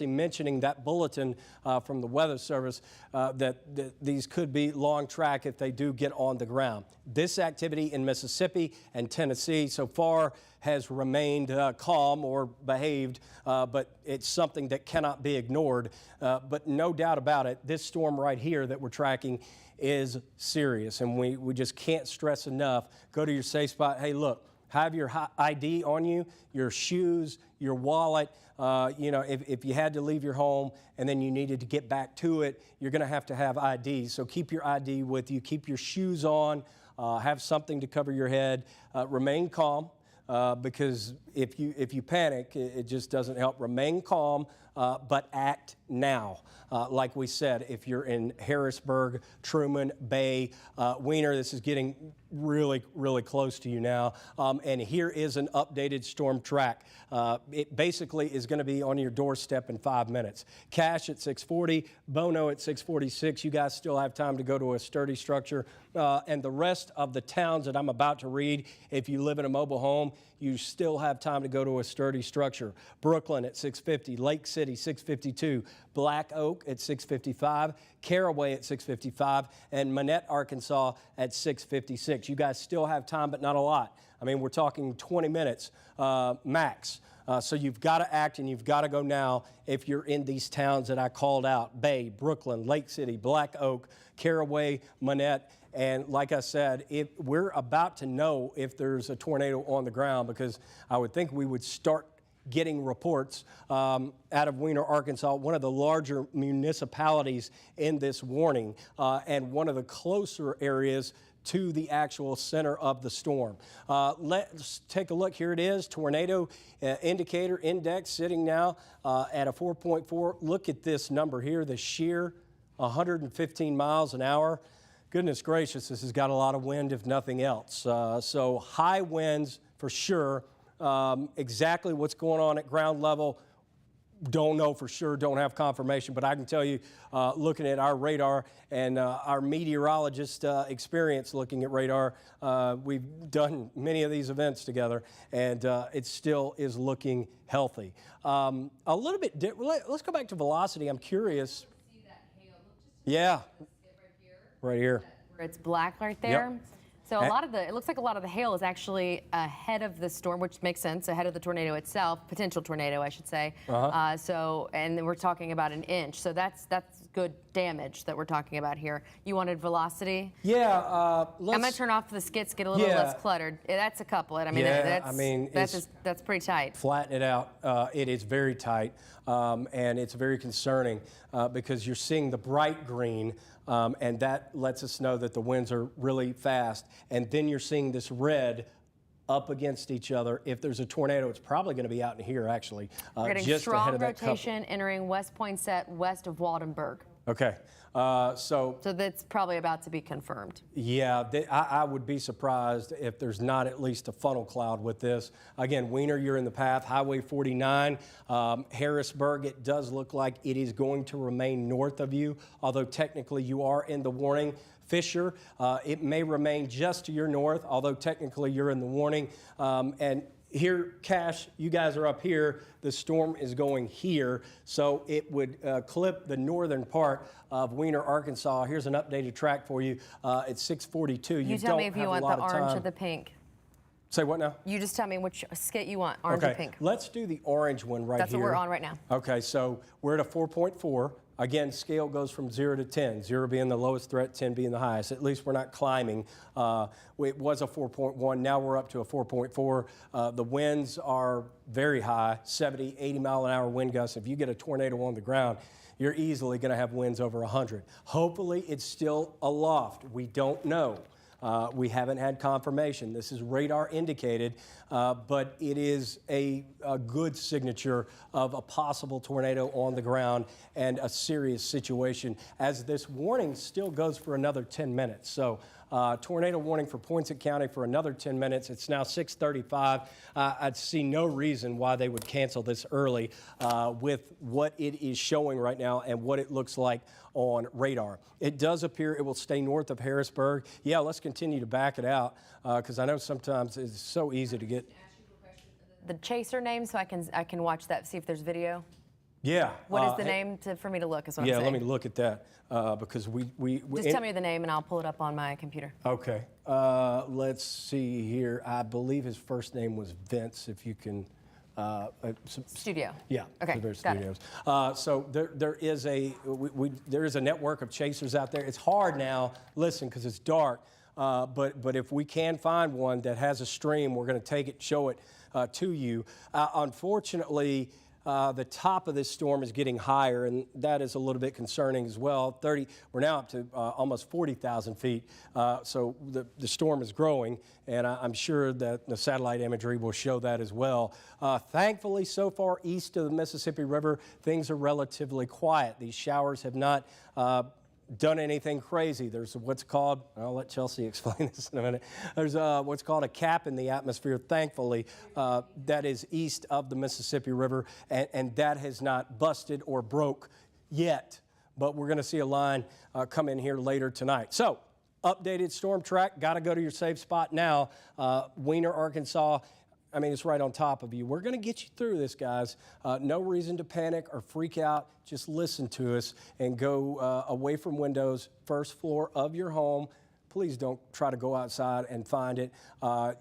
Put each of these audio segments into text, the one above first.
mentioning that bulletin from the Weather Service that these could be long track if they do get on the ground. This activity in Mississippi and Tennessee so far has remained calm or behaved, but it's something that cannot be ignored. But no doubt about it, this storm right here that we're tracking is serious, and we just can't stress enough. Go to your safe spot. Hey, look. Have your ID on you, your shoes, your wallet. You know, if you had to leave your home and then you needed to get back to it, you're going to have ID. So keep your ID with you. Keep your shoes on. Have something to cover your head. Remain calm because if you panic, it just doesn't help. Remain calm, but act now. Like we said, if you're in Harrisburg, Truman, Bay, Weiner, this is getting really close to you now. And here is an updated storm track. It basically is going to be on your doorstep in 5 minutes. Cache at 6:40, Bono at 6:46. You guys still have time to go to a sturdy structure. And the rest of the towns that I'm about to read, if you live in a mobile home, you still have time to go to a sturdy structure. Brooklyn at 6:50, Lake City 6:52, Black Oak at 6:55, Caraway at 6:55, and Manette, Arkansas at 6:56. You guys still have time, but not a lot. I mean, we're talking 20 minutes max. So you've got to act and you've got to go now if you're in these towns that I called out: Bay, Brooklyn, Lake City, Black Oak, Caraway, Manette. And like I said, we're about to know if there's a tornado on the ground, because I would think we would start getting reports out of Weiner, Arkansas, one of the larger municipalities in this warning, and one of the closer areas to the actual center of the storm. Let's take a look. Here it is, tornado indicator index sitting now at a 4.4. Look at this number here, the shear, 115 miles an hour. Goodness gracious, this has got a lot of wind, if nothing else. So high winds for sure. Exactly what's going on at ground level, don't know for sure, don't have confirmation, but I can tell you, looking at our radar and our meteorologist experience looking at radar, we've done many of these events together, and it still is looking healthy. A little bit, let's go back to velocity. I'm curious. Yeah. Right here. Where it's black right there. Yep. So it looks like a lot of the hail is actually ahead of the storm, which makes sense, ahead of the tornado itself, potential tornado, I should say. And we're talking about an inch. So that's good damage that we're talking about here. You wanted velocity? Yeah. I'm going to turn off the skits, get a little less cluttered. That's a couple. I mean, that's pretty tight. Flatten it out. It is very tight, and it's very concerning because you're seeing the bright green, and that lets us know that the winds are really fast. And then you're seeing this red up against each other. If there's a tornado, it's probably going to be out in here, actually. We're getting just strong ahead of that rotation couple. entering West Poinsett, west of Waldenburg. Okay. So that's probably about to be confirmed. Yeah, I would be surprised if there's not at least a funnel cloud with this. Again, Weiner, you're in the path. Highway 49, Harrisburg, it does look like it is going to remain north of you, although technically you are in the warning. Fisher, it may remain just to your north, although technically you're in the warning. And here, Cash, you guys are up here. The storm is going here, so it would clip the northern part of Weiner, Arkansas. Here's an updated track for you. It's 6:42. You tell me if you want the orange or the pink. Say what now? You just tell me which skit you want, orange or pink. Let's do the orange one right here. That's what we're on right now. Okay, so we're at a 4.4. Again, scale goes from 0 to 10, 0 being the lowest threat, 10 being the highest. At least we're not climbing. It was a 4.1. Now we're up to a 4.4. The winds are very high, 70, 80 mile an hour wind gusts. If you get a tornado on the ground, you're easily going to have winds over 100. Hopefully, it's still aloft. We don't know. We haven't had confirmation. This is radar indicated, but it is a good signature of a possible tornado on the ground and a serious situation, as this warning still goes for another 10 minutes. So tornado warning for Poinsett County for another 10 minutes. It's now 6:35. I'd see no reason why they would cancel this early with what it is showing right now and what it looks like on radar. It does appear it will stay north of Harrisburg. Yeah, let's continue to back it out because I know sometimes it's so easy to get. The chaser name, so I can watch that, see if there's video. Yeah. What is the name for me to look? Is what I'm saying. Let me look at that because we just tell me the name and I'll pull it up on my computer. Okay. Let's see here. I believe his first name was Vince. If you can. Studio. Yeah. Okay. Got it. So there is a network of chasers out there. It's hard now. Listen, because it's dark. But if we can find one that has a stream, we're going to take it, show it to you. Unfortunately, the top of this storm is getting higher, and that is a little bit concerning as well. We're now up to almost 40,000 feet, so the storm is growing, and I'm sure that the satellite imagery will show that as well. Thankfully, so far east of the Mississippi River, things are relatively quiet. These showers have not done anything crazy. There's what's called, I'll let Chelsea explain this in a minute. There's what's called a cap in the atmosphere, thankfully, that is east of the Mississippi River, and that has not busted or broke yet. But we're going to see a line come in here later tonight. So, updated storm track, got to go to your safe spot now. Weiner, Arkansas. I mean, it's right on top of you. We're going to get you through this, guys. No reason to panic or freak out. Just listen to us and go away from windows, first floor of your home. Please don't try to go outside and find it.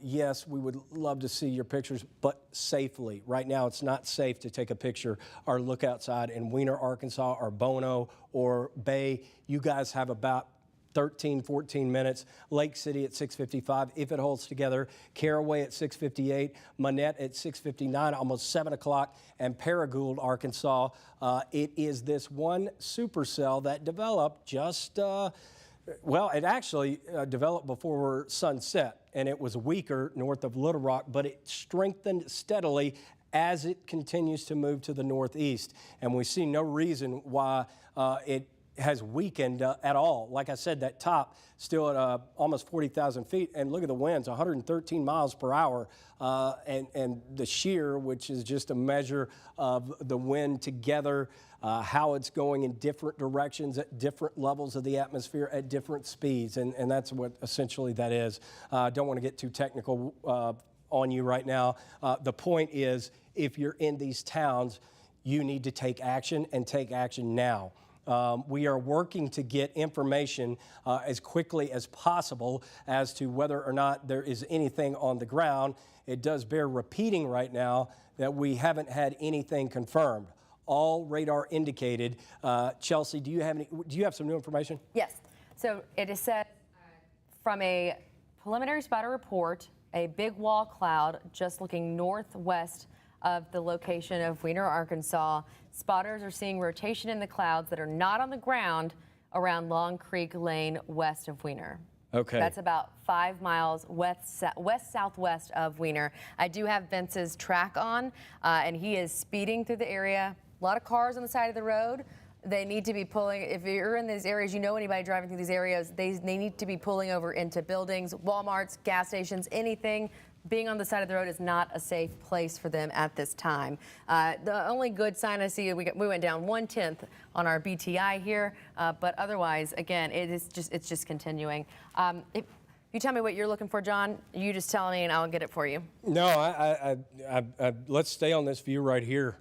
Yes, we would love to see your pictures, but safely. Right now, it's not safe to take a picture or look outside in Weiner, Arkansas, or Bono, or Bay. You guys have about 13, 14 minutes. Lake City at 6:55, if it holds together. Caraway at 6:58. Manette at 6:59, almost 7 o'clock. And Paragould, Arkansas. It is this one supercell that developed just, well, it actually developed before sunset, and it was weaker north of Little Rock, but it strengthened steadily as it continues to move to the northeast. And we see no reason why it has weakened at all. Like I said, that top still at almost 40,000 feet, and look at the winds, 113 miles per hour, and the shear, which is just a measure of the wind together, how it's going in different directions at different levels of the atmosphere at different speeds, and that's what essentially that is. Don't want to get too technical on you right now. The point is, if you're in these towns, you need to take action, and take action now. We are working to get information as quickly as possible as to whether or not there is anything on the ground. It does bear repeating right now that we haven't had anything confirmed. All radar indicated. Chelsea, do you have some new information? Yes. So it is said from a preliminary spotter report, a big wall cloud just looking northwest of the location of Weiner, Arkansas. Spotters are seeing rotation in the clouds that are not on the ground around Long Creek Lane west of Weiner. Okay. That's about 5 miles west-southwest of Weiner. I do have Vince's track on, and he is speeding through the area. A lot of cars on the side of the road. They need to be pulling, if you're in these areas, you know anybody driving through these areas, they need to be pulling over into buildings, Walmarts, gas stations, anything. Being on the side of the road is not a safe place for them at this time. The only good sign I see, we went down 1/10 on our BTI here, but otherwise, again, it's just continuing. If you tell me what you're looking for, John, you just tell me and I'll get it for you. No, let's stay on this view right here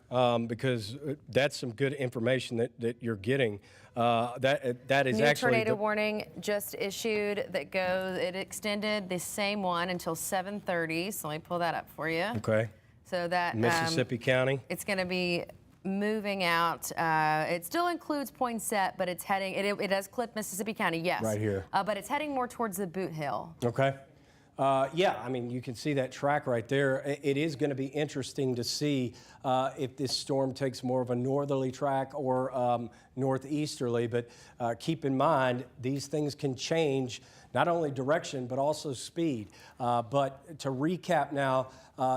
because that's some good information that you're getting. That is New actually tornado warning just issued that goes. It extended the same one until 7:30. So let me pull that up for you. Okay. So that Mississippi County. It's going to be moving out. It still includes Poinsett, but it's heading. It does clip Mississippi County. Yes. Right here. But it's heading more towards the Boot Hill. Okay. Yeah, I mean, you can see that track right there. It is going to be interesting to see if this storm takes more of a northerly track or northeasterly, but keep in mind, these things can change not only direction, but also speed. But to recap now,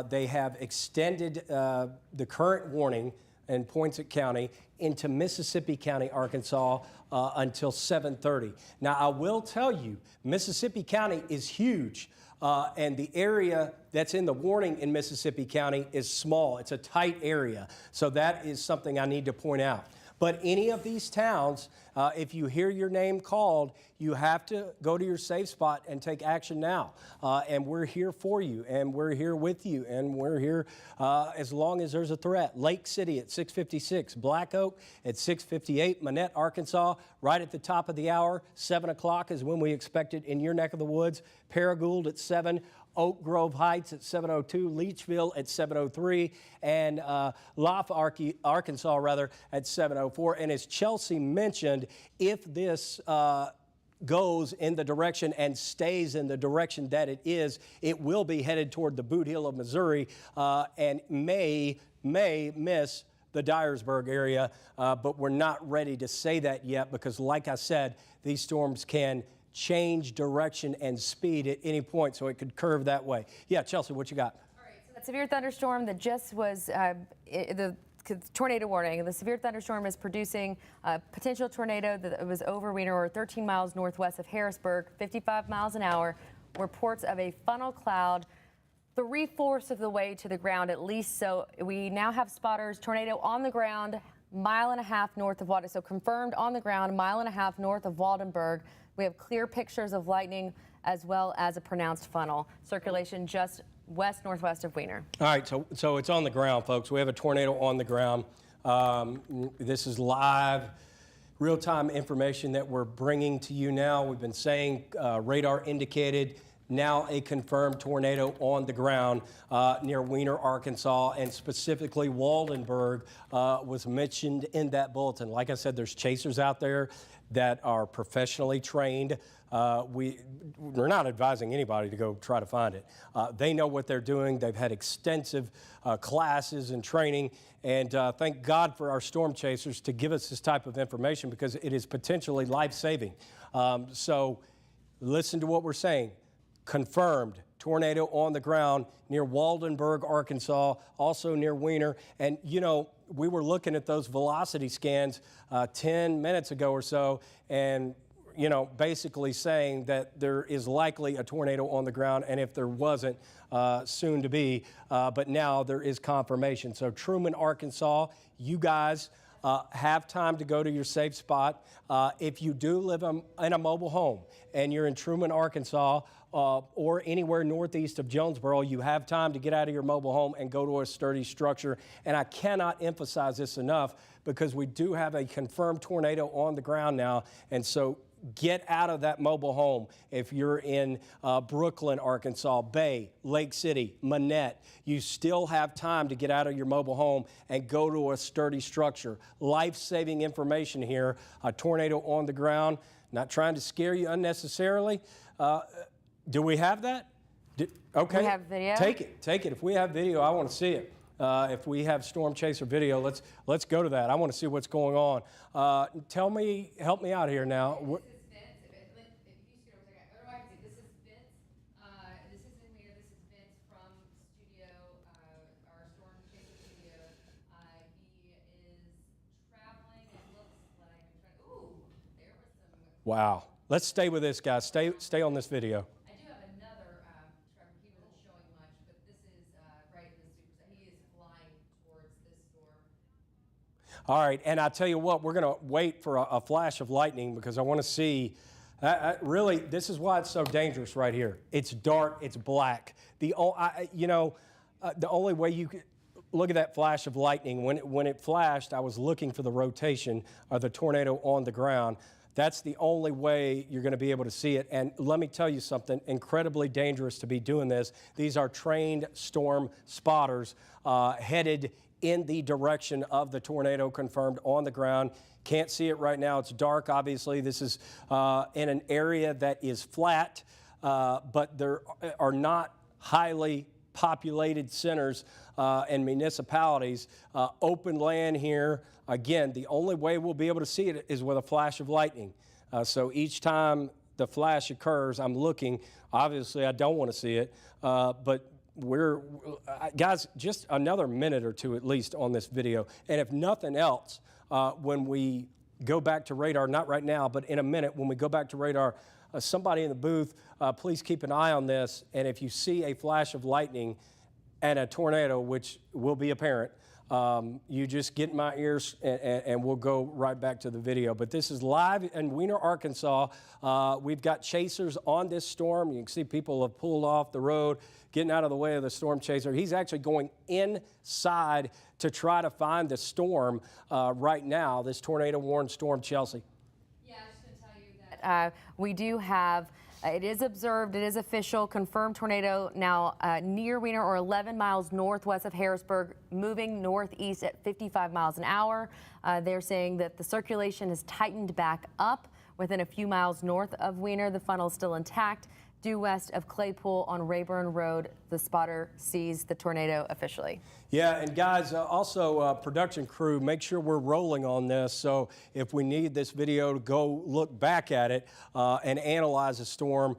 they have extended the current warning in Poinsett County into Mississippi County, Arkansas, until 7:30. Now, I will tell you, Mississippi County is huge. And the area that's in the warning in Mississippi County is small. It's a tight area. So that is something I need to point out. But any of these towns, if you hear your name called, you have to go to your safe spot and take action now. And we're here for you, and we're here with you, and we're here as long as there's a threat. Lake City at 6:56, Black Oak at 6:58, Manette, Arkansas, right at the top of the hour. 7 o'clock is when we expect it in your neck of the woods. Paragould at 7. Oak Grove Heights at 7:02, Leachville at 7:03, and Lafayette, Arkansas, at 7:04. And as Chelsea mentioned, if this goes in the direction and stays in the direction that it is, it will be headed toward the Boot Heel of Missouri and may miss the Dyersburg area, but we're not ready to say that yet because, like I said, these storms can change direction and speed at any point, so it could curve that way. Yeah, Chelsea, what you got? All right, so that severe thunderstorm that just was the tornado warning. The severe thunderstorm is producing a potential tornado that was over Wiener, or 13 miles northwest of Harrisburg, 55 miles an hour. Reports of a funnel cloud 3/4 of the way to the ground at least. So we now have spotters, tornado on the ground, 1.5 miles north of Walden. So confirmed on the ground, 1.5 miles north of Waldenburg. We have clear pictures of lightning as well as a pronounced funnel. Circulation just west-northwest of Wiener. All right, so it's on the ground, folks. We have a tornado on the ground. This is live, real-time information that we're bringing to you now. We've been saying radar indicated, now a confirmed tornado on the ground near Wiener, Arkansas, and specifically Waldenburg was mentioned in that bulletin. Like I said, there's chasers out there that are professionally trained. We're not advising anybody to go try to find it. They know what they're doing. They've had extensive classes and training, and thank God for our storm chasers to give us this type of information because it is potentially life-saving. So listen to what we're saying. Confirmed tornado on the ground near Waldenburg, Arkansas, also near Wiener. And, you know, we were looking at those velocity scans 10 minutes ago or so, and, you know, basically saying that there is likely a tornado on the ground, and if there wasn't, soon to be, but now there is confirmation. So Truman, Arkansas, you guys have time to go to your safe spot. If you do live in a mobile home and you're in Truman, Arkansas, or anywhere northeast of Jonesboro, you have time to get out of your mobile home and go to a sturdy structure. And I cannot emphasize this enough because we do have a confirmed tornado on the ground now. And so get out of that mobile home. If you're in Brooklyn, Arkansas, Bay, Lake City, Manette, you still have time to get out of your mobile home and go to a sturdy structure. Life-saving information here. A tornado on the ground. Not trying to scare you unnecessarily. Do we have that? Okay. We have video. Take it. If we have video, I want to see it. If we have storm chaser video, let's go to that. I want to see what's going on. Help me out here now. This is Vince. If you scoot over a second, otherwise, this is Vince. This is in Wiener. This is Vince from studio, our storm chaser studio. He is traveling. It looks like ooh, there was some. Wow. Let's stay with this, guys. Stay on this video. All right, and I tell you what, we're going to wait for a flash of lightning because I want to see. Really, this is why it's so dangerous right here. It's dark, it's black. The only way you could look at that flash of lightning when it flashed, I was looking for the rotation of the tornado on the ground. That's the only way you're going to be able to see it. And let me tell you something, incredibly dangerous to be doing this. These are trained storm spotters headed in the direction of the tornado, confirmed on the ground. Can't see it right now. It's dark, obviously. This is in an area that is flat, but there are not highly populated centers and municipalities. Open land here. Again, the only way we'll be able to see it is with a flash of lightning. So each time the flash occurs, I'm looking. Obviously, I don't want to see it, but guys, just another minute or two at least on this video. And if nothing else, when we go back to radar, not right now, but in a minute, when we go back to radar, somebody in the booth, please keep an eye on this. And if you see a flash of lightning and a tornado, which will be apparent, you just get in my ears and we'll go right back to the video. But this is live in Weiner, Arkansas. We've got chasers on this storm. You can see people have pulled off the road, getting out of the way of the storm chaser. He's actually going inside to try to find the storm right now, this tornado-warned storm, Chelsea. Yeah, I was just going to tell you that we do have, it is observed, it is official, confirmed tornado now near Weiner or 11 miles northwest of Harrisburg, moving northeast at 55 miles an hour. They're saying that the circulation has tightened back up within a few miles north of Weiner. The funnel is still intact. Due west of Claypool on Rayburn Road, the spotter sees the tornado officially. Yeah, and guys, also production crew, make sure we're rolling on this. So if we need this video to go look back at it and analyze the storm,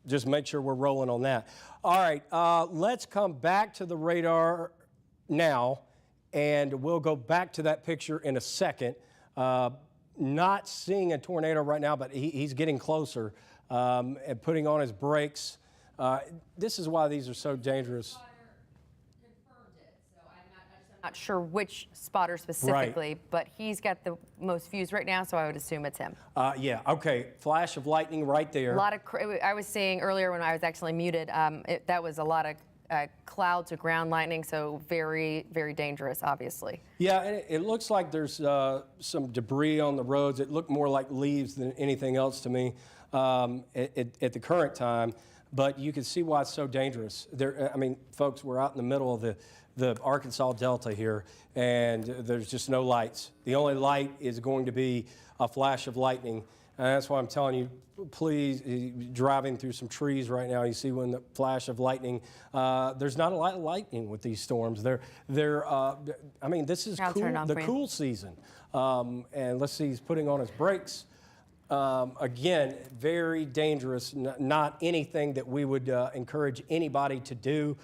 just make sure we're rolling on that. All right, let's come back to the radar now, and we'll go back to that picture in a second. Not seeing a tornado right now, but he's getting closer. And putting on his brakes. This is why these are so dangerous. I'm not sure which spotter specifically, but he's got the most views right now, so I would assume it's him. Yeah, okay, flash of lightning right there. A lot of, I was saying earlier when I was actually muted, that was a lot of cloud to ground lightning, so very, very dangerous, obviously. Yeah, and it looks like there's some debris on the roads. It looked more like leaves than anything else to me. At the current time, but you can see why it's so dangerous. I mean, folks, we're out in the middle of the Arkansas Delta here, and there's just no lights. The only light is going to be a flash of lightning, and that's why I'm telling you, please, driving through some trees right now, you see when the flash of lightning, there's not a lot of lightning with these storms. I mean, this is cool, the cool season. And let's see, he's putting on his brakes. Again, very dangerous, not anything that we would encourage anybody to do.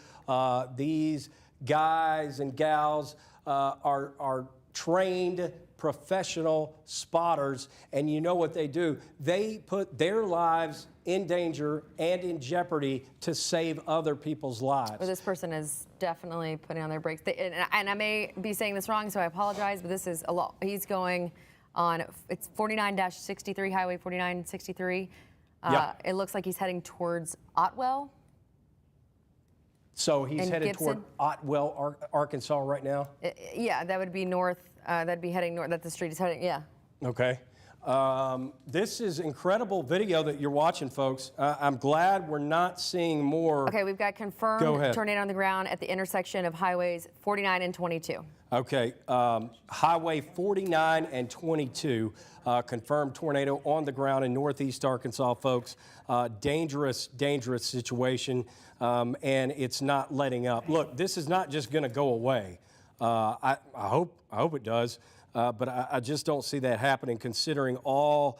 These guys and gals are trained professional spotters, and you know what they do? They put their lives in danger and in jeopardy to save other people's lives. Well, this person is definitely putting on their brakes. And I may be saying this wrong, so I apologize, but this is a lot. He's going on, it's 49-63, Highway 4963. Yep. It looks like he's heading towards Otwell. So he's headed toward Otwell, Arkansas right now? Yeah, that would be north. That'd be heading north, that the street is heading, yeah. Okay. This is incredible video that you're watching, folks. I'm glad we're not seeing more. Okay, we've got confirmed tornado on the ground at the intersection of highways 49 and 22. Okay, Highway 49 and 22, confirmed tornado on the ground in northeast Arkansas, folks. Dangerous, dangerous situation, and it's not letting up. Look, this is not just going to go away. I hope it does, but I just don't see that happening, considering all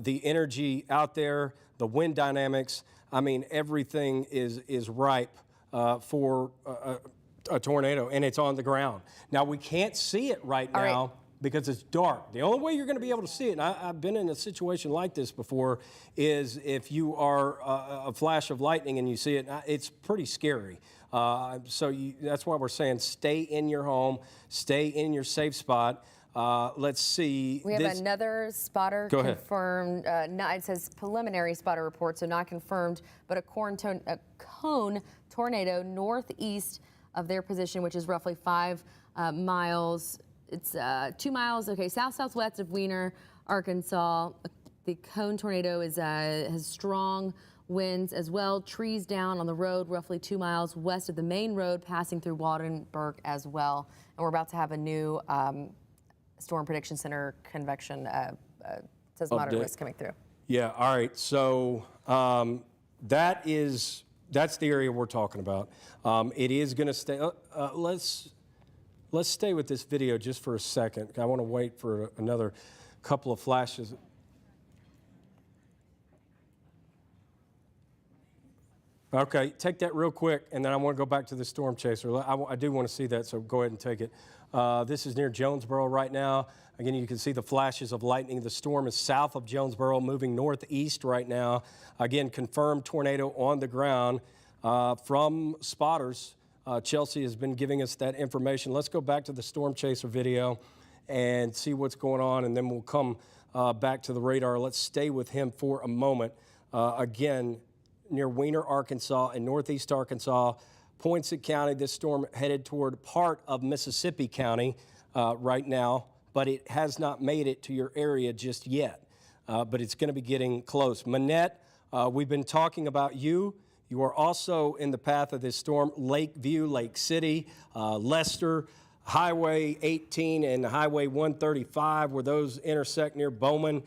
the energy out there, the wind dynamics. I mean, everything is ripe for a tornado, and it's on the ground. Now, we can't see it right now because it's dark. The only way you're going to be able to see it, and I've been in a situation like this before, is if you are a flash of lightning and you see it. It's pretty scary. So that's why we're saying stay in your home, stay in your safe spot. Let's see. We have another spotter confirmed. It says preliminary spotter report, so not confirmed, but a cone tornado northeast of their position, which is roughly 5 miles. It's 2 miles, south-southwest of Weiner, Arkansas. The cone tornado has strong winds as well. Trees down on the road, roughly 2 miles west of the main road, passing through Waldenburg as well. And we're about to have a new Storm Prediction Center convection says moderate risk coming through. Yeah. All right. So that's the area we're talking about. It is going to stay. Let's stay with this video just for a second. I want to wait for another couple of flashes. Okay, take that real quick, and then I want to go back to the storm chaser. I do want to see that, so go ahead and take it. This is near Jonesboro right now. Again, you can see the flashes of lightning. The storm is south of Jonesboro, moving northeast right now. Again, confirmed tornado on the ground from spotters Chelsea has been giving us that information. Let's go back to the storm chaser video and see what's going on, and then we'll come back to the radar. Let's stay with him for a moment. Again, near Weiner, Arkansas, and northeast Arkansas, Poinsett County. This storm headed toward part of Mississippi County right now, but it has not made it to your area just yet. But it's going to be getting close. Manette, we've been talking about you. You are also in the path of this storm. Lakeview, Lake City, Lester, Highway 18 and Highway 135, where those intersect near Bowman,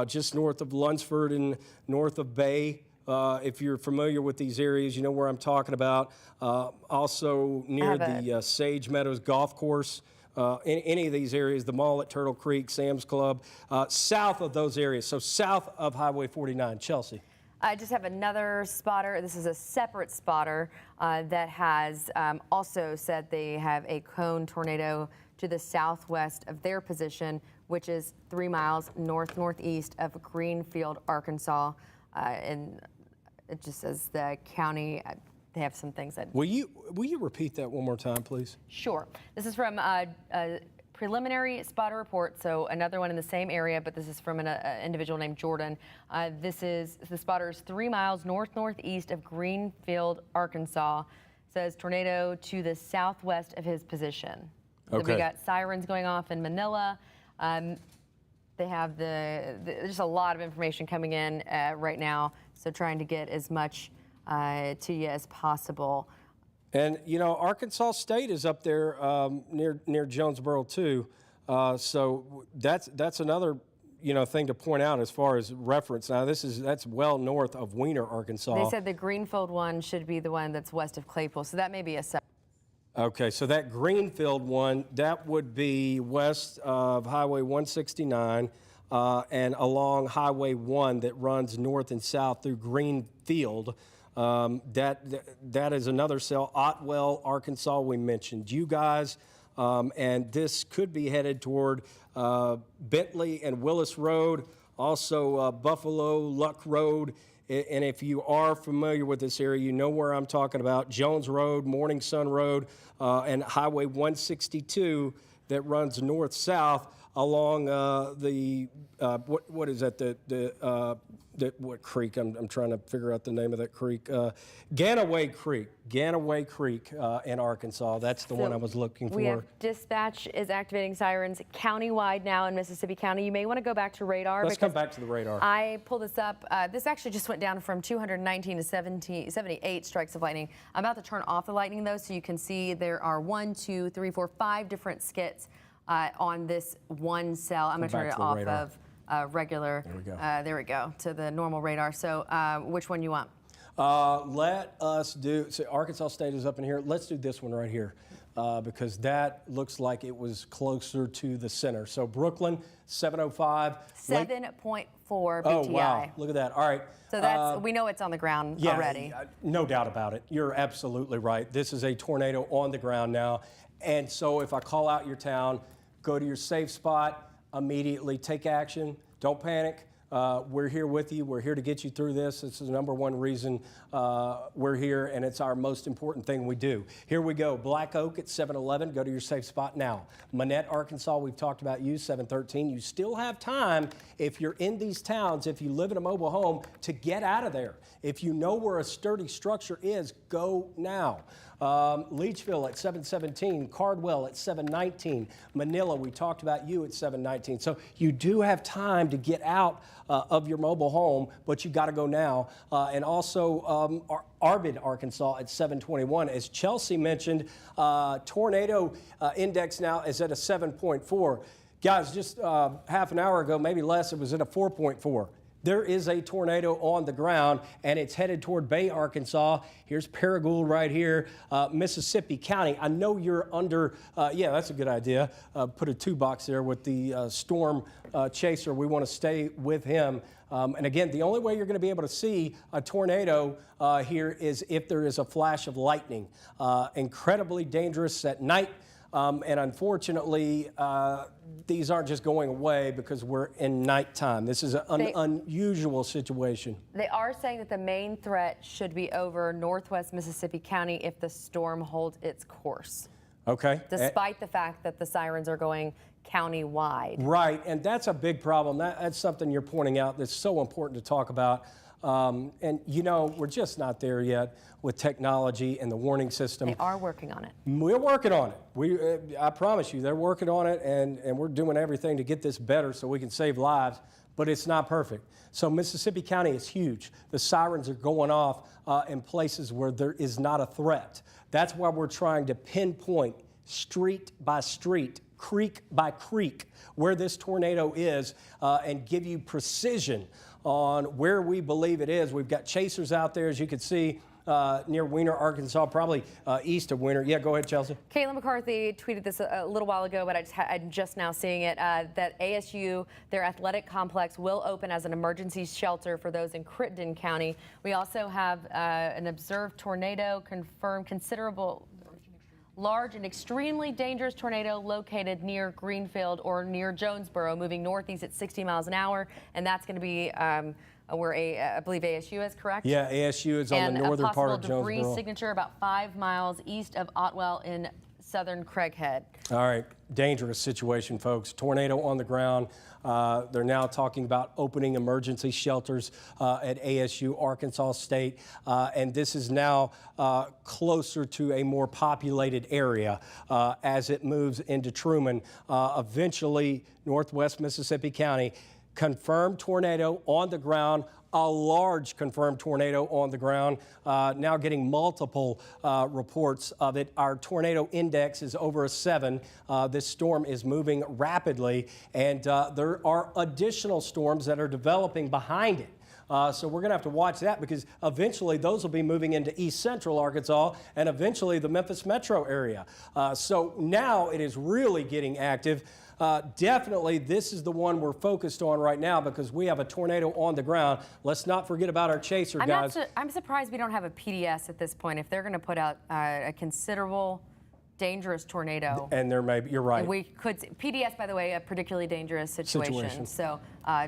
just north of Lunsford and north of Bay. If you're familiar with these areas, you know where I'm talking about. Also near the Sage Meadows Golf Course. In any of these areas, the mall at Turtle Creek, Sam's Club, south of those areas, so south of Highway 49. Chelsea. I just have another spotter. This is a separate spotter that has also said they have a cone tornado to the southwest of their position, which is 3 miles northeast of Greenfield, Arkansas. And it just says the county. They have some things that. Will you repeat that one more time, please? Sure. This is from a preliminary spotter report, so another one in the same area, but this is from an individual named Jordan. The spotter is 3 miles northeast of Greenfield, Arkansas. Says tornado to the southwest of his position. Okay. So we got sirens going off in Manila. They have just a lot of information coming in right now, so trying to get as much to you as possible. And, you know, Arkansas State is up there near Jonesboro, too. So that's another, thing to point out as far as reference. Now, that's well north of Weiner, Arkansas. They said the Greenfield one should be the one that's west of Claypool, so that may be a Okay, so that Greenfield one, that would be west of Highway 169 and along Highway 1 that runs north and south through Greenfield. That is another cell. Otwell, Arkansas, we mentioned you guys, and this could be headed toward Bentley and Willis Road, also Buffalo, Luck Road. And if you are familiar with this area, you know where I'm talking about. Jones Road, Morning Sun Road, and Highway 162 that runs north-south along what is that, what creek? I'm trying to figure out the name of that creek. Ganaway Creek in Arkansas. That's the one I was looking for. We have dispatch is activating sirens countywide now in Mississippi County. You may want to go back to radar. Let's come back to the radar. I pulled this up. This actually just went down from 219 to 78 strikes of lightning. I'm about to turn off the lightning, though, so you can see there are 5 different skits on this one cell. I'm going to turn it off of regular. There we go. There we go, to the normal radar. So which one you want? Let us do, so Arkansas State is up in here. Let's do this one right here because that looks like it was closer to the center. So Brooklyn, 705. 7.4 BTI. Oh, wow. Look at that. All right. So that's, we know it's on the ground already. No doubt about it. You're absolutely right. This is a tornado on the ground now. And so if I call out your town, go to your safe spot, immediately take action. Don't panic. We're here with you. We're here to get you through this. This is the #1 reason we're here, and it's our most important thing we do. Here we go. Black Oak at 711. Go to your safe spot now. Manette, Arkansas, we've talked about you, 713. You still have time if you're in these towns, if you live in a mobile home, to get out of there. If you know where a sturdy structure is, go now. Leachville at 717, Cardwell at 719, Manila, we talked about you at 719. So you do have time to get out of your mobile home, but you got to go now. And also Arbid, Arkansas at 721. As Chelsea mentioned, tornado index now is at a 7.4. Guys, just half an hour ago, maybe less, it was at a 4.4. There is a tornado on the ground, and it's headed toward Bay, Arkansas. Here's Paragould right here, Mississippi County. I know you're under, yeah, that's a good idea. Put a 2-box there with the storm chaser. We want to stay with him. And again, the only way you're going to be able to see a tornado here is if there is a flash of lightning. Incredibly dangerous at night. And unfortunately, these aren't just going away because we're in nighttime. This is an unusual situation. They are saying that the main threat should be over northwest Mississippi County if the storm holds its course. Okay. Despite the fact that the sirens are going county-wide. Right, and that's a big problem. That's something you're pointing out that's so important to talk about. And, you know, we're just not there yet with technology and the warning system. They are working on it. We're working on it. I promise you, they're working on it, and we're doing everything to get this better so we can save lives, but it's not perfect. So Mississippi County is huge. The sirens are going off in places where there is not a threat. That's why we're trying to pinpoint street by street, creek by creek, where this tornado is and give you precision on where we believe it is. We've got chasers out there, as you can see, near Weiner, Arkansas, probably east of Weiner. Yeah, go ahead, Chelsea. Caitlin McCarthy tweeted this a little while ago, but I'm just now seeing it, that ASU, their athletic complex, will open as an emergency shelter for those in Crittenden County. We also have an observed tornado, confirmed considerable large and extremely dangerous tornado located near Greenfield or near Jonesboro, moving northeast at 60 miles an hour, and that's going to be where I believe ASU is, correct? Yeah, ASU is on the northern part of Jonesboro. And a possible debris signature about 5 miles east of Otwell in southern Craighead. All right, dangerous situation, folks. Tornado on the ground. They're now talking about opening emergency shelters at ASU, Arkansas State, and this is now closer to a more populated area as it moves into Truman. Eventually, northwest Mississippi County, confirmed tornado on the ground. A large confirmed tornado on the ground, now getting multiple reports of it. Our tornado index is over a 7. This storm is moving rapidly, and there are additional storms that are developing behind it. So we're going to have to watch that because eventually those will be moving into east central Arkansas and eventually the Memphis metro area. So now it is really getting active. Definitely, this is the one we're focused on right now because we have a tornado on the ground. Let's not forget about our chaser, guys. I'm surprised we don't have a PDS at this point. If they're going to put out a considerable dangerous tornado. And there may be, you're right. We could, PDS, by the way, a particularly dangerous situation. So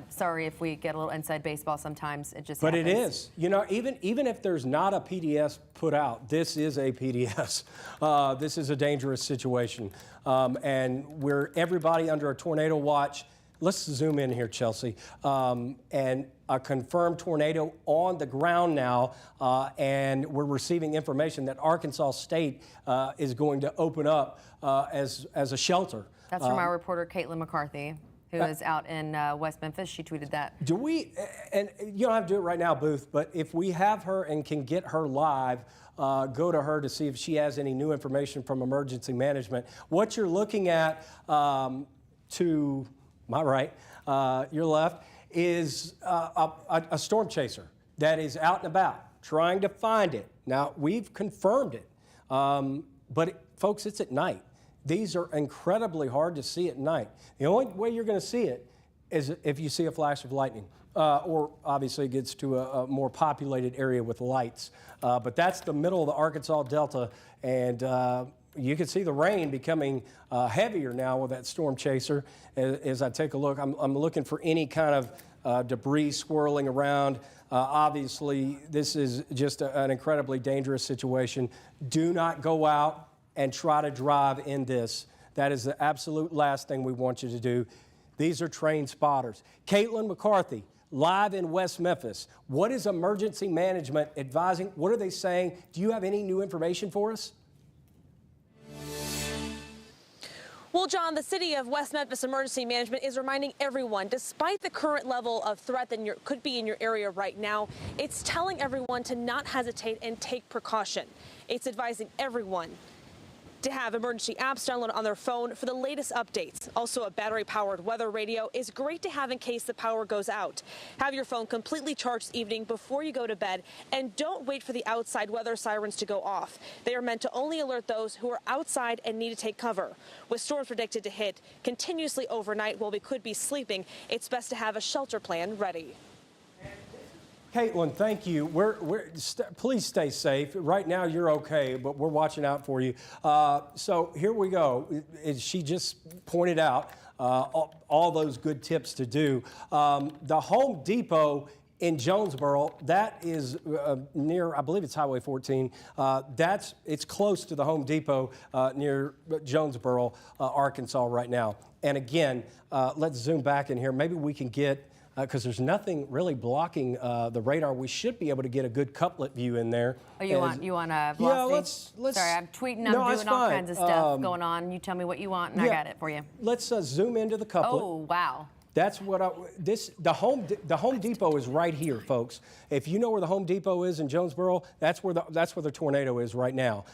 sorry if we get a little inside baseball sometimes. It just happens. But it is. You know, even if there's not a PDS put out, this is a PDS. This is a dangerous situation. And we're everybody under a tornado watch. Let's zoom in here, Chelsea. And a confirmed tornado on the ground now, and we're receiving information that Arkansas State is going to open up as a shelter. That's from our reporter, Caitlin McCarthy, who is out in West Memphis. She tweeted that. Do we, and you don't have to do it right now, Booth, but if we have her and can get her live, go to her to see if she has any new information from emergency management. What you're looking at to my right, your left, is a storm chaser that is out and about trying to find it. Now, we've confirmed it, but folks, it's at night. These are incredibly hard to see at night. The only way you're going to see it is if you see a flash of lightning, or obviously it gets to a more populated area with lights. But that's the middle of the Arkansas Delta, and you can see the rain becoming heavier now with that storm chaser. As I take a look, I'm looking for any kind of debris swirling around. Obviously, this is just an incredibly dangerous situation. Do not go out and try to drive in this. That is the absolute last thing we want you to do. These are trained spotters. Caitlin McCarthy, live in West Memphis. What is emergency management advising? What are they saying? Do you have any new information for us? Well, John, the city of West Memphis Emergency Management is reminding everyone, despite the current level of threat that could be in your area right now, it's telling everyone to not hesitate and take precaution. It's advising everyone to have emergency apps downloaded on their phone for the latest updates. Also, a battery-powered weather radio is great to have in case the power goes out. Have your phone completely charged this evening before you go to bed, and don't wait for the outside weather sirens to go off. They are meant to only alert those who are outside and need to take cover. With storms predicted to hit continuously overnight while we could be sleeping, it's best to have a shelter plan ready. Caitlin, thank you. Please stay safe. Right now, you're okay, but we're watching out for you. So here we go. As she just pointed out, all those good tips to do. The Home Depot in Jonesboro, that is near, I believe it's Highway 14. It's close to the Home Depot near Jonesboro, Arkansas right now. And again, let's zoom back in here. Maybe we can get, because there's nothing really blocking the radar. We should be able to get a good couplet view in there. Oh, you want a velocity? Yeah, let's. Sorry, I'm tweeting. I'm doing all kinds of stuff going on. You tell me what you want, and I got it for you. Let's zoom into the couplet. Oh, wow. That's what the Home Depot is right here, folks. If you know where the Home Depot is in Jonesboro, that's where the tornado is right now.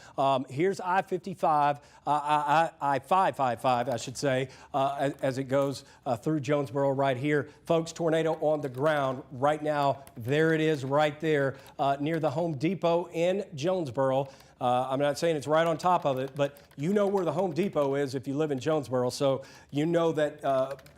Here's I-55, I-555, I should say, as it goes through Jonesboro right here. Folks, tornado on the ground right now. There it is right there near the Home Depot in Jonesboro. I'm not saying it's right on top of it, but you know where the Home Depot is if you live in Jonesboro, so you know that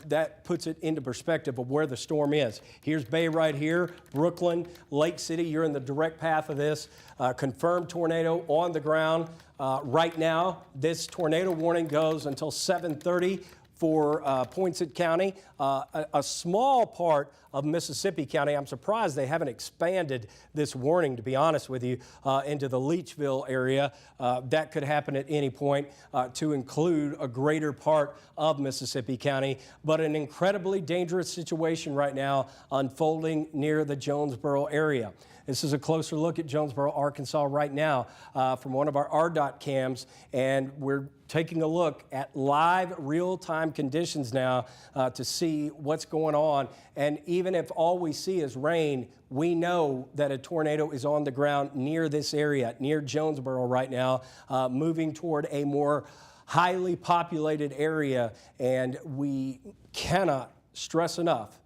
that puts it into perspective of where the storm is. Here's Bay right here, Brooklyn, Lake City, you're in the direct path of this. Confirmed tornado on the ground right now. This tornado warning goes until 7:30 for Poinsett County, a small part of Mississippi County. I'm surprised they haven't expanded this warning, to be honest with you, into the Leachville area. That could happen at any point to include a greater part of Mississippi County, but an incredibly dangerous situation right now unfolding near the Jonesboro area. This is a closer look at Jonesboro, Arkansas right now from one of our RDOT cams, and we're taking a look at live real-time conditions now to see what's going on. And even if all we see is rain, we know that a tornado is on the ground near this area, near Jonesboro right now, moving toward a more highly populated area, and we cannot stress enough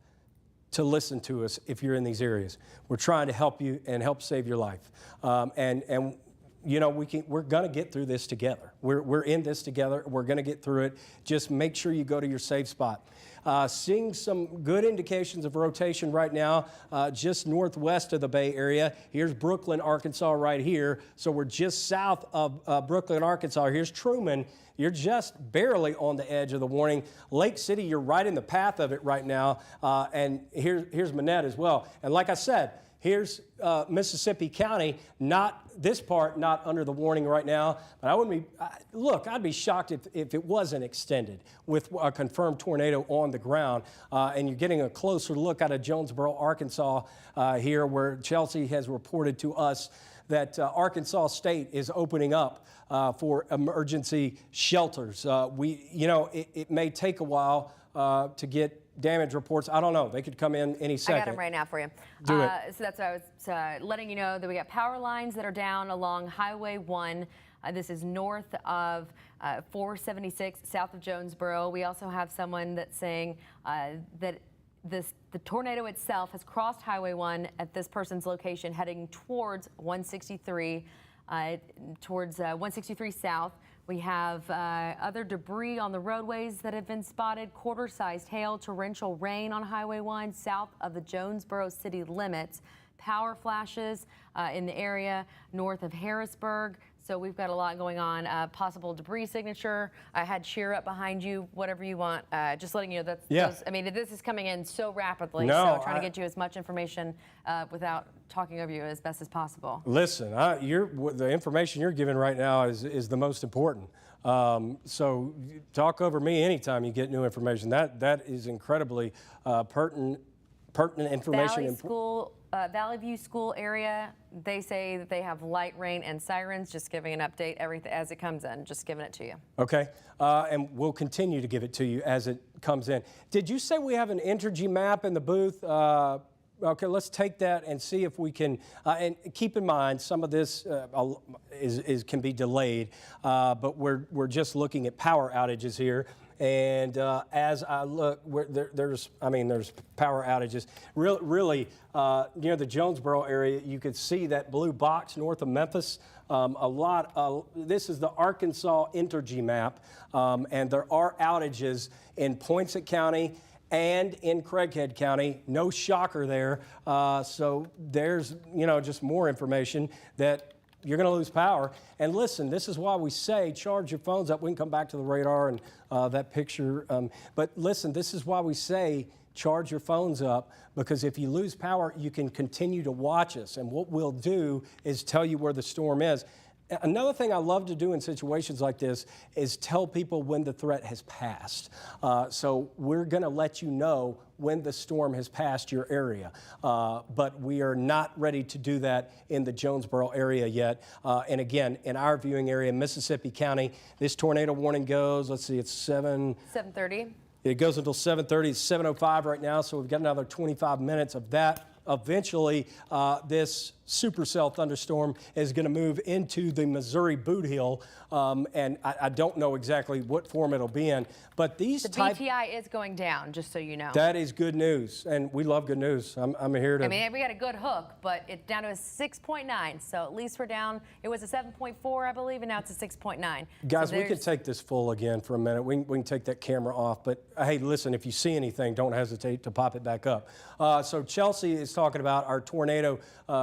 to listen to us if you're in these areas. We're trying to help you and help save your life. And you know, we're going to get through this together. We're in this together. We're going to get through it. Just make sure you go to your safe spot. Seeing some good indications of rotation right now, just northwest of the Bay Area. Here's Brooklyn, Arkansas right here. So we're just south of Brooklyn, Arkansas. Here's Truman. You're just barely on the edge of the warning. Lake City, you're right in the path of it right now. And here's Manette as well. And like I said, here's Mississippi County, not this part, not under the warning right now. But I wouldn't be, look, I'd be shocked if it wasn't extended with a confirmed tornado on the ground. And you're getting a closer look out of Jonesboro, Arkansas here, where Chelsea has reported to us that Arkansas State is opening up for emergency shelters. It may take a while to get damage reports. I don't know. They could come in any second. I got them right now for you. Do it. So that's what I was letting you know, that we got power lines that are down along Highway 1. This is north of 476, south of Jonesboro. We also have someone that's saying that the tornado itself has crossed Highway 1 at this person's location, heading towards 163, towards 163 south. We have other debris on the roadways that have been spotted, quarter-sized hail, torrential rain on Highway 1 south of the Jonesboro city limits, power flashes in the area north of Harrisburg. So we've got a lot going on. Possible debris signature. I had cheer up behind you, whatever you want. Just letting you know that. I mean, this is coming in so rapidly. So trying to get you as much information without talking over you as best as possible. Listen, the information you're giving right now is the most important. So talk over me anytime you get new information. That is incredibly pertinent information. Valley View School area, they say that they have light rain and sirens. Just giving an update, everything as it comes in, just giving it to you. Okay, and we'll continue to give it to you as it comes in. Did you say we have an Entergy map in the booth? Okay, let's take that and see if we can, and keep in mind some of this can be delayed, but we're just looking at power outages here. And as I look, there's power outages. Really, near the Jonesboro area, you could see that blue box north of Memphis. This is the Arkansas Entergy map, and there are outages in Poinsett County and in Craighead County. No shocker there. So there's, just more information that you're going to lose power. And listen, this is why we say charge your phones up. We can come back to the radar and that picture. But listen, this is why we say charge your phones up, because if you lose power, you can continue to watch us. And what we'll do is tell you where the storm is. Another thing I love to do in situations like this is tell people when the threat has passed. So we're going to let you know when the storm has passed your area. But we are not ready to do that in the Jonesboro area yet. And again, in our viewing area, Mississippi County, this tornado warning goes, let's see, it's 7:30. It goes until 7:30. It's 7:05 right now, so we've got another 25 minutes of that. Eventually, this supercell thunderstorm is going to move into the Missouri boot hill, and I don't know exactly what form it'll be in, but these the BTI is going down, just so you know. That is good news, and we love good news. I'm here to. I mean, we got a good hook, but it's down to a 6.9, so at least we're down. It was a 7.4, I believe, and now it's a 6.9. Guys, so we can take this full again for a minute. We can take that camera off, but hey, listen, if you see anything, don't hesitate to pop it back up. So Chelsea is talking about our tornado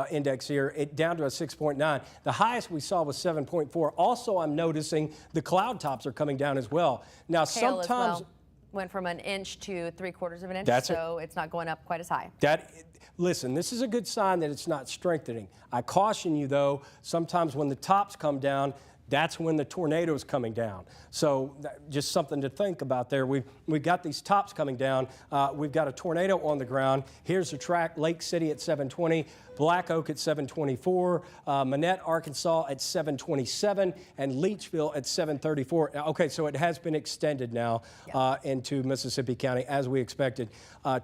index here, it down to a 6.9. The highest we saw was 7.4. Also, I'm noticing the cloud tops are coming down as well. Now, Hail sometimes as well. Went from an inch to 3/4 of an inch, so it's not going up quite as high. Listen, this is a good sign that it's not strengthening. I caution you, though, sometimes when the tops come down, that's when the tornado is coming down. So just something to think about there. We've got these tops coming down. We've got a tornado on the ground. Here's the track, Lake City at 7:20, Black Oak at 7:24, Manette, Arkansas at 7:27, and Leachville at 7:34. Okay, so it has been extended now into Mississippi County as we expected.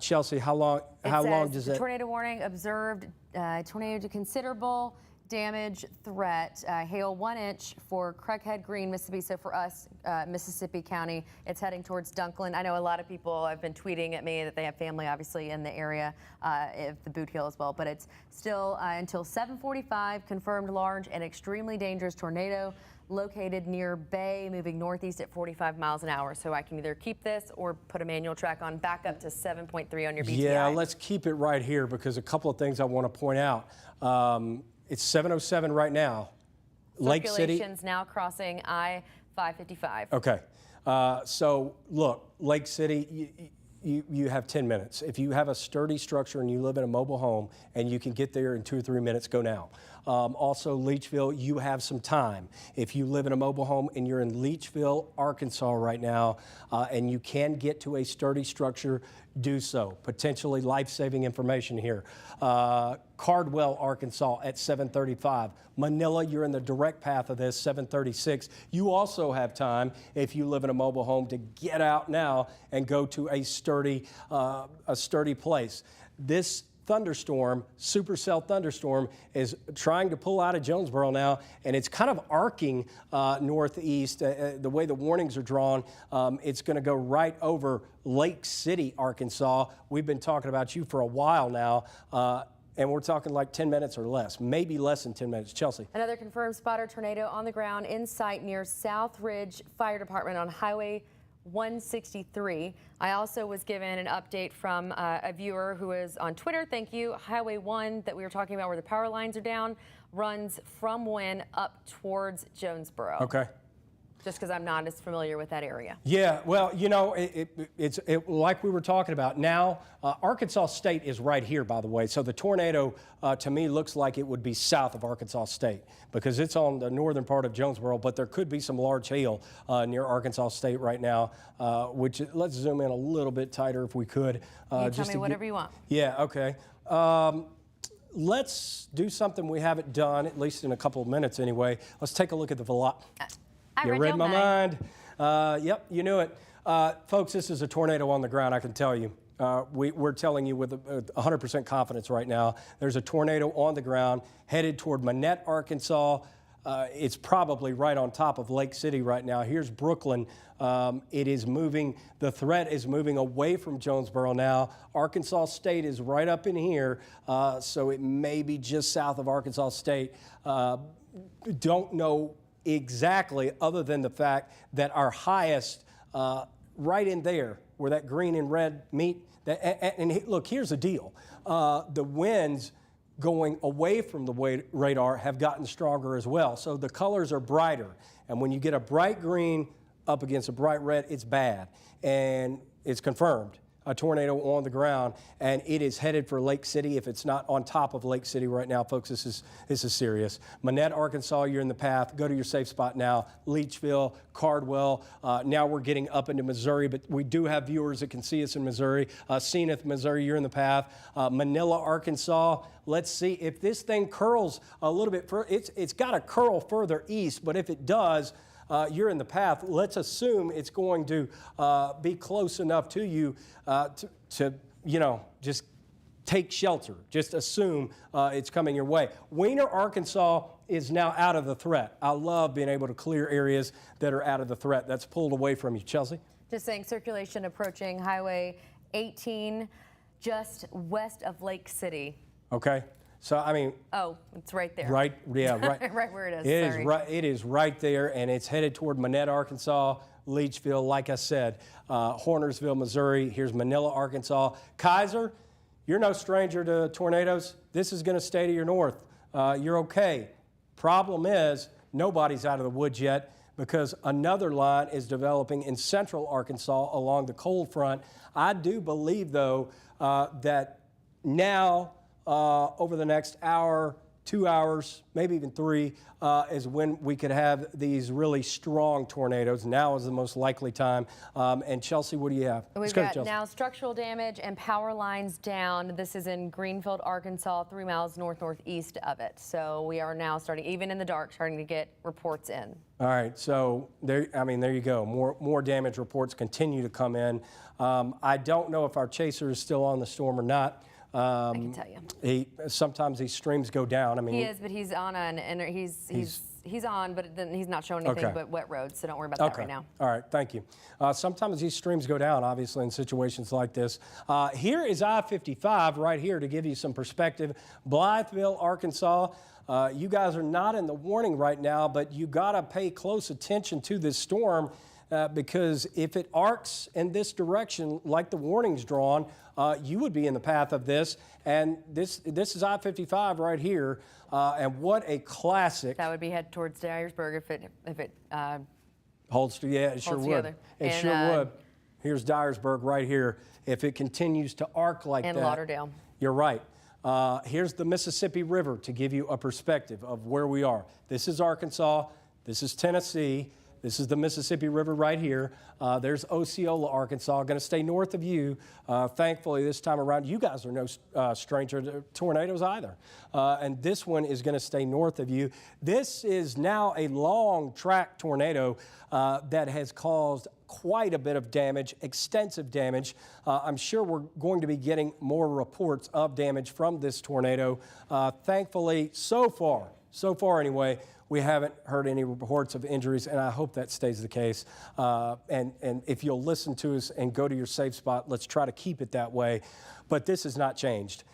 Chelsea, how long does it? Tornado warning observed, tornado to considerable damage threat, hail 1 inch for Craighead Green, Mississippi. So for us, Mississippi County, it's heading towards Dunklin. I know a lot of people have been tweeting at me that they have family, obviously, in the area of the Boot Hill as well. But it's still until 7:45, confirmed large and extremely dangerous tornado located near Bay, moving northeast at 45 miles an hour. So I can either keep this or put a manual track on back up to 7.3 on your BTI. Yeah, let's keep it right here because a couple of things I want to point out. It's 7:07 right now. Lake City. Circulation's now crossing I-555. Okay. So look, Lake City, you have 10 minutes. If you have a sturdy structure and you live in a mobile home and you can get there in 2 or 3 minutes, go now. Also, Leachville, you have some time. If you live in a mobile home and you're in Leachville, Arkansas right now, and you can get to a sturdy structure, do so. Potentially life-saving information here. Cardwell, Arkansas at 7:35. Manila, you're in the direct path of this, 7:36. You also have time, if you live in a mobile home, to get out now and go to a sturdy place. This thunderstorm, supercell thunderstorm, is trying to pull out of Jonesboro now, and it's kind of arcing northeast. The way the warnings are drawn, it's going to go right over Lake City, Arkansas. We've been talking about you for a while now, and we're talking like 10 minutes or less, maybe less than 10 minutes. Chelsea. Another confirmed spotter tornado on the ground in sight near South Ridge Fire Department on Highway 163. I also was given an update from a viewer who is on Twitter. Thank you. Highway 1 that we were talking about where the power lines are down runs from Wynn up towards Jonesboro. Okay. Just because I'm not as familiar with that area. Yeah, well, it's like we were talking about. Now, Arkansas State is right here, by the way. So the tornado, to me, looks like it would be south of Arkansas State because it's on the northern part of Jonesboro, but there could be some large hail near Arkansas State right now, which let's zoom in a little bit tighter if we could. You tell me whatever you want. Yeah, okay. Let's do something we haven't done, at least in a couple of minutes anyway. Let's take a look at the velocity. You read my mind. Yep, you knew it. Folks, this is a tornado on the ground, I can tell you. We're telling you with 100% confidence right now. There's a tornado on the ground headed toward Manette, Arkansas. It's probably right on top of Lake City right now. Here's Brooklyn. It is moving. The threat is moving away from Jonesboro now. Arkansas State is right up in here, so it may be just south of Arkansas State. Don't know exactly, other than the fact that our highest right in there where that green and red meet. Look, here's the deal. The winds going away from the radar have gotten stronger as well. So the colors are brighter. And when you get a bright green up against a bright red, it's bad. And it's confirmed. A tornado on the ground, and it is headed for Lake City. If it's not on top of Lake City right now, folks, this is serious. Manette, Arkansas, you're in the path. Go to your safe spot now. Leachville, Cardwell. Now we're getting up into Missouri, but we do have viewers that can see us in Missouri. Zenith, Missouri, you're in the path. Manila, Arkansas. Let's see if this thing curls a little bit further. It's got to curl further east, but if it does, you're in the path. Let's assume it's going to be close enough to you to just take shelter. Just assume it's coming your way. Weiner, Arkansas is now out of the threat. I love being able to clear areas that are out of the threat. That's pulled away from you. Chelsea? Just saying circulation approaching Highway 18 just west of Lake City. Okay. So, I mean... Oh, it's right there. Right, yeah, right. Right where it is, It is right there, and it's headed toward Manette, Arkansas, Leachville, like I said, Hornersville, Missouri. Here's Manila, Arkansas. Kaiser, you're no stranger to tornadoes. This is going to stay to your north. You're okay. Problem is, nobody's out of the woods yet because another line is developing in central Arkansas along the cold front. I do believe, though, that now... over the next hour, 2 hours, maybe even 3, is when we could have these really strong tornadoes. Now is the most likely time. And Chelsea, what do you have? We've got now structural damage and power lines down. This is in Greenfield, Arkansas, 3 miles northeast of it. So we are now starting, even in the dark, starting to get reports in. All right, so there you go. More damage reports continue to come in. I don't know if our chaser is still on the storm or not. I can tell you. Sometimes these streams go down. I mean, he is, but he's on he's on, but then he's not showing anything but wet roads. So don't worry about that right now. All right, thank you. Sometimes these streams go down, obviously, in situations like this. Here is I-55 right here to give you some perspective. Blytheville, Arkansas. You guys are not in the warning right now, but you got to pay close attention to this storm. Because if it arcs in this direction, like the warning's drawn, you would be in the path of this. And this is I-55 right here. And what a classic! That would be head towards Dyersburg if it holds to. Yeah, it sure would. Together. It sure would. Here's Dyersburg right here. If it continues to arc like that, and Lauderdale. You're right. Here's the Mississippi River to give you a perspective of where we are. This is Arkansas. This is Tennessee. This is the Mississippi River right here. There's Osceola, Arkansas, going to stay north of you. Thankfully, this time around, you guys are no stranger to tornadoes either. And this one is going to stay north of you. This is now a long track tornado that has caused quite a bit of damage, extensive damage. I'm sure we're going to be getting more reports of damage from this tornado. Thankfully, so far anyway, we haven't heard any reports of injuries, and I hope that stays the case. And if you'll listen to us and go to your safe spot, let's try to keep it that way. But this has not changed.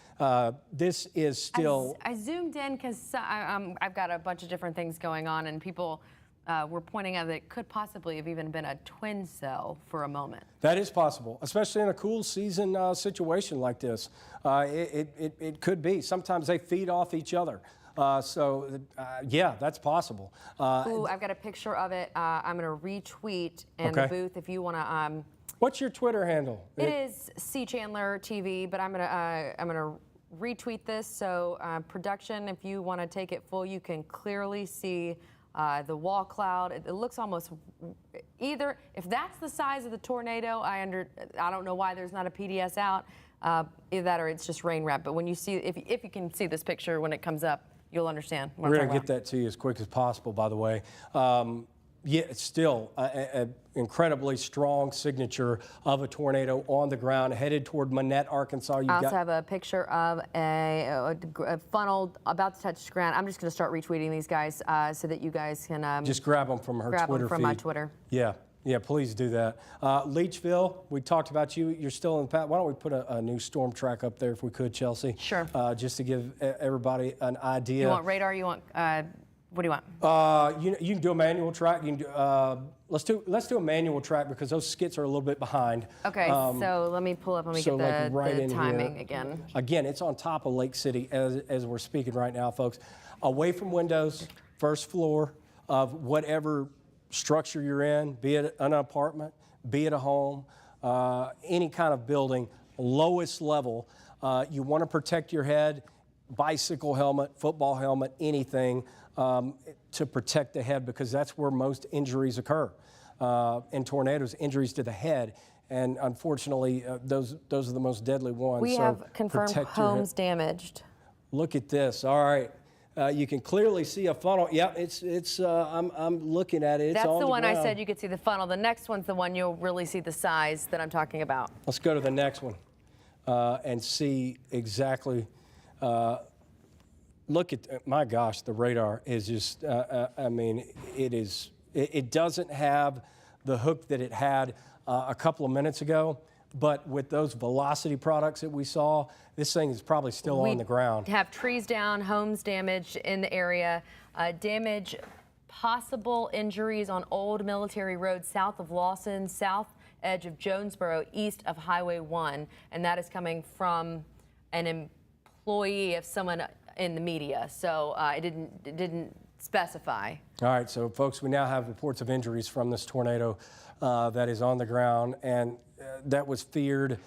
This is still... I zoomed in because I've got a bunch of different things going on, and people were pointing out that it could possibly have even been a twin cell for a moment. That is possible, especially in a cool season situation like this. It could be. Sometimes they feed off each other. Yeah, that's possible. Ooh, I've got a picture of it. I'm going to retweet in the booth if you want to. What's your Twitter handle? It is C Chandler TV, but I'm gonna retweet this. So production, if you want to take it full, you can clearly see the wall cloud. It looks almost either if that's the size of the tornado. I don't know why there's not a PDS out. Either that or it's just rain wrap. But when you see, if you can see this picture when it comes up, you'll understand. We're going to get that to you as quick as possible, by the way. Yeah, it's still an incredibly strong signature of a tornado on the ground headed toward Manette, Arkansas. I also have a picture of a funnel about to touch ground. I'm just going to start retweeting these guys so that you guys can just grab them from her Twitter feed. Grab them from my Twitter. Yeah. Yeah, please do that. Leachville, we talked about you. You're still in the path. Why don't we put a new storm track up there if we could, Chelsea? Sure. Just to give everybody an idea. You want radar? You want What do you want? You can do a manual track. You can do, let's do a manual track because those skits are a little bit behind. Okay, so let me pull up. Let me get the timing here. again. Again, it's on top of Lake City as we're speaking right now, folks. Away from windows, first floor of whatever structure you're in, be it an apartment, be it a home, any kind of building, lowest level. You want to protect your head, bicycle helmet, football helmet, anything to protect the head because that's where most injuries occur. In tornadoes, injuries to the head. And unfortunately, those are the most deadly ones. We have confirmed homes damaged. Look at this. All right. You can clearly see a funnel. Yeah, I'm looking at it. It's That's on the one ground. I said you could see the funnel. The next one's the one you'll really see the size that I'm talking about. Let's go to the next one and see exactly. Look at, my gosh, the radar is just, I mean, it doesn't have the hook that it had a couple of minutes ago. But with those velocity products that we saw, this thing is probably still on the ground. We have trees down, homes damaged in the area, damage, possible injuries on Old Military Road south of Lawson, south edge of Jonesboro, east of Highway 1. And that is coming from an employee of someone in the media. So it didn't specify. All right, so folks, we now have reports of injuries from this tornado that is on the ground, and that was feared.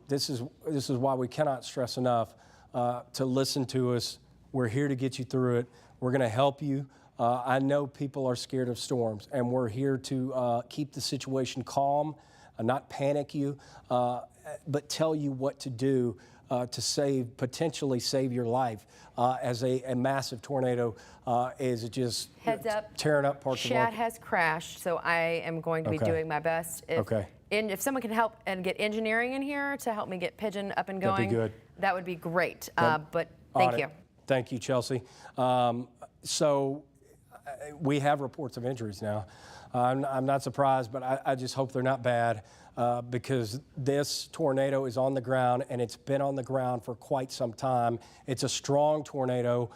This is why we cannot stress enough to listen to us. We're here to get you through it. We're going to help you. I know people are scared of storms, and we're here to keep the situation calm, not panic you, but tell you what to do to potentially save your life as a massive tornado is just Heads up, tearing up parts of the Shad has crashed, so I am going to be doing my best. If someone can help and get engineering in here to help me get Pigeon up and going, that'd be good. That would be great. But thank you. Thank you, Chelsea. So we have reports of injuries now. I'm not surprised, but I just hope they're not bad because this tornado is on the ground, and it's been on the ground for quite some time. It's a strong tornado.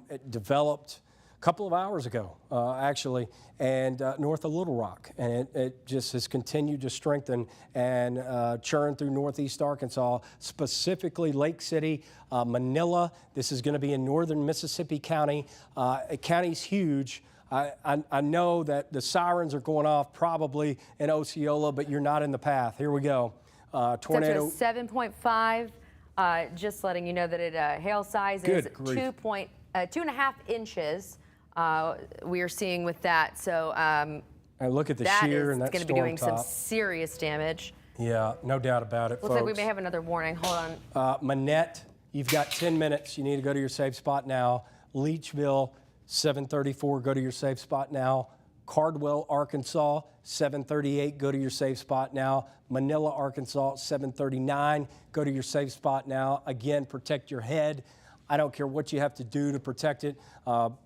It developed a couple of hours ago, actually, and north of Little Rock, and it just has continued to strengthen and churn through northeast Arkansas, specifically Lake City, Manila. This is going to be in northern Mississippi County. County's huge. I know that the sirens are going off probably in Osceola, but you're not in the path. Here we go. Tornado. It's up to 7.5. Just letting you know that hail size is 2.5 inches. We are seeing with that. So and look at the shear and that going to be doing some serious damage. Yeah, no doubt about it, Looks folks. like we may have another warning. Hold on. Manette, you've got 10 minutes. You need to go to your safe spot now. Leachville, 734, go to your safe spot now. Cardwell, Arkansas, 738, go to your safe spot now. Manila, Arkansas, 739, go to your safe spot now. Again, protect your head. I don't care what you have to do to protect it.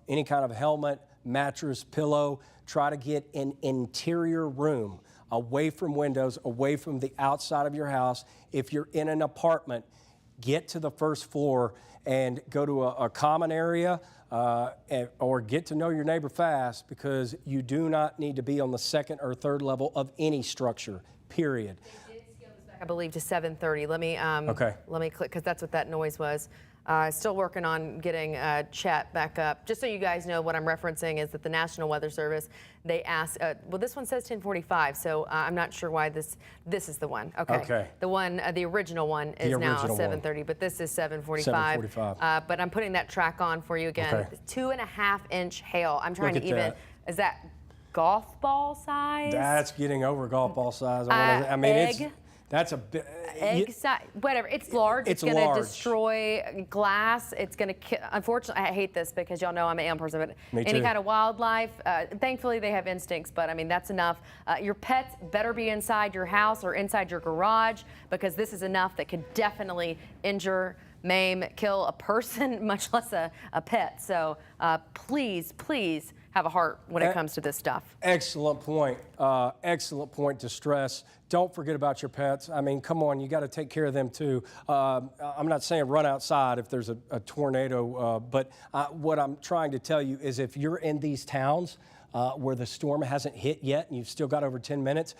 Any kind of helmet, mattress, pillow. Try to get an interior room away from windows, away from the outside of your house. If you're in an apartment, get to the first floor and go to a common area or get to know your neighbor fast, because you do not need to be on the second or third level of any structure, period. They did scale this back, I believe, to 7:30. Let me click, because that's what that noise was. Still working on getting chat back up. Just so you guys know, what I'm referencing is that the National Weather Service, they asked, well, this one says 10:45, so I'm not sure why this is the one. Okay. The one, the original one is now 7:30, but this is 7:45. 7:45. But I'm putting that track on for you again. Okay. 2.5-inch hail. I'm trying to even, is that golf ball size? That's getting over golf ball size. I mean, that's a bit. Egg size, whatever. It's large. It's going to destroy glass. It's going to kill. Unfortunately, I hate this because y'all know I'm an animal person, but any kind of wildlife, thankfully they have instincts, but I mean, that's enough. Your pets better be inside your house or inside your garage, because this is enough that could definitely injure, maim, kill a person, much less a pet. So please, please have a heart when it comes to this stuff. Excellent point. Excellent point to stress. Don't forget about your pets. I mean, come on, you got to take care of them too. I'm not saying run outside if there's a tornado, but what I'm trying to tell you is if you're in these towns where the storm hasn't hit yet and you've still got over 10 minutes,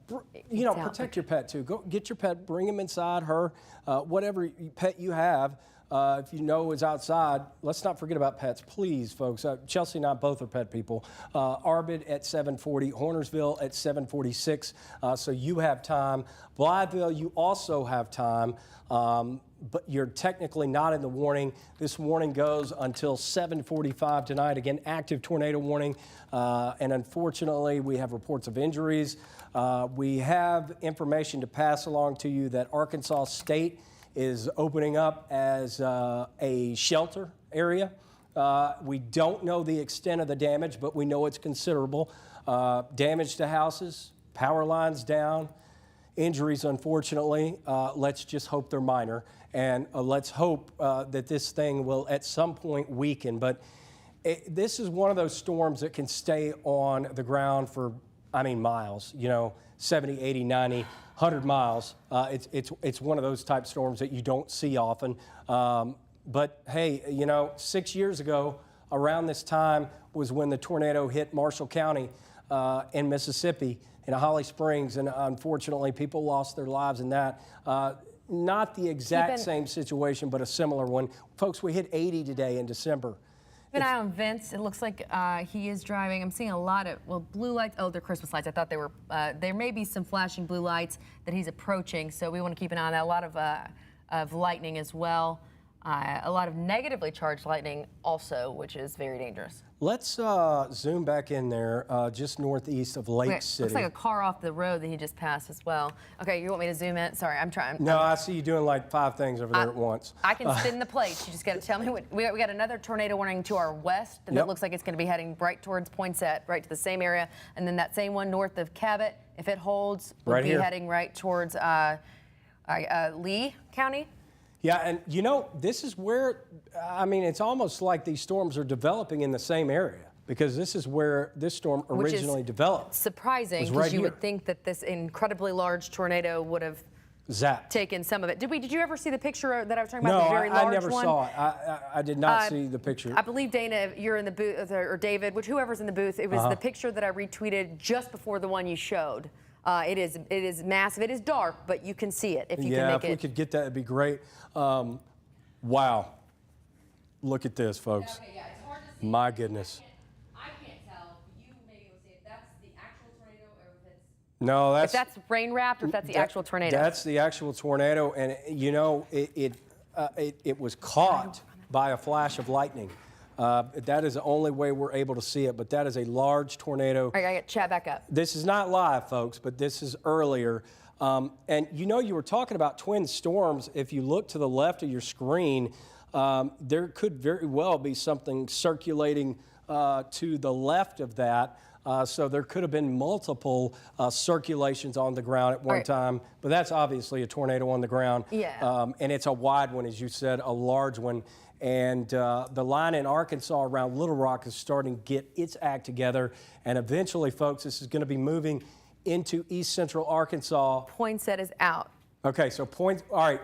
protect your pet too. Go get your pet, bring him inside, her, whatever pet you have. If you know is outside, let's not forget about pets, please, folks. Chelsea and I both are pet people. Arbid at 7:40, Hornersville at 7:46, so you have time. Blytheville, you also have time, but you're technically not in the warning. This warning goes until 7:45 tonight. Again, active tornado warning, and unfortunately, we have reports of injuries. We have information to pass along to you that Arkansas State is opening up as a shelter area. We don't know the extent of the damage, but we know it's considerable. Damage to houses, power lines down, injuries, unfortunately. Let's just hope they're minor, and let's hope that this thing will at some point weaken. But this is one of those storms that can stay on the ground for, miles, 70, 80, 90. 100 miles. It's one of those type storms that you don't see often. But hey, 6 years ago, around this time was when the tornado hit Marshall County in Mississippi, in Holly Springs, and unfortunately, people lost their lives in that. Not the exact same situation, but a similar one. Folks, we hit 80 today in December. Keep an eye on Vince. It looks like he is driving. I'm seeing a lot of, blue lights. Oh, they're Christmas lights. I thought they were, there may be some flashing blue lights that he's approaching, so we want to keep an eye on that. A lot of lightning as well. A lot of negatively charged lightning also, which is very dangerous. Let's zoom back in there, just northeast of Lake City. Looks like a car off the road that he just passed as well. Okay, you want me to zoom in? Sorry, I'm trying. No, I see you doing like 5 things over there at once. I can spin the plates. You just got to tell me what. We got another tornado warning to our west, and it looks like it's going to be heading right towards Poinsett, right to the same area. And then that same one north of Cabot, if it holds, would be heading right towards Lee County. Yeah, and this is where, it's almost like these storms are developing in the same area because this is where this storm originally developed. Surprising, because you would think that this incredibly large tornado would have taken some of it. Did you ever see the picture that I was talking about? The very large one? I never saw it. I did not see the picture. I believe, Dana, you're in the booth, or David, whoever's in the booth, it was the picture that I retweeted just before the one you showed. It is massive. It is dark, but you can see it if you can make it. Yeah, if we could get that, it'd be great. Wow. Look at this, folks. Okay, yeah, it's hard to see. My goodness. I can't tell. You maybe will see if that's the actual tornado or if it's... No, if that's rain wrapped or if that's the actual tornado. That's the actual tornado, and it was caught by a flash of lightning. That is the only way we're able to see it, but that is a large tornado. All right, I gotta get Chad back up. This is not live, folks, but this is earlier. And you were talking about twin storms. If you look to the left of your screen, there could very well be something circulating to the left of that. So there could have been multiple circulations on the ground at one time, but that's obviously a tornado on the ground. Yeah. And it's a wide one, as you said, a large one. And the line in Arkansas around Little Rock is starting to get its act together. And eventually, folks, this is going to be moving into east central Arkansas. Poinsett is out. Okay, so all right.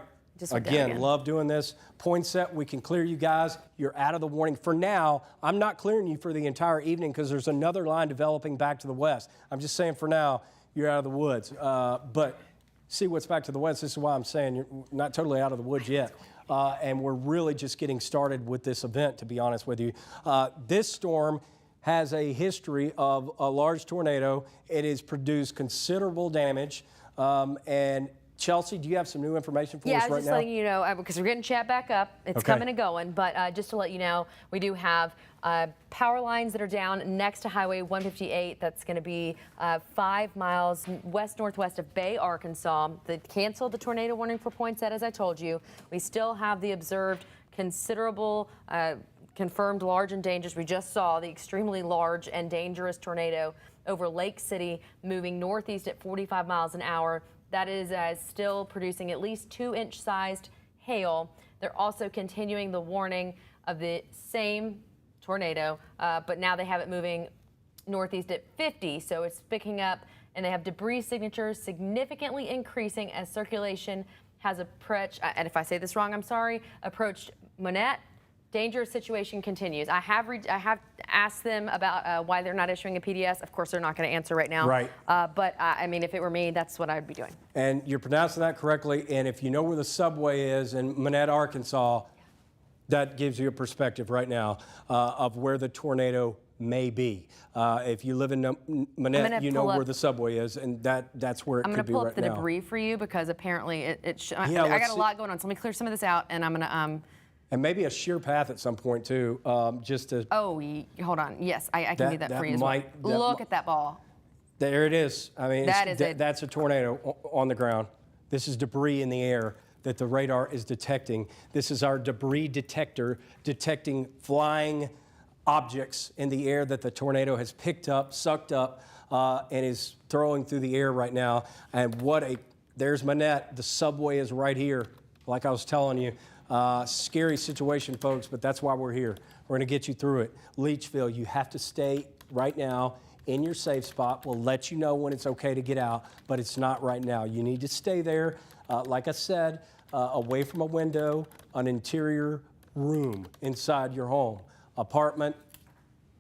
Again, love doing this. Poinsett, we can clear you guys. You're out of the warning. For now, I'm not clearing you for the entire evening because there's another line developing back to the west. I'm just saying for now, you're out of the woods. But see what's back to the west. This is why I'm saying you're not totally out of the woods yet. And we're really just getting started with this event, to be honest with you. This storm has a history of a large tornado. It has produced considerable damage. And Chelsea, do you have some new information for us right now? Yeah, I was just letting you know, because we're getting Chat back up. It's coming and going. But just to let you know, we do have power lines that are down next to Highway 158. That's going to be 5 miles west-northwest of Bay, Arkansas. They canceled the tornado warning for Poinsett, as I told you. We still have the observed considerable confirmed large and dangerous. We just saw the extremely large and dangerous tornado over Lake City moving northeast at 45 miles an hour. That is still producing at least 2-inch sized hail. They're also continuing the warning of the same tornado, but now they have it moving northeast at 50, so it's picking up, and they have debris signatures significantly increasing as circulation has approached, and if I say this wrong, I'm sorry, approached Monette. Dangerous situation continues. I have asked them about why they're not issuing a PDS. Of course, they're not going to answer right now. Right. But I mean, if it were me, that's what I'd be doing. And you're pronouncing that correctly. And if you know where the subway is in Monette, Arkansas, that gives you a perspective right now of where the tornado may be. If you live in Monette, you know where the subway is, and that's where it could be right now. I'm going to pull up the debris for you because apparently I Yeah, got a lot going on. So let me clear some of this out, and I'm going to. And maybe a sheer path at some point too, just to. Oh, hold on. Yes, I can do that for you as well. Look at that ball. There it is. I mean, that's a tornado on the ground. This is debris in the air that the radar is detecting. This is our debris detector detecting flying objects in the air that the tornado has picked up, sucked up, and is throwing through the air right now. And there's Monette. The subway is right here, like I was telling you. Scary situation, folks, but that's why we're here. We're going to get you through it. Leachville, you have to stay right now in your safe spot. We'll let you know when it's okay to get out, but it's not right now. You need to stay there, like I said, away from a window, an interior room inside your home. Apartment,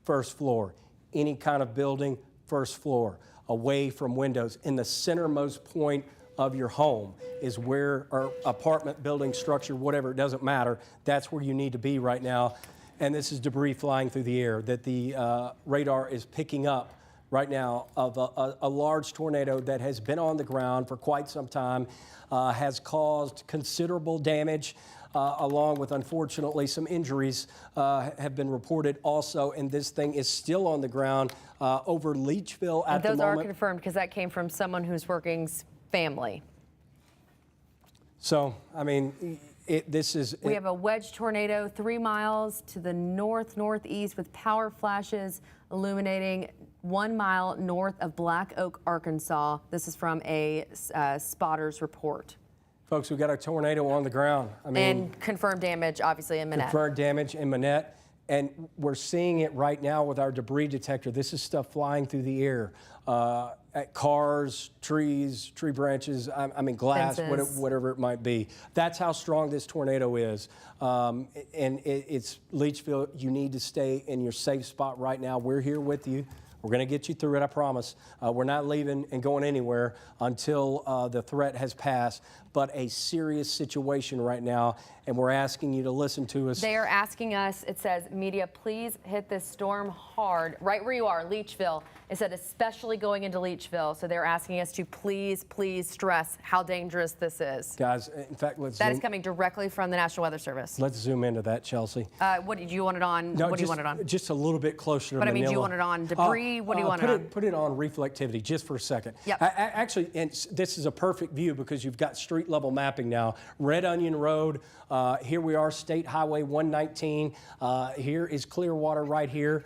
first floor. Any kind of building, first floor. Away from windows. In the centermost point of your home is where, or apartment, building, structure, whatever, it doesn't matter. That's where you need to be right now. And this is debris flying through the air that the radar is picking up right now of a large tornado that has been on the ground for quite some time, has caused considerable damage, along with, unfortunately, some injuries have been reported also, and this thing is still on the ground over Leachville at the moment. Those are confirmed because that came from someone who's working's family. So, I mean, we have a wedge tornado 3 miles to the northeast with power flashes illuminating 1 mile north of Black Oak, Arkansas. This is from a spotter's report. Folks, we've got a tornado on the ground. I mean, and confirmed damage, obviously, in Monette. Confirmed damage in Monette. And we're seeing it right now with our debris detector. This is stuff flying through the air. At cars, trees, tree branches, I mean glass, whatever it might be. That's how strong this tornado is. And it's Leachville. You need to stay in your safe spot right now. We're here with you. We're going to get you through it, I promise. We're not leaving and going anywhere until the threat has passed. But a serious situation right now, and we're asking you to listen to us. They are asking us, it says, media, please hit this storm hard. Right where you are, Leachville. It said especially going into Leachville. So they're asking us to please stress how dangerous this is. Guys, in fact, That is coming directly from the National Weather Service. Let's zoom into that, Chelsea. What did you want it on? No, what do you want it on? Just a little bit closer to But Manila. I mean, do you want it on debris? What do you want it on? Put it on reflectivity just for a second. Yep. Actually, and this is a perfect view because you've got street level mapping now. Red Onion Road, here we are, State Highway 119. Here is Clearwater right here.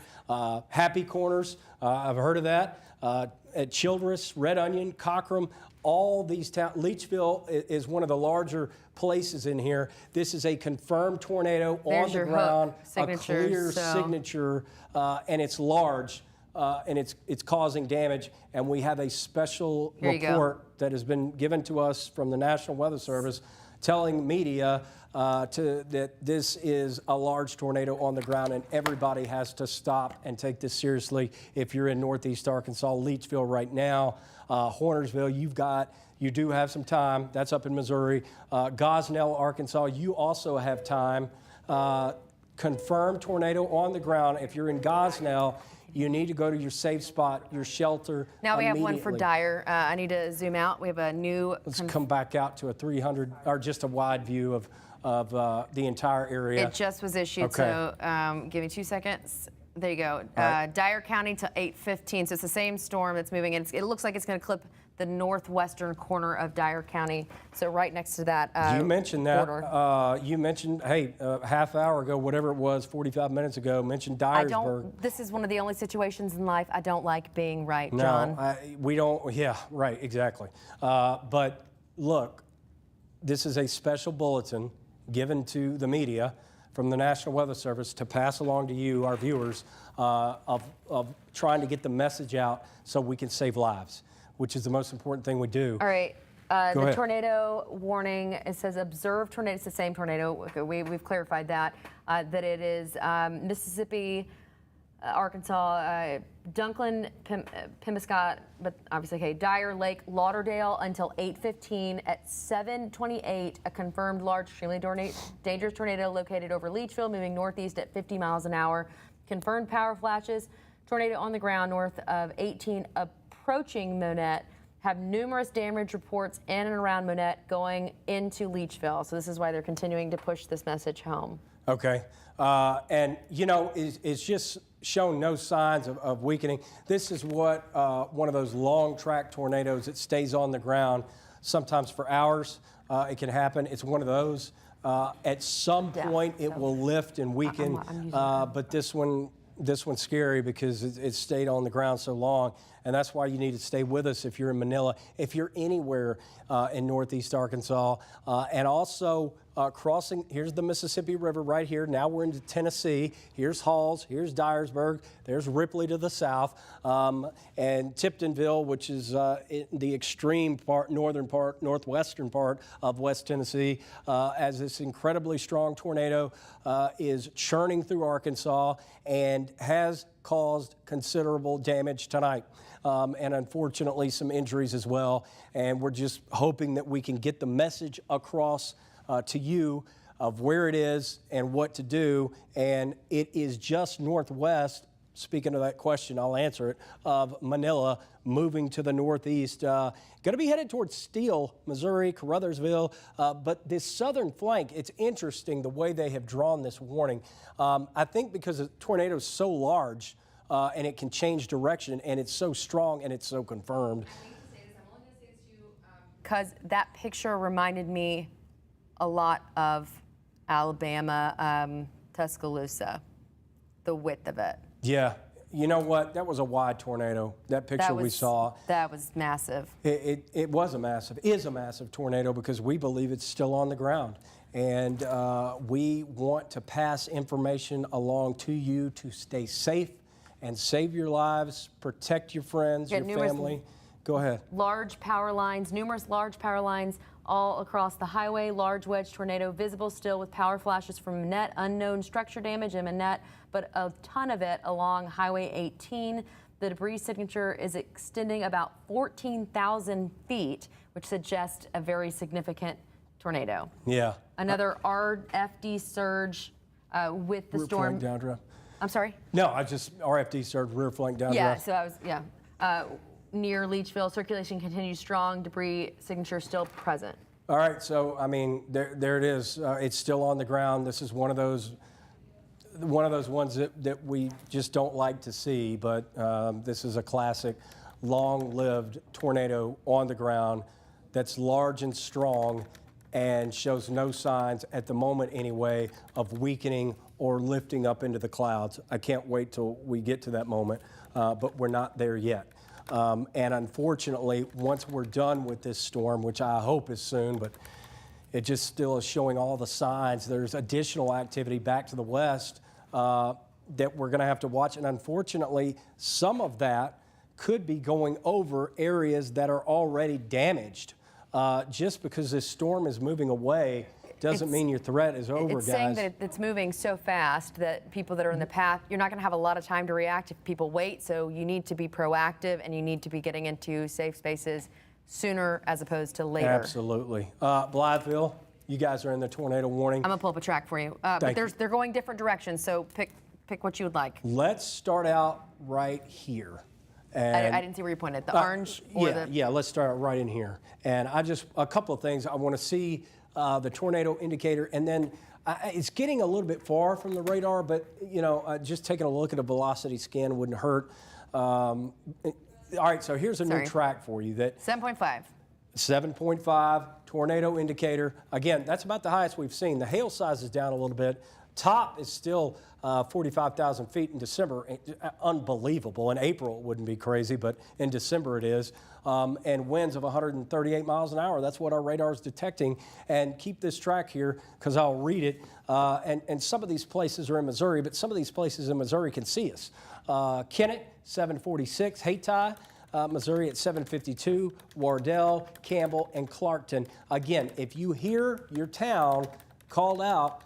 Happy Corners, I've heard of that. At Childress, Red Onion, Cockram, all these towns. Leachville is one of the larger places in here. This is a confirmed tornado on the ground, a clear signature, and it's large. And it's causing damage, and we have a special report that has been given to us from the National Weather Service telling media that this is a large tornado on the ground, and everybody has to stop and take this seriously. If you're in Northeast Arkansas, Leachville right now, Hornersville, you do have some time. That's up in Missouri. Gosnell, Arkansas, you also have time. Confirmed tornado on the ground. If you're in Gosnell, you need to go to your safe spot, your shelter. Now we have one for Dyer. I need to zoom out. We have a new. Let's come back out to a 300 or just a wide view of the entire area. It just was issued. Okay. So give me 2 seconds. There you go. Right. Dyer County to 8:15. So it's the same storm that's moving in. It looks like it's going to clip the northwestern corner of Dyer County. So right next to that. You mentioned that. Border. You mentioned, hey, half hour ago, whatever it was, 45 minutes ago, mentioned Dyersburg. This is one of the only situations in life I don't like being right, John. No, we don't. Yeah, right, exactly. But look, this is a special bulletin given to the media from the National Weather Service to pass along to you, our viewers, of trying to get the message out so we can save lives, which is the most important thing we do. All right. Go ahead. Tornado warning, it says observed tornado. It's the same tornado. Okay, we've clarified that. That it is Mississippi, Arkansas, Dunklin, Pemiscot, but obviously, okay, Dyer Lake, Lauderdale until 8:15. At 7:28, a confirmed large, extremely dangerous tornado located over Leachville, moving northeast at 50 miles an hour. Confirmed power flashes. Tornado on the ground north of 18, approaching Monette. Have numerous damage reports in and around Monette going into Leachville. So this is why they're continuing to push this message home. Okay. And, you know, it's just shown no signs of weakening. This is what one of those long track tornadoes that stays on the ground sometimes for hours. It can happen. It's one of those. At some point, it will lift and weaken. But this one's scary because it stayed on the ground so long. And that's why you need to stay with us if you're in Manila, if you're anywhere in northeast Arkansas. And also crossing, here's the Mississippi River right here. Now we're into Tennessee. Here's Halls, here's Dyersburg, there's Ripley to the south, and Tiptonville, which is in the extreme part, northwestern part of West Tennessee, as this incredibly strong tornado is churning through Arkansas and has caused considerable damage tonight. And unfortunately some injuries as well. And we're just hoping that we can get the message across to you of where it is and what to do. And it is just northwest, speaking of that question, I'll answer it, of Manila, moving to the northeast. Going to be headed towards Steele, Missouri, Caruthersville. But this southern flank, it's interesting the way they have drawn this warning. I think because the tornado is so large, and it can change direction, and it's so strong, and it's so confirmed. Because that picture reminded me a lot of Alabama, Tuscaloosa, the width of it. Yeah. You know what? That was a wide tornado. That picture we saw. That was massive. It was a massive, is a massive tornado because we believe it's still on the ground. And we want to pass information along to you to stay safe and save your lives, protect your friends, your family. Go ahead. Large power lines, numerous large power lines all across the highway. Large wedge tornado visible still with power flashes from Manette. Unknown structure damage in Manette, but a ton of it along Highway 18. The debris signature is extending about 14,000 feet, which suggests a very significant tornado. Yeah. Another RFD surge with the storm. Downdraft. I'm sorry? No, I just RFD surge, rear flank downdraft. Yeah, so I was, near Leachville, circulation continues strong, debris signature still present. All right, so I mean, there it is. It's still on the ground. This is one of those ones that we just don't like to see, but this is a classic, long-lived tornado on the ground that's large and strong and shows no signs at the moment anyway of weakening or lifting up into the clouds. I can't wait till we get to that moment, but we're not there yet. And unfortunately, once we're done with this storm, which I hope is soon, but it just still is showing all the signs, there's additional activity back to the west that we're going to have to watch. And unfortunately, some of that could be going over areas that are already damaged. Just because this storm is moving away doesn't mean your threat is over, it's guys. Saying that it's moving so fast that people that are in the path, you're not going to have a lot of time to react if people wait. So you need to be proactive and you need to be getting into safe spaces sooner as opposed to later. Absolutely. Blytheville, you guys are in the tornado warning. I'm going to pull up a track for you. But they're going different directions, so pick what you would like. Let's start out right here. And I didn't see where you pointed. The orange or Yeah, let's start right in here. And a couple of things. I want to see the tornado indicator, and then it's getting a little bit far from the radar, but you know, just taking a look at a velocity scan wouldn't hurt. All right, so here's a new track for you. 7.5. 7.5 tornado indicator. Again, that's about the highest we've seen. The hail size is down a little bit, Top is still 45,000 feet in December. Unbelievable. In April, it wouldn't be crazy, but in December it is. And winds of 138 miles an hour. That's what our radar is detecting. And keep this track here because I'll read it. And some of these places are in Missouri, but some of these places in Missouri can see us. Kennett, 746. Hayti, Missouri at 752. Wardell, Campbell, and Clarkton. Again, if you hear your town called out,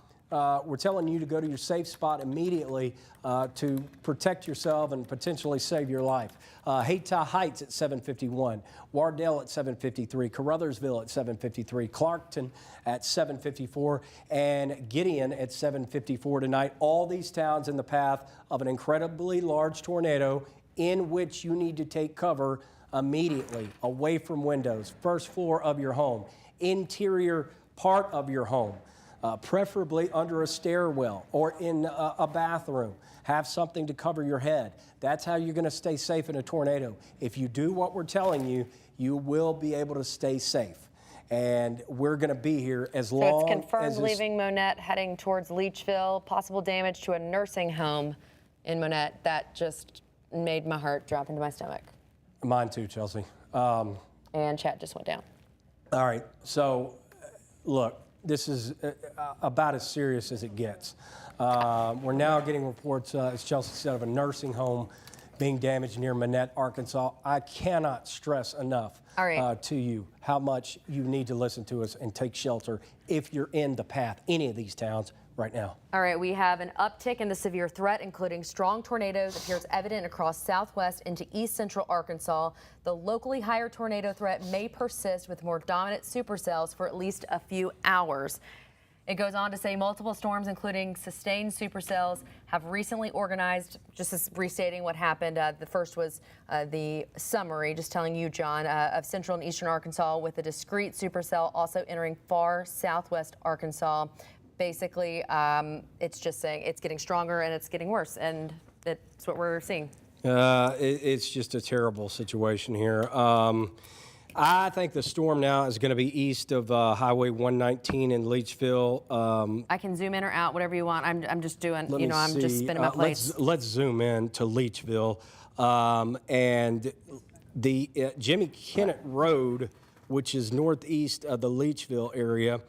we're telling you to go to your safe spot immediately to protect yourself and potentially save your life. Hayti Heights at 751, Wardell at 753, Caruthersville at 753, Clarkton at 754, and Gideon at 754 tonight. All these towns in the path of an incredibly large tornado in which you need to take cover immediately, away from windows, first floor of your home, interior part of your home. Preferably under a stairwell or in a bathroom. Have something to cover your head. That's how you're going to stay safe in a tornado. If you do what we're telling you, you will be able to stay safe. And we're going to be here as long as... So it's confirmed leaving Monette, heading towards Leachville. Possible damage to a nursing home in Monette. That just made my heart drop into my stomach. Mine too, Chelsea. And chat just went down. All right, so look. This is about as serious as it gets. We're now getting reports, as Chelsea said, of a nursing home being damaged near Monette, Arkansas. I cannot stress enough to you how much you need to listen to us and take shelter if you're in the path, any of these towns right now. All right, we have an uptick in the severe threat, including strong tornadoes, appears evident across southwest into east central Arkansas. The locally higher tornado threat may persist with more dominant supercells for at least a few hours. It goes on to say multiple storms, including sustained supercells, have recently organized, just as restating what happened. The first was the summary, just telling you, John, of central and eastern Arkansas with a discrete supercell also entering far southwest Arkansas. Basically, it's just saying it's getting stronger and it's getting worse, and that's what we're seeing. It's just a terrible situation here. I think the storm now is going to be east of Highway 119 in Leachville. I can zoom in or out, whatever you want. I'm just doing, you know, I'm just spinning my plates. Let's zoom in to Leachville. And the Jimmy Kennett Road, which is northeast of the Leachville area,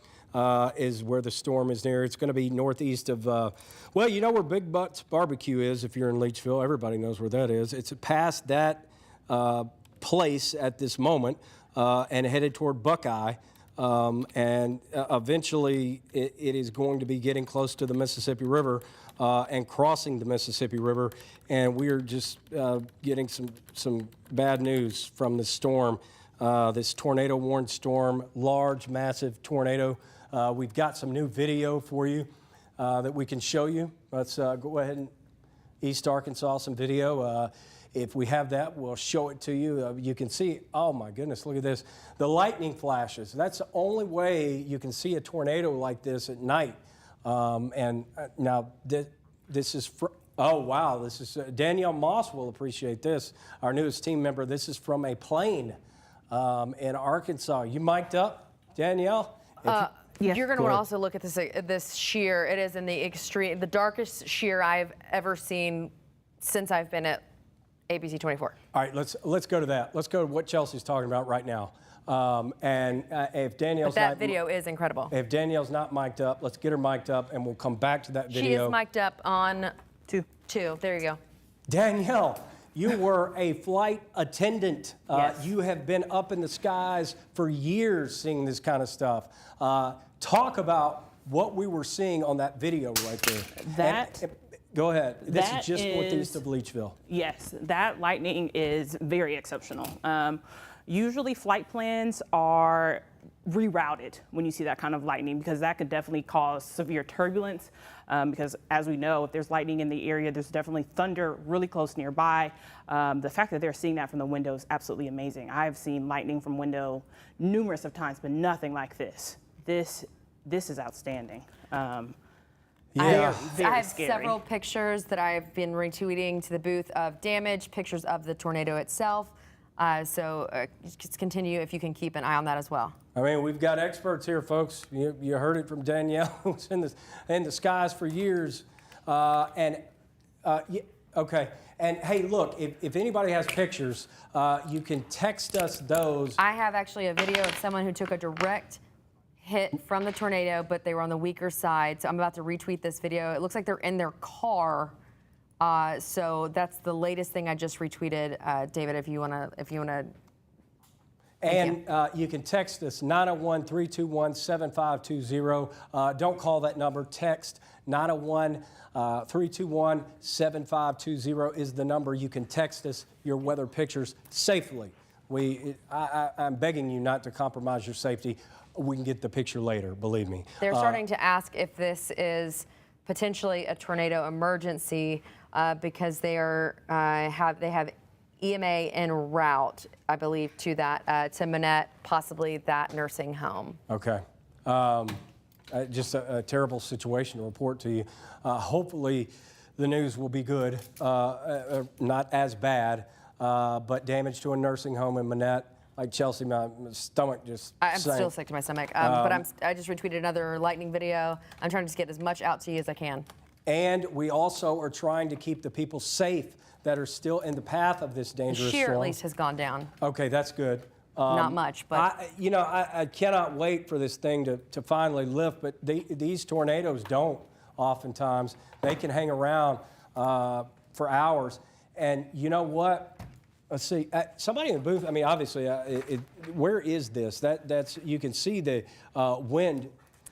is where the storm is near. It's going to be northeast of, well, you know where Big Butts Barbecue is if you're in Leachville. Everybody knows where that is. It's past that place at this moment and headed toward Buckeye. And eventually it is going to be getting close to the Mississippi River and crossing the Mississippi River. And we are just getting some bad news from this storm. This tornado-warned storm, large, massive tornado. We've got some new video for you that we can show you. Let's go ahead and East Arkansas, some video. If we have that, we'll show it to you. You can see, oh my goodness, look at this. The lightning flashes. That's the only way you can see a tornado like this at night. And now this is, oh wow, this is, Danielle Moss will appreciate this, our newest team member. This is from a plane in Arkansas. You mic'd up, Danielle? Yes. You're going to want to also look at this shear. It is in the extreme, the darkest shear I've ever seen since I've been at ABC 24. All right, let's go to that. Let's go to what Chelsea's talking about right now. If Danielle's but that video is incredible. If Danielle's not mic'd up, let's get her mic'd up, and we'll come back to that video. She is mic'd up on two. There you go. Danielle, you were a flight attendant. Yes. You have been up in the skies for years seeing this kind of stuff. Talk about what we were seeing on that video right there. Go ahead. This is just northeast of Leachville. Yes, that lightning is very exceptional. Usually flight plans are rerouted when you see that kind of lightning because that could definitely cause severe turbulence because as we know, if there's lightning in the area, there's definitely thunder really close nearby. The fact that they're seeing that from the window is absolutely amazing. I've seen lightning from window numerous of times, but nothing like this. This is outstanding. Yeah. I have scary. several pictures that I've been retweeting to the booth of damage, pictures of the tornado itself. Just continue if you can keep an eye on that as well. I mean, we've got experts here, folks. You heard it from Danielle, who's in the skies for years. Okay. And hey, look, if anybody has pictures, you can text us those. I have actually a video of someone who took a direct hit from the tornado, but they were on the weaker side. So I'm about to retweet this video. It looks like they're in their car. So that's the latest thing I just retweeted, David. If you wanna. And you can text us 901-321-7520. Don't call that number. Text 901-321-7520 is the number. You can text us your weather pictures safely. I'm begging you not to compromise your safety. We can get the picture later, believe me. They're starting to ask if this is potentially a tornado emergency because they have EMA en route, I believe, to that to Manette, possibly that nursing home. Okay. Just a terrible situation to report to you. Hopefully, the news will be good, not as bad, but damage to a nursing home in Manette. Like Chelsea, my stomach just I'm sank. still sick to my stomach, but I just retweeted another lightning video. I'm trying to just get as much out to you as I can. And we also are trying to keep the people safe that are still in the path of this dangerous The shear storm. at least has gone down. Okay, that's good. Not much, but I cannot wait for this thing to finally lift. But these tornadoes don't. Oftentimes, they can hang around for hours. And you know what? Let's see. Somebody in the booth. I mean, obviously, where is this? That's you can see the wind.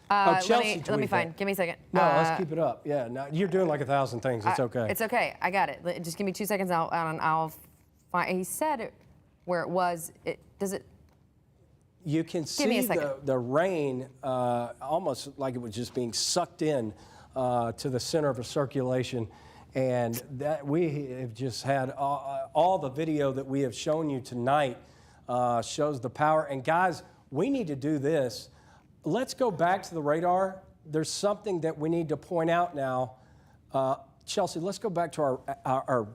Chelsea, let me find. Give me a second. No, let's keep it up. Yeah, no, you're doing like 1,000 things. It's okay. It's okay. I got it. Just give me 2 seconds. I'll find. He said where it was. Does it? You can see the rain almost like it was just being sucked in to the center of a circulation. And that we have just had all the video that we have shown you tonight shows the power. And guys, we need to do this. Let's go back to the radar. There's something that we need to point out now. Chelsea, let's go back to our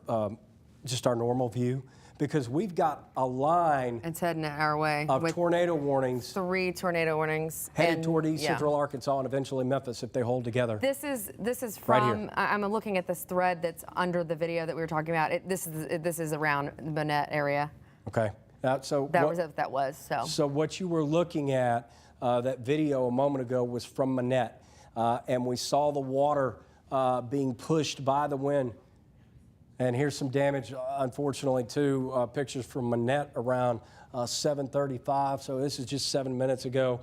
just our normal view, because we've got a line it's heading our way of with tornado warnings. 3 tornado warnings Headed toward East Central Arkansas and eventually Memphis if they hold together. This is from, right here. I'm looking at this thread that's under the video that we were talking about. This is around the Manette area. Okay. So That was. So what you were looking at, that video a moment ago, was from Manette. And we saw the water being pushed by the wind. And here's some damage, unfortunately, too. Pictures from Manette around 7:35. So this is just 7 minutes ago.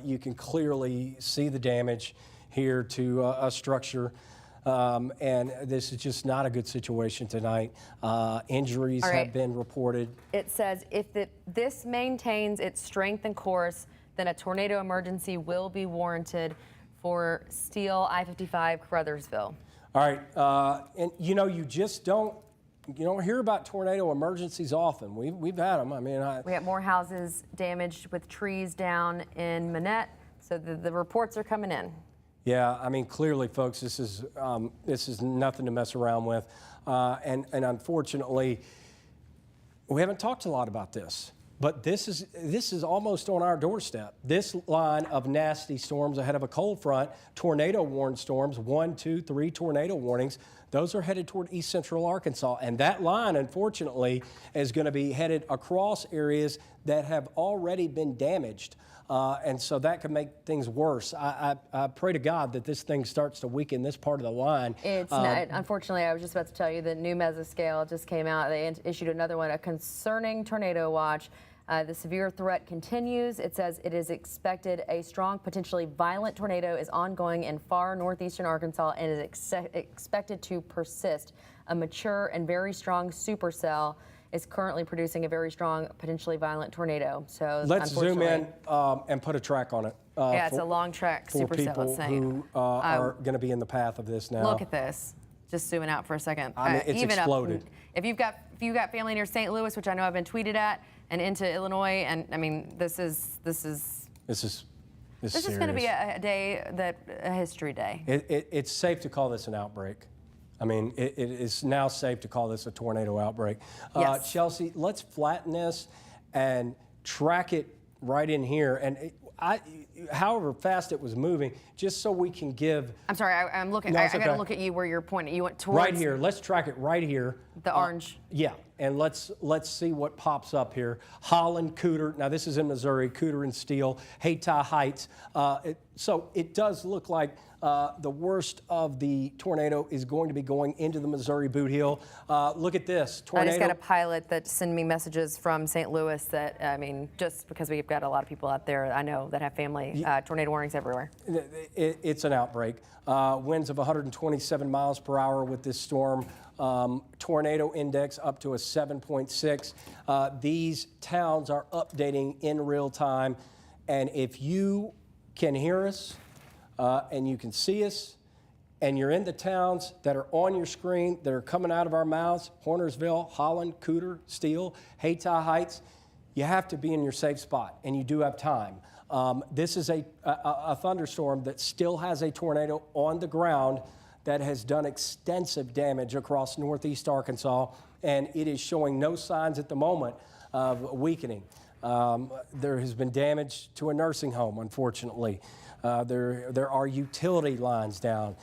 You can clearly see the damage here to a structure. And this is just not a good situation tonight. Injuries have been reported. It says if this maintains its strength and course, then a tornado emergency will be warranted for Steele I-55 Caruthersville. All right, and you know, you don't hear about tornado emergencies often. We've had them. I mean, we have more houses damaged with trees down in Manette, so the reports are coming in. Yeah, I mean, clearly, folks, this is nothing to mess around with, and unfortunately, we haven't talked a lot about this. But this is almost on our doorstep. This line of nasty storms ahead of a cold front, tornado warned storms, 1, 2, 3 tornado warnings. Those are headed toward East Central Arkansas. And that line, unfortunately, is going to be headed across areas that have already been damaged. And so that could make things worse. I pray to God that this thing starts to weaken this part of the line. It's not, unfortunately, I was just about to tell you that new mesoscale just came out. They issued another one, a concerning tornado watch. The severe threat continues. It says it is expected a strong, potentially violent tornado is ongoing in far northeastern Arkansas and is expected to persist. A mature and very strong supercell is currently producing a very strong, potentially violent tornado. So let's zoom in and put a track on it. Yeah, it's a long track for supercell. People who are going to be in the path of this now. Look at this. Just zooming out for a second. I mean, it's even exploded. If you've got family near St. Louis, which I know I've been tweeted at, and into Illinois, and I mean, this is going to be a history day. It's safe to call this an outbreak. I mean, it is now safe to call this a tornado outbreak. Yes. Chelsea, let's flatten this and track it right in here. And however fast it was moving, just so we can give. I'm sorry, I'm looking. No, I it's got to okay. look at you where you're pointing. You went towards Right here. Let's track it right here. the orange. Yeah, and let's see what pops up here. Holland, Cooter. Now this is in Missouri. Cooter and Steele, Hayti Heights. So it does look like the worst of the tornado is going to be going into the Missouri Boot Heel. Look at this I tornado. just got a pilot that sent me messages from St. Louis that, I mean, just because we've got a lot of people out there I know that have family, tornado warnings everywhere. It's an outbreak. Winds of 127 miles per hour with this storm. Tornado index up to a 7.6. These towns are updating in real time. And if you can hear us and you can see us, and you're in the towns that are on your screen, that are coming out of our mouths, Hornersville, Holland, Cooter, Steele, Hayti Heights, you have to be in your safe spot, and you do have time. This is a thunderstorm that still has a tornado on the ground that has done extensive damage across northeast Arkansas, and it is showing no signs at the moment of weakening. There has been damage to a nursing home, unfortunately. There are utility lines down.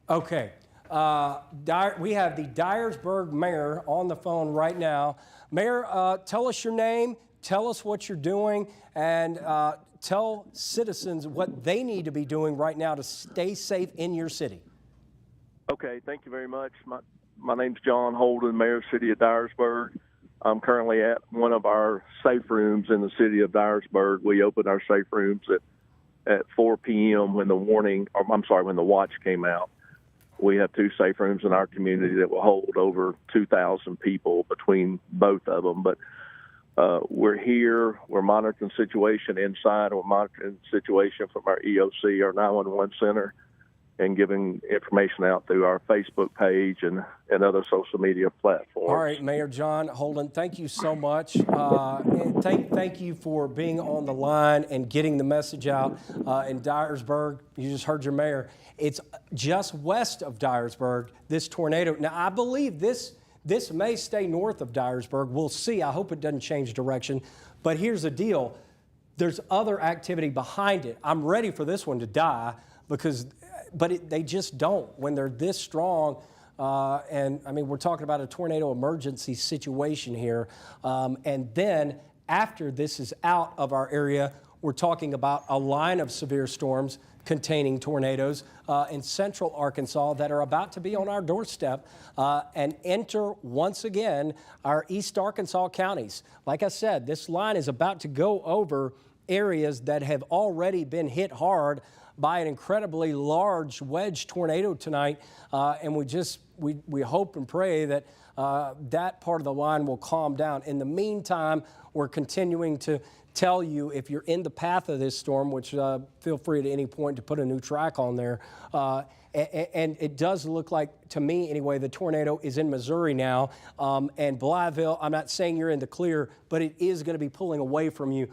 Okay, we have the Dyersburg mayor on the phone right now. Mayor, tell us your name, tell us what you're doing, and tell citizens what they need to be doing right now to stay safe in your city. Okay, thank you very much. My name's John Holden, Mayor of the City of Dyersburg. I'm currently at one of our safe rooms in the city of Dyersburg. We opened our safe rooms at 4 p.m. when the watch came out. We have 2 safe rooms in our community that will hold over 2,000 people between both of them. But we're here. We're monitoring the situation inside. We're monitoring the situation from our EOC, our 911 center, and giving information out through our Facebook page and other social media platforms. All right, Mayor John Holden, thank you so much. And thank you for being on the line and getting the message out in Dyersburg. You just heard your mayor. It's just west of Dyersburg, this tornado. Now, I believe this may stay north of Dyersburg. We'll see. I hope it doesn't change direction. But here's the deal. There's other activity behind it. I'm ready for this one to die but they just don't when they're this strong. And I mean, we're talking about a tornado emergency situation here. And then after this is out of our area, we're talking about a line of severe storms containing tornadoes in central Arkansas that are about to be on our doorstep and enter once again our East Arkansas counties. Like I said, this line is about to go over areas that have already been hit hard by an incredibly large wedge tornado tonight, and we hope and pray that that part of the line will calm down. In the meantime, we're continuing to tell you if you're in the path of this storm, which feel free at any point to put a new track on there. And it does look like, to me anyway, the tornado is in Missouri now. And Blytheville, I'm not saying you're in the clear, but it is going to be pulling away from you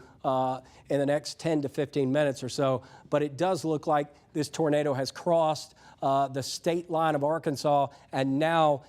in the next 10 to 15 minutes or so. But it does look like this tornado has crossed the state line of Arkansas and now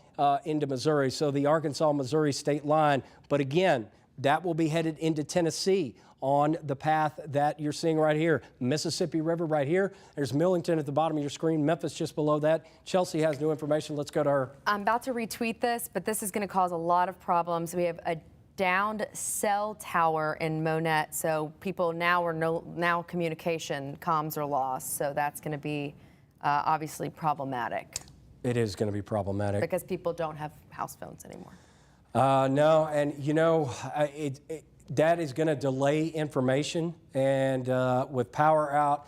into Missouri. So the Arkansas-Missouri state line. But again, that will be headed into Tennessee on the path that you're seeing right here. Mississippi River right here. There's Millington at the bottom of your screen. Memphis just below that. Chelsea has new information. Let's go to her. I'm about to retweet this, but this is going to cause a lot of problems. We have a downed cell tower in Monette, so people now communication comms are lost. So that's going to be obviously problematic. It is going to be problematic because people don't have house phones anymore. No, and you know, that is going to delay information, and with power out,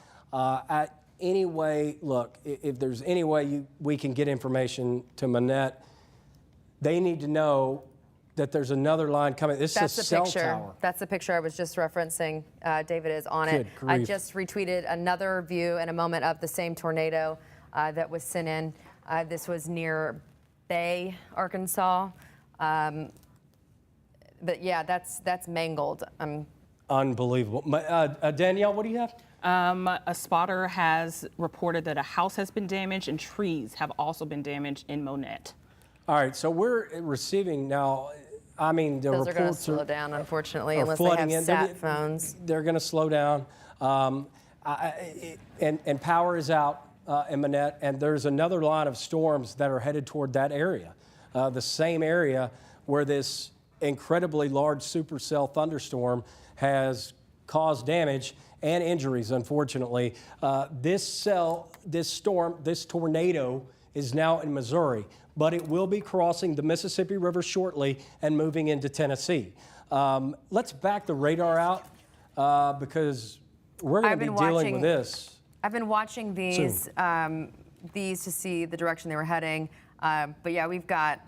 anyway, look, if there's any way we can get information to Monette, they need to know that there's another line coming. This is a cell tower. That's the picture I was just referencing. David is on it. Good grief. I just retweeted another view in a moment of the same tornado that was sent in. This was near Bay, Arkansas. But yeah, that's mangled. Unbelievable. Danielle, what do you have? A spotter has reported that a house has been damaged and trees have also been damaged in Monette. All right, so we're receiving now, I mean, the Those are going to reports slow down, unfortunately, are unless they flooding have in. sat phones. They're going to slow down. And power is out in Monette, and there's another line of storms that are headed toward that area. The same area where this incredibly large supercell thunderstorm has caused damage and injuries, unfortunately. This tornado is now in Missouri, but it will be crossing the Mississippi River shortly and moving into Tennessee. Let's back the radar out because we're going to be dealing with this. I've been watching these to see the direction they were heading. But yeah, we've got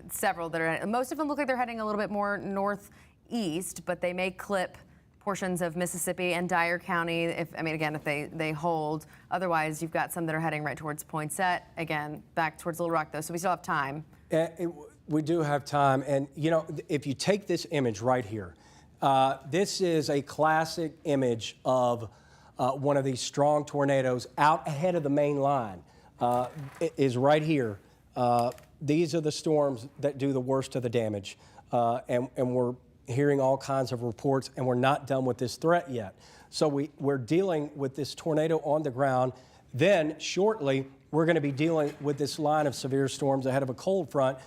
several that are, most of them look like they're heading a little bit more northeast, but they may clip portions of Mississippi and Dyer County, if they hold. Otherwise, you've got some that are heading right towards Poinsett, again, back towards Little Rock, though, so we still have time. We do have time, and you know, if you take this image right here, this is a classic image of one of these strong tornadoes out ahead of the main line. It is right here. These are the storms that do the worst of the damage, and we're hearing all kinds of reports, and we're not done with this threat yet. So we're dealing with this tornado on the ground. Then shortly, we're going to be dealing with this line of severe storms ahead of a cold front.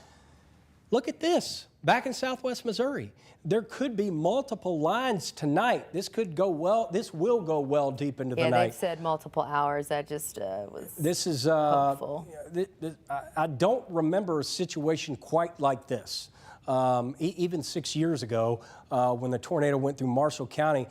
Look at this, back in southwest Missouri. There could be multiple lines tonight. This could go well. This will go well deep into the night. Yeah, they've said multiple hours. That just was. This is hopeful. I don't remember a situation quite like this. Even 6 years ago, when the tornado went through Marshall County,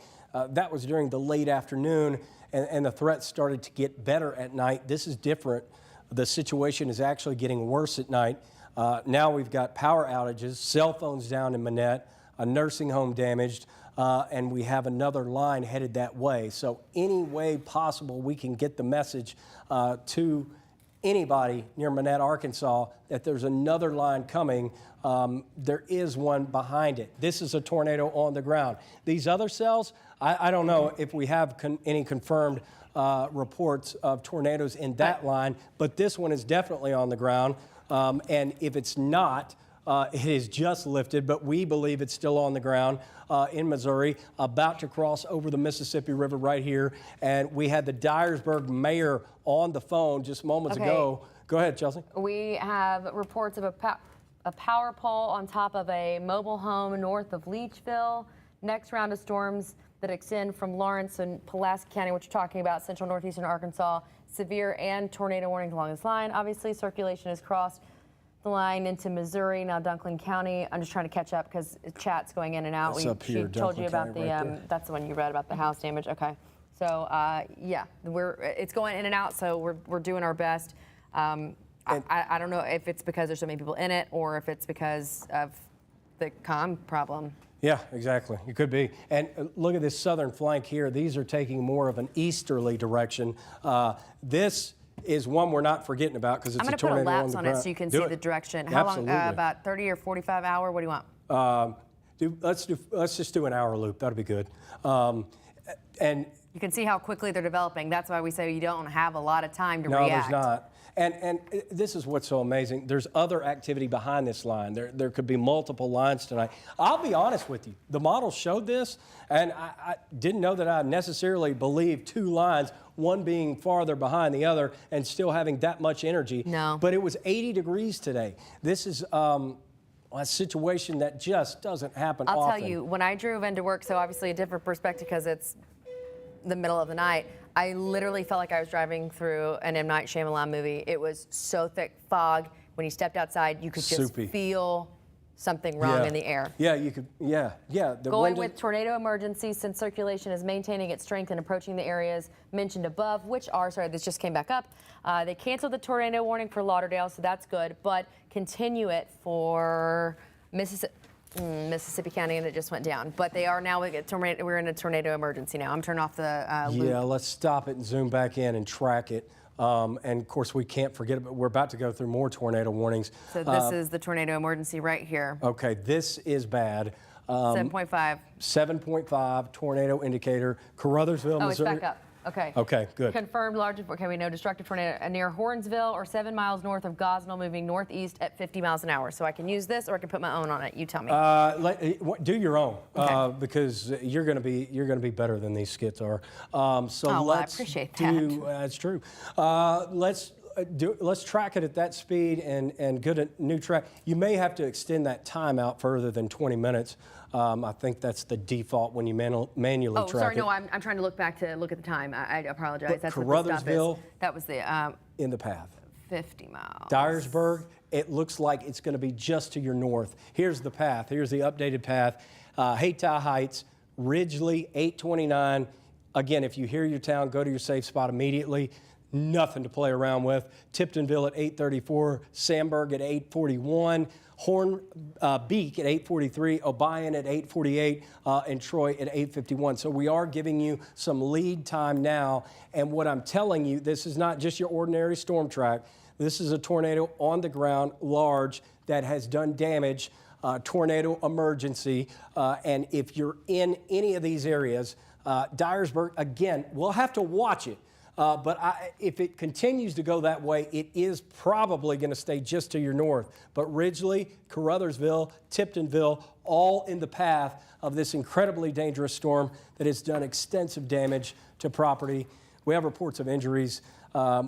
that was during the late afternoon, and the threat started to get better at night. This is different. The situation is actually getting worse at night. Now we've got power outages, cell phones down in Monette, a nursing home damaged, and we have another line headed that way. So any way possible we can get the message to anybody near Monette, Arkansas, that there's another line coming. There is one behind it. This is a tornado on the ground. These other cells, I don't know if we have any confirmed reports of tornadoes in that line, but this one is definitely on the ground. And if it's not, it is just lifted, but we believe it's still on the ground in Missouri, about to cross over the Mississippi River right here. And we had the Dyersburg mayor on the phone just moments ago. Go ahead, Chelsea. We have reports of a power pole on top of a mobile home north of Leachville. Next round of storms that extend from Lawrence and Pulaski County, which we're talking about, central northeastern Arkansas. Severe and tornado warnings along this line. Obviously, circulation has crossed the line into Missouri, now Dunklin County. I'm just trying to catch up because chat's going in and out. It's up here, she told you about Dunklin County right that's the one you read about the house damage. Okay, so yeah, it's going in and out. So we're doing our best. I don't know if it's because there's so many people in it or if it's because of the comm problem. Yeah, exactly. It could be. And look at this southern flank here. These are taking more of an easterly direction. This is one we're not forgetting about because it's a tornado on the ground. I'm going to put a lapse on it so you can see the direction. How long? About 30 or 45 hour? What do you want? Let's just do an hour loop. That'll be good. And you can see how quickly they're developing. That's why we say you don't have a lot of time to react. No, there's not. And this is what's so amazing. There's other activity behind this line. There could be multiple lines tonight. I'll be honest with you. The model showed this, and I didn't know that I necessarily believed two lines, one being farther behind the other and still having that much energy. No. But it was 80 degrees today. This is a situation that just doesn't happen often. I'll tell you, when I drove into work, so obviously a different perspective because it's the middle of the night, I literally felt like I was driving through an M. Night Shyamalan movie. It was so thick fog. When you stepped outside, you could just feel something wrong in the air. Yeah, you could, yeah. Going with tornado emergency since circulation is maintaining its strength and approaching the areas mentioned above, which are, sorry, this just came back up. They canceled the tornado warning for Lauderdale, so that's good, but continue it for Mississippi County, and it just went down. But they are now, we're in a tornado emergency now. I'm turning off the loop. Yeah, let's stop it and zoom back in and track it. And of course, we can't forget it, but we're about to go through more tornado warnings. So this is the tornado emergency right here. Okay, this is bad. 7.5. 7.5 tornado indicator. Caruthersville, Oh, it's Missouri. back up. Okay. Okay, good. Confirmed large. Okay, we know destructive tornado near Hornsville or 7 miles north of Gosnell, moving northeast at 50 miles an hour. So I can use this, or I can put my own on it. You tell me. Do your own, Okay. because you're gonna be better than these skits are. So well, I let's appreciate do. that. That's true. Let's track it at that speed and get a new track. You may have to extend that time out further than 20 minutes. I think that's the default when you manually Oh, track sorry. it. No, I'm trying to look back to look at the time. I apologize. But That's what the stop is. Caruthersville- That was the In the path. 50 miles. Dyersburg, it looks like it's going to be just to your north. Here's the path. Here's the updated path. Hayti Heights, Ridgely, 829. Again, if you hear your town, go to your safe spot immediately. Nothing to play around with. Tiptonville at 834, Sandburg at 841, Beak at 843, Obion at 848, and Troy at 851. So we are giving you some lead time now. And what I'm telling you, this is not just your ordinary storm track. This is a tornado on the ground, large, that has done damage, tornado emergency. And if you're in any of these areas, Dyersburg, again, we'll have to watch it. But if it continues to go that way, it is probably going to stay just to your north. But Ridgely, Caruthersville, Tiptonville, all in the path of this incredibly dangerous storm that has done extensive damage to property. We have reports of injuries.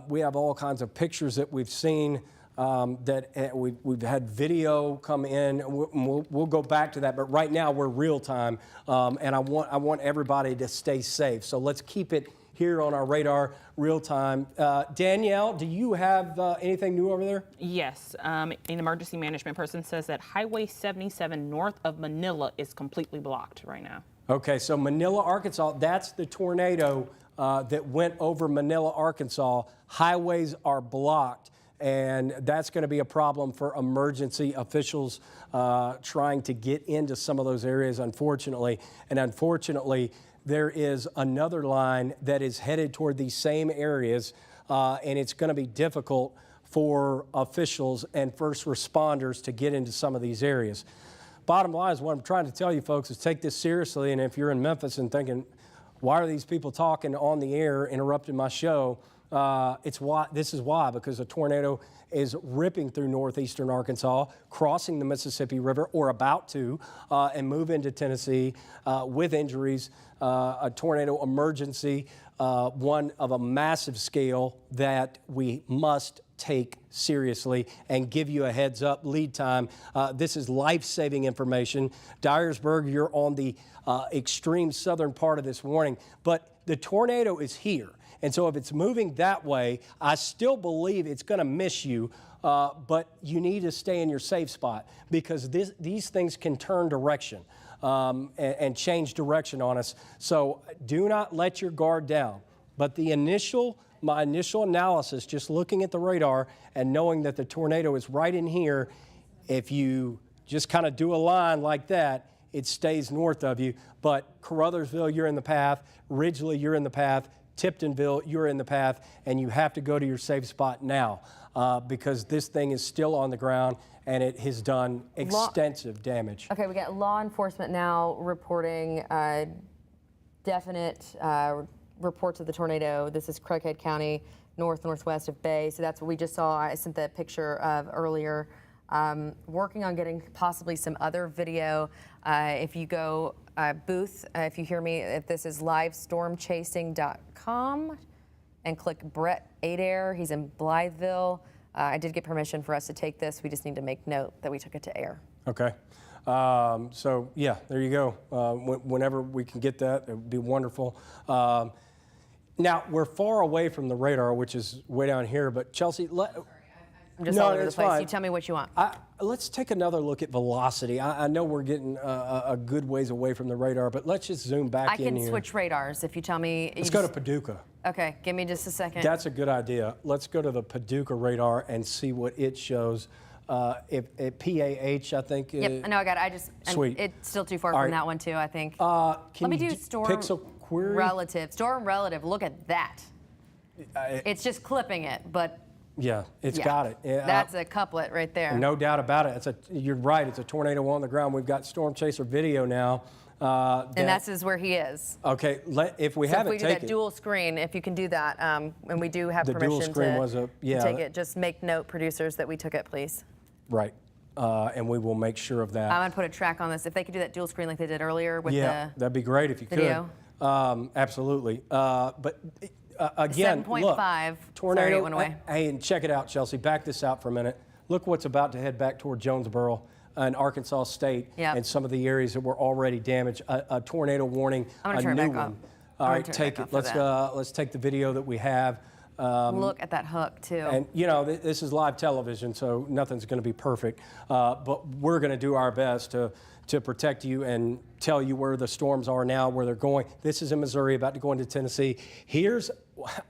We have all kinds of pictures that we've seen. We've had video come in. We'll go back to that, but right now we're real time, and I want everybody to stay safe. So let's keep it here on our radar, real time. Danielle, do you have anything new over there? Yes, an emergency management person says that Highway 77 north of Manila is completely blocked right now. Okay, so Manila, Arkansas, that's the tornado that went over Manila, Arkansas. Highways are blocked, and that's going to be a problem for emergency officials trying to get into some of those areas, unfortunately. And unfortunately, there is another line that is headed toward these same areas, and it's going to be difficult for officials and first responders to get into some of these areas. Bottom line is what I'm trying to tell you folks is take this seriously, and if you're in Memphis and thinking, why are these people talking on the air, interrupting my show? This is why, because a tornado is ripping through northeastern Arkansas, crossing the Mississippi River, or about to, and move into Tennessee with injuries. A tornado emergency, one of a massive scale that we must take seriously and give you a heads up, lead time. This is life-saving information. Dyersburg, you're on the extreme southern part of this warning, but the tornado is here. And so if it's moving that way, I still believe it's going to miss you, but you need to stay in your safe spot because these things can turn direction and change direction on us. So do not let your guard down. But my initial analysis, just looking at the radar and knowing that the tornado is right in here, if you just kind of do a line like that, it stays north of you. But Caruthersville, you're in the path. Ridgely, you're in the path. Tiptonville, you're in the path, and you have to go to your safe spot now because this thing is still on the ground and it has done extensive damage. Okay, we got law enforcement now reporting definite reports of the tornado. This is Craighead County, northwest of Bay. So that's what we just saw. I sent that picture of earlier. Working on getting possibly some other video. If you go booth, if you hear me, if this is livestormchasing.com and click Brett Adair. He's in Blytheville. I did get permission for us to take this. We just need to make note that we took it to air. Okay. So yeah, there you go. Whenever we can get that, it would be wonderful. Now we're far away from the radar, which is way down here, but Chelsea, I'm just all over the place. You tell me what you want. Let's take another look at velocity. I know we're getting a good ways away from the radar, but let's just zoom back in here. I can switch radars if you tell me. Let's go to Paducah. Okay, give me just a second. That's a good idea. Let's go to the Paducah radar and see what it shows. If PAH, I think. Yep, no, I got it. Sweet. It's still too far All from right. that one too, I think. Let me do storm pixel query? relative. Storm relative, look at that. It's just clipping it, but Yeah, it's Yeah. got it. That's a couplet right there. No doubt about it. You're right. It's a tornado on the ground. We've got storm chaser video now. And this is where he is. Okay, if we So have if it, we do take that it. dual screen, if you can do that, and we do have The dual permission screen to, was to take it, just make note, producers, that we took it, please. Right. And we will make sure of that. I'm going to put a track on this. If they could do that dual screen like they did earlier with Yeah, that'd be great if you video. could. Absolutely. But again, 7.5. look, tornado. Sorry, it went away. Hey, and check it out, Chelsea. Back this out for a minute. Look what's about to head back toward Jonesboro and Arkansas State Yep. and some of the areas that were already damaged. A tornado warning, I'm a gonna turn new it back one. up. All I'm right, gonna turn it take back it. up for Let's take the video that we have. Look at that hook, too. And, you know, this is live television, so nothing's going to be perfect. But we're going to do our best to protect you and tell you where the storms are now, where they're going. This is in Missouri, about to go into Tennessee.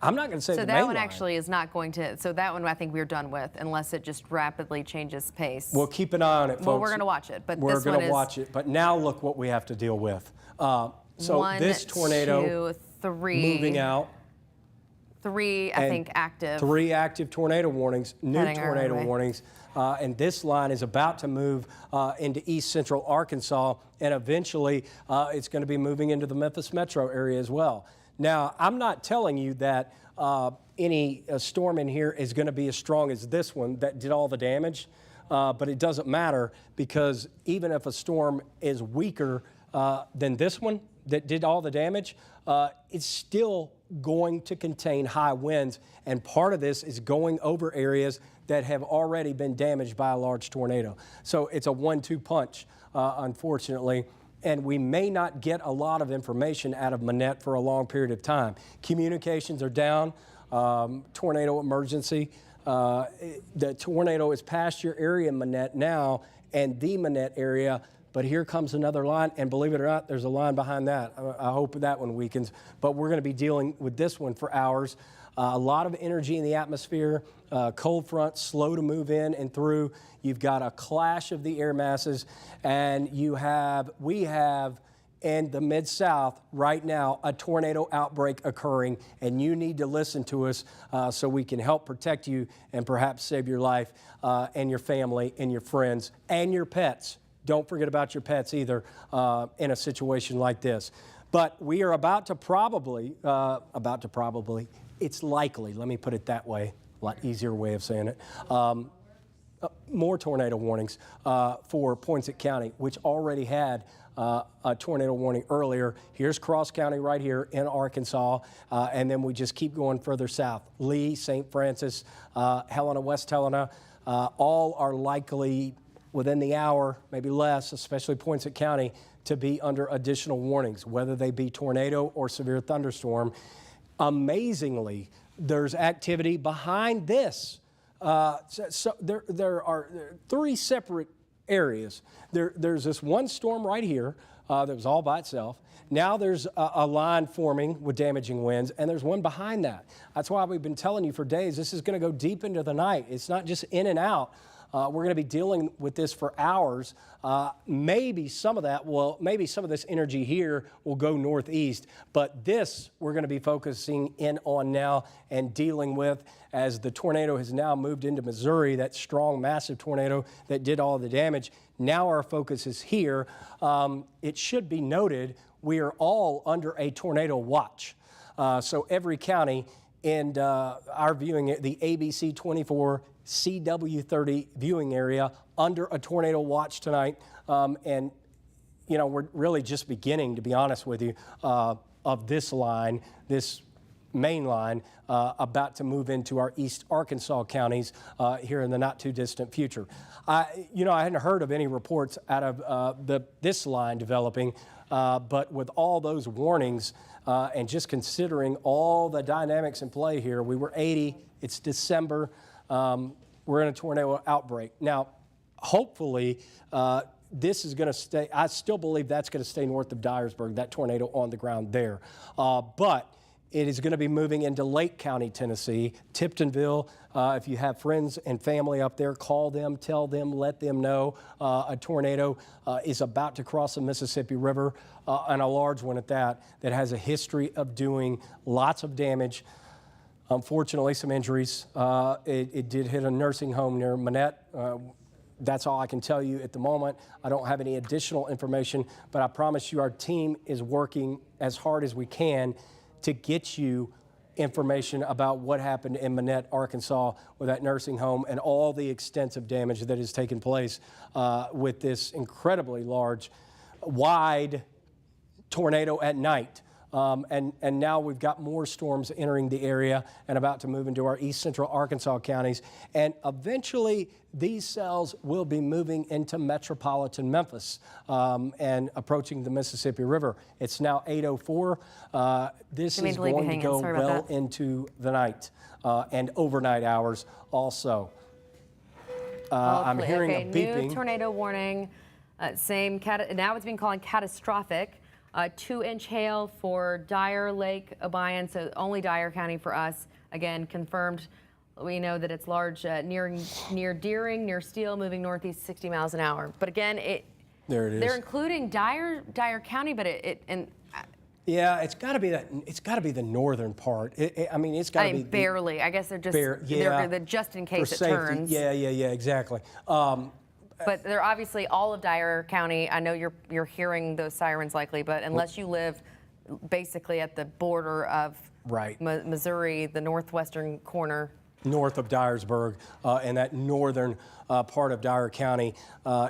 I'm not going to say So the that main one line. actually is not going to, so that one I think we're done with, unless it just rapidly changes pace. We'll keep an eye on it, folks. Well, we're going to watch it, but We're this going one to is watch it. But now look what we have to deal with. So one, this tornado 2, 3, moving out. 3, I and think, active. 3 active tornado warnings, new Heading our tornado way. warnings. And this line is about to move into east central Arkansas, and eventually it's going to be moving into the Memphis metro area as well. Now, I'm not telling you that any storm in here is going to be as strong as this one that did all the damage, but it doesn't matter, because even if a storm is weaker than this one that did all the damage, it's still going to contain high winds, and part of this is going over areas that have already been damaged by a large tornado. So it's a 1-2 punch, unfortunately, and we may not get a lot of information out of Manette for a long period of time. Communications are down, tornado emergency. The tornado is past your area, Manette, now, and the Manette area. But here comes another line, and believe it or not, there's a line behind that. I hope that one weakens, but we're going to be dealing with this one for hours. A lot of energy in the atmosphere, cold front, slow to move in and through. You've got a clash of the air masses, and we have in the Mid-South right now a tornado outbreak occurring, and you need to listen to us so we can help protect you and perhaps save your life and your family and your friends and your pets. Don't forget about your pets either in a situation like this. But we are about to probably, it's likely, let me put it that way, a lot easier way of saying it, more tornado warnings for Poinsett County, which already had a tornado warning earlier. Here's Cross County right here in Arkansas, and then we just keep going further south. Lee, St. Francis, Helena, West Helena, all are likely within the hour, maybe less, especially Poinsett County, to be under additional warnings, whether they be tornado or severe thunderstorm. Amazingly, there's activity behind this. So there are 3 separate areas. There's this one storm right here that was all by itself. Now there's a line forming with damaging winds, and there's one behind that. That's why we've been telling you for days, this is going to go deep into the night. It's not just in and out. We're going to be dealing with this for hours. Maybe some of this energy here will go northeast, but this we're going to be focusing in on now and dealing with as the tornado has now moved into Missouri, that strong, massive tornado that did all the damage. Now our focus is here. It should be noted we are all under a tornado watch. So every county in our viewing, the ABC 24 CW30 viewing area under a tornado watch tonight. And, you know, we're really just beginning, to be honest with you, of this line, this main line, about to move into our East Arkansas counties here in the not too distant future. I hadn't heard of any reports out of this line developing, but with all those warnings and just considering all the dynamics in play here, we were 80, it's December, we're in a tornado outbreak. Now, hopefully, this is going to stay. I still believe that's going to stay north of Dyersburg, that tornado on the ground there. But it is going to be moving into Lake County, Tennessee, Tiptonville. If you have friends and family up there, call them, tell them, let them know a tornado is about to cross the Mississippi River, and a large one at that has a history of doing lots of damage. Unfortunately, some injuries. It did hit a nursing home near Manette. That's all I can tell you at the moment. I don't have any additional information, but I promise you our team is working as hard as we can to get you information about what happened in Manette, Arkansas with that nursing home and all the extensive damage that has taken place with this incredibly large, wide tornado at night. And now we've got more storms entering the area and about to move into our east central Arkansas counties. And eventually these cells will be moving into metropolitan Memphis and approaching the Mississippi River. It's now 8:04. This is going to go well into the night and overnight hours also. I'm hearing a beeping. New tornado warning. Now it's being called catastrophic. 2-inch hail for Dyer Lake, Obion, so only Dyer County for us. Again, confirmed. We know that it's large near Deering, near Steele, moving northeast 60 miles an hour. But again, there it is. They're including Dyer County, but yeah, it's got to be that. It's got to be the northern part. I mean, it's got to be barely. I guess they're just they're just in case it turns. Yeah, exactly. But they're obviously all of Dyer County. I know you're hearing those sirens likely, but unless you live basically at the border of Missouri, the northwestern corner. North of Dyersburg, and that northern part of Dyer County,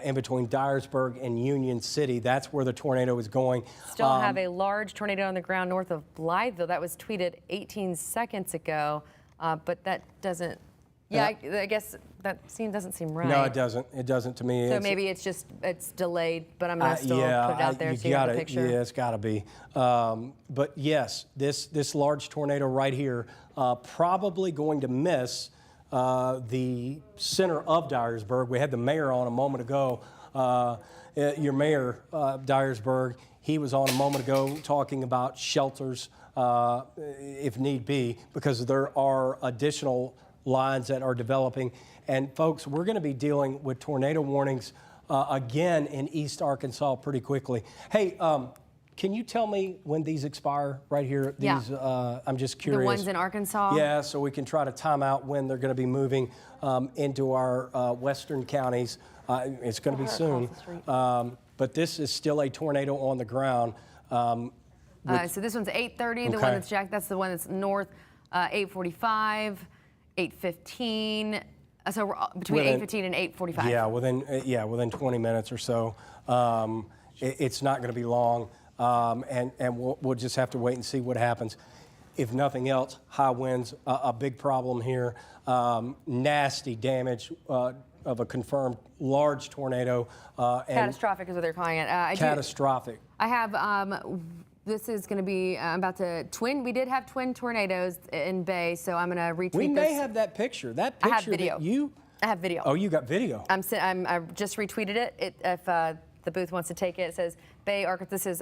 in between Dyersburg and Union City, that's where the tornado is going. Still have a large tornado on the ground north of Blytheville. That was tweeted 18 seconds ago, but that doesn't. Yeah, I guess that doesn't seem right. No, it doesn't. It doesn't to me. So maybe it's delayed, but I'm gonna still put it out there so you have a picture. Yeah, it's got to be. But yes, this large tornado right here probably going to miss the center of Dyersburg. We had the mayor on a moment ago. Your mayor, Dyersburg, he was on a moment ago talking about shelters if need be, because there are additional lines that are developing. And folks, we're going to be dealing with tornado warnings again in East Arkansas pretty quickly. Hey, can you tell me when these expire right here? These, I'm just curious. The ones in Arkansas? Yeah, so we can try to time out when they're going to be moving into our western counties. It's going to be soon. But this is still a tornado on the ground. So this one's 8:30. The one that's Jack, that's the one that's north. 8:45. 8:15. So we're between 8:15 and 8:45. Yeah, within 20 minutes or so. It's not going to be long, and we'll just have to wait and see what happens. If nothing else, high winds, a big problem here. Nasty damage of a confirmed large tornado. Catastrophic is what they're calling it. Catastrophic. I have. This is going to be about to twin. We did have twin tornadoes in Bay, so I'm going to retweet this. We may have that picture. That picture. I have video. I have video. Oh, you got video. I just retweeted it. If the booth wants to take it, it says Bay, Arkansas. This is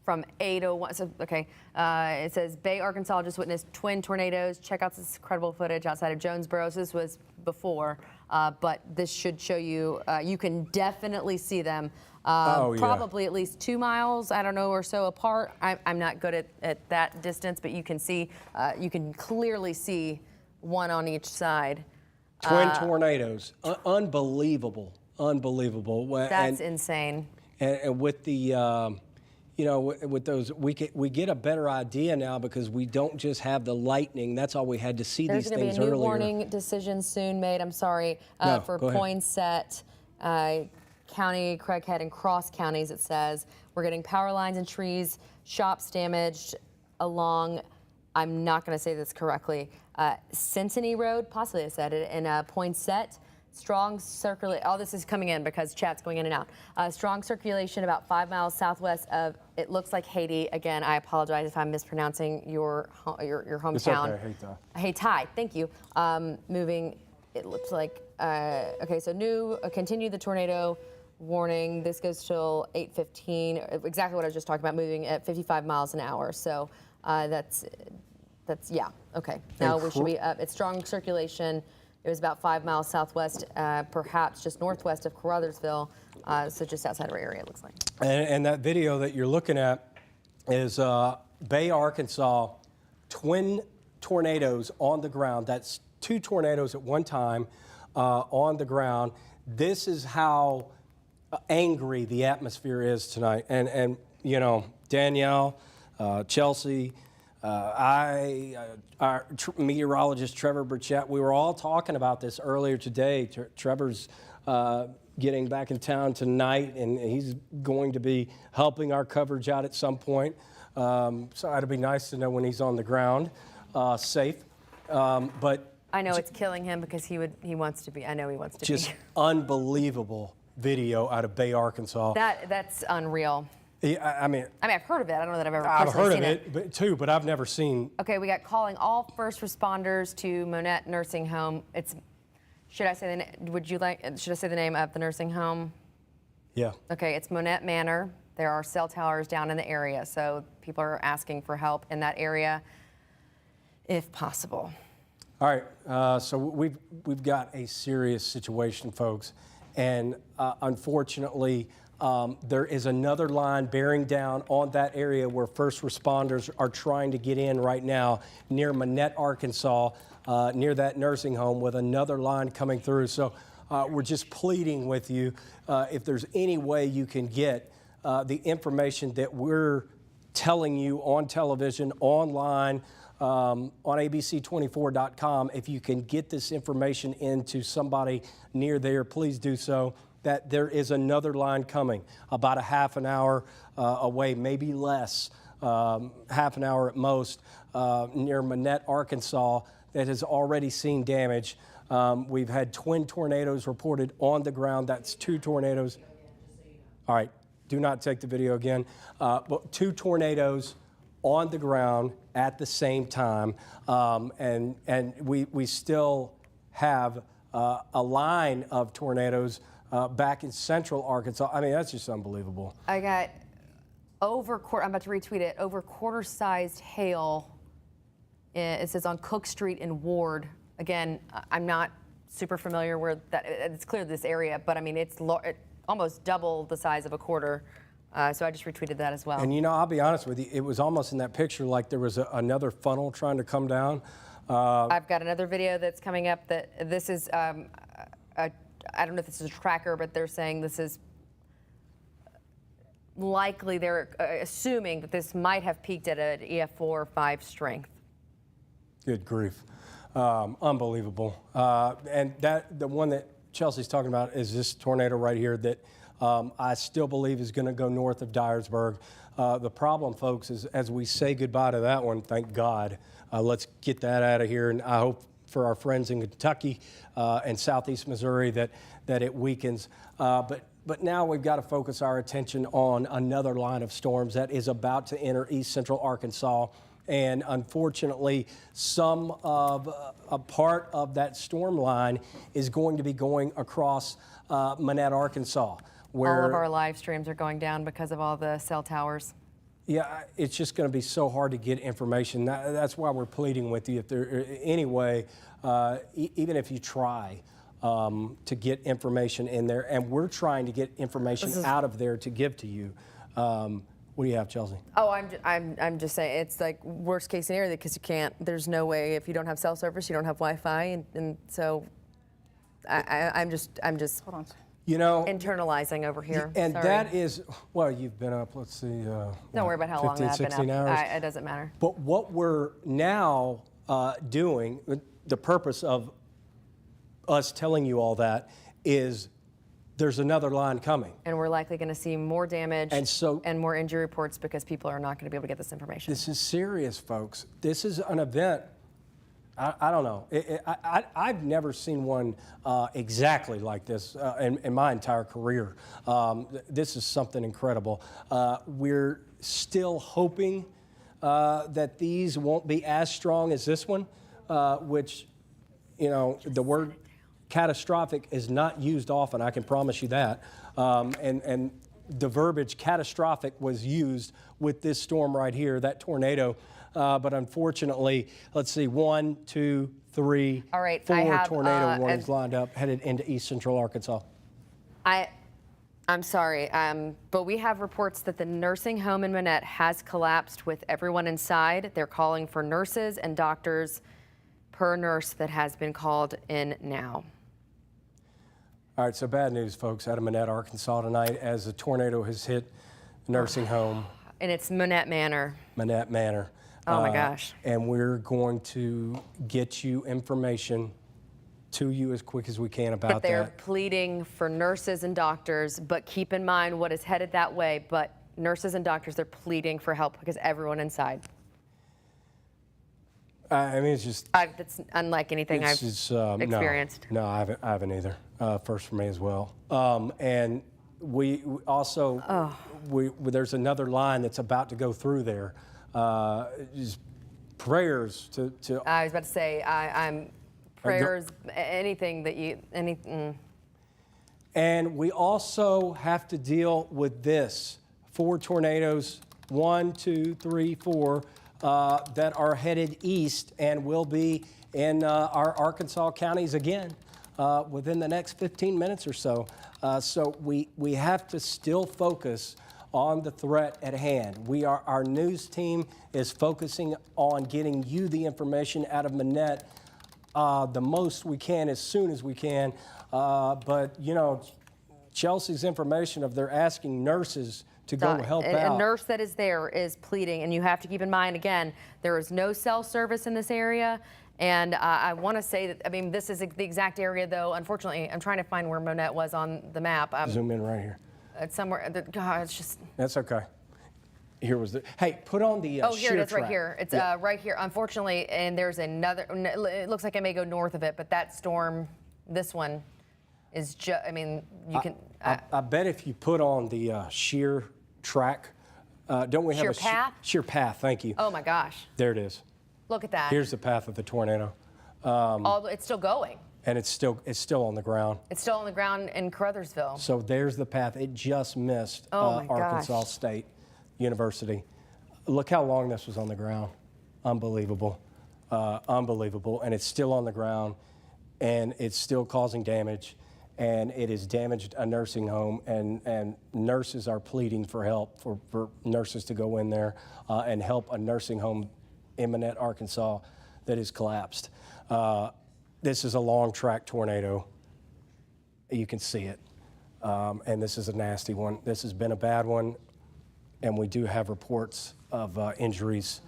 from 8:01. So it says Bay, Arkansas just witnessed twin tornadoes. Check out this incredible footage outside of Jonesboro. So this was before, but this should show you. You can definitely see them. Probably at least 2 miles, I don't know, or so apart. I'm not good at that distance, but you can see, you can clearly see one on each side. Twin tornadoes, unbelievable, unbelievable. That's insane. And with the, with those, we get a better idea now because we don't just have the lightning. That's all we had to see these things earlier. There's going to be a new warning decision soon made. I'm sorry for Poinsett. County, Craighead, and Cross counties, it says. We're getting power lines and trees, shops damaged along, I'm not going to say this correctly, Centenny Road, possibly I said it, in Poinsett. Strong circulation, all this is coming in because chat's going in and out. Strong circulation about 5 miles southwest of, it looks like Haiti. Again, I apologize if I'm mispronouncing your hometown. It's okay, Haiti, thank you. Moving, it looks like, okay, so continue the tornado warning. This goes till 8:15. Exactly what I was just talking about, moving at 55 miles an hour. So that's yeah, okay. Now we should be up. It's strong circulation. It was about 5 miles southwest, perhaps just northwest of Caruthersville, so just outside of our area, it looks like. And that video that you're looking at is Bay, Arkansas, twin tornadoes on the ground. That's 2 tornadoes at one time on the ground. This is how angry the atmosphere is tonight. And you know, Danielle, Chelsea, our meteorologist Trevor Burchett, we were all talking about this earlier today. Trevor's getting back in town tonight, and he's going to be helping our coverage out at some point. So it'd be nice to know when he's on the ground, safe. But I know it's killing him because he wants to be. I know he wants to be. Just unbelievable video out of Bay, Arkansas. That's unreal. Yeah, I mean, I've heard of it. I don't know that I've ever I've personally heard of seen it too, but I've never seen. Okay, we got calling all first responders to Monette Nursing Home. Should I say the name of the nursing home? Yeah. Okay, it's Monette Manor. There are cell towers down in the area, so people are asking for help in that area, if possible. All right, so we've got a serious situation, folks, and unfortunately, there is another line bearing down on that area where first responders are trying to get in right now near Monette, Arkansas, near that nursing home, with another line coming through. So we're just pleading with you, if there's any way you can get the information that we're telling you on television, online, on abc24.com, if you can get this information into somebody near there, please do so. That there is another line coming about a half an hour away, maybe less, half an hour at most, near Monette, Arkansas, that has already seen damage. We've had twin tornadoes reported on the ground. That's 2 tornadoes. All right, do not take the video again. But 2 tornadoes on the ground at the same time, and we still have a line of tornadoes back in central Arkansas. I mean, that's just unbelievable. I got I'm about to retweet it, over quarter-sized hail. It says on Cook Street in Ward. Again, I'm not super familiar where that, it's clear this area, but I mean, it's almost double the size of a quarter. So I just retweeted that as well. And you know, I'll be honest with you, it was almost in that picture like there was another funnel trying to come down. I've got another video that's coming up that this is, I don't know if this is a tracker, but they're saying this is likely, they're assuming that this might have peaked at an EF4 or 5 strength. Good grief. Unbelievable. And the one that Chelsea's talking about is this tornado right here that I still believe is going to go north of Dyersburg. The problem, folks, is as we say goodbye to that one, thank God, let's get that out of here. And I hope for our friends in Kentucky and southeast Missouri that it weakens. But now we've got to focus our attention on another line of storms that is about to enter east central Arkansas. And unfortunately, a part of that storm line is going to be going across Monette, Arkansas. Where all of our live streams are going down because of all the cell towers. Yeah, it's just going to be so hard to get information. That's why we're pleading with you. If there any way, even if you try to get information in there, and we're trying to get information out of there to give to you. What do you have, Chelsea? Oh, I'm just saying it's like worst case scenario because you can't. There's no way if you don't have cell service, you don't have Wi-Fi, and so I'm just. Hold on. You know, internalizing over here. And sorry. That is, well, you've been up, let's see. Don't worry about how 15, long I've been 16 up. hours. It doesn't matter. But what we're now doing, the purpose of us telling you all that is there's another line coming. And we're likely going to see more damage and more injury reports because people are not going to be able to get this information. This is serious, folks. This is an event. I don't know. I've never seen one exactly like this in my entire career. This is something incredible. We're still hoping that these won't be as strong as this one, which, you know, the word catastrophic is not used often, I can promise you that. And the verbiage catastrophic was used with this storm right here, that tornado. But unfortunately, let's see, 1, 2, 3, all right, 4 tornado warnings lined up headed into east central Arkansas. I I'm sorry, but we have reports that the nursing home in Manette has collapsed with everyone inside. They're calling for nurses and doctors per nurse that has been called in now. All right, so bad news, folks, out of Manette, Arkansas tonight as a tornado has hit the nursing home. And it's Manette Manor. Manette Manor. Oh my gosh. And we're going to get you information to you as quick as we can about But they're that. pleading for nurses and doctors, but keep in mind what is headed that way. But nurses and doctors, they're pleading for help because everyone inside. I mean, it's just... That's unlike anything I've experienced. No, I haven't either. First for me as well. And we also, there's another line that's about to go through there. Just prayers to... I was about to say, I'm prayers, anything that you, And we also have to deal with this. 4 tornadoes, 1, 2, 3, 4, that are headed east and will be in our Arkansas counties again within the next 15 minutes or so. So we have to still focus on the threat at hand. Our news team is focusing on getting you the information out of Manette the most we can as soon as we can. But, you know, Chelsea's information of they're asking nurses to go help out. A nurse that is there is pleading, and you have to keep in mind, again, there is no cell service in this area. And I want to say that, I mean, this is the exact area, though. Unfortunately, I'm trying to find where Manette was on the map. Zoom in right here. It's somewhere. God, it's just. That's okay. Here was the. Hey, put on the. Oh, here shear it is, track. right here. It's right here. Unfortunately, and there's another. It looks like I may go north of it, but that storm, this one, is just. I mean, you can. I bet if you put on the shear track, don't we have Sheer a path? sheer path? Thank you. Oh my gosh! There it is. Look at that. Here's the path of the tornado. It's still going. And it's still on the ground. It's still on the ground in Caruthersville. So there's the path. It just missed Arkansas State University. Look how long this was on the ground. Unbelievable. Unbelievable. And it's still on the ground, and it's still causing damage, and it has damaged a nursing home, and nurses are pleading for help, for nurses to go in there and help a nursing home in Manette, Arkansas that has collapsed. This is a long track tornado. You can see it. And this is a nasty one. This has been a bad one. And we do have reports of injuries,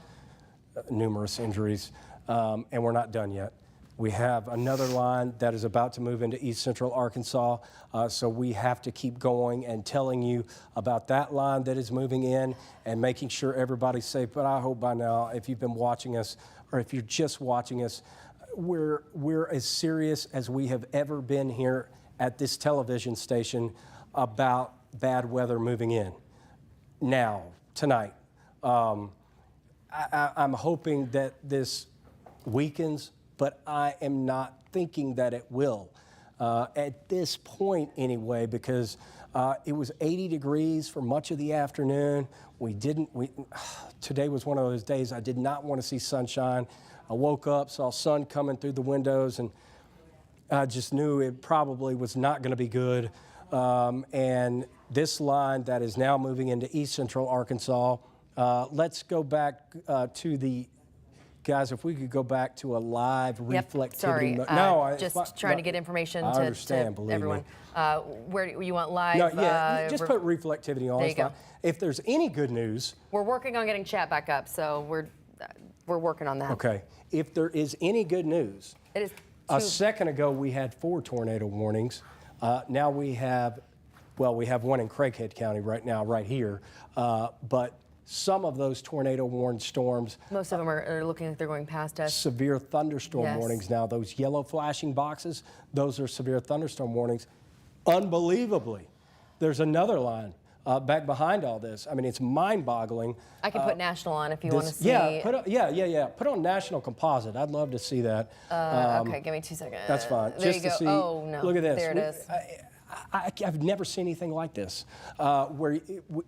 numerous injuries. And we're not done yet. We have another line that is about to move into East Central Arkansas. So we have to keep going and telling you about that line that is moving in and making sure everybody's safe. But I hope by now, if you've been watching us or if you're just watching us, we're as serious as we have ever been here at this television station about bad weather moving in. Now, tonight, I'm hoping that this weakens, but I am not thinking that it will at this point anyway, because it was 80 degrees for much of the afternoon. Today was one of those days I did not want to see sunshine. I woke up, saw sun coming through the windows, and I just knew it probably was not going to be good. And this line that is now moving into East Central Arkansas, let's go back to the, guys, if we could go back to a live reflectivity. Sorry, no, trying to get information to everyone. Where do you want live? No, yeah, just put reflectivity on. There you go. If there's any good news. We're working on getting chat back up, so we're working on that. Okay. If there is any good news, it is. A second ago we had 4 tornado warnings. Now we have one in Craighead County right now, right here. But some of those tornado warned storms. Most of them are looking like they're going past us. Severe thunderstorm warnings now. Those yellow flashing boxes, those are severe thunderstorm warnings. Unbelievably, there's another line back behind all this. I mean, it's mind-boggling. I can put national on if you want to see. Yeah, Put on national composite. I'd love to see that. Okay, give me 2 seconds. That's fine. There Just you to go. see. Oh no. Look at this. There it is. I've never seen anything like this, where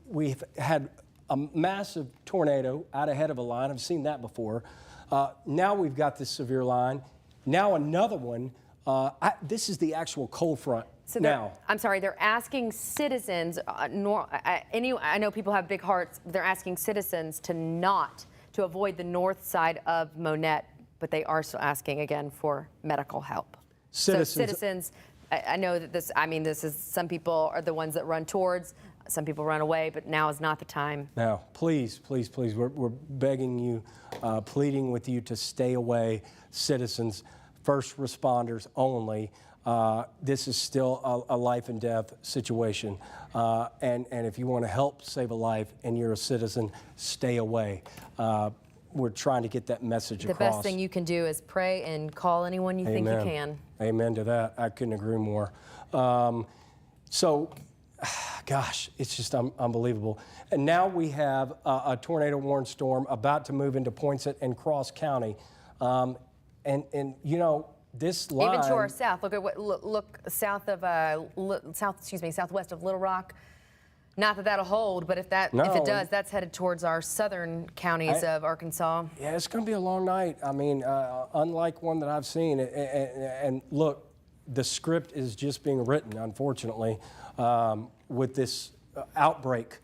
we've had a massive tornado out ahead of a line. I've seen that before. Now we've got this severe line. Now another one. This is the actual cold front. So now, I'm sorry, they're asking citizens, I know people have big hearts, they're asking citizens to avoid the north side of Monette, but they are still asking again for medical help. So citizens, I know that this is, some people are the ones that run towards, some people run away, but now is not the time. Now, please, please, please, we're begging you, pleading with you to stay away, citizens, first responders only. This is still a life and death situation. And if you want to help save a life and you're a citizen, stay away. We're trying to get that message across. The best thing you can do is pray and call anyone you think you can. Amen to that. I couldn't agree more. So, gosh, it's just unbelievable. And now we have a tornado warned storm about to move into Poinsett and Cross County. And you know, this line, even to our south. Look at look south of southwest of Little Rock. Not that that'll hold, but if it does, that's headed towards our southern counties of Arkansas. Yeah, it's going to be a long night. I mean, unlike one that I've seen. And look, the script is just being written, unfortunately, with this outbreak.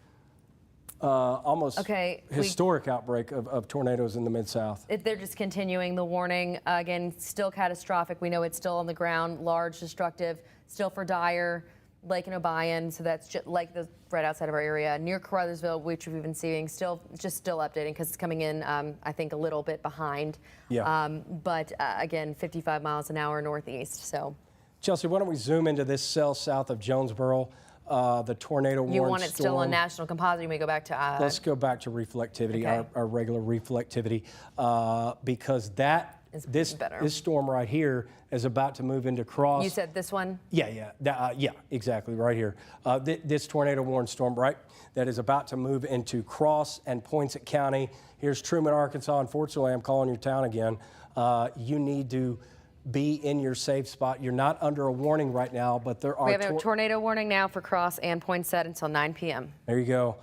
Almost historic outbreak of tornadoes in the Mid-South. They're just continuing the warning. Again, still catastrophic. We know it's still on the ground, large, destructive, still for Dyer, Lake and Obion, so that's just like right outside of our area. Near Caruthersville, which we've been seeing, still updating because it's coming in, I think, a little bit behind. Yeah. But again, 55 miles an hour northeast, so. Chelsea, why don't we zoom into this cell south of Jonesboro? The tornado warned storm. You want it still on national composite? You may go back to. Let's go back to reflectivity, okay. our regular reflectivity, because this storm right here is about to move into Cross. You said this one? Yeah, exactly, right here. This tornado warned storm, right, that is about to move into Cross and Poinsett County. Here's Truman, Arkansas. Unfortunately, I'm calling your town again. You need to be in your safe spot. You're not under a warning right now, but there are. We have a tornado warning now for Cross and Poinsett until 9 p.m. There you go.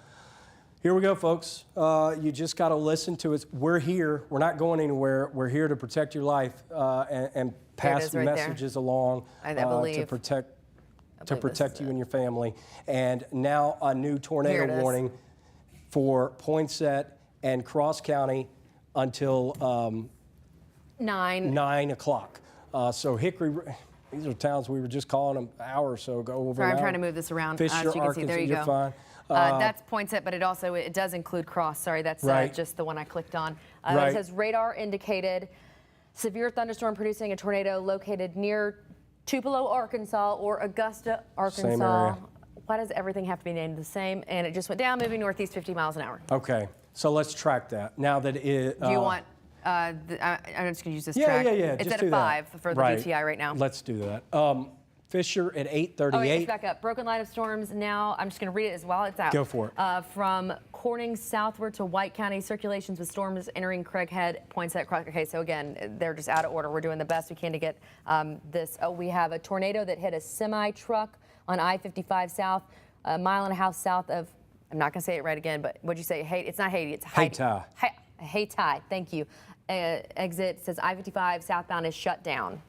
Here we go, folks. You just got to listen to us. We're here. We're not going anywhere. We're here to protect your life and pass messages along to protect you and your family. And now a new tornado warning for Poinsett and Cross County until 9 o'clock. So Hickory, these are towns we were just calling them an hour or so ago. Sorry, I'm trying to move this around. Fisher, so you can Arkansas, see. There you you're go. Fine. That's Poinsett, but it does include Cross. Sorry, that's just the one I clicked on. It says radar indicated severe thunderstorm producing a tornado located near Tupelo, Arkansas, or Augusta, Arkansas. Same area. Why does everything have to be named the same? And it just went down, moving northeast 50 miles an hour. Okay, so let's track that. Now that it. Do you want? I'm just going to use this track. Yeah. It's at a 5 for the DTI right now. Let's do that. Fisher at 8:38. Oh, wait, let's back up. Broken line of storms now. I'm just going to read it as well. It's out. Go for it. From Corning southward to White County, circulations with storms entering Craighead, Poinsett. Okay, so again, they're just out of order. We're doing the best we can to get this. We have a tornado that hit a semi-truck on I-55 south, a mile and a half south of, I'm not going to say it right again, but what'd you say? It's not Haiti, it's Haiti. Haiti, thank you. Exit says I-55 southbound is shut down.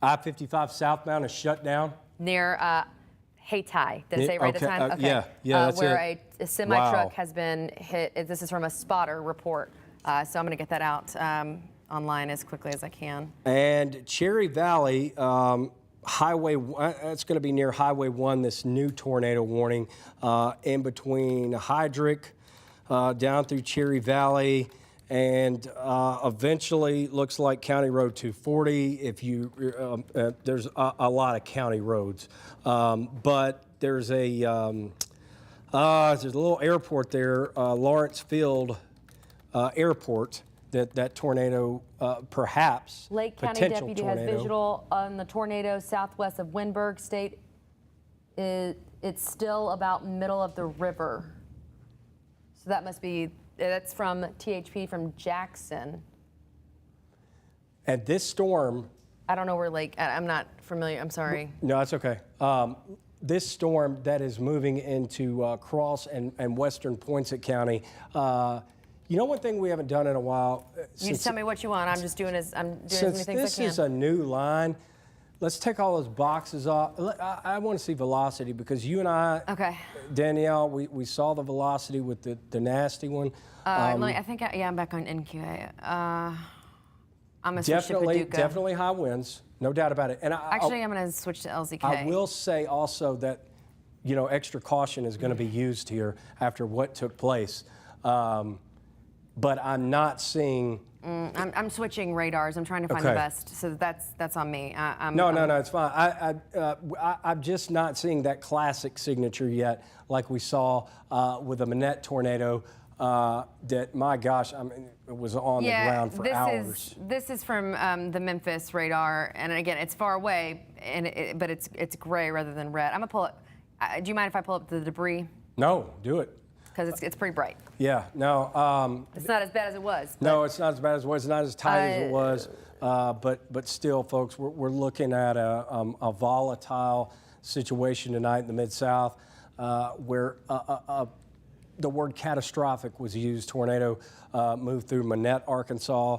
I-55 southbound is shut down? Near Haiti. Did I say it right this time? Okay. Yeah, that's where it. a semi-truck has been hit. This is from a spotter report. So I'm going to get that out online as quickly as I can. And Cherry Valley, Highway, it's going to be near Highway 1, this new tornado warning in between Hydrick, down through Cherry Valley, and eventually looks like County Road 240. If you there's a lot of county roads, but there's a little airport there, Lawrence Field Airport. That tornado, perhaps Lake County deputy has visual on the tornado southwest of Windberg State. It's still about middle of the river. So that must be. That's from THP from Jackson. And this storm. I don't know where I'm not familiar. I'm sorry. No, that's okay. This storm that is moving into Cross and western Poinsett County. You know, one thing we haven't done in a while. You just tell me what you want. I'm just doing as many things I can. Since this is a new line, let's take all those boxes off. I want to see velocity because you and I, Okay. Danielle, we saw the velocity with the nasty one. I think, I'm back on NQA. I'm going to switch to Paducah. Definitely high winds, no doubt about it. And Actually, I'm going to switch to LZK. I will say also that, you know, extra caution is going to be used here after what took place. But I'm not seeing. I'm switching radars. I'm trying to find the best. So that's on me. No, it's fine. I'm just not seeing that classic signature yet, like we saw with the Manette tornado. That, my gosh, I mean, it was on the ground for hours. This is from the Memphis radar, and again, it's far away, but it's gray rather than red. I'm gonna pull it. Do you mind if I pull up the debris? No, do it. Because it's pretty bright. Yeah, no. It's not as bad as it was. No, it's not as bad as it was. It's not as tight as it was. But still, folks, we're looking at a volatile situation tonight in the Mid-South where the word catastrophic was used. Tornado moved through Manette, Arkansas,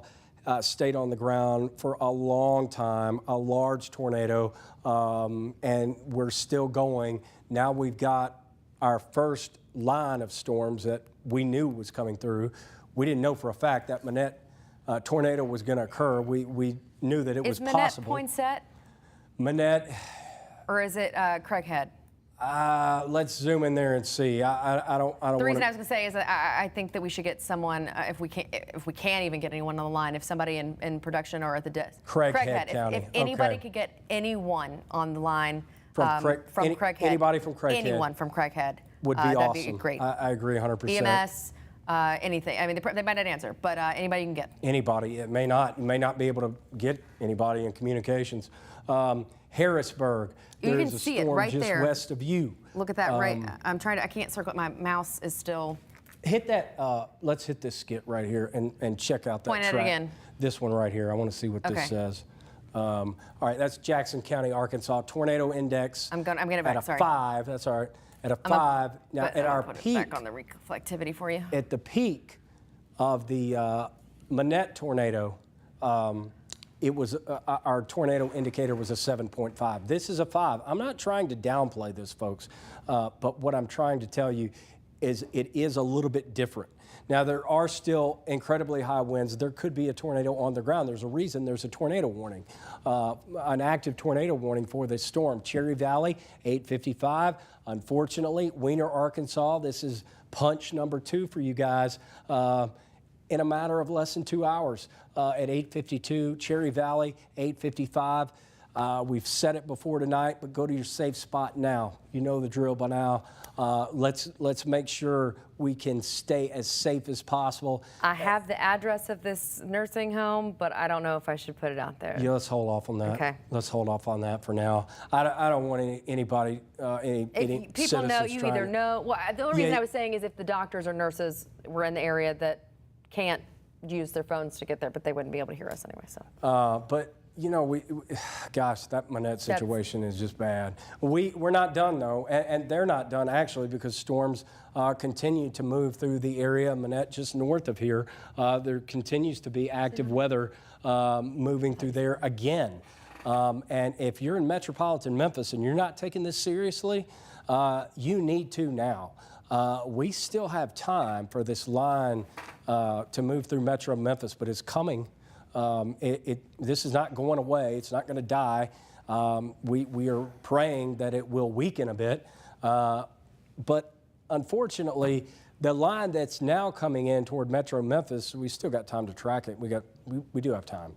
stayed on the ground for a long time, a large tornado, and we're still going. Now we've got our first line of storms that we knew was coming through. We didn't know for a fact that Manette tornado was going to occur. We knew that it was possible. Is Manette Poinsett? Manette. Or is it Craighead? Let's zoom in there and see. I don't. The reason I was going to say is that I think that we should get someone, if we can't even get anyone on the line, if somebody in production or at the desk. Craighead County. If anybody could get anyone on the line from Craighead. Anybody from Craighead. Anyone from Craighead. Would be awesome. That'd be great. I agree 100%. EMS, anything. I mean, they might not answer, but anybody you can get. Anybody. It may not be able to get anybody in communications. Harrisburg. You There's can a see it storm right just there. west of you. Look at that right. I can't circle it. My mouse is still. Hit that. Let's hit this skit right here and check out that Point at it track. again. This one right here. I want to see what this says. All right, that's Jackson County, Arkansas. Tornado index. I'm gonna back. At a Sorry. 5. That's all right. At a 5. Now at our put peak. it back on the reflectivity for you. At the peak of the Manette tornado, it was our tornado indicator was a 7.5. This is a 5. I'm not trying to downplay this, folks, but what I'm trying to tell you is it is a little bit different. Now, there are still incredibly high winds. There could be a tornado on the ground. There's a reason there's a tornado warning, an active tornado warning for this storm. Cherry Valley, 8:55. Unfortunately, Weiner, Arkansas, this is punch number 2 for you guys. In a matter of less than 2 hours at 8:52, Cherry Valley, 8:55. We've said it before tonight, but go to your safe spot now. You know the drill by now. Let's make sure we can stay as safe as possible. I have the address of this nursing home, but I don't know if I should put it out there. Yeah, let's hold off on that. Okay. Let's hold off on that for now. I don't want anybody, any people know, you either know. Well, the only reason Yeah. I was saying is if the doctors or nurses were in the area that can't use their phones to get there, but they wouldn't be able to hear us anyway. So. But you know, gosh, that Manette situation is just bad. We're not done though, and they're not done actually because storms continue to move through the area. Manette, just north of here, there continues to be active weather moving through there again. And if you're in metropolitan Memphis and you're not taking this seriously, you need to now. We still have time for this line to move through Metro Memphis, but it's coming. This is not going away. It's not going to die. We are praying that it will weaken a bit. But unfortunately, the line that's now coming in toward Metro Memphis, we still got time to track it. We do have time.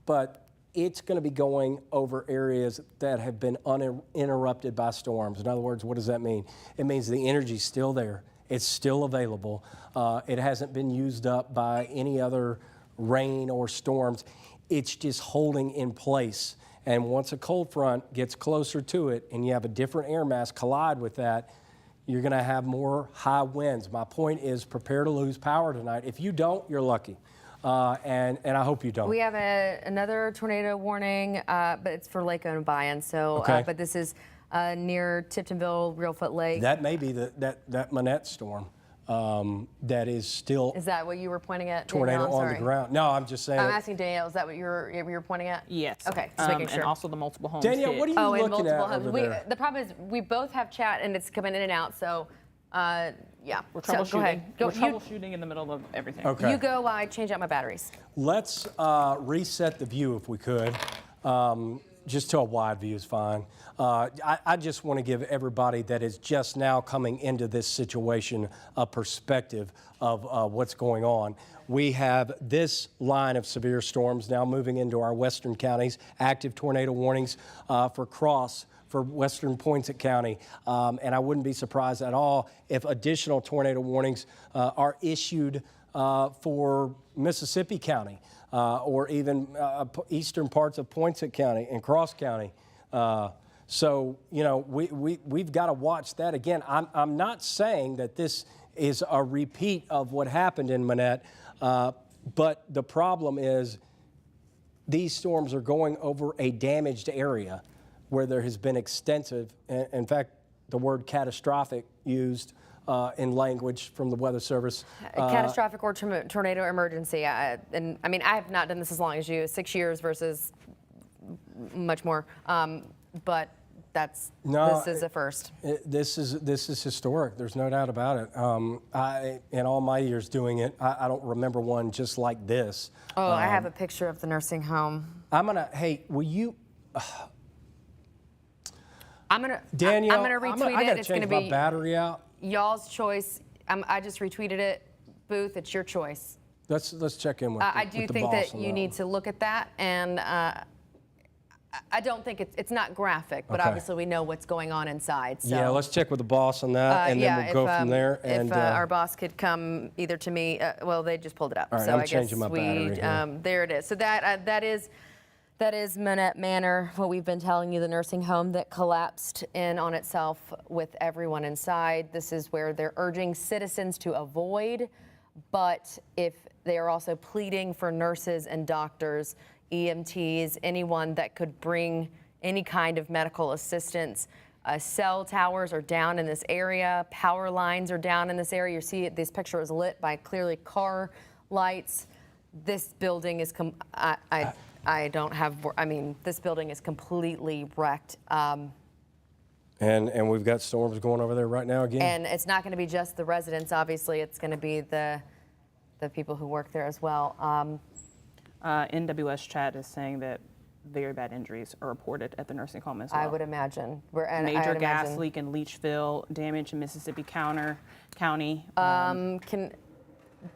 But it's going to be going over areas that have been uninterrupted by storms. In other words, what does that mean? It means the energy's still there. It's still available. It hasn't been used up by any other rain or storms. It's just holding in place. And once a cold front gets closer to it and you have a different air mass collide with that, you're going to have more high winds. My point is prepare to lose power tonight. If you don't, you're lucky. And I hope you don't. We have another tornado warning, but it's for Lake Onabian. So, but this is near Tiptonville, Reelfoot Lake. That may be that Manette storm. that is still Is that what you were pointing at? tornado Danielle? I'm on the sorry. ground. No, I'm just saying. I'm asking Danielle, is that what you were pointing at? Yes. Okay, just making sure. And also the multiple homes. Danielle, hit. what are you Oh, and looking at multiple over homes. there? The problem is we both have chat and it's coming in and out. So, yeah. We're So, troubleshooting. go ahead. We're troubleshooting in the middle of everything. Okay. You go while I change out my batteries. Let's reset the view if we could. Just to a wide view is fine. I just want to give everybody that is just now coming into this situation a perspective of what's going on. We have this line of severe storms now moving into our western counties, active tornado warnings for western Poinsett County. And I wouldn't be surprised at all if additional tornado warnings are issued for Mississippi County. Or even eastern parts of Poinsett County and Cross County. So, you know, we've got to watch that. Again, I'm not saying that this is a repeat of what happened in Manette, but the problem is these storms are going over a damaged area where there has been extensive, in fact, the word catastrophic used in language from the Weather Service. Catastrophic or tornado emergency. I have not done this as long as you, 6 years versus much more. But this is a first. This is historic. There's no doubt about it. In all my years doing it, I don't remember one just like this. Oh, I have a picture of the nursing home. Hey, will you? I'm Danielle, gonna retweet I it. gotta It's change gonna be my battery out. Y'all's choice. I just retweeted it. Booth, it's your choice. Let's check in with. I do with the think boss that on you need one. to look at that, and I don't think it's not graphic, but Okay. obviously we know what's going on inside. So. Yeah, let's check with the boss on that, and then we'll go from there. And if our boss could come either to me, well, they just pulled it up. All right, so I'm I guess changing my battery here. there it is. So that is Manette Manor, what we've been telling you, the nursing home that collapsed in on itself with everyone inside. This is where they're urging citizens to avoid, but if they are also pleading for nurses and doctors, EMTs, anyone that could bring any kind of medical assistance. Cell towers are down in this area. Power lines are down in this area. You see this picture is lit by clearly car lights. This building is, this building is completely wrecked. And we've got storms going over there right now again. And it's not going to be just the residents, obviously. It's going to be the people who work there as well. NWS chat is saying that very bad injuries are reported at the nursing home as well. I would imagine. Major gas leak in Leachville, damage in Mississippi County.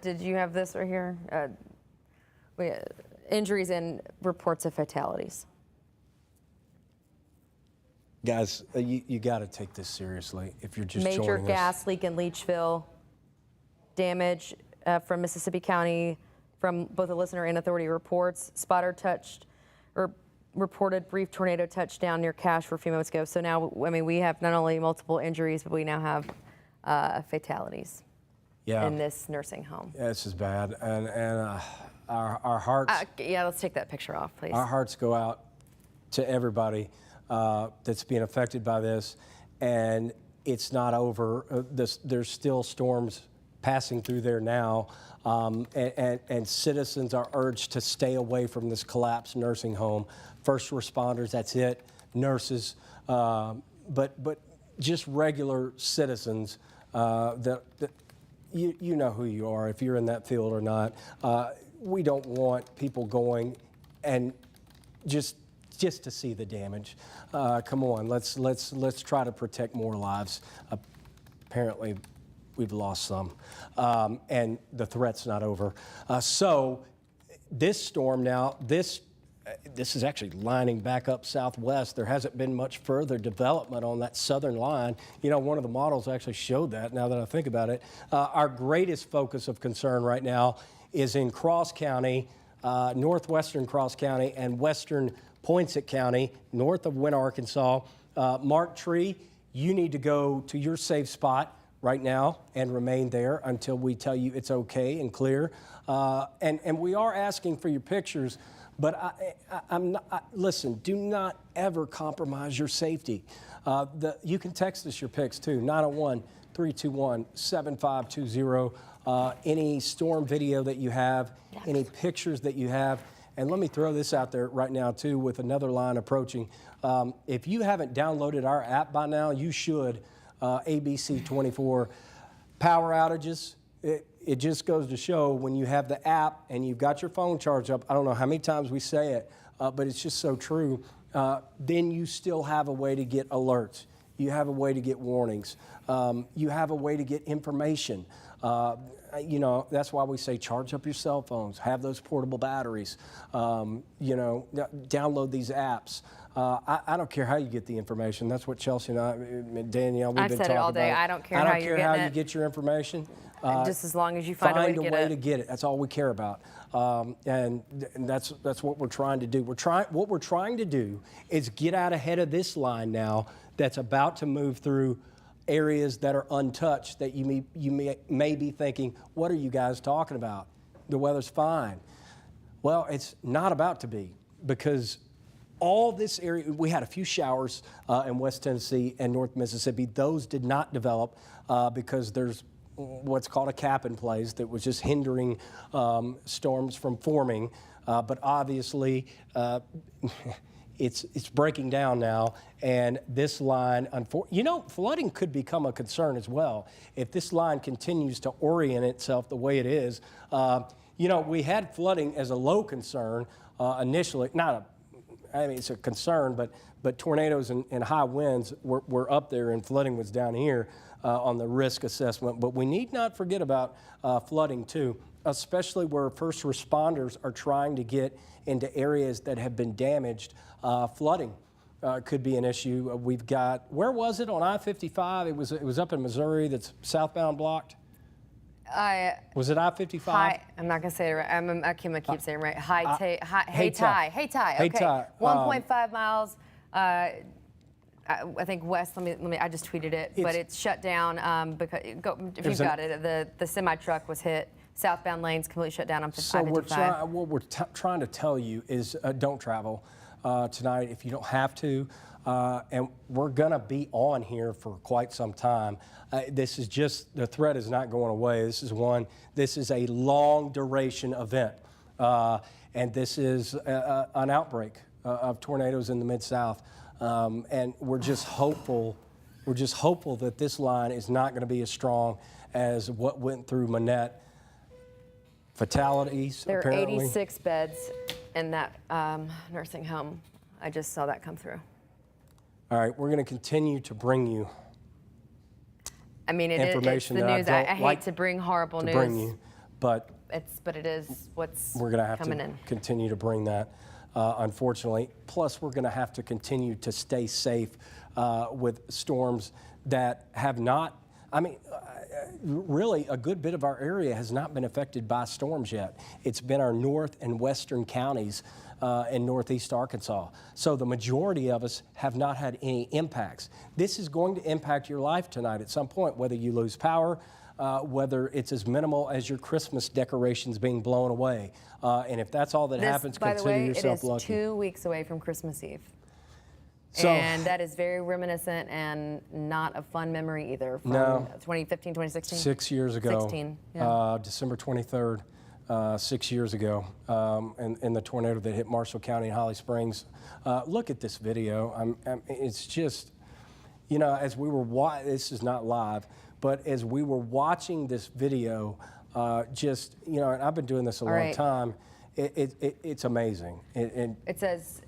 Did you have this right here? Injuries and reports of fatalities. Guys, you got to take this seriously if you're just Major joining us. gas leak in Leachville, damage from Mississippi County, from both a listener and authority reports. Spotter reported brief tornado touchdown near Cache a few moments ago. So now, we have not only multiple injuries, but we now have fatalities in this nursing home. Yeah, this is bad, and our hearts. Let's take that picture off, please. Our hearts go out to everybody that's being affected by this, and it's not over. There's still storms passing through there now, and citizens are urged to stay away from this collapsed nursing home. First responders, that's it. Nurses, but just regular citizens that you know who you are if you're in that field or not. We don't want people going and just to see the damage. Come on, let's try to protect more lives. Apparently, we've lost some, and the threat's not over. So this storm now, this is actually lining back up southwest. There hasn't been much further development on that southern line. You know, one of the models actually showed that, now that I think about it. Our greatest focus of concern right now is in Cross County, northwestern Cross County, and western Poinsett County, north of Wynne, Arkansas. Mark Tree, you need to go to your safe spot right now and remain there until we tell you it's okay and clear. And we are asking for your pictures, but listen, do not ever compromise your safety. You can text us your pics too, 901 321-7520. Any storm video that you have, any pictures that you have. And let me throw this out there right now, too, with another line approaching. If you haven't downloaded our app by now, you should. ABC 24 power outages. It just goes to show when you have the app and you've got your phone charged up, I don't know how many times we say it, but it's just so true, then you still have a way to get alerts. You have a way to get warnings. You have a way to get information. You know, that's why we say charge up your cell phones, have those portable batteries, you know, download these apps. I don't care how you get the information. That's what Chelsea and I, Danielle, we've been talking about. I've said it all day. I don't care how you're getting it. I don't care how you get your information. Just as long as you find a way to get it. That's all we care about. And that's what we're trying to do. What we're trying to do is get out ahead of this line now that's about to move through areas that are untouched that you may be thinking, what are you guys talking about? The weather's fine. Well, it's not about to be, because all this area, we had a few showers in West Tennessee and North Mississippi. Those did not develop because there's what's called a cap in place that was just hindering storms from forming. But obviously, it's breaking down now, and this line, you know, flooding could become a concern as well if this line continues to orient itself the way it is. You know, we had flooding as a low concern initially, I mean, it's a concern, but tornadoes and high winds were up there, and flooding was down here on the risk assessment. But we need not forget about flooding too, especially where first responders are trying to get into areas that have been damaged. Flooding could be an issue. We've got, where was it on I-55? It was up in Missouri that's southbound blocked. Was it I-55? I'm not going to say it right. I can't keep saying it right. Hayti. Okay. Hayti. 1.5 miles. I think west. Let me. I just tweeted it, but it's shut down because if you've got it, the semi truck was hit. Southbound lanes completely shut down on I-55. So what we're trying to tell you is don't travel tonight if you don't have to. And we're going to be on here for quite some time. This is just, the threat is not going away. This is a long duration event. And this is an outbreak of tornadoes in the Mid-South. And we're just hopeful that this line is not going to be as strong as what went through Manette. Fatalities, there apparently. There are 86 beds in that nursing home. I just saw that come through. All right, we're going to continue to bring you information it's the news. I hate like to bring horrible news. Bring you, but it is what's we're going to have coming to in. continue to bring that, unfortunately. Plus, we're going to have to continue to stay safe with storms that have not. I mean, really, a good bit of our area has not been affected by storms yet. It's been our north and western counties in northeast Arkansas. So the majority of us have not had any impacts. This is going to impact your life tonight at some point, whether you lose power, whether it's as minimal as your Christmas decorations being blown away. And if that's all that happens, consider yourself lucky. It is 2 weeks away from Christmas Eve. And that is very reminiscent and not a fun memory either from 2015, 2016? 6 years ago. 16, yeah. December 23rd, 6 years ago, and the tornado that hit Marshall County and Holly Springs. Look at this video. It's just, you know, as we were this is not live, but as we were watching this video, just, you know, and I've been doing this a long time, it's amazing. It says,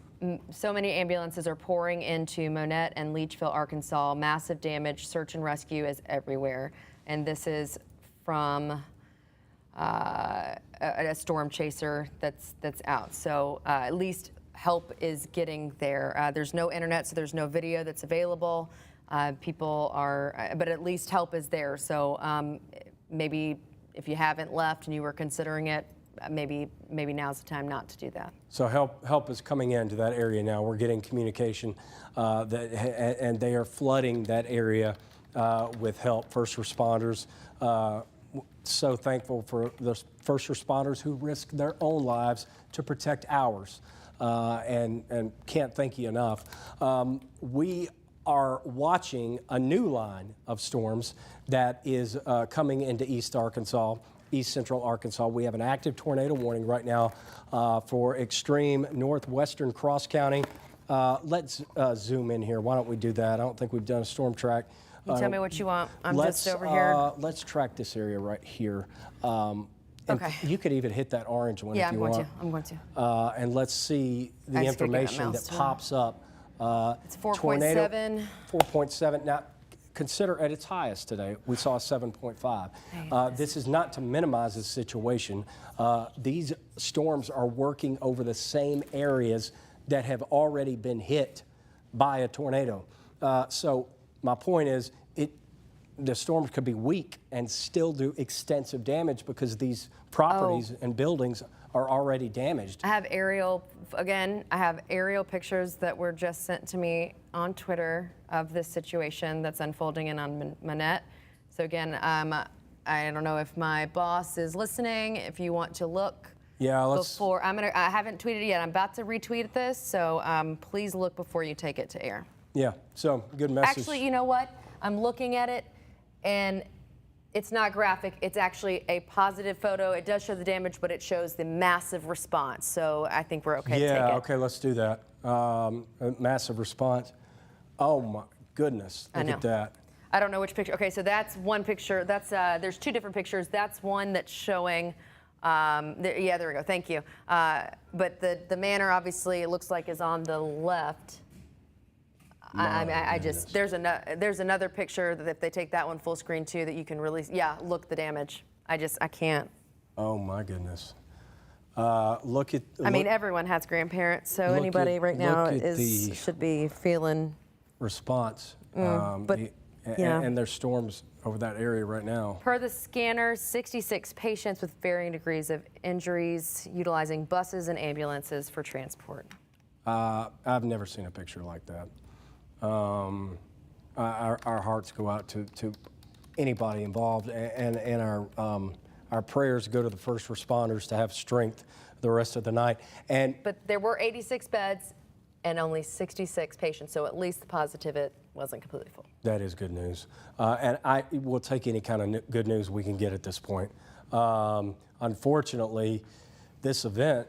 so many ambulances are pouring into Monette and Leachville, Arkansas. Massive damage. Search and rescue is everywhere. And this is from a storm chaser that's out. So at least help is getting there. There's no internet, so there's no video that's available. People are, but at least help is there. So maybe if you haven't left and you were considering it, maybe now's the time not to do that. So help is coming into that area now. We're getting communication and they are flooding that area with help. First responders, so thankful for the first responders who risk their own lives to protect ours, and can't thank you enough. We are watching a new line of storms that is coming into East Central Arkansas. We have an active tornado warning right now for extreme northwestern Cross County. Let's zoom in here. Why don't we do that? I don't think we've done a storm track. You tell me what you want. I'm just over here. Let's track this area right here. Okay. You could even hit that orange one if you want. I'm going to. And let's see the information that pops up. It's 4.7. 4.7. Now, consider at its highest today, we saw a 7.5. This is not to minimize the situation. These storms are working over the same areas that have already been hit by a tornado. So my point is, the storms could be weak and still do extensive damage because these properties and buildings are already damaged. I have aerial pictures that were just sent to me on Twitter of this situation that's unfolding in on Manette. So again, I don't know if my boss is listening. If you want to look. Yeah, let's. Before I haven't tweeted it yet. I'm about to retweet this, so please look before you take it to air. Yeah. So good message. Actually, you know what? I'm looking at it, and it's not graphic. It's actually a positive photo. It does show the damage, but it shows the massive response. So I think we're okay to take it. Yeah. Okay. Let's do that. A massive response. Oh my goodness! Look at that. I don't know which picture. Okay, so that's one picture. That's there's two different pictures. That's one that's showing. Yeah, there we go. Thank you. But the manor obviously it looks like is on the left. I just there's another picture that if they take that one full screen too that you can really look the damage. I can't. Oh my goodness. Look at. I mean, everyone has grandparents, so anybody right now should be feeling response. Yeah. And there's storms over that area right now. Per the scanner, 66 patients with varying degrees of injuries utilizing buses and ambulances for transport. I've never seen a picture like that. Our hearts go out to anybody involved, and our prayers go to the first responders to have strength the rest of the night. But there were 86 beds and only 66 patients, so at least the positive wasn't completely full. That is good news. And I will take any kind of good news we can get at this point. Unfortunately, this event,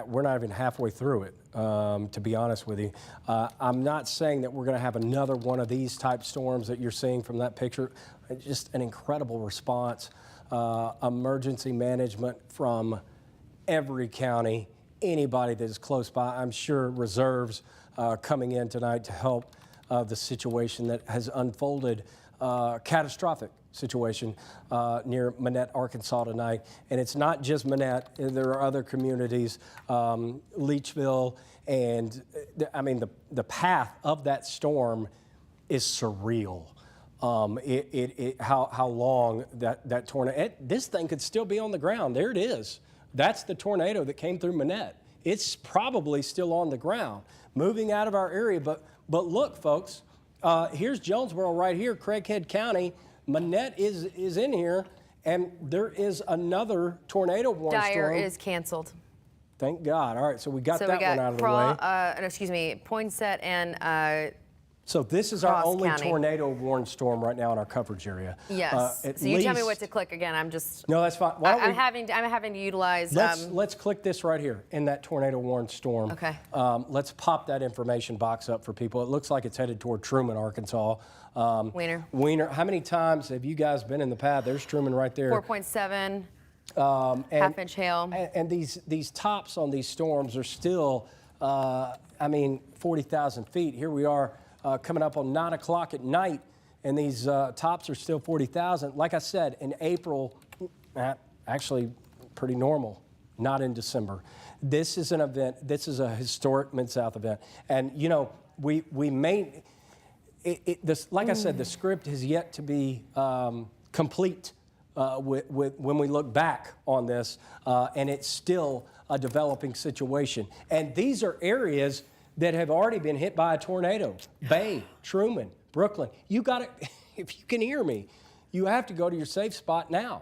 we're not even halfway through it, to be honest with you. I'm not saying that we're going to have another one of these type storms that you're seeing from that picture. Just an incredible response. Emergency management from every county, anybody that is close by. I'm sure reserves coming in tonight to help the situation that has unfolded, catastrophic situation near Manette, Arkansas tonight. And it's not just Manette, there are other communities, Leachville, and I mean, the path of that storm is surreal. How long that tornado, this thing could still be on the ground. There it is. That's the tornado that came through Manette. It's probably still on the ground, moving out of our area. But look, folks, here's Jonesboro right here, Craighead County. Manette is in here, and there is another tornado warning storm. Dyer is canceled. Thank God. All right, so we got that one out of the way. Excuse me, Poinsett and so this is our only County. tornado warned storm right now in our coverage area. Yes. So you tell me what to click again. I'm just. No, that's fine. I'm having to utilize. Let's click this right here in that tornado warned storm. Okay. Let's pop that information box up for people. It looks like it's headed toward Truman, Arkansas. Wiener. How many times have you guys been in the path? There's Truman right there. 4.7. Half-inch hail. And these tops on these storms are still, 40,000 feet. Here we are. Coming up on 9 o'clock at night, and these tops are still 40,000. Like I said, in April, actually pretty normal, not in December. This is an event, this is a historic Mid-South event. And, you know, we may, like I said, the script has yet to be complete when we look back on this, and it's still a developing situation. And these are areas that have already been hit by a tornado. Bay, Truman, Brooklyn. You got to, if you can hear me, you have to go to your safe spot now.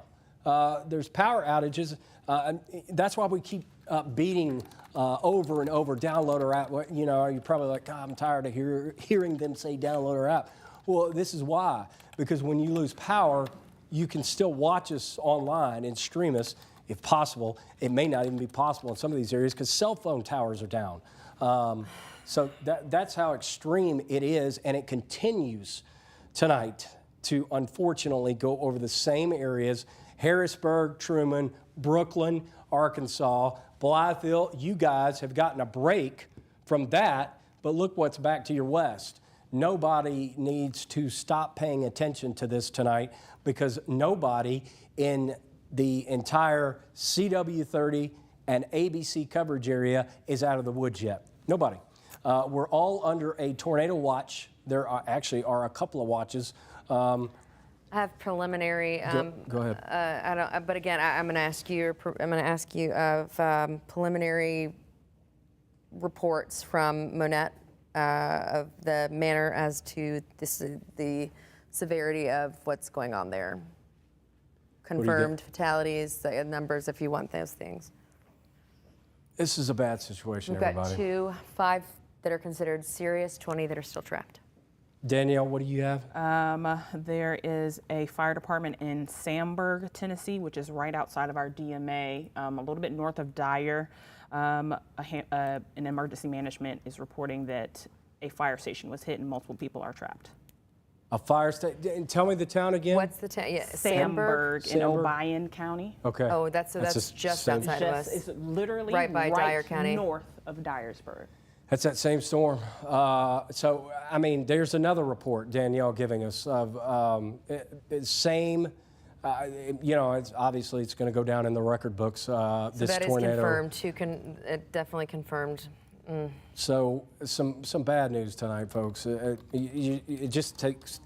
There's power outages. That's why we keep beating over and over, download our app. You know, you're probably like, God, I'm tired of hearing them say download our app. Well, this is why. Because when you lose power, you can still watch us online and stream us if possible. It may not even be possible in some of these areas because cell phone towers are down. So that's how extreme it is, and it continues tonight to unfortunately go over the same areas: Harrisburg, Truman, Brooklyn, Arkansas, Blytheville. You guys have gotten a break from that, but look what's back to your west. Nobody needs to stop paying attention to this tonight because nobody in the entire CW30 and ABC coverage area is out of the woods yet. Nobody. We're all under a tornado watch. There actually are a couple of watches. I have preliminary. Go ahead. I don't. But again, I'm going to ask you. I'm going to ask you of preliminary reports from Monette of the manner as to the severity of what's going on there. Confirmed fatalities, the numbers, if you want those things. This is a bad situation, We've everybody. got 5 that are considered serious, 20 that are still trapped. Danielle, what do you have? There is a fire department in Sandburg, Tennessee, which is right outside of our DMA, a little bit north of Dyer. An emergency management is reporting that a fire station was hit and multiple people are trapped. A fire station. Tell me the town again. What's the town? Yeah, Sandburg in Obion County. Okay. Oh, that's just outside of us. It's literally right by Dyer County, north of Dyersburg. That's that same storm. So, I mean, there's another report Danielle giving us of same. You know, obviously it's going to go down in the record books. So this that tornado. Is confirmed. It definitely confirmed. So some bad news tonight, folks. It just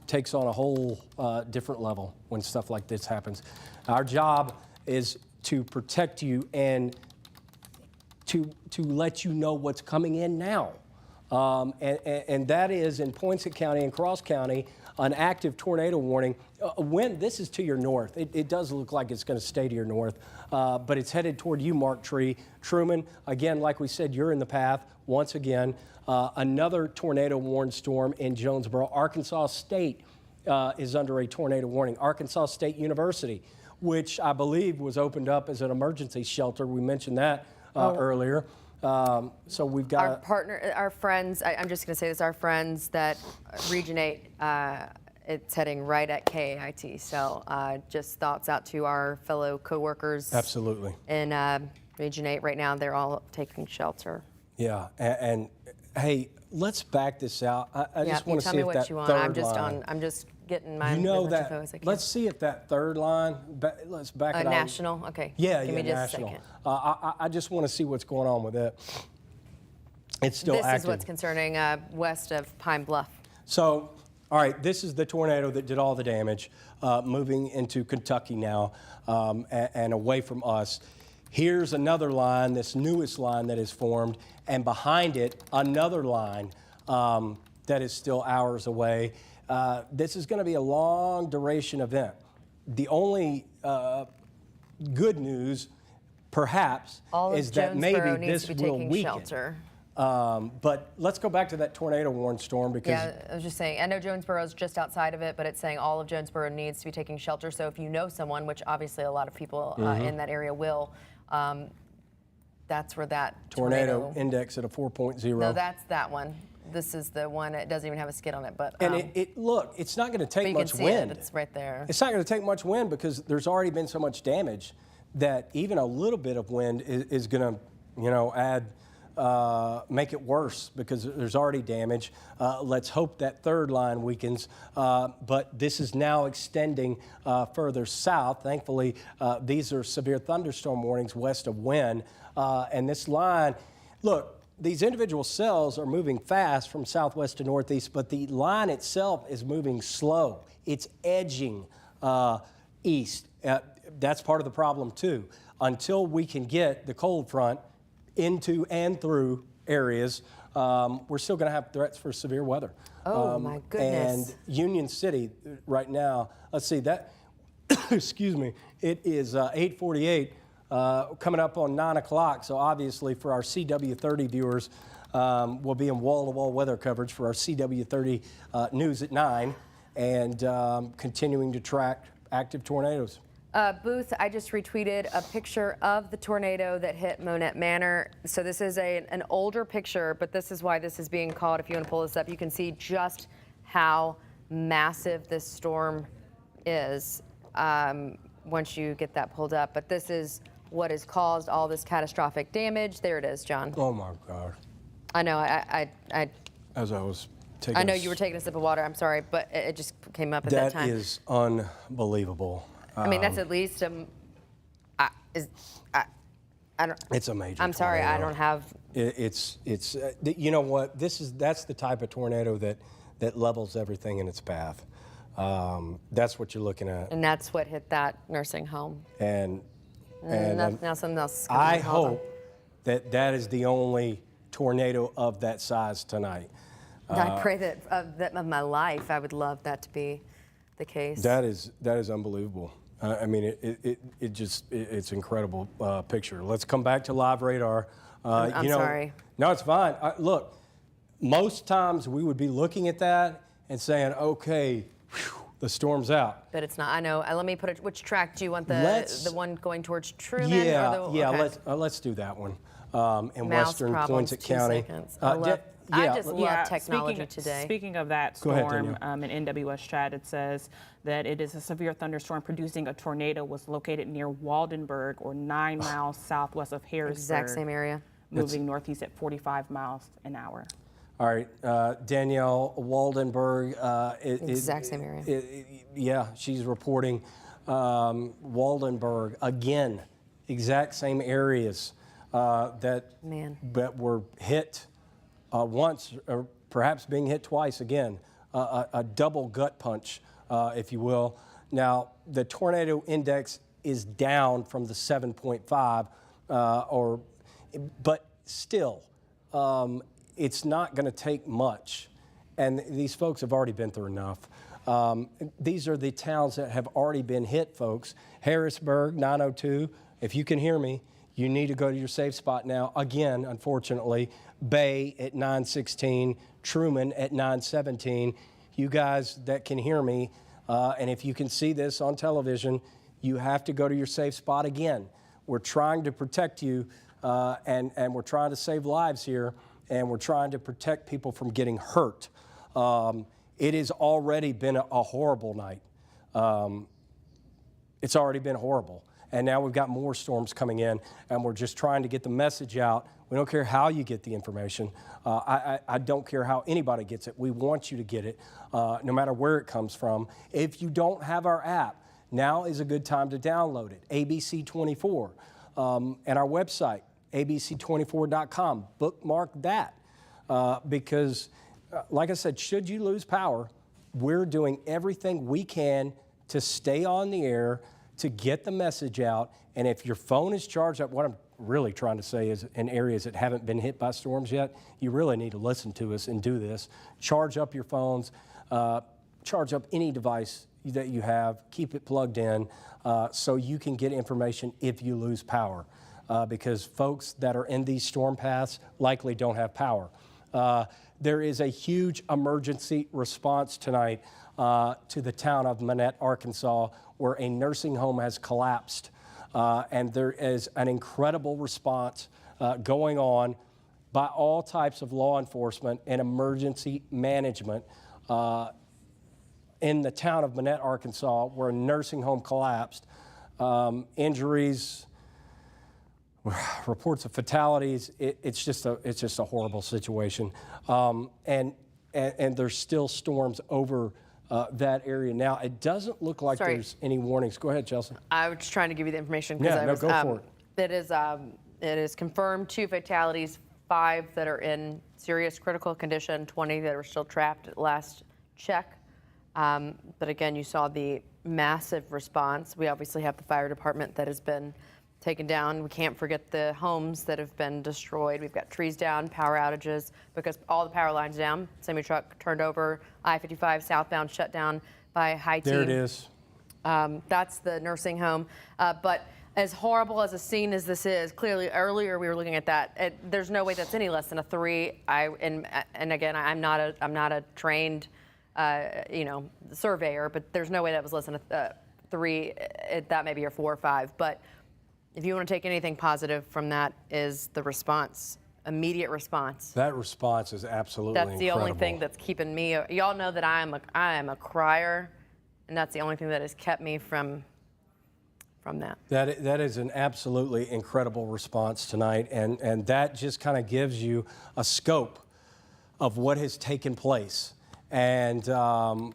takes on a whole different level when stuff like this happens. Our job is to protect you and to let you know what's coming in now. And that is in Poinsett County and Cross County, an active tornado warning. When this is to your north, it does look like it's going to stay to your north, but it's headed toward you, Mark Tree. Truman, again, like we said, you're in the path once again. Another tornado warned storm in Jonesboro. Arkansas State is under a tornado warning. Arkansas State University, which I believe was opened up as an emergency shelter. We mentioned that earlier. So we've got our partner, our friends. I'm just going to say this: our friends that Region 8, it's heading right at KAIT. So just thoughts out to our fellow coworkers. absolutely. In Region 8 right now, they're all taking shelter. Yeah, and hey, let's back this out. I just want to see if that third line. I'm just getting my. You know as much that. info as I can. Let's see if that third line. Let's back it out. National. Okay. Yeah, Give yeah, me just national. a second. I just want to see what's going on with it. It's still This active. is what's concerning west of Pine Bluff. So, all right, this is the tornado that did all the damage, moving into Kentucky now and away from us. Here's another line, this newest line that is formed, and behind it, another line that is still hours away. This is going to be a long duration event. The only good news, perhaps, is that maybe this will weaken. Shelter. But let's go back to that tornado warned storm because Yeah, I was just saying, I know Jonesboro is just outside of it, but it's saying all of Jonesboro needs to be taking shelter. So if you know someone, which obviously a lot of people in that area will, that's where that tornado index at a 4.0. No, that's that one. This is the one that doesn't even have a skid on it. But and look, it's not going to take you much can see wind. it's right there. It's not going to take much wind because there's already been so much damage that even a little bit of wind is going to, add. Make it worse because there's already damage. Let's hope that third line weakens. But this is now extending further south. Thankfully, these are severe thunderstorm warnings west of Wynn. And this line, look, these individual cells are moving fast from southwest to northeast, but the line itself is moving slow. It's edging east. That's part of the problem, too. Until we can get the cold front into and through areas, we're still going to have threats for severe weather. Oh, my goodness. And Union City right now, let's see, that, excuse me, it is 8:48. coming up on 9 o'clock. So obviously for our CW30 viewers, we'll be in wall-to-wall weather coverage for our CW30 news at 9 and continuing to track active tornadoes. Booth, I just retweeted a picture of the tornado that hit Monette Manor. So this is an older picture, but this is why this is being called. If you want to pull this up, you can see just how massive this storm is once you get that pulled up. But this is what has caused all this catastrophic damage. There it is, John. Oh my God. I know, As I was taking I know you were taking a sip of water, I'm sorry, but it just came up at that time. That is unbelievable. I mean, that's at least I don't. It's a major. I'm sorry, tornado. I don't have. It's you know what? That's the type of tornado that levels everything in its path. That's what you're looking at. And that's what hit that nursing home. And now something else. I hope that is the only tornado of that size tonight. I pray that of my life, I would love that to be the case. That is unbelievable. I mean, it's incredible picture. Let's come back to live radar. I'm sorry. No, it's fine. Look, most times we would be looking at that and saying, okay, whew, the storm's out. But it's not. I know. Let me put it. Which track do you want? The one going towards Truman? Yeah, or okay. Let's do that one. In Mouse Western problems, Poinsett 2 County. seconds. I just love technology today. Speaking of that Go ahead, storm, Danielle. in NWS chat, it says that it is a severe thunderstorm producing a tornado was located near Waldenburg, or 9 miles southwest of Harrisburg. Exact same area. Moving northeast at 45 miles an hour. All right, Danielle Waldenburg. Exact same area. Yeah, she's reporting Waldenburg again. Exact same areas that were hit once, or perhaps being hit twice again. A double gut punch, if you will. Now, the tornado index is down from the 7.5, but still, it's not going to take much. And these folks have already been through enough. These are the towns that have already been hit, folks. Harrisburg, 902. If you can hear me, you need to go to your safe spot now. Again, unfortunately, Bay at 916, Truman at 917. You guys that can hear me, and if you can see this on television, you have to go to your safe spot again. We're trying to protect you, and we're trying to save lives here, and we're trying to protect people from getting hurt. It has already been a horrible night. It's already been horrible. And now we've got more storms coming in, and we're just trying to get the message out. We don't care how you get the information. I don't care how anybody gets it. We want you to get it, no matter where it comes from. If you don't have our app, now is a good time to download it, ABC24, and our website, abc24.com. Bookmark that, because, like I said, should you lose power, we're doing everything we can to stay on the air, to get the message out. And if your phone is charged up, what I'm really trying to say is in areas that haven't been hit by storms yet, you really need to listen to us and do this. Charge up your phones, charge up any device that you have, keep it plugged in so you can get information if you lose power. Because folks that are in these storm paths likely don't have power. There is a huge emergency response tonight to the town of Monette, Arkansas, where a nursing home has collapsed. And there is an incredible response going on by all types of law enforcement and emergency management in the town of Monette, Arkansas, where a nursing home collapsed. Injuries, reports of fatalities. It's just a horrible situation. And there's still storms over that area now. It doesn't look like there's any warnings. Go ahead, Chelsea. I was just trying to give you the information. Yeah, go for it. It is confirmed 2 fatalities, 5 that are in serious critical condition, 20 that are still trapped at last check. But again, you saw the massive response. We obviously have the fire department that has been taken down. We can't forget the homes that have been destroyed. We've got trees down, power outages because all the power lines down. Semi-truck turned over, I-55 southbound shut down by high team. There it is. That's the nursing home. But As horrible as a scene as this is, clearly earlier we were looking at that. There's no way that's any less than a 3. And again, I'm not a trained, surveyor, but there's no way that was less than a 3. That may be a 4 or 5. But if you want to take anything positive from that, is the response, immediate response. That response is absolutely That's the incredible. only thing that's keeping me. Y'all know that I am a crier, and that's the only thing that has kept me from that. That is an absolutely incredible response tonight, and that just kind of gives you a scope of what has taken place. And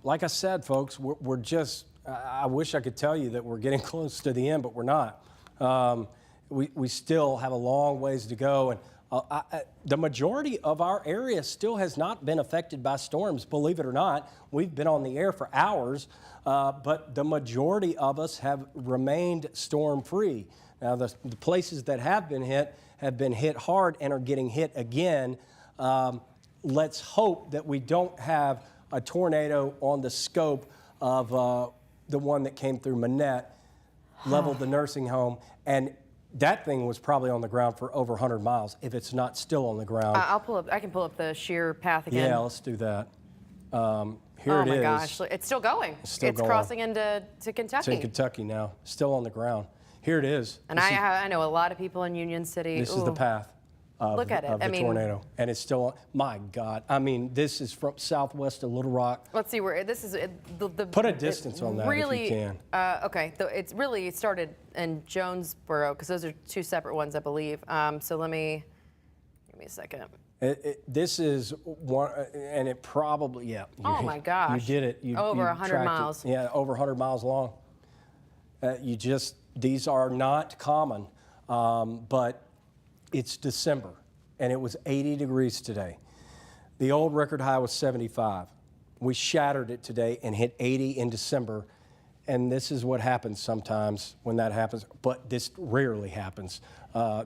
like I said, folks, we're just, I wish I could tell you that we're getting close to the end, but we're not. We still have a long ways to go, and the majority of our area still has not been affected by storms, believe it or not. We've been on the air for hours, but the majority of us have remained storm-free. Now, the places that have been hit hard and are getting hit again. Let's hope that we don't have a tornado on the scope of the one that came through Manette, leveled the nursing home, and that thing was probably on the ground for over 100 miles, if it's not still on the ground. I can pull up the sheer path again. Yeah, let's do that. Here oh it my is. gosh, it's still going. It's still going. Crossing into Kentucky. It's in Kentucky now, still on the ground. Here it is. And I know a lot of people in Union City. This is the path of, Look at it. of the tornado. And it's still, my God. I mean, this is from southwest of Little Rock. Let's see where this is. Put a distance on that really, if you can. Okay, it's really started in Jonesboro, because those are 2 separate ones, I believe. So give me a second. This is one, and it probably, yeah. Oh my gosh. You did it. Over you 100 tracked miles. It. Yeah, over 100 miles long. These are not common, but it's December, and it was 80 degrees today. The old record high was 75. We shattered it today and hit 80 in December, and this is what happens sometimes when that happens, but this rarely happens.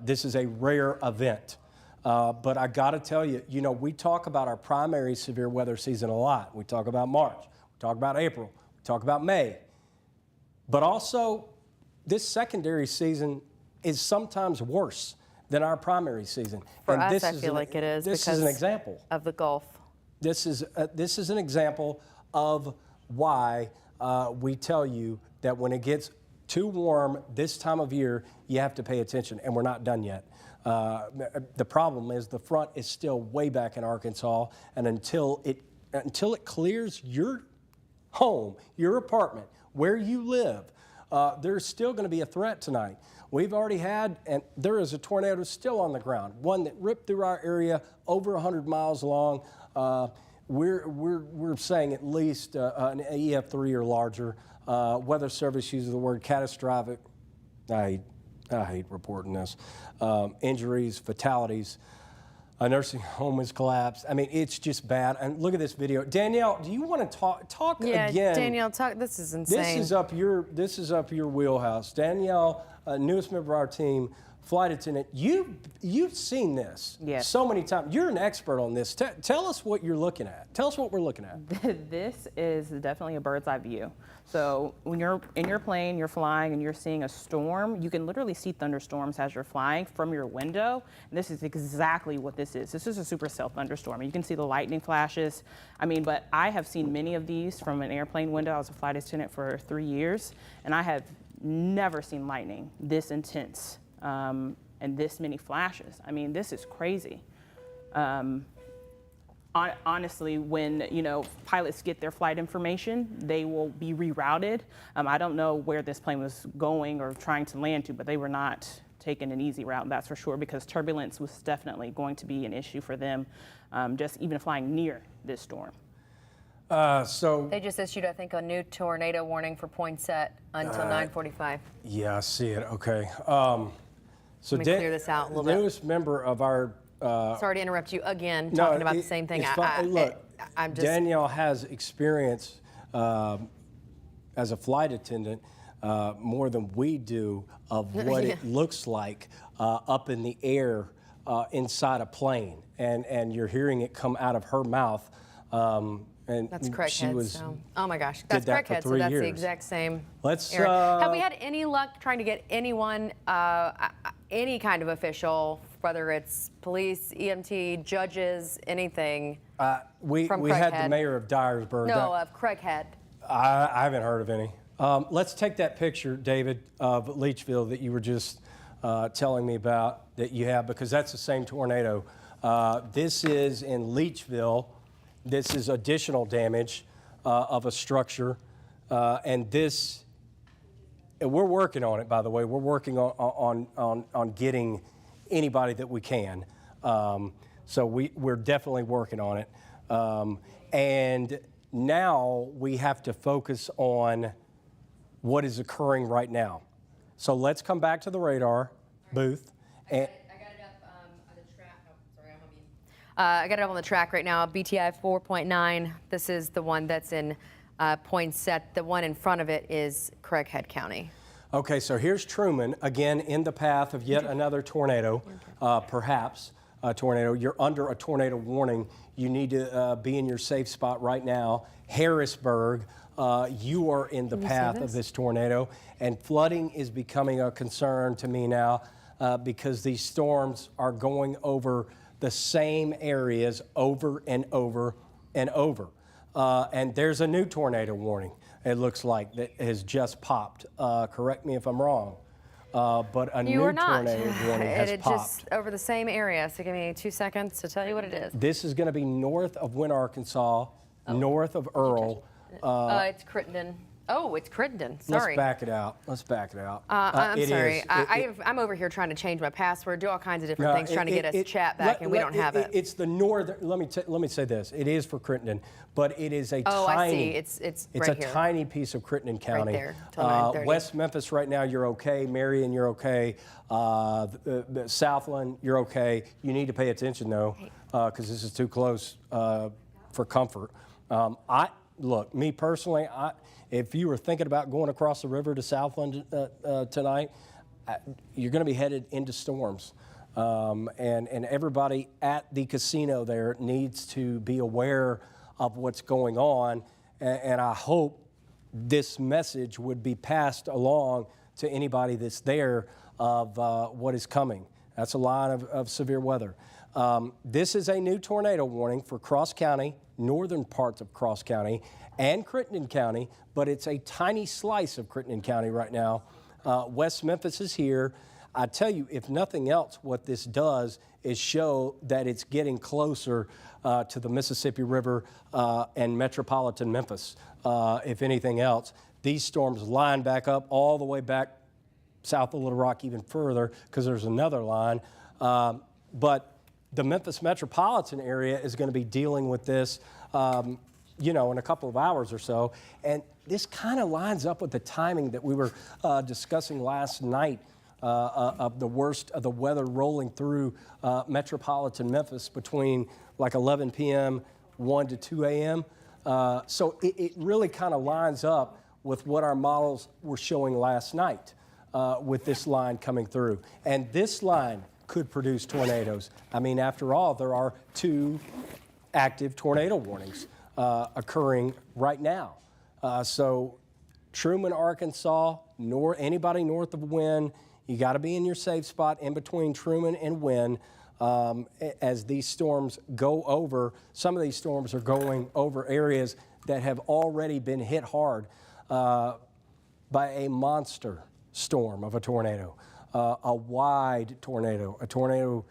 This is a rare event. But I got to tell you, we talk about our primary severe weather season a lot. We talk about March, we talk about April, we talk about May. But also, this secondary season is sometimes worse than our primary season. For and us, this I feel like it is This because is an example of the Gulf. This is an example of why we tell you that when it gets too warm this time of year, you have to pay attention, and we're not done yet. The problem is the front is still way back in Arkansas, and until it clears your home, your apartment, where you live, there's still going to be a threat tonight. We've already had, and there is a tornado still on the ground, one that ripped through our area over 100 miles long. We're saying at least an EF3 or larger. Weather Service uses the word catastrophic. I hate reporting this. Injuries, fatalities. A nursing home has collapsed. I mean, it's just bad. And look at this video. Danielle, do you want to talk again? Yeah, Danielle, talk. This is insane. This is up your wheelhouse. Danielle, newest member of our team, flight attendant. You've seen this so many times. You're an expert on this. Tell us what you're looking at. Tell us what we're looking at. This is definitely a bird's eye view. So when you're in your plane, you're flying, and you're seeing a storm, you can literally see thunderstorms as you're flying from your window. And this is exactly what this is. This is a supercell thunderstorm. You can see the lightning flashes. I mean, but I have seen many of these from an airplane window. I was a flight attendant for 3 years, and I have never seen lightning this intense. And this many flashes. I mean, this is crazy. Honestly, when pilots get their flight information, they will be rerouted. I don't know where this plane was going or trying to land to, but they were not taking an easy route, that's for sure, because turbulence was definitely going to be an issue for them, just even flying near this storm. So they just issued, I think, a new tornado warning for Poinsett until 9:45. Yeah, I see it. Okay. So Let me clear this out a little bit. Newest member of our. Sorry to interrupt you again, talking about the same thing. I'm just. Danielle has experience as a flight attendant more than we do of what it looks like up in the air inside a plane, and you're hearing it come out of her mouth. and That's she Craighead. was. So. Oh my gosh, that's did that for Craighead. So 3 that's years. the exact same. Let's. area. Have we had any luck trying to get anyone, any kind of official, whether it's police, EMT, judges, anything? We from had the Craighead? mayor of Dyersburg. No, of Craighead. I haven't heard of any. Let's take that picture, David, of Leachville that you were just telling me about that you have, because that's the same tornado. This is in Leachville. This is additional damage of a structure, and this. And we're working on it, by the way. We're working on getting anybody that we can. So we're definitely working on it. And now we have to focus on what is occurring right now. So let's come back to the radar booth. And I got it up on the track. Oh, sorry, I'm on mute. I got it up on the track right now. BTI 4.9. This is the one that's in Poinsett. The one in front of it is Craighead County. okay, so here's Truman, again in the path of yet another tornado, perhaps a tornado. You're under a tornado warning. You need to be in your safe spot right now. Harrisburg, you are in the path of this tornado, and flooding is becoming a concern to me now because these storms are going over the same areas over and over and over. And there's a new tornado warning, it looks like, that has just popped. Correct me if I'm wrong. But a You new are not. tornado warning has It popped. just over the same area. So give me 2 seconds to tell you what it is. This is going to be north of Wynne, Arkansas, north of Earl. It's Crittenden. Oh, it's Crittenden. Sorry. Let's back it out. Let's back it out. I'm It sorry. is. I'm over here trying to change my password, do all kinds of different things, trying to get us chat back, and we don't have it. It's the northern. Let me say this. It is for Crittenden, but it is a Oh, tiny. I see. It's right a here. tiny piece of Crittenden County. there, till 9:30. West Memphis right now, you're okay. Marion, you're okay. The Southland, you're okay. You need to pay attention though, because this is too close for comfort. Look, me personally, if you were thinking about going across the river to Southland tonight, you're going to be headed into storms. And everybody at the casino there needs to be aware of what's going on. And I hope this message would be passed along to anybody that's there of what is coming. That's a line of severe weather. This is a new tornado warning for Cross County, northern parts of Cross County, and Crittenden County, but it's a tiny slice of Crittenden County right now. West Memphis is here. I tell you, if nothing else, what this does is show that it's getting closer to the Mississippi River and metropolitan Memphis. If anything else, these storms line back up all the way back south of Little Rock even further, because there's another line. But the Memphis metropolitan area is going to be dealing with this in a couple of hours or so. And this kind of lines up with the timing that we were discussing last night of the worst of the weather rolling through metropolitan Memphis between like 11 p.m., 1 to 2 a.m. So it really kind of lines up with what our models were showing last night with this line coming through. And this line could produce tornadoes. I mean, after all, there are 2 active tornado warnings occurring right now. So Truman, Arkansas, anybody north of Wynne, you got to be in your safe spot in between Truman and Wynne as these storms go over. Some of these storms are going over areas that have already been hit hard by a monster storm of a tornado, a wide tornado, a tornado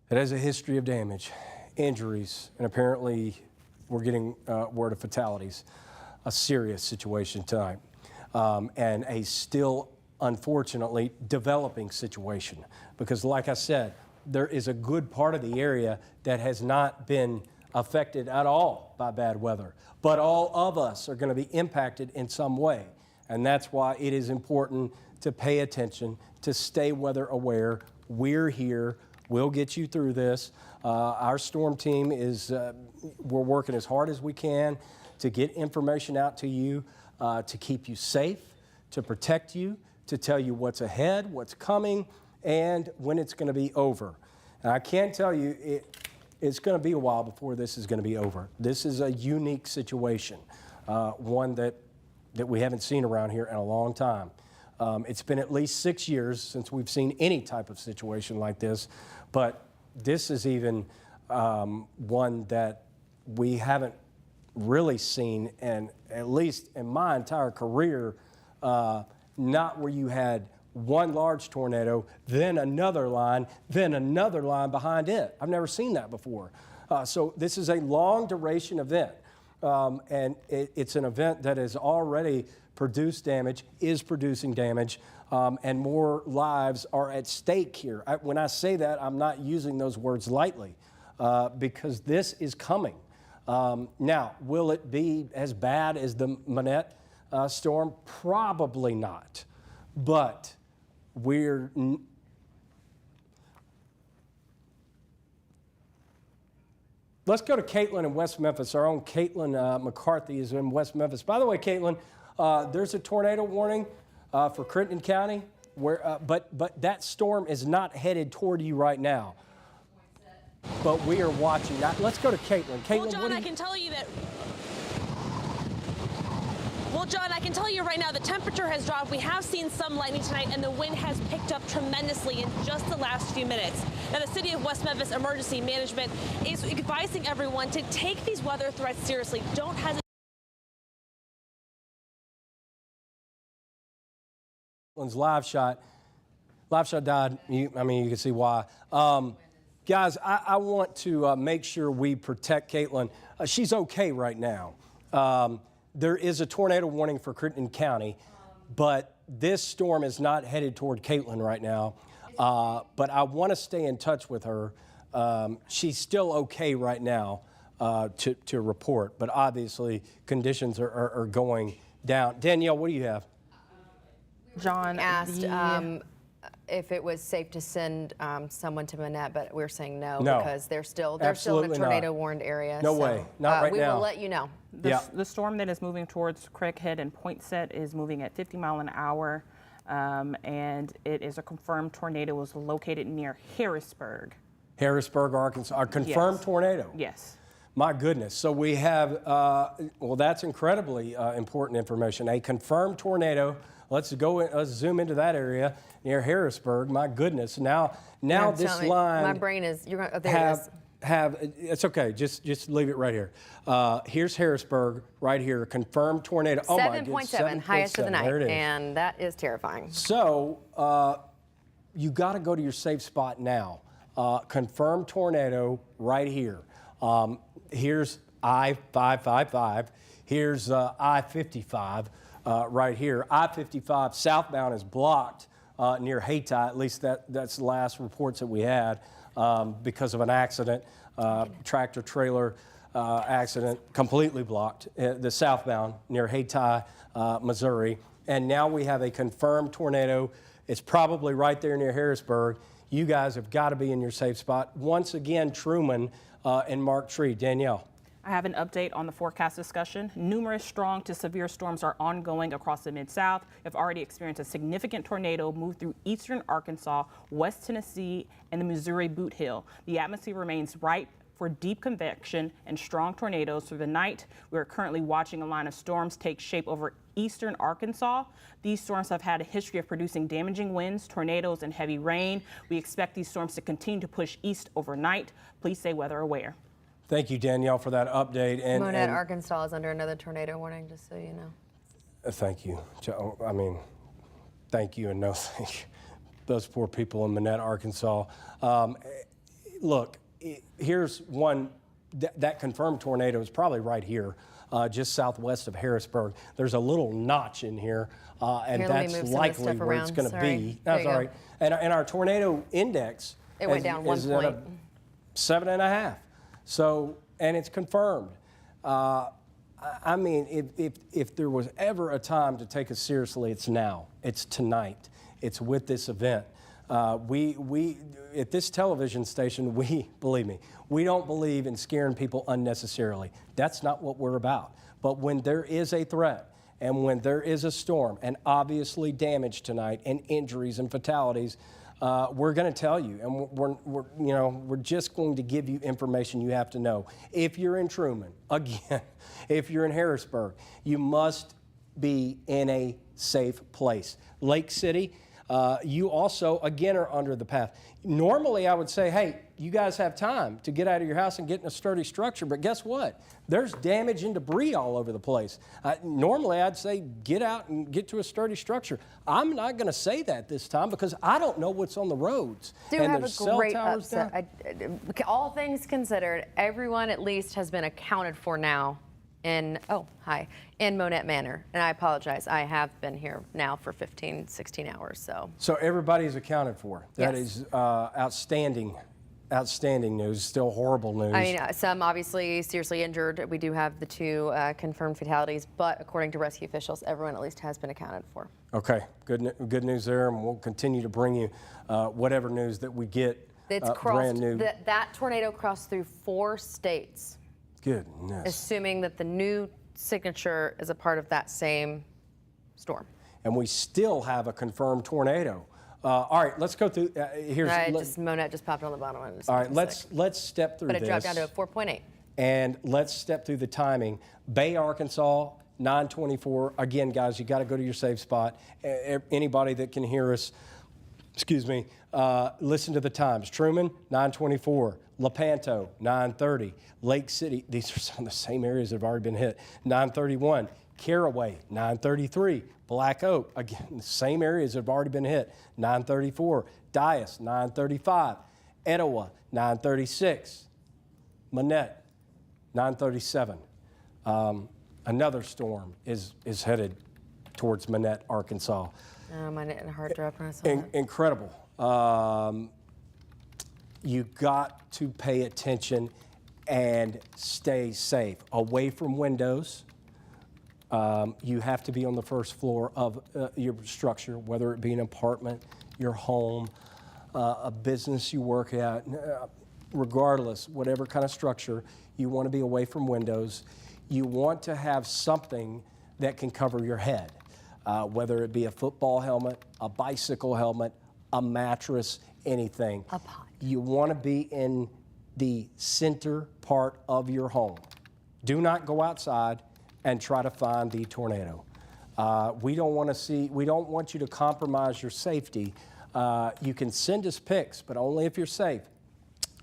that has a history of damage, injuries, and apparently we're getting word of fatalities. A serious situation tonight, and a still, unfortunately, developing situation. Because like I said, there is a good part of the area that has not been affected at all by bad weather. But all of us are going to be impacted in some way. And that's why it is important to pay attention, to stay weather aware. We're here. We'll get you through this. Our storm team is, we're working as hard as we can to get information out to you, to keep you safe, to protect you, to tell you what's ahead, what's coming, and when it's going to be over. And I can tell you, it's going to be a while before this is going to be over. This is a unique situation, one that we haven't seen around here in a long time. It's been at least 6 years since we've seen any type of situation like this, but this is even one that we haven't really seen, and at least in my entire career, not where you had one large tornado, then another line behind it. I've never seen that before. So this is a long duration event, and it's an event that has already produced damage, is producing damage, and more lives are at stake here. When I say that, I'm not using those words lightly, because this is coming. Now, will it be as bad as the Manette storm? Probably not, but let's go to Caitlin in West Memphis. Our own Caitlin McCarthy is in West Memphis. By the way, Caitlin, there's a tornado warning for Trenton County, but that storm is not headed toward you right now. But we are watching that. Let's go to Caitlin. Caitlin, well, John, I can tell you that. Well, John, I can tell you right now the temperature has dropped. We have seen some lightning tonight, and the wind has picked up tremendously in just the last few minutes. Now, the City of West Memphis Emergency Management is advising everyone to take these weather threats seriously. Don't hesitate. Live shot died. You can see why. Guys, I want to make sure we protect Caitlin. She's okay right now. There is a tornado warning for Trenton County, but this storm is not headed toward Caitlin right now. But I want to stay in touch with her. She's still okay right now to report, but obviously conditions are going down. Danielle, what do you have? John asked if it was safe to send someone to Manette, but we're saying no, because they're still in a tornado warned area. No way, not right now. We will let you know. The storm that is moving towards Craighead and Poinsett is moving at 50 miles an hour, and it is a confirmed tornado. It was located near Harrisburg. Harrisburg, Arkansas. A confirmed tornado? Yes. My goodness. So we have, well, that's incredibly important information. A confirmed tornado. Let's zoom into that area near Harrisburg. My goodness. Now this line. My brain is. You're going. There it is. It's okay. Just leave it right here. Here's Harrisburg right here. Confirmed tornado. 7.7, highest of the night, and that is terrifying. So you got to go to your safe spot now. Confirmed tornado right here. Here's I-555. Here's I-55 right here. I-55 southbound is blocked near Hayti. At least that's the last reports that we had because of an accident, tractor trailer accident, completely blocked. The southbound near Hayti, Missouri. And now we have a confirmed tornado. It's probably right there near Harrisburg. You guys have got to be in your safe spot. Once again, Truman and Mark Tree. Danielle. I have an update on the forecast discussion. Numerous strong to severe storms are ongoing across the Mid-South. Have already experienced a significant tornado move through eastern Arkansas, West Tennessee, and the Missouri Boot Hill. The atmosphere remains ripe for deep convection and strong tornadoes through the night. We are currently watching a line of storms take shape over eastern Arkansas. These storms have had a history of producing damaging winds, tornadoes, and heavy rain. We expect these storms to continue to push east overnight. Please stay weather aware. Thank you, Danielle, for that update. Manette, Arkansas is under another tornado warning, just so you know. Thank you. I mean, thank you and no thank you. Those poor people in Manette, Arkansas. Look, here's one. That confirmed tornado is probably right here, just southwest of Harrisburg. There's a little notch in here, and that's likely where it's going to be. That's all right. And our tornado index went down 1 point. 7.5. So, and it's confirmed. I mean, if there was ever a time to take us seriously, it's now. It's tonight. It's with this event. We at this television station, believe me, we don't believe in scaring people unnecessarily. That's not what we're about. But when there is a threat and when there is a storm and obviously damage tonight and injuries and fatalities, we're going to tell you, and we're just going to give you information you have to know. If you're in Truman, again, if you're in Harrisburg, you must be in a safe place. Lake City, you also, again, are under the path. Normally, I would say, hey, you guys have time to get out of your house and get in a sturdy structure, but guess what? There's damage and debris all over the place. Normally, I'd say get out and get to a sturdy structure. I'm not going to say that this time because I don't know what's on the roads. Do have a great upset. All things considered, everyone at least has been accounted for now in Monette Manor. And I apologize, I have been here now for 15, 16 hours. So everybody's accounted for. That is outstanding news, still horrible news. I mean, some obviously seriously injured. We do have the 2 confirmed fatalities, but according to rescue officials, everyone at least has been accounted for. Okay, good news there, and we'll continue to bring you whatever news that we get. It's brand new. That tornado crossed through 4 states. Goodness. Assuming that the new signature is a part of that same storm. And we still have a confirmed tornado. All right, let's go through. Monette just popped on the bottom. All right, let's step through this. But it dropped down to a 4.8. And let's step through the timing. Bay, Arkansas, 9:24. Again, guys, you got to go to your safe spot. Anybody that can hear us, listen to the times. Truman, 9:24. Lepanto, 9:30. Lake City, these are some of the same areas that have already been hit. 9:31. Caraway, 9:33. Black Oak, again, the same areas that have already been hit. 9:34. Dyess, 9:35. Etowah, 9:36. Monette, 9:37. Another storm is headed towards Monette, Arkansas. My heart dropped when I saw that. Incredible. You got to pay attention and stay safe. Away from windows. You have to be on the first floor of your structure, whether it be an apartment, your home, a business you work at. Regardless, whatever kind of structure, you want to be away from windows. You want to have something that can cover your head, whether it be a football helmet, a bicycle helmet, a mattress, anything. A pot. You want to be in the center part of your home. Do not go outside and try to find the tornado. We don't want you to compromise your safety. You can send us pics, but only if you're safe.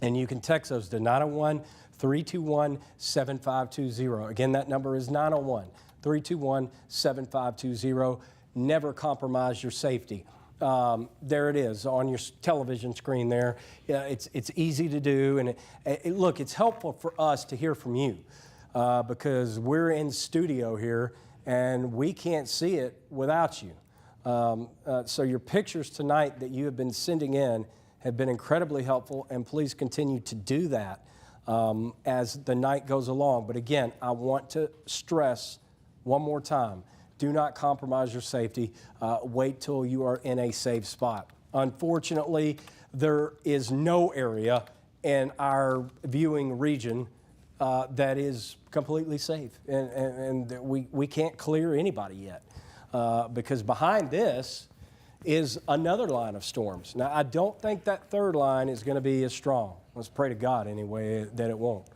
And you can text those to 901-321-7520. Again, that number is 901-321-7520. Never compromise your safety. There it is on your television screen there. It's easy to do, and look, it's helpful for us to hear from you because we're in studio here and we can't see it without you. So your pictures tonight that you have been sending in have been incredibly helpful, and please continue to do that as the night goes along. But again, I want to stress one more time, do not compromise your safety. Wait till you are in a safe spot. Unfortunately, there is no area in our viewing region that is completely safe, and we can't clear anybody yet because behind this is another line of storms. Now, I don't think that third line is going to be as strong. Let's pray to God anyway that it won't.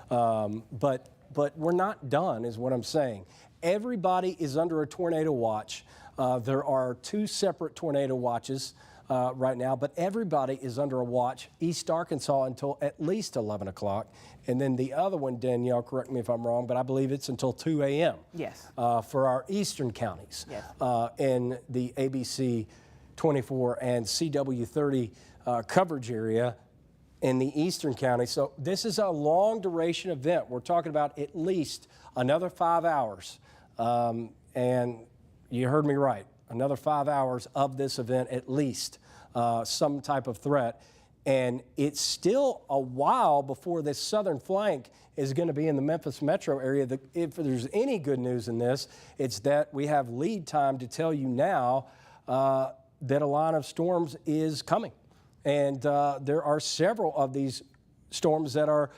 But we're not done is what I'm saying. Everybody is under a tornado watch. There are 2 separate tornado watches right now, but everybody is under a watch, East Arkansas until at least 11 o'clock. And then the other one, Danielle, correct me if I'm wrong, but I believe it's until 2 a.m. Yes. For our eastern counties. Yes. In the ABC 24 and CW 30 coverage area in the eastern county. So this is a long duration event. We're talking about at least another 5 hours. And you heard me right, another 5 hours of this event at least, some type of threat. And it's still a while before this southern flank is going to be in the Memphis metro area. If there's any good news in this, it's that we have lead time to tell you now that a line of storms is coming. And there are several of these storms that are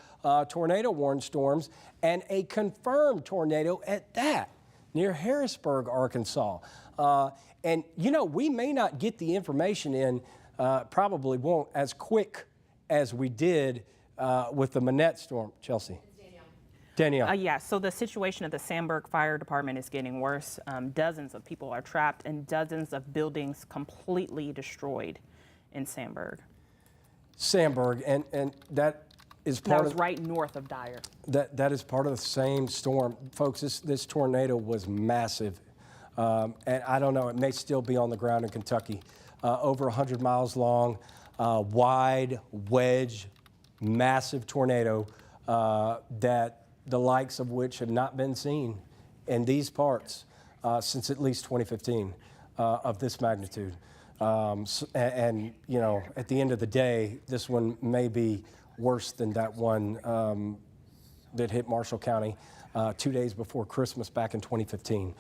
tornado warned storms, and a confirmed tornado at that near Harrisburg, Arkansas. And, you know, we may not get the information in probably won't as quick as we did with the Manette storm. Chelsea. Danielle. Yeah, so the situation at the Sandburg Fire Department is getting worse. Dozens of people are trapped and dozens of buildings completely destroyed in Sandburg. Sandburg, and that is part That was of right north of Dyer. that is part of the same storm, folks. This tornado was massive, and I don't know. It may still be on the ground in Kentucky. Over 100 miles long, wide wedge, massive tornado that the likes of which have not been seen in these parts since at least 2015 of this magnitude. And, you know, at the end of the day, this one may be worse than that one that hit Marshall County 2 days before Christmas back in 2015.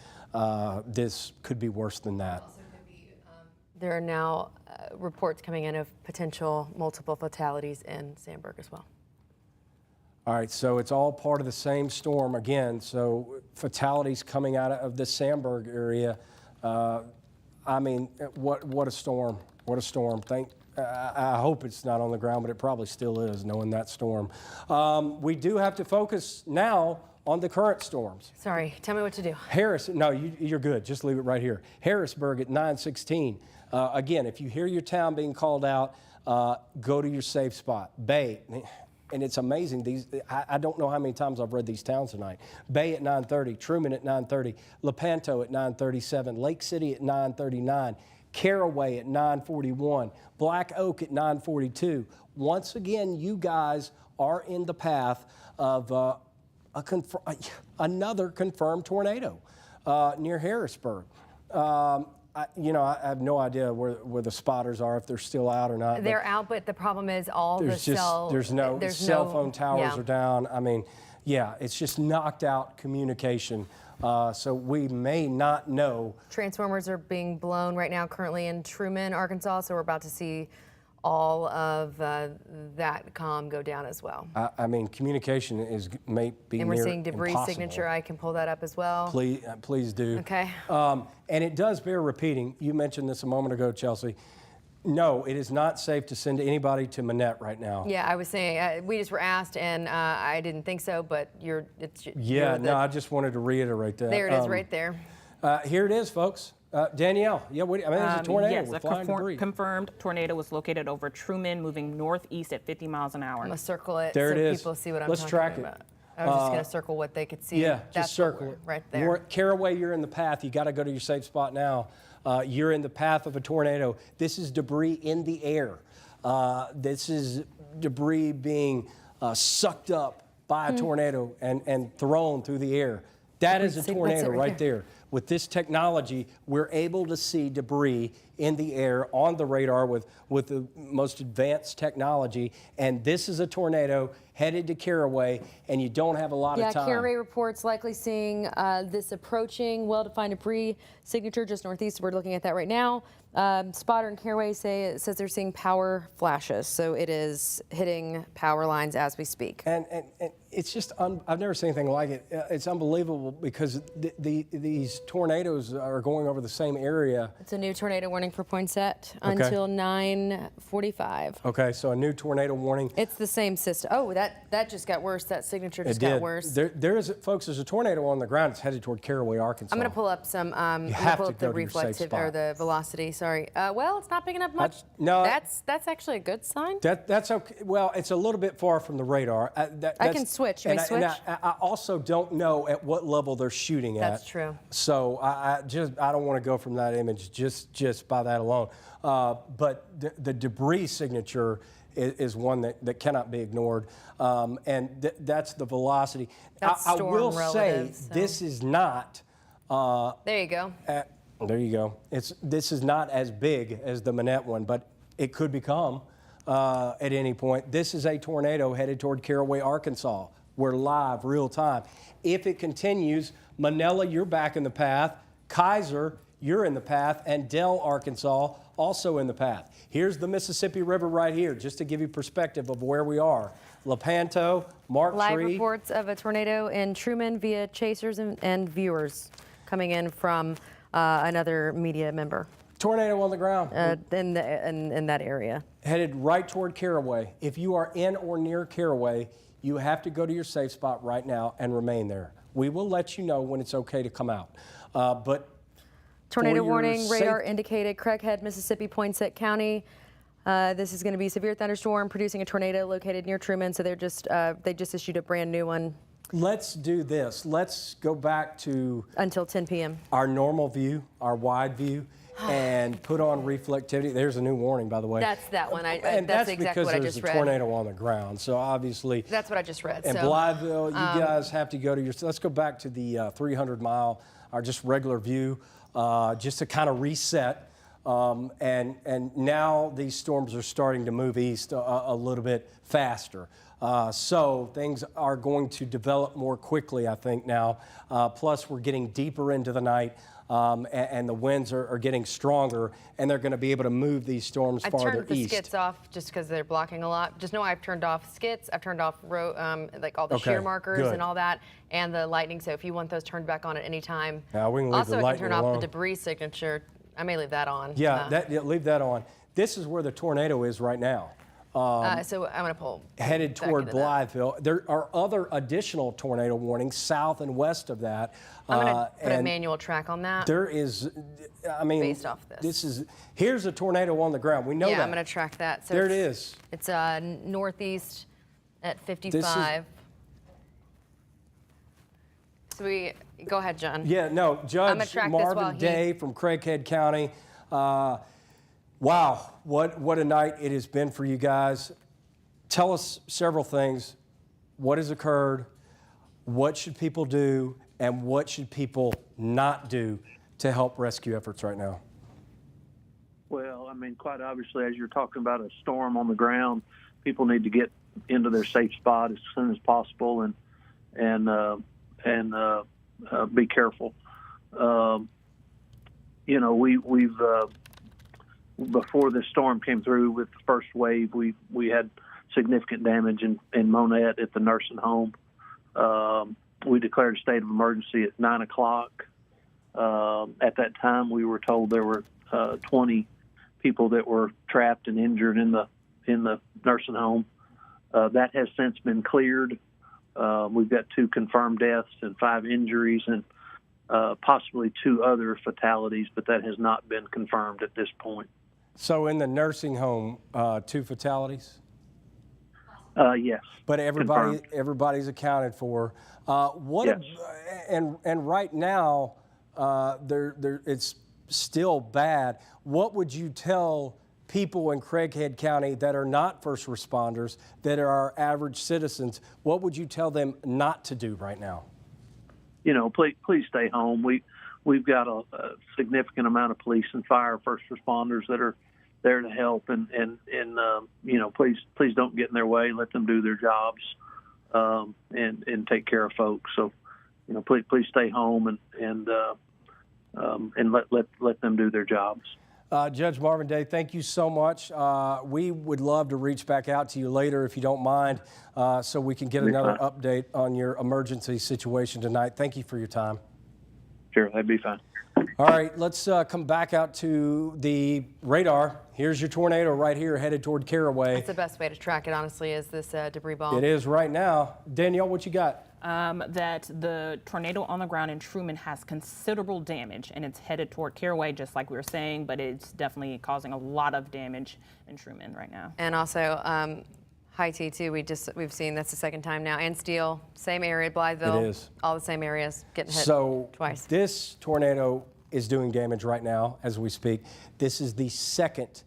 This could be worse than that. There are now reports coming in of potential multiple fatalities in Sandburg as well. All right, so it's all part of the same storm again. So fatalities coming out of the Sandburg area. I mean, what a storm! What a storm! I hope it's not on the ground, but it probably still is, knowing that storm. We do have to focus now on the current storms. Sorry, tell me what to do. No, you're good. Just leave it right here. Harrisburg at 9:16. Again, if you hear your town being called out, go to your safe spot. Bay. And it's amazing. I don't know how many times I've read these towns tonight. Bay at 9:30, Truman at 9:30, Lepanto at 9:37, Lake City at 9:39, Caraway at 9:41, Black Oak at 9:42. Once again, you guys are in the path of another confirmed tornado near Harrisburg. I have no idea where the spotters are, if they're still out or not. They're out, but the problem is all the there's no cell phone towers are down. I mean, yeah, it's just knocked out communication. So we may not know. Transformers are being blown right now currently in Truman, Arkansas, so we're about to see all of that comm go down as well. I mean, communication may be and we're seeing debris impossible. signature. I can pull that up as well. Please do. Okay. And it does bear repeating. You mentioned this a moment ago, Chelsea. No, it is not safe to send anybody to Manette right now. Yeah, I was saying, we just were asked, and I didn't think so, but I just wanted to reiterate that. There it is right there. Here it is, folks. Danielle, there's a tornado yes, with flying debris. Confirmed tornado was located over Truman, moving northeast at 50 miles an hour. I'm going to circle it there so it is. people see what I'm Let's talking track about. it. I was just going to circle what they could see. Yeah, That's just circle it. Right there. Caraway, you're in the path. You got to go to your safe spot now. You're in the path of a tornado. This is debris in the air. This is debris being sucked up by a tornado and thrown through the air. That is a tornado right there. With this technology, we're able to see debris in the air on the radar with the most advanced technology. And this is a tornado headed to Caraway, and you don't have a lot of time. Caraway reports likely seeing this approaching well-defined debris signature just northeast. We're looking at that right now. Spotter and Caraway says they're seeing power flashes, so it is hitting power lines as we speak. And it's just, I've never seen anything like it. It's unbelievable because these tornadoes are going over the same area. It's a new tornado warning for Poinsett until 9:45. Okay, so a new tornado warning. It's the same system. Oh, that just got worse. That signature just got worse. Folks, there's a tornado on the ground. It's headed toward Caraway, Arkansas. I'm going to pull up some. You have to go the to your safe reflective spot. or the velocity. Sorry. Well, it's not picking up much. That's actually a good sign. That's okay. Well, it's a little bit far from the radar. I can switch. Can we switch? I also don't know at what level they're shooting at. That's true. So I don't want to go from that image just by that alone. But the debris signature is one that cannot be ignored, and that's the velocity. I will say this is not. There you go. There you go. This is not as big as the Manette one, but it could become at any point. This is a tornado headed toward Caraway, Arkansas. We're live, real time. If it continues, Manila, you're back in the path. Kaiser, you're in the path. And Dell, Arkansas, also in the path. Here's the Mississippi River right here, just to give you perspective of where we are. Lepanto, Mark Tree. Live reports of a tornado in Truman via chasers and viewers coming in from another media member. Tornado on the ground. in that area. Headed right toward Caraway. If you are in or near Caraway, you have to go to your safe spot right now and remain there. We will let you know when it's okay to come out. But Tornado warning, radar indicated Craighead, Mississippi, Poinsett County. This is going to be a severe thunderstorm producing a tornado located near Truman. So they just issued a brand new one. Let's do this. Let's go back to until 10 p.m. our normal view, our wide view, and put on reflectivity. There's a new warning, by the way. That's that one. And that's exactly what I just read. Because there's a tornado on the ground. So obviously. That's what I just read. And Blytheville, you guys have to go to your. Let's go back to the 300-mile, our just regular view, just to kind of reset. And now these storms are starting to move east a little bit faster. So things are going to develop more quickly, I think, now. Plus, we're getting deeper into the night, and the winds are getting stronger, and they're going to be able to move these storms farther east. I turned the skits off just because they're blocking a lot. Just know I've turned off skits. I've turned off like all the shear markers and all that, and the lightning. So if you want those turned back on at any time. We can leave also, the I can turn alone. off the debris signature. I may leave that on. Yeah, leave that on. This is where the tornado is right now. So I'm going to pull. Headed toward Blytheville. There are other additional tornado warnings south and west of that. I'm going to put a manual track on that. There is, I mean, based off this. Here's a tornado on the ground. We know that. Yeah, I'm going to track that. So there it is. It's northeast at 55. So go ahead, John. Yeah, no, Judge Marvin Day from Craighead County. Wow, what a night it has been for you guys. Tell us several things. What has occurred? What should people do? And what should people not do to help rescue efforts right now? Well, I mean, quite obviously, as you're talking about a storm on the ground, people need to get into their safe spot as soon as possible and be careful. You know, we've before this storm came through with the first wave, we had significant damage in Monette at the nursing home. We declared a state of emergency at 9 o'clock. At that time, we were told there were 20 people that were trapped and injured in the nursing home. That has since been cleared. We've got 2 confirmed deaths and 5 injuries and possibly 2 other fatalities, but that has not been confirmed at this point. So in the nursing home, 2 fatalities? Yes. But everybody's accounted for. Yes. And right now, it's still bad. What would you tell people in Craighead County that are not first responders, that are our average citizens? What would you tell them not to do right now? You know, please stay home. We've got a significant amount of police and fire first responders that are there to help, and you know, please don't get in their way. Let them do their jobs and take care of folks. So, you know, please stay home and let them do their jobs. Judge Marvin Day, thank you so much. We would love to reach back out to you later if you don't mind, so we can get another update on your emergency situation tonight. Thank you for your time. Sure, that'd be fine. All right, let's come back out to the radar. Here's your tornado right here headed toward Caraway. That's the best way to track it, honestly, is this debris ball. It is right now. Danielle, what you got? That the tornado on the ground in Truman has considerable damage, and it's headed toward Caraway, just like we were saying, but it's definitely causing a lot of damage in Truman right now. And also, High T too. We've seen that's the second time now, and Steele, same area, Blytheville. It is. All the same areas getting hit twice. This tornado is doing damage right now as we speak. This is the second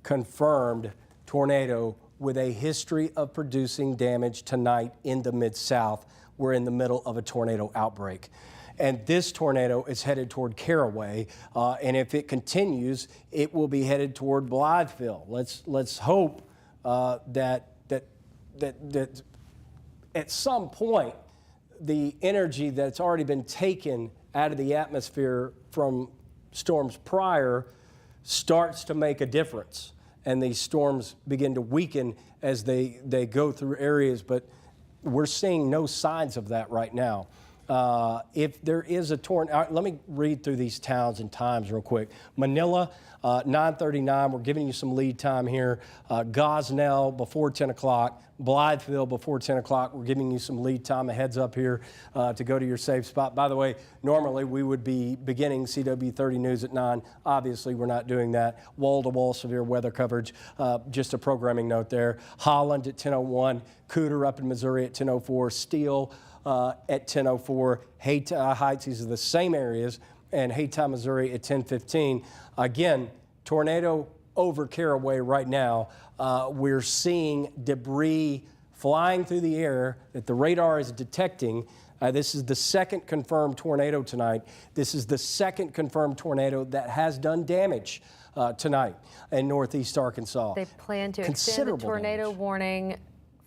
confirmed tornado with a history of producing damage tonight in the Mid-South. We're in the middle of a tornado outbreak. And this tornado is headed toward Caraway, and if it continues, it will be headed toward Blytheville. Let's hope that at some point the energy that's already been taken out of the atmosphere from storms prior starts to make a difference, and these storms begin to weaken as they go through areas, but we're seeing no signs of that right now. If there is a tornado, let me read through these towns and times real quick. Manila, 9:39. We're giving you some lead time here. Gosnell before 10 o'clock. Blytheville before 10 o'clock. We're giving you some lead time, a heads up here to go to your safe spot. By the way, normally we would be beginning CW 30 News at 9. Obviously, we're not doing that. Wall-to-wall severe weather coverage. Just a programming note there. Holland at 10:01. Cooter up in Missouri at 10:04. Steele at 10:04. Hayti Heights, these are the same areas, and Hayti, Missouri at 10:15. Again, tornado over Caraway right now. We're seeing debris flying through the air that the radar is detecting. This is the second confirmed tornado tonight. This is the second confirmed tornado that has done damage tonight in northeast Arkansas. They plan to extend the tornado warning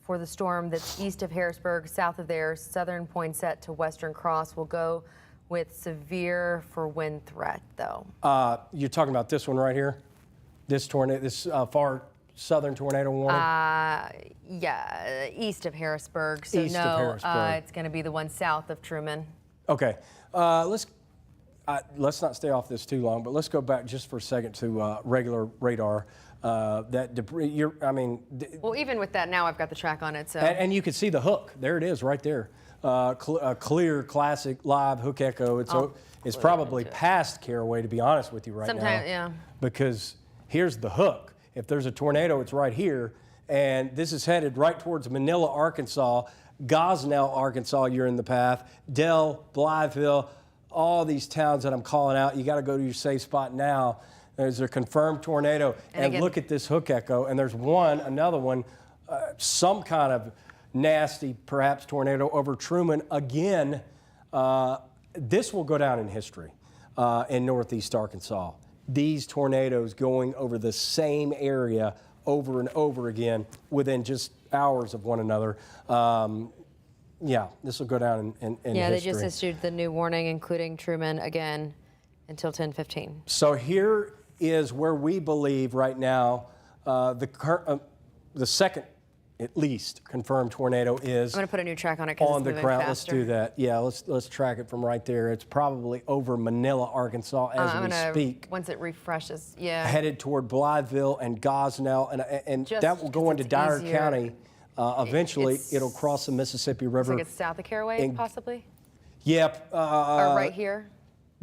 for the storm that's east of Harrisburg, south of there, southern Poinsett to western Cross. Will go with severe for wind threat, though. You're talking about this one right here? This tornado, this far southern tornado warning? Yeah, east of Harrisburg. So East of no, Harrisburg. it's going to be the one south of Truman. Okay, let's not stay off this too long, but let's go back just for a second to regular radar. That debris, Well, even with that, now I've got the track on it. So and you can see the hook. There it is, right there. A clear, classic, live hook echo. It's probably past Caraway, to be honest with you, right now. sometimes, yeah. Because here's the hook. If there's a tornado, it's right here, and this is headed right towards Manila, Arkansas. Gosnell, Arkansas, you're in the path. Dell, Blytheville, all these towns that I'm calling out. You got to go to your safe spot now. There's a confirmed tornado, and again, look at this hook echo. And there's another one, some kind of nasty, perhaps tornado over Truman again. This will go down in history in northeast Arkansas. These tornadoes going over the same area over and over again within just hours of one another. Yeah, this will go down in Yeah, history. they just issued the new warning, including Truman again until 10:15. So here is where we believe right now the second, at least, confirmed tornado is I'm going to put a new track on it because on it's the moving ground. faster. Let's do that. Yeah, let's track it from right there. It's probably over Manila, Arkansas as I'm we gonna, speak. Once it refreshes, yeah. Headed toward Blytheville and Gosnell, and Just that will go 'cause into it's Dyer easier. County. Eventually, It's- it'll cross the Mississippi Looks River. like it's south of Caraway, possibly? Yep. Or right here?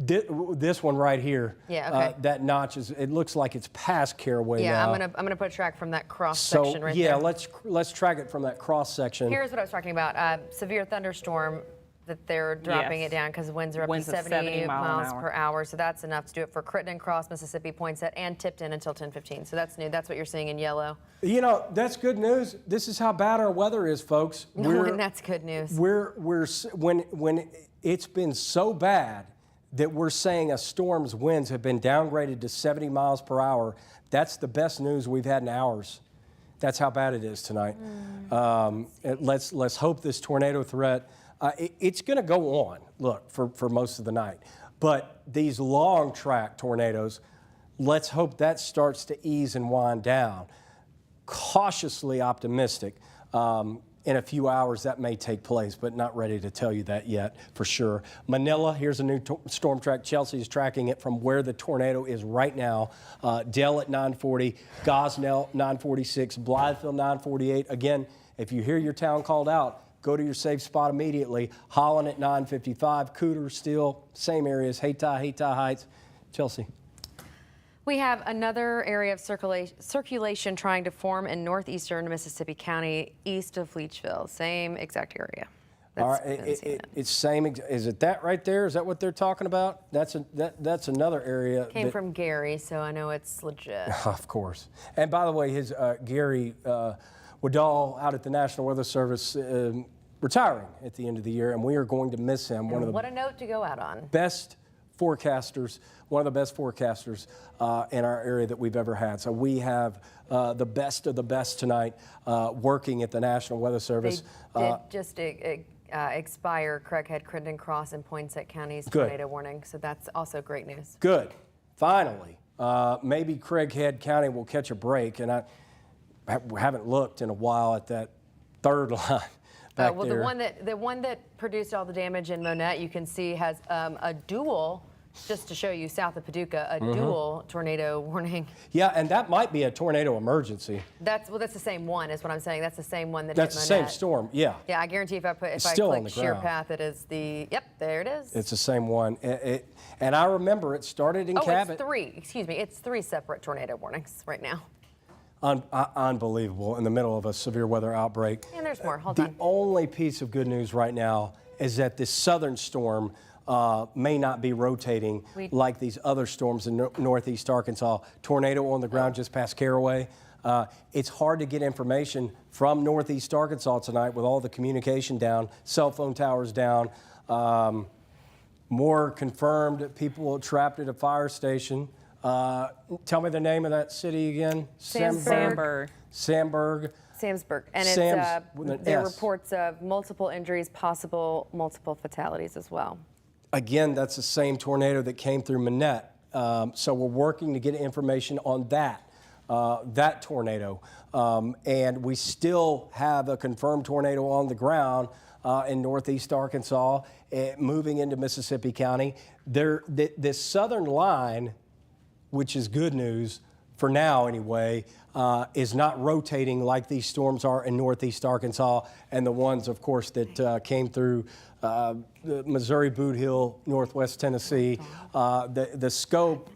This one right here. Yeah, okay. That notch it looks like it's past Caraway Yeah, now. I'm gonna put a track from that cross So section right yeah, there. let's track it from that cross section. Here's what I was talking about. Severe thunderstorm that they're dropping Yes. it down because winds are up Winds to of 70 mile an miles hour. per hour. So that's enough to do it for Crittenden Cross, Mississippi, Poinsett, and Tipton until 10:15. So that's new. That's what you're seeing in yellow. You know, that's good news. This is how bad our weather is, folks. And that's good news. When it's been so bad that we're saying a storm's winds have been downgraded to 70 miles per hour. That's the best news we've had in hours. That's how bad it is tonight. Let's hope this tornado threat, it's going to go on, look, for most of the night. But these long track tornadoes, let's hope that starts to ease and wind down. Cautiously optimistic. In a few hours that may take place, but not ready to tell you that yet for sure. Manila, here's a new storm track. Chelsea is tracking it from where the tornado is right now. Dell at 940, Gosnell 946, Blytheville 948. Again, if you hear your town called out, go to your safe spot immediately. Holland at 955, Cooter, Steele, same areas, Hayti Heights. Chelsea. We have another area of circulation trying to form in northeastern Mississippi County, east of Leachville. Same exact area. All right, it's same. Is it that right there? Is that what they're talking about? That's another area. Came from Gary, so I know it's legit. Of course. And by the way, his Gary Woodall out at the National Weather Service retiring at the end of the year, and we are going to miss him. What a note to go out on. Best forecasters, one of the best forecasters in our area that we've ever had. So we have the best of the best tonight working at the National Weather Service. They did just expire Craighead, Crittenden Cross, and Poinsett County's tornado warning. So that's also great news. Good. Finally, maybe Craighead County will catch a break. And I haven't looked in a while at that third line. back well, there. the one that produced all the damage in Monette, you can see has a dual. Just to show you, south of Paducah, a dual tornado warning. Yeah, and that might be a tornado emergency. That's the same one, is what I'm saying. That's the same one that That's hit the same Monette. storm. Yeah. Yeah, I guarantee if I still on click the shear ground. path, it is the. Yep, there it is. It's the same one. And I remember it started in Cabot. It's three. Excuse me, it's three separate tornado warnings right now. Unbelievable, in the middle of a severe weather outbreak. And there's more. Hold the on. only piece of good news right now is that this southern storm may not be rotating like these other storms in northeast Arkansas. Tornado on the ground just past Caraway. It's hard to get information from northeast Arkansas tonight with all the communication down, cell phone towers down, more confirmed people trapped at a fire station. Tell me the name of that city again. Samsburg. Samsburg. Samsburg. And there are reports of multiple injuries, multiple fatalities as well. Again, that's the same tornado that came through Monette. So we're working to get information on that tornado. And we still have a confirmed tornado on the ground in northeast Arkansas, moving into Mississippi County. This southern line, which is good news for now anyway, is not rotating like these storms are in northeast Arkansas, and the ones, of course, that came through the Missouri Boot Hill, northwest Tennessee. The scope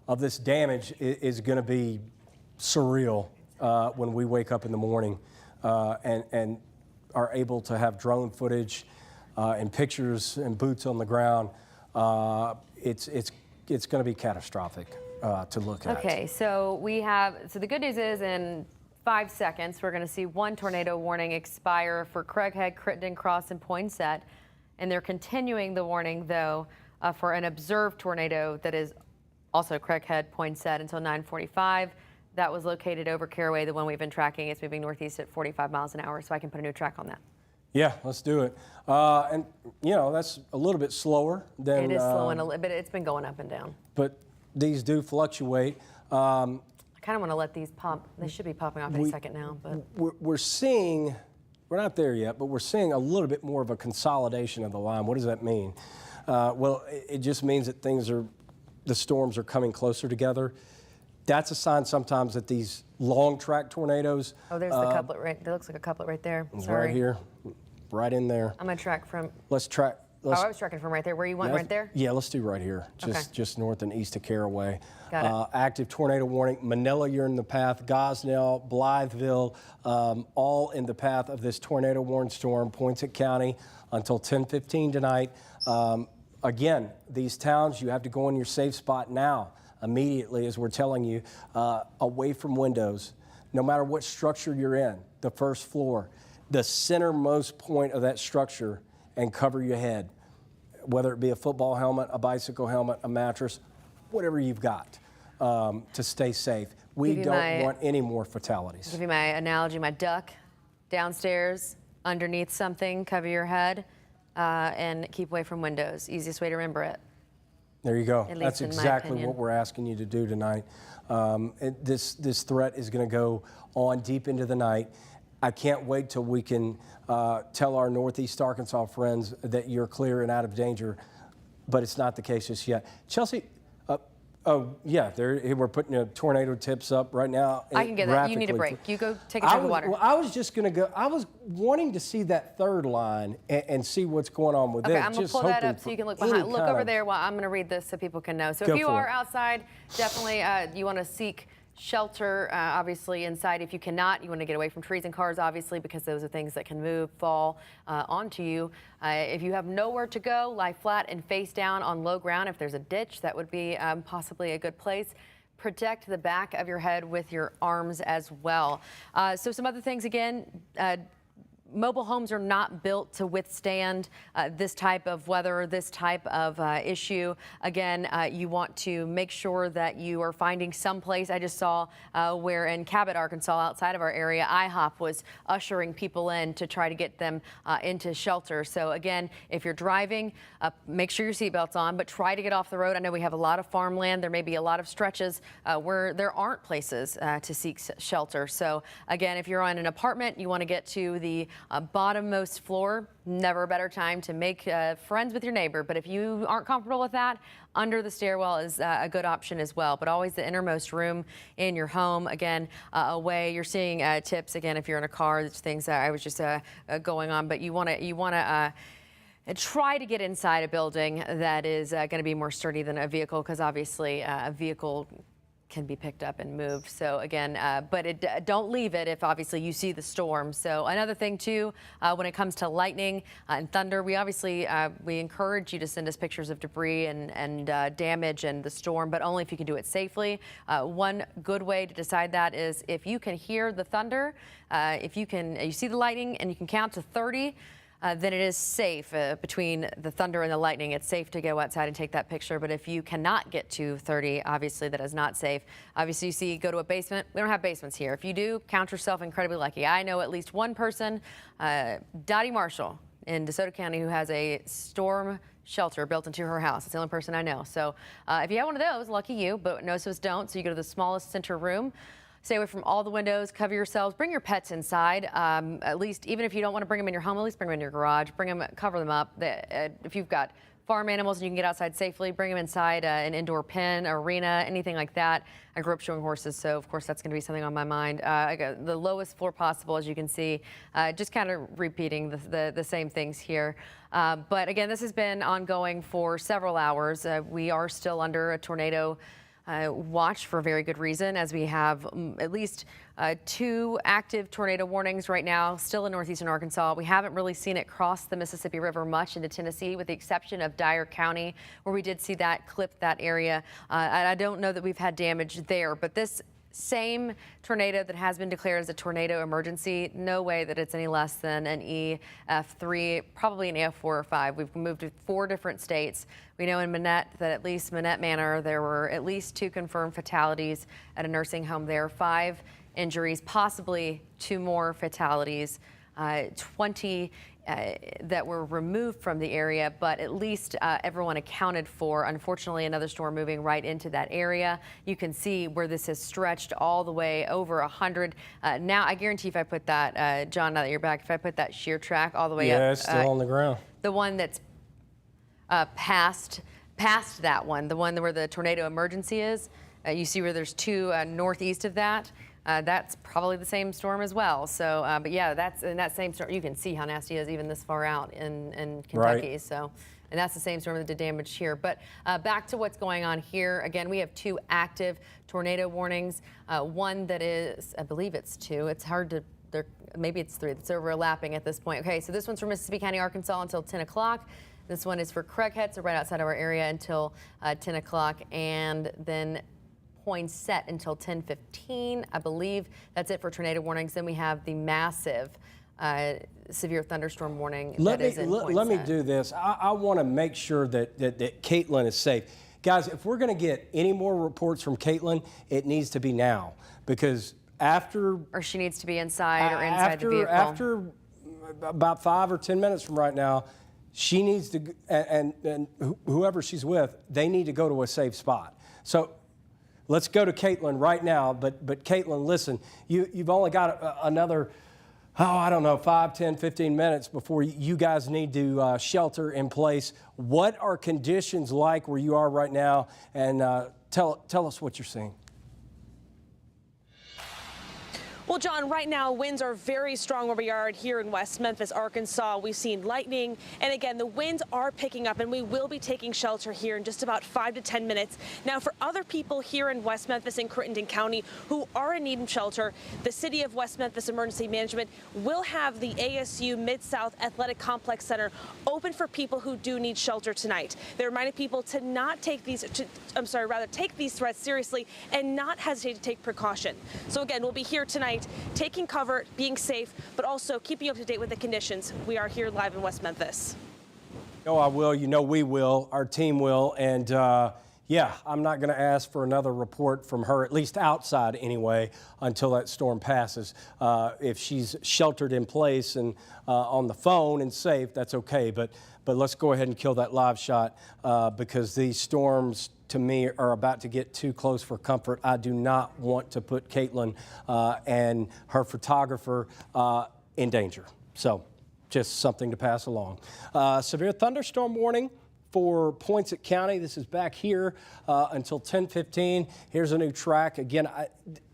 of this damage is going to be surreal when we wake up in the morning and are able to have drone footage and pictures and boots on the ground. It's going to be catastrophic to look at. Okay, so the good news is in 5 seconds, we're going to see one tornado warning expire for Craighead, Crittenden Cross, and Poinsett. And they're continuing the warning, though, for an observed tornado that is also Craighead, Poinsett until 9:45. That was located over Caraway, the one we've been tracking. It's moving northeast at 45 miles an hour, so I can put a new track on that. Yeah, let's do it. And, that's a little bit slower than... It is slowing a little bit. It's been going up and down. But these do fluctuate. I kind of want to let these pop. They should be popping off any second now. But we're seeing, we're not there yet, but we're seeing a little bit more of a consolidation of the line. What does that mean? Well, it just means that the storms are coming closer together. That's a sign sometimes that these long track tornadoes. Oh, there's the couplet right. There looks like a couplet right there. Sorry. Right here, right in there. I'm gonna track from. Let's track. I was tracking from right there. Where you want, right there? Yeah, let's do right here, just north and east of Caraway. Got it. Active tornado warning. Manila, you're in the path. Gosnell, Blytheville, all in the path of this tornado warned storm. Poinsett County until 10:15 tonight. Again, these towns, you have to go in your safe spot now, immediately, as we're telling you, away from windows. No matter what structure you're in, the first floor, the centermost point of that structure, and cover your head, whether it be a football helmet, a bicycle helmet, a mattress, whatever you've got to stay safe. We don't want any more fatalities. I'll give you my analogy, my duck downstairs, underneath something, cover your head, and keep away from windows. Easiest way to remember it. There you go. At That's least in my exactly opinion. what we're asking you to do tonight. This threat is going to go on deep into the night. I can't wait till we can tell our Northeast Arkansas friends that you're clear and out of danger, but it's not the case just yet. Chelsea, we're putting tornado tips up right now. I can get that. You need a break. You go take a drink of water. Well, I was just going to go. I was wanting to see that third line and see what's going on with it. Okay, I'm going to pull that up so you can look behind. Look over there while I'm going to read this so people can know. So if you are outside, definitely you want to seek shelter, obviously inside. If you cannot, you want to get away from trees and cars, obviously, because those are things that can move, fall onto you. If you have nowhere to go, lie flat and face down on low ground. If there's a ditch, that would be possibly a good place. Protect the back of your head with your arms as well. So some other things again. Mobile homes are not built to withstand this type of weather, this type of issue. Again, you want to make sure that you are finding some place. I just saw where in Cabot, Arkansas, outside of our area, IHOP was ushering people in to try to get them into shelter. So again, if you're driving, make sure your seatbelt's on, but try to get off the road. I know we have a lot of farmland. There may be a lot of stretches where there aren't places to seek shelter. So again, if you're on an apartment, you want to get to the bottommost floor, never a better time to make friends with your neighbor. But if you aren't comfortable with that, under the stairwell is a good option as well. But always the innermost room in your home. Again, away. You're seeing tips again if you're in a car. There's things that I was just going on. But you want to try to get inside a building that is going to be more sturdy than a vehicle, because obviously a vehicle can be picked up and moved. So again, don't leave it if obviously you see the storm. So another thing too, when it comes to lightning and thunder, we obviously we encourage you to send us pictures of debris and damage and the storm, but only if you can do it safely. One good way to decide that is if you can hear the thunder, if you see the lightning and you can count to 30. Then it is safe between the thunder and the lightning. It's safe to go outside and take that picture. But if you cannot get to 30, obviously that is not safe. Obviously, you see, go to a basement. We don't have basements here. If you do, count yourself incredibly lucky. I know at least one person, Dottie Marshall in DeSoto County, who has a storm shelter built into her house. It's the only person I know. So if you have one of those, lucky you, but most of us don't. So you go to the smallest center room. Stay away from all the windows, cover yourselves, bring your pets inside. At least, even if you don't want to bring them in your home, at least bring them in your garage, cover them up. If you've got farm animals and you can get outside safely, bring them inside an indoor pen, arena, anything like that. I grew up showing horses, so of course that's going to be something on my mind. I got the lowest floor possible, as you can see, just kind of repeating the same things here. But again, this has been ongoing for several hours. We are still under a tornado watch for a very good reason, as we have at least 2 active tornado warnings right now, still in northeastern Arkansas. We haven't really seen it cross the Mississippi River much into Tennessee, with the exception of Dyer County, where we did see that clip that area. And I don't know that we've had damage there, but this same tornado that has been declared as a tornado emergency, no way that it's any less than an EF3, probably an EF4 or 5. We've moved to 4 different states. We know in Manette that at least Manette Manor, there were at least 2 confirmed fatalities at a nursing home there, 5 injuries, possibly 2 more fatalities, 20 that were removed from the area, but at least everyone accounted for. Unfortunately, another storm moving right into that area. You can see where this has stretched all the way over 100. Now, I guarantee if I put that, John, now that you're back, if I put that shear track all the way up. Yeah, it's still on the ground. The one that's past that one, the one where the tornado emergency is, you see where there's 2 northeast of that. That's probably the same storm as well. So, but yeah, that's in that same storm. You can see how nasty it is even this far out in Kentucky. Right. So, and that's the same storm that did damage here. But back to what's going on here. Again, we have 2 active tornado warnings. One that is, I believe it's 2. It's hard to, maybe it's 3. It's overlapping at this point. Okay, so this one's for Mississippi County, Arkansas until 10 o'clock. This one is for Craighead, so right outside of our area until 10 o'clock. And then Poinsett until 10:15. I believe that's it for tornado warnings. Then we have the massive severe thunderstorm warning that is in Poinsett. Let me do this. I want to make sure that Caitlin is safe. Guys, if we're going to get any more reports from Caitlin, it needs to be now, because after... Or she needs to be inside or inside the vehicle. After about 5 or 10 minutes from right now, she needs to, and whoever she's with, they need to go to a safe spot. So let's go to Caitlin right now. But Caitlin, listen, you've only got another, I don't know, 5, 10, 15 minutes before you guys need to shelter in place. What are conditions like where you are right now? And tell us what you're seeing. Well, John, right now winds are very strong where we are here in West Memphis, Arkansas. We've seen lightning, and again, the winds are picking up, and we will be taking shelter here in just about 5 to 10 minutes. Now, for other people here in West Memphis and Trenton County who are in need of shelter, the City of West Memphis Emergency Management will have the ASU Mid-South Athletic Complex Center open for people who do need shelter tonight. They're reminding people to not take these, take these threats seriously and not hesitate to take precaution. So again, we'll be here tonight taking cover, being safe, but also keeping you up to date with the conditions. We are here live in West Memphis. No, I will. You know we will. Our team will. And, yeah, I'm not going to ask for another report from her, at least outside anyway, until that storm passes. If she's sheltered in place and on the phone and safe, that's okay. But let's go ahead and kill that live shot because these storms, to me, are about to get too close for comfort. I do not want to put Caitlin and her photographer in danger. So just something to pass along. Severe thunderstorm warning for Poinsett County. This is back here until 10:15. Here's a new track. Again,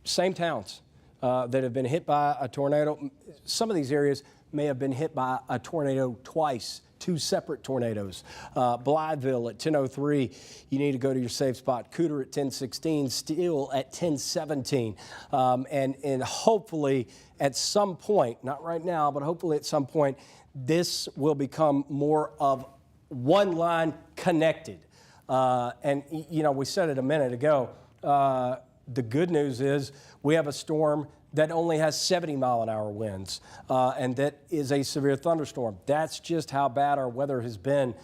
same towns that have been hit by a tornado. Some of these areas may have been hit by a tornado twice, 2 separate tornadoes. Blytheville at 10:03, you need to go to your safe spot. Cooter at 10:16, Steele at 10:17. And hopefully at some point, not right now, but hopefully at some point, this will become more of one line connected. And, you know, we said it a minute ago. The good news is we have a storm that only has 70-mile-an-hour winds, and that is a severe thunderstorm. That's just how bad our weather has been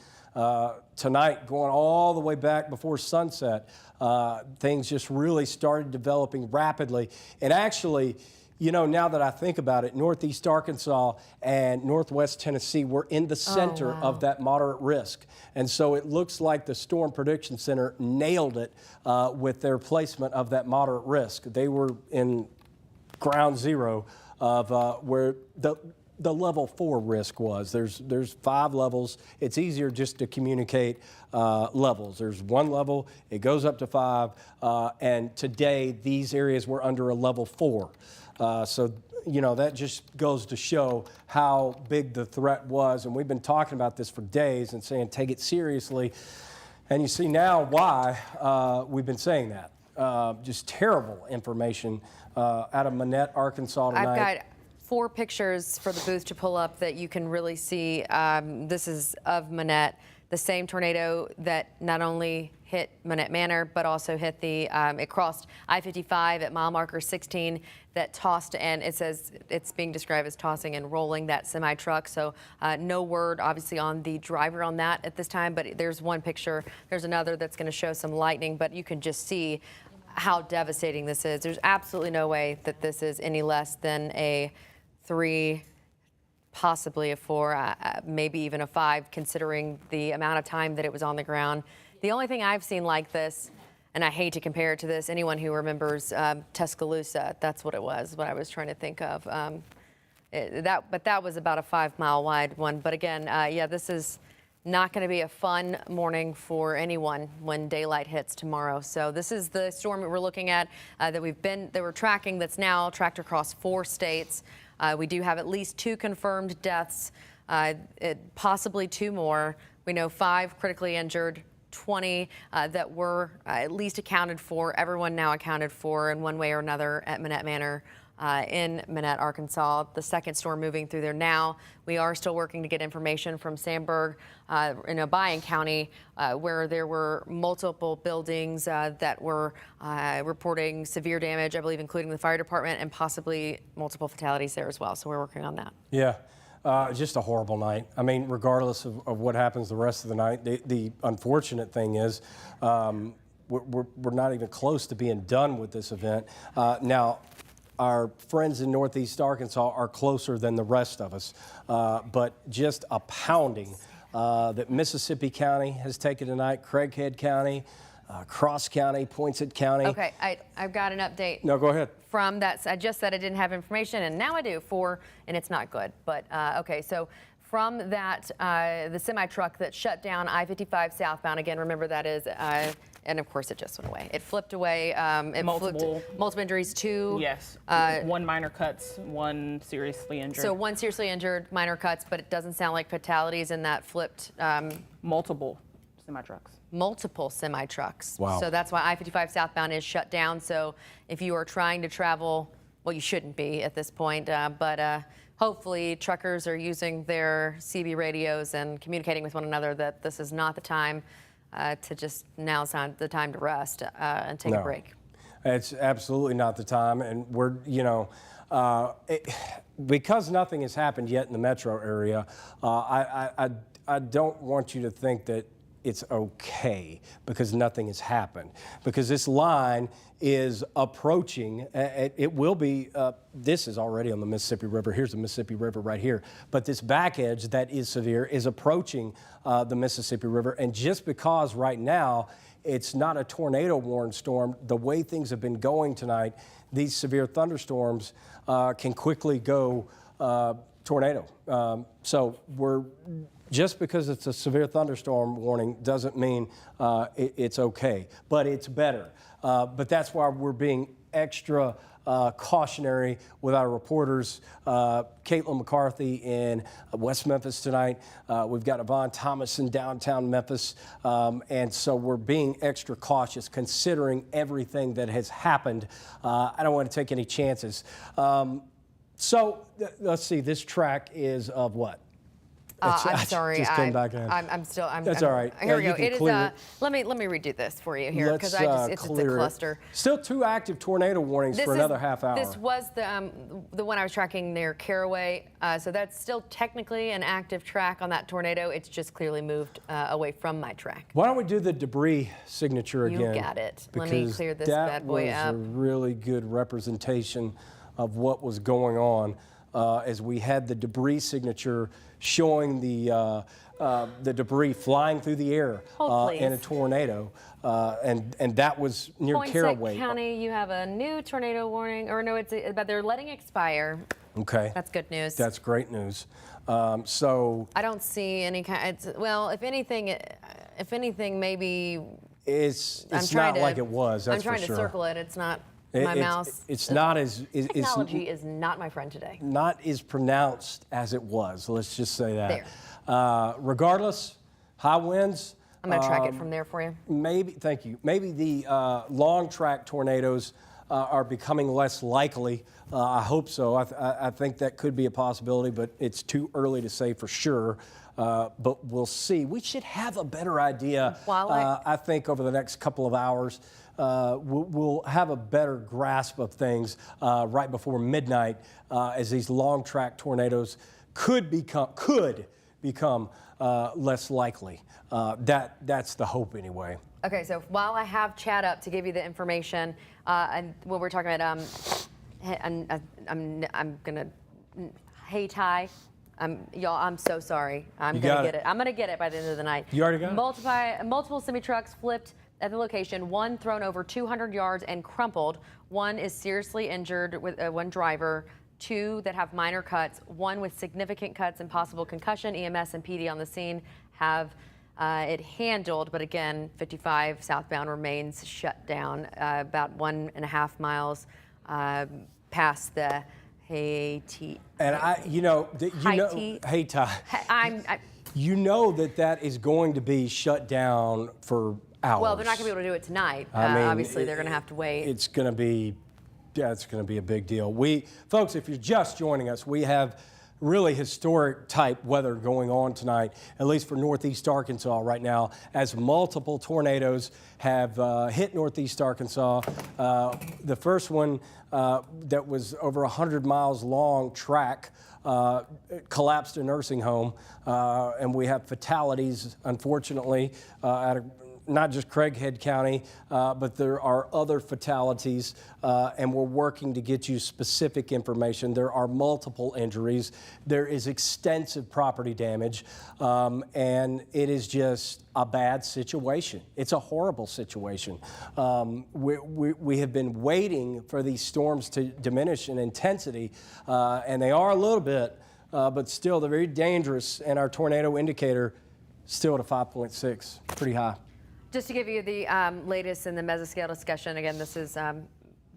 tonight, going all the way back before sunset. Things just really started developing rapidly. And actually, you know, now that I think about it, Northeast Arkansas and Northwest Tennessee were in the center of that moderate risk. And so it looks like the Storm Prediction Center nailed it with their placement of that moderate risk. They were in ground zero of where the level 4 risk was. There's 5 levels. It's easier just to communicate levels. There's 1 level, it goes up to 5, and today these areas were under a level 4. So, you know, that just goes to show how big the threat was. And we've been talking about this for days and saying take it seriously. And you see now why we've been saying that. Just terrible information out of Manette, Arkansas tonight. I've got 4 pictures for the booth to pull up that you can really see. This is of Manette, the same tornado that not only hit Manette Manor, but also hit the, it crossed I-55 at mile marker 16 that tossed, and it says it's being described as tossing and rolling that semi-truck. So no word, obviously, on the driver on that at this time, but there's one picture. There's another that's going to show some lightning, but you can just see how devastating this is. There's absolutely no way that this is any less than a 3, possibly a 4, maybe even a 5, considering the amount of time that it was on the ground. The only thing I've seen like this, and I hate to compare it to this, anyone who remembers Tuscaloosa, that's what it was, what I was trying to think of. But that was about a 5-mile wide one. But again, yeah, this is not going to be a fun morning for anyone when daylight hits tomorrow. So this is the storm that we're looking at that we're tracking, that's now tracked across 4 states. We do have at least 2 confirmed deaths, possibly 2 more. We know 5 critically injured, 20 that were at least accounted for, everyone now accounted for in one way or another at Manette Manor in Manette, Arkansas. The second storm moving through there now. We are still working to get information from Sandburg in Obion County, where there were multiple buildings that were reporting severe damage, I believe, including the fire department, and possibly multiple fatalities there as well. So we're working on that. Yeah. Just a horrible night. I mean, regardless of what happens the rest of the night, the unfortunate thing is we're not even close to being done with this event. Now, our friends in Northeast Arkansas are closer than the rest of us, but just a pounding that Mississippi County has taken tonight, Craighead County, Cross County, Poinsett County. Okay, I've got an update. No, go ahead. From that, I just said I didn't have information, and now I do, and it's not good. But okay, so from that, the semi-truck that shut down I-55 southbound, again, remember that is, and of course it just went away. It flipped away. Multiple injuries, 2. Yes, 1 minor cuts, 1 seriously injured. So 1 seriously injured, minor cuts, but it doesn't sound like fatalities in that flipped. Multiple semi-trucks. Multiple semi-trucks. Wow. So that's why I-55 southbound is shut down. So if you are trying to travel, well, you shouldn't be at this point, but hopefully truckers are using their CB radios and communicating with one another that this is not the time to just, now's not the time to rest and take a break. It's absolutely not the time, and we're, you know, because nothing has happened yet in the metro area, I don't want you to think that it's okay because nothing has happened, because this line is approaching. It will be, this is already on the Mississippi River. Here's the Mississippi River right here. But this back edge that is severe is approaching the Mississippi River. And just because right now it's not a tornado warned storm, the way things have been going tonight, these severe thunderstorms can quickly go tornado. So we're just because it's a severe thunderstorm warning doesn't mean it's okay, but it's better. But that's why we're being extra cautionary with our reporters. Caitlin McCarthy in West Memphis tonight. We've got Yvonne Thomas in downtown Memphis. And so we're being extra cautious considering everything that has happened. I don't want to take any chances. So let's see, this track is of what? I'm sorry. Just came back in. That's all right. Here we go. You can It is. clear Let me redo this for you here because it's a clear it. cluster. Still 2 active tornado warnings for another half hour. This was the one I was tracking near Caraway. So that's still technically an active track on that tornado. It's just clearly moved away from my track. Why don't we do the debris signature again? You got it. Let me clear this bad boy up. That was a really good representation of what was going on as we had the debris signature showing the debris flying through the air in a tornado, and that was near Caraway. County, you have a new tornado warning, or no, but they're letting expire. Okay, that's good news. That's great news. So I don't see any kind. Well, if anything, maybe it's not like it was. That's I'm trying for sure. to circle it. It's not. My mouse. It's not as. Technology is not my friend today. Not as pronounced as it was. Let's just say that. Regardless, high winds. I'm going to track it from there for you. Maybe. Thank you. Maybe the long track tornadoes are becoming less likely. I hope so. I think that could be a possibility, but it's too early to say for sure. But we'll see. We should have a better idea. I think over the next couple of hours. We'll have a better grasp of things right before midnight as these long track tornadoes could become less likely. That's the hope anyway. Okay, so while I have chat up to give you the information, and what we're talking about, I'm gonna, hey Ty. Y'all, I'm so sorry. I'm gonna get it. I'm gonna get it by the end of the night. You already got it? Multiple semi-trucks flipped at the location, one thrown over 200 yards and crumpled. One is seriously injured with one driver, 2 that have minor cuts, 1 with significant cuts and possible concussion. EMS and PD on the scene have it handled, but again, 55 southbound remains shut down about 1.5 miles past the Haiti. And hey Ty, you know that is going to be shut down for hours. Well, they're not going to be able to do it tonight. Obviously, they're going to have to wait. It's going to be a big deal. Folks, if you're just joining us, we have really historic type weather going on tonight, at least for northeast Arkansas right now, as multiple tornadoes have hit northeast Arkansas. The first one that was over 100 miles long track collapsed a nursing home, and we have fatalities, unfortunately, at not just Craighead County, but there are other fatalities, and we're working to get you specific information. There are multiple injuries. There is extensive property damage, and it is just a bad situation. It's a horrible situation. We have been waiting for these storms to diminish in intensity, and they are a little bit, but still they're very dangerous, and our tornado indicator still at a 5.6, pretty high. Just to give you the latest in the mesoscale discussion, again, this is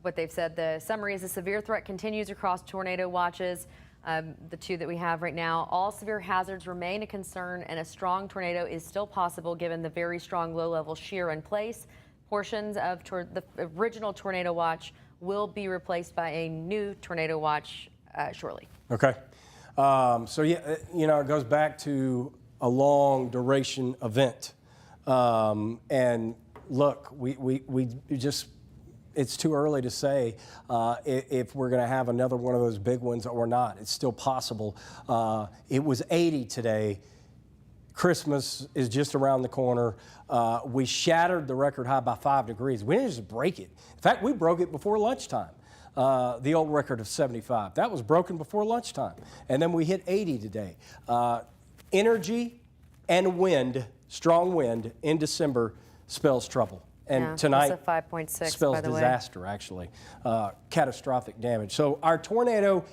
what they've said. The summary is the severe threat continues across tornado watches, the 2 that we have right now. All severe hazards remain a concern, and a strong tornado is still possible given the very strong low-level shear in place. Portions of the original tornado watch will be replaced by a new tornado watch shortly. Okay. So, yeah, it goes back to a long duration event. And look, we just, it's too early to say if we're going to have another one of those big ones or not. It's still possible. It was 80 today. Christmas is just around the corner. We shattered the record high by 5 degrees. We didn't just break it. In fact, we broke it before lunchtime. The old record of 75. That was broken before lunchtime. And then we hit 80 today. Energy and wind, strong wind in December spells trouble. And tonight it's a 5.6, spells by the disaster, actually. Catastrophic damage. So our tornado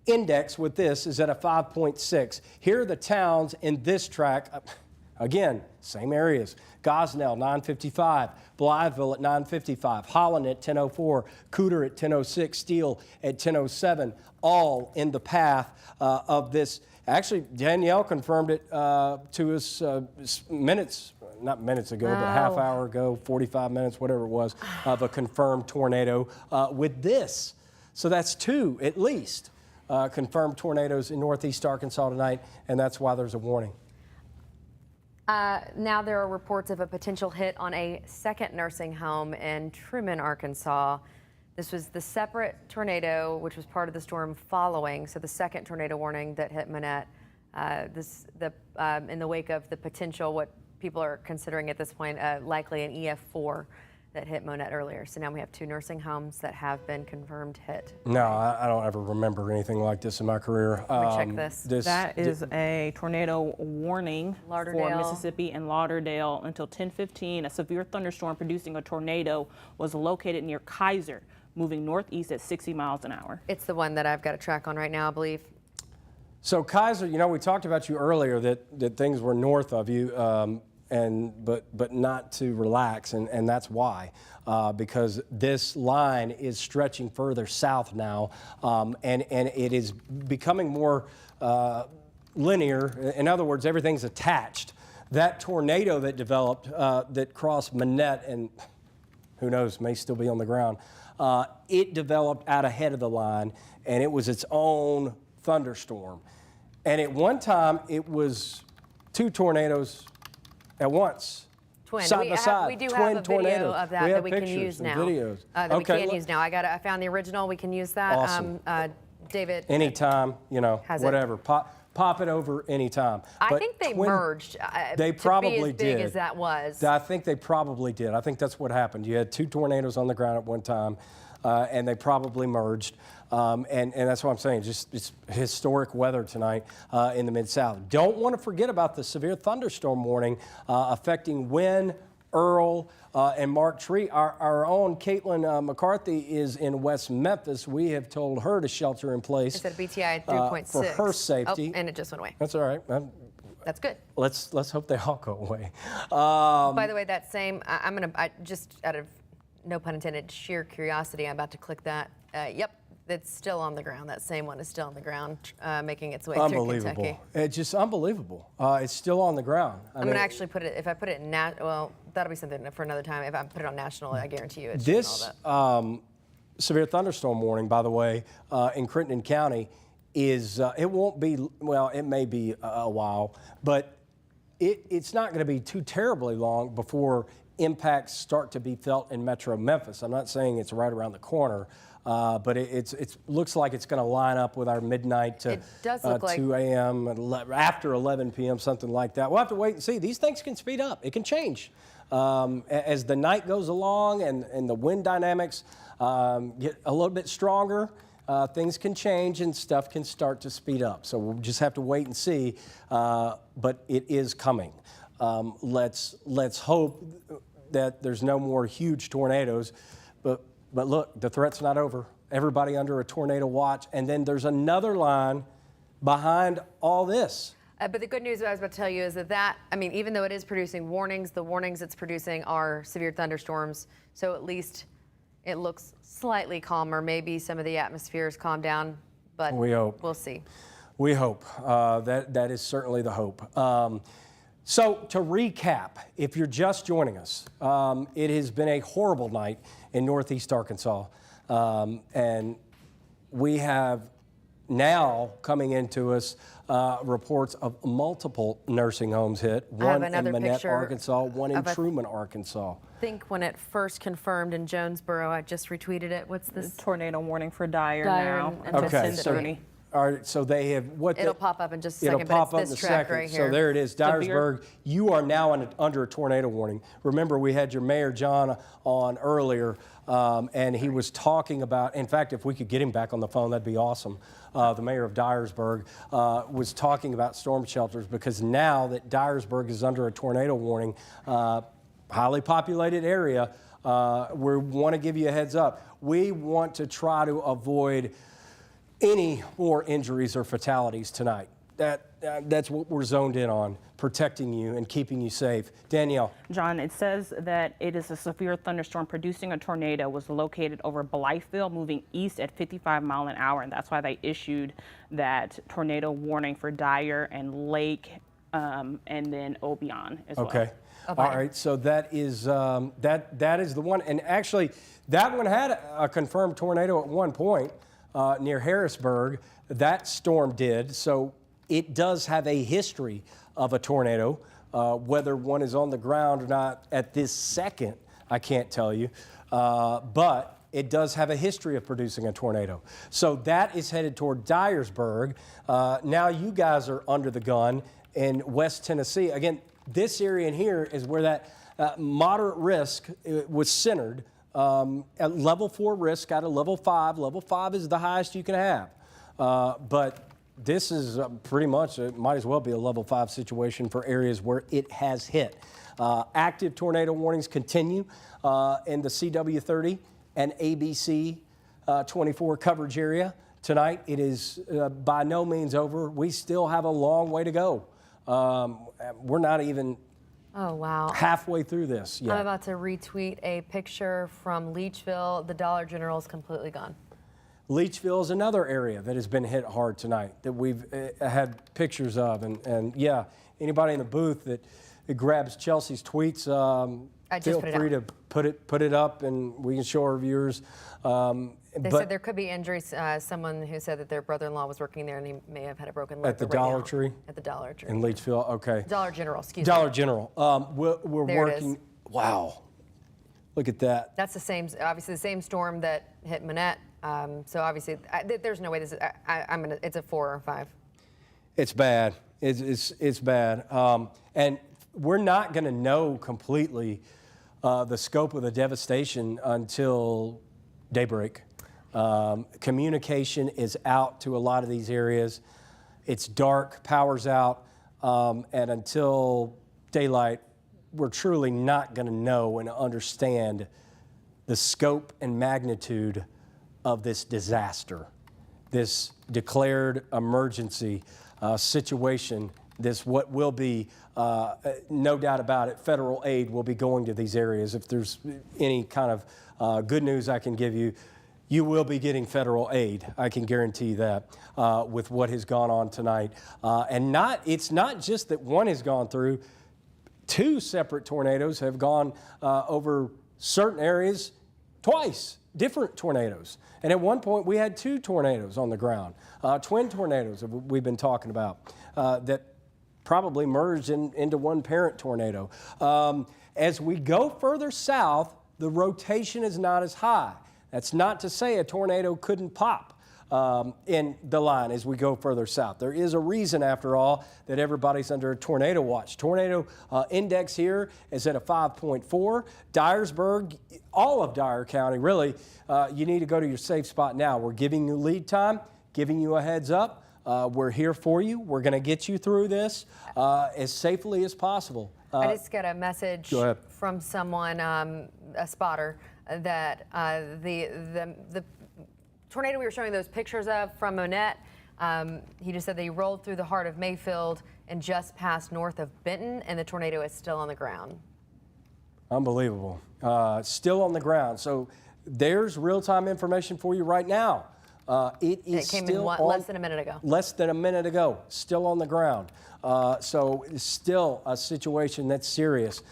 index with this is at a 5.6. Here are the towns in this track. Again, same areas. Gosnell, 955. Blytheville at 955. Holland at 1004. Cooter at 1006. Steele at 1007. All in the path of this. Actually, Danielle confirmed it to us not minutes ago, but a half hour ago, 45 minutes, whatever it was, of a confirmed tornado with this. So that's 2 at least confirmed tornadoes in northeast Arkansas tonight, and that's why there's a warning. Now there are reports of a potential hit on a second nursing home in Truman, Arkansas. This was the separate tornado, which was part of the storm following, so the second tornado warning that hit Manette. In the wake of the potential, what people are considering at this point, likely an EF4 that hit Monette earlier. So now we have 2 nursing homes that have been confirmed hit. No, I don't ever remember anything like this in my career. Let me check this. That is a tornado warning for Mississippi and Lauderdale until 10:15. A severe thunderstorm producing a tornado was located near Kaiser, moving northeast at 60 miles an hour. It's the one that I've got a track on right now, I believe. So Kaiser, you know, we talked about you earlier that things were north of you, but not to relax, and that's why, because this line is stretching further south now, and it is becoming more linear. In other words, everything's attached. That tornado that developed that crossed Manette and who knows, may still be on the ground, it developed out ahead of the line, and it was its own thunderstorm. And at one time, it was 2 tornadoes at once, Twin. side by side. We do Twin have a tornadoes. video of that we can use now. Videos. That we can use now. I found the original. We can use that. Awesome. David. Anytime, you know, whatever. Pop it over anytime. I think they merged. They probably to be as big did. as that was. I think they probably did. I think that's what happened. You had 2 tornadoes on the ground at one time, and they probably merged. And that's what I'm saying. Just it's historic weather tonight in the Mid-South. Don't want to forget about the severe thunderstorm warning affecting Wynn, Earl, and Mark Tree. Our own Caitlin McCarthy is in West Memphis. We have told her to shelter in place. It's at BTI 3.6 for her safety. Oh, and it just went away. That's all right. That's good. Let's hope they all go away. By the way, that same I just out of no pun intended sheer curiosity, I'm about to click that. Yep. It's still on the ground. That same one is still on the ground, making its way through Kentucky. It's just unbelievable. It's still on the ground. I'm going to actually put it, if I put it in, well, that'll be something for another time. If I put it on national, I guarantee you it's this all that. Severe thunderstorm warning, by the way, in Trenton County is, it won't be, well, it may be a while, but it's not going to be too terribly long before impacts start to be felt in Metro Memphis. I'm not saying it's right around the corner. But it looks like it's going to line up with our midnight to 2 a.m., after 11 p.m., something like that. We'll have to wait and see. These things can speed up. It can change. As the night goes along and the wind dynamics get a little bit stronger, things can change and stuff can start to speed up. So we'll just have to wait and see, but it is coming. Let's hope that there's no more huge tornadoes, but look, the threat's not over. Everybody under a tornado watch. And then there's another line behind all this. But the good news I was about to tell you is that, I mean, even though it is producing warnings, the warnings it's producing are severe thunderstorms. So at least it looks slightly calmer. Maybe some of the atmosphere has calmed down, but we hope. We'll see. We hope. That is certainly the hope. So to recap, if you're just joining us, it has been a horrible night in northeast Arkansas. And we have now coming into us reports of multiple nursing homes hit. One in Manette, Arkansas, one in Truman, Arkansas. I think when it first confirmed in Jonesboro, I just retweeted it. What's this? Tornado warning for Dyer now. Okay, all right, so they have It'll pop up in just a second, but it's this track right here. So there it is, Dyersburg. You are now under a tornado warning. Remember, we had your Mayor John on earlier, and he was talking about, in fact, if we could get him back on the phone, that'd be awesome. The mayor of Dyersburg was talking about storm shelters, because now that Dyersburg is under a tornado warning, highly populated area, we want to give you a heads up. We want to try to avoid any more injuries or fatalities tonight. That's what we're zoned in on, protecting you and keeping you safe. Danielle. John, it says that it is a severe thunderstorm producing a tornado was located over Blytheville, moving east at 55 miles an hour, and that's why they issued that tornado warning for Dyer and Lake, and then Obion as well. Okay. All right. So that is that is the one, and actually, that one had a confirmed tornado at one point near Harrisburg. That storm did. So it does have a history of a tornado. Whether one is on the ground or not at this second, I can't tell you. But it does have a history of producing a tornado. So that is headed toward Dyersburg. Now you guys are under the gun in West Tennessee. Again, this area in here is where that moderate risk was centered. At level 4 risk out of level 5. Level 5 is the highest you can have. But this is pretty much, it might as well be a level 5 situation for areas where it has hit. Active tornado warnings continue in the CW30 and ABC 24 coverage area. Tonight, it is by no means over. We still have a long way to go. We're not even halfway through this yet. I'm about to retweet a picture from Leachville. The Dollar General is completely gone. Leachville is another area that has been hit hard tonight that we've had pictures of. And yeah, anybody in the booth that grabs Chelsea's tweets, feel free to put it up and we can show our viewers. They said there could be injuries. Someone who said that their brother-in-law was working there and he may have had a broken leg. At the Dollar Tree? At the Dollar Tree. In Leachville, okay. Dollar General, excuse me. Dollar General. We're there working. It is. Wow. Look at that. That's the same, obviously the same storm that hit Manette. So obviously, there's no way this is. It's a 4 or 5. It's bad. It's bad. And we're not going to know completely the scope of the devastation until daybreak. Communication is out to a lot of these areas. It's dark, power's out, and until daylight, we're truly not going to know and understand the scope and magnitude of this disaster, this declared emergency situation, this what will be, no doubt about it, federal aid will be going to these areas. If there's any kind of good news I can give you, you will be getting federal aid. I can guarantee that with what has gone on tonight. And it's not just that one has gone through. 2 separate tornadoes have gone over certain areas twice, different tornadoes. And at one point we had 2 tornadoes on the ground, twin tornadoes we've been talking about that probably merged into one parent tornado. As we go further south, the rotation is not as high. That's not to say a tornado couldn't pop in the line as we go further south. There is a reason, after all, that everybody's under a tornado watch. Tornado index here is at a 5.4. Dyersburg, all of Dyer County, really, you need to go to your safe spot now. We're giving you lead time, giving you a heads up. We're here for you. We're going to get you through this as safely as possible. I just got a message from someone, a spotter, that the tornado we were showing those pictures of from Monette, he just said that he rolled through the heart of Mayfield and just passed north of Benton, and the tornado is still on the ground. Unbelievable. Still on the ground. So there's real-time information for you right now. It came in less than a minute ago. Less than a minute ago. Still on the ground. So it's still a situation that's serious.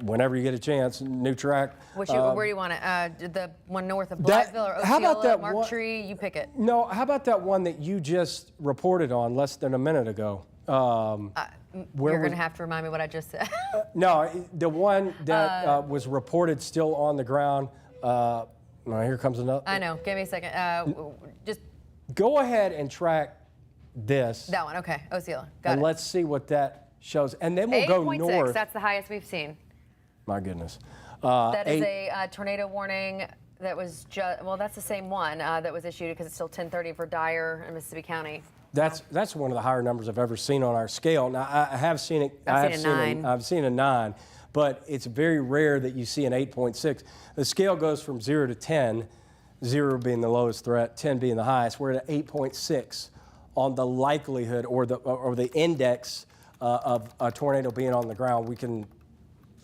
Whenever you get a chance, new track. Where do you want it? The one north of Blytheville or Osceola, Mark Tree? You pick it. No, how about that one that you just reported on less than a minute ago? You're going to have to remind me what I just said. No, the one that was reported still on the ground. No, here comes another. I know. Give me a second. Just go ahead and track this. That one. Okay. Osceola. Got it. And let's see what that shows. And then we'll go north. 8.6. That's the highest we've seen. My goodness. That is a tornado warning that was just, well, that's the same one that was issued because it's still 10:30 for Dyer and Mississippi County. That's one of the higher numbers I've ever seen on our scale. Now, I have seen it. I've seen a 9, but it's very rare that you see an 8.6. The scale goes from 0 to 10. 0 being the lowest threat, 10 being the highest. We're at 8.6 on the likelihood or the index of a tornado being on the ground. We can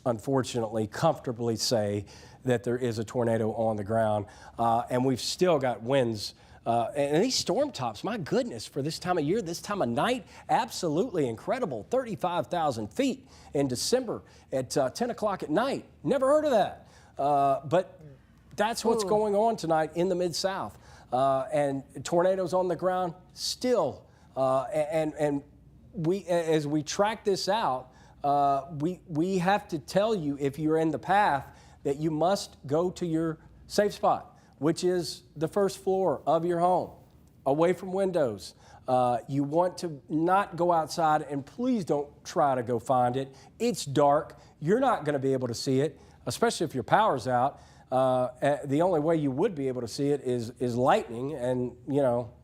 unfortunately comfortably say that there is a tornado on the ground, and we've still got winds. And these storm tops, my goodness, for this time of year, this time of night, absolutely incredible. 35,000 feet in December at 10 o'clock at night. Never heard of that. But that's what's going on tonight in the Mid-South. And tornadoes on the ground still. And we, as we track this out, we have to tell you, if you're in the path, that you must go to your safe spot, which is the first floor of your home, away from windows. You want to not go outside, and please don't try to go find it. It's dark. You're not going to be able to see it, especially if your power's out. The only way you would be able to see it is lightning, and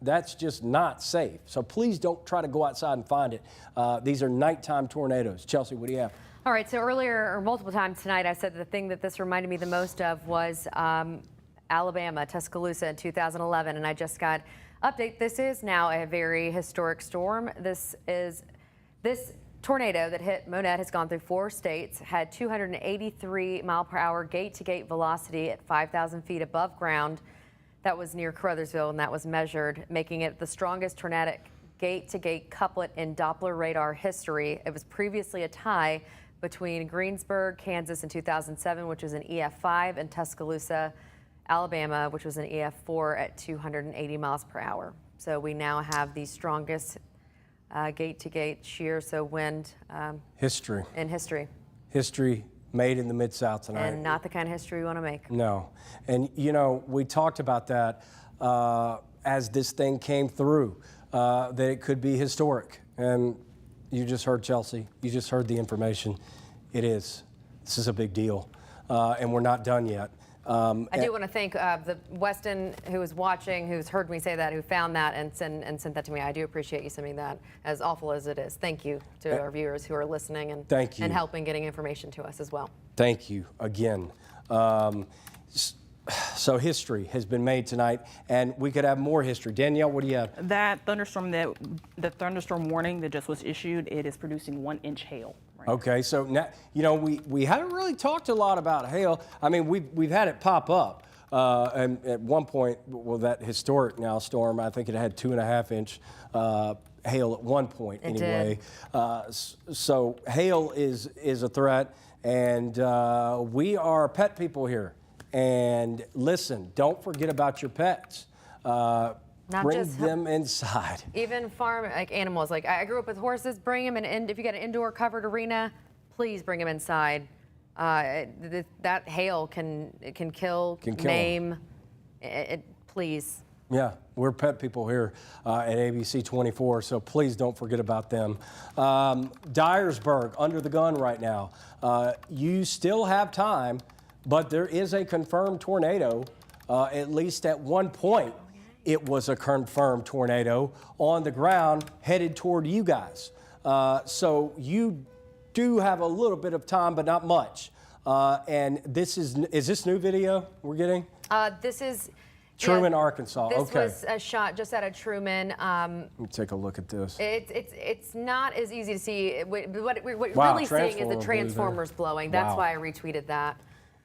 that's just not safe. So please don't try to go outside and find it. These are nighttime tornadoes. Chelsea, what do you have? All right, so earlier, or multiple times tonight, I said the thing that this reminded me the most of was Alabama, Tuscaloosa in 2011, and I just got update. This is now a very historic storm. This tornado that hit Monette has gone through 4 states, had 283 mile per hour gate-to-gate velocity at 5,000 feet above ground. That was near Caruthersville, and that was measured, making it the strongest tornadic gate-to-gate couplet in Doppler radar history. It was previously a tie between Greensburg, Kansas in 2007, which was an EF5, and Tuscaloosa, Alabama, which was an EF4 at 280 miles per hour. So we now have the strongest gate-to-gate shear, so wind History. in history. History made in the Mid-South tonight. And not the kind of history we want to make. No. And, we talked about that as this thing came through, that it could be historic. And you just heard, Chelsea, you just heard the information. It is. This is a big deal. And we're not done yet. I do want to thank the Weston who was watching, who's heard me say that, who found that and sent that to me. I do appreciate you sending that, as awful as it is. Thank you to our viewers who are listening and thank you. And helping getting information to us as well. Thank you again. So history has been made tonight, and we could have more history. Danielle, what do you have? That thunderstorm, the thunderstorm warning that just was issued, it is producing 1-inch hail. Right Okay, so now, we haven't really talked a lot about hail. I mean, we've had it pop up. And at one point, well, that historic now storm, I think it had 2.5-inch hail at one point anyway. So hail is a threat, and we are pet people here. And listen, don't forget about your pets. Bring them inside. Even farm animals. Like I grew up with horses. Bring them, and if you got an indoor covered arena, please bring them inside. That hail can kill, maim. Please. Yeah, we're pet people here at ABC 24, so please don't forget about them. Dyersburg, under the gun right now. You still have time, but there is a confirmed tornado. At least at one point, it was a confirmed tornado on the ground headed toward you guys. So you do have a little bit of time, but not much. And this is this new video we're getting? This is Truman, Arkansas. This was a shot just out of Truman. Let me take a look at this. It's not as easy to see. What we're Wow, really seeing is the transformers blowing. That's Wow. why I retweeted that.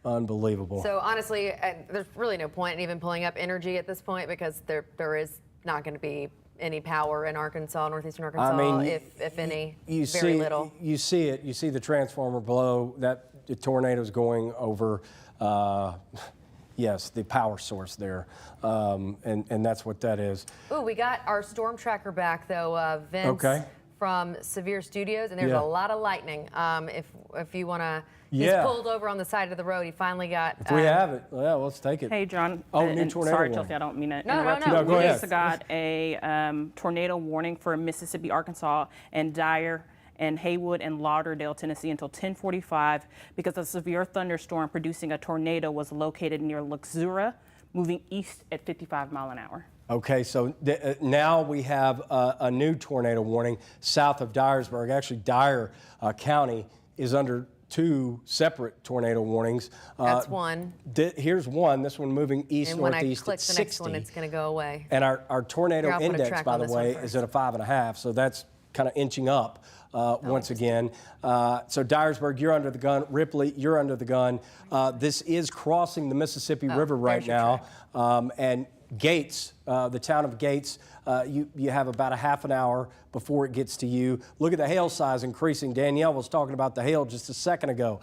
Unbelievable. So honestly, there's really no point in even pulling up energy at this point, because there is not going to be any power in Arkansas, northeastern Arkansas, I mean, if any, you very see, little. You see it. You see the transformer below. That the tornado's going over. Yes, the power source there, and that's what that is. Ooh, we got our storm tracker back though, Vince from Severe Studios, and there's a lot of lightning. If you want to, he's pulled over on the side of the road. He finally got. If we have it, yeah, let's take it. Hey, John. Oh, new tornado. Sorry, Chelsea, I don't mean to interrupt no, you. No, go We ahead. just got a tornado warning for Mississippi, Arkansas, and Dyer and Haywood and Lauderdale, Tennessee until 10:45 because a severe thunderstorm producing a tornado was located near Luxura, moving east at 55 miles an hour. Okay, so now we have a new tornado warning south of Dyersburg. Actually, Dyer County is under two separate tornado warnings. That's one. Here's one. This one moving east And when I northeast click at the 60. next one, it's going to go away. And our tornado Here, I'll put a index, track by on the this one way, first. is at a 5.5. So that's kind of inching up once again. So Dyersburg, you're under the gun. Ripley, you're under the gun. This is crossing the Mississippi River right there's your now. And Gates, the town of Gates, you have about a half an hour before it gets to you. Look at the hail size increasing. Danielle was talking about the hail just a second ago.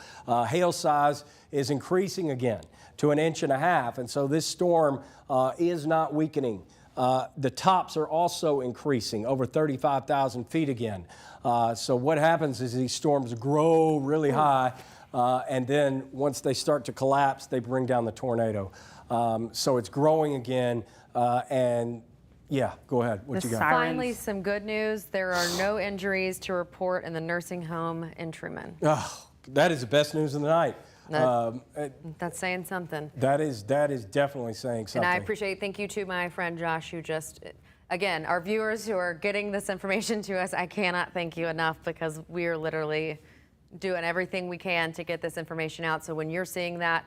Hail size is increasing again to 1.5 inches. And so this storm is not weakening. The tops are also increasing over 35,000 feet again. So what happens is these storms grow really high, and then once they start to collapse, they bring down the tornado. So it's growing again, and yeah, go ahead. What you got? Finally, some good news. There are no injuries to report in the nursing home in Truman. Oh, that is the best news of the night. That's saying something. That is definitely saying something. And I appreciate, thank you to my friend Josh, who just, again, our viewers who are getting this information to us, I cannot thank you enough, because we are literally doing everything we can to get this information out. So when you're seeing that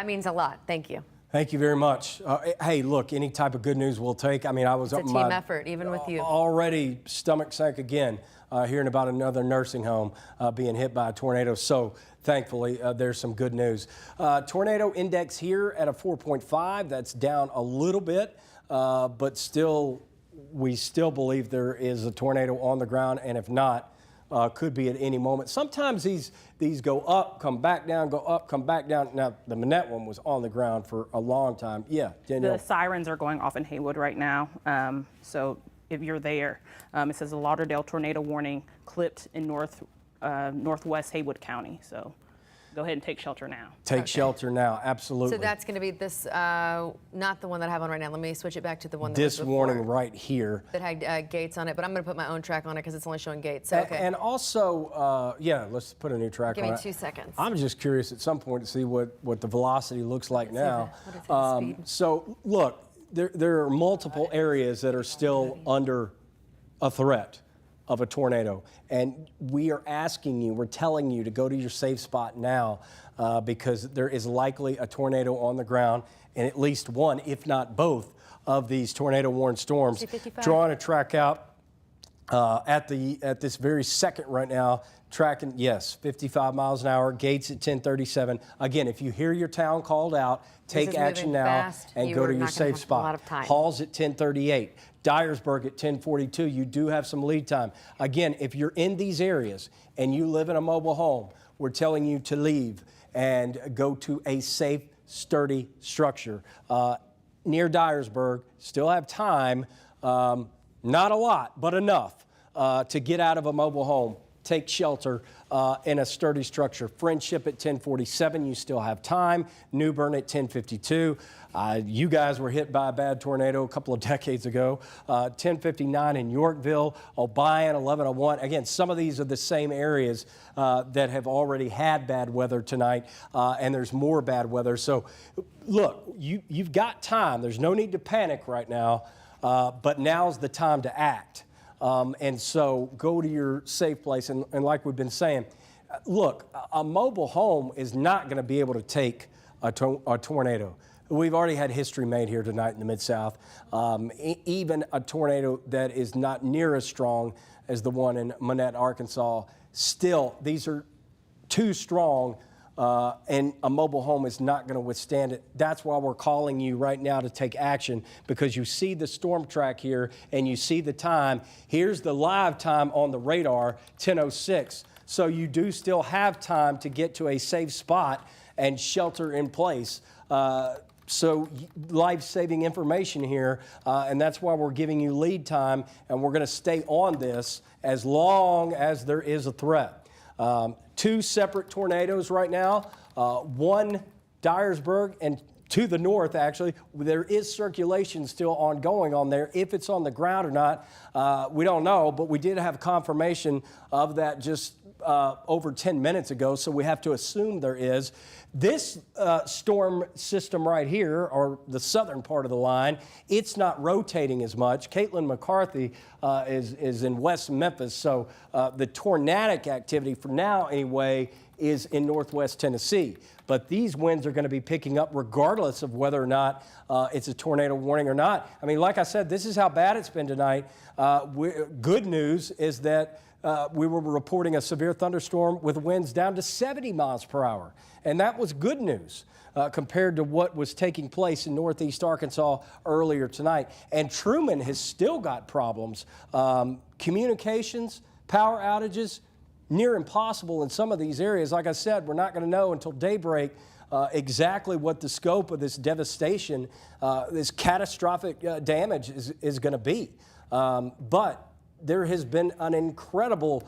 means a lot. Thank you. Thank you very much. Hey, look, any type of good news we'll take. I mean, I was It's up a in team my effort, even with you. already stomach sank again hearing about another nursing home being hit by a tornado. So thankfully, there's some good news. Tornado index here at a 4.5. That's down a little bit, but still, we still believe there is a tornado on the ground, and if not, could be at any moment. Sometimes these go up, come back down, go up, come back down. Now, the Manette one was on the ground for a long time. Yeah, Danielle. The sirens are going off in Haywood right now. So if you're there, it says a Lauderdale tornado warning clipped in northwest Haywood County. So go ahead and take shelter now. Take shelter now, absolutely. So that's going to be this, not the one that I have on right now. Let me switch it back to the one that this was warning before, right here. that had Gates on it, but I'm going to put my own track on it because it's only showing Gates. So, okay. And also, yeah, let's put a new track Give on me it. 2 seconds. I'm just curious at some point to see what the velocity looks like now. What is the speed? So look, there are multiple areas that are still under a threat of a tornado, and we are asking you, we're telling you to go to your safe spot now because there is likely a tornado on the ground, and at least one, if not both, of these tornado warned storms. Drawing a track out at this very second right now, tracking, yes, 55 miles an hour, Gates at 1037. Again, if you hear your town called out, take action now fast. and You go are to your not gonna safe have spot. a lot of time. Hall's at 1038. Dyersburg at 1042. You do have some lead time. Again, if you're in these areas and you live in a mobile home, we're telling you to leave and go to a safe, sturdy structure. Near Dyersburg, still have time, not a lot, but enough to get out of a mobile home. Take shelter in a sturdy structure. Friendship at 1047, you still have time. New Bern at 1052. You guys were hit by a bad tornado a couple of decades ago. 1059 in Yorkville, Obion, 1101. Again, some of these are the same areas that have already had bad weather tonight, and there's more bad weather. So look, you've got time. There's no need to panic right now, but now's the time to act. And so go to your safe place. And like we've been saying, look, a mobile home is not going to be able to take a tornado. We've already had history made here tonight in the Mid-South. Even a tornado that is not near as strong as the one in Manette, Arkansas, still, these are too strong, and a mobile home is not going to withstand it. That's why we're calling you right now to take action, because you see the storm track here and you see the time. Here's the live time on the radar, 10:06. So you do still have time to get to a safe spot and shelter in place. So life-saving information here, and that's why we're giving you lead time, and we're going to stay on this as long as there is a threat. Two separate tornadoes right now, one Dyersburg, and to the north, actually, there is circulation still ongoing on there. If it's on the ground or not, we don't know, but we did have confirmation of that just over 10 minutes ago, so we have to assume there is. This storm system right here, or the southern part of the line, it's not rotating as much. Caitlin McCarthy is in West Memphis, so the tornadic activity for now anyway is in northwest Tennessee. But these winds are going to be picking up regardless of whether or not it's a tornado warning or not. I mean, like I said, this is how bad it's been tonight. Good news is that we were reporting a severe thunderstorm with winds down to 70 miles per hour. And that was good news compared to what was taking place in northeast Arkansas earlier tonight. And Truman has still got problems. Communications, power outages, near impossible in some of these areas. Like I said, we're not going to know until daybreak exactly what the scope of this devastation, this catastrophic damage is going to be. But there has been an incredible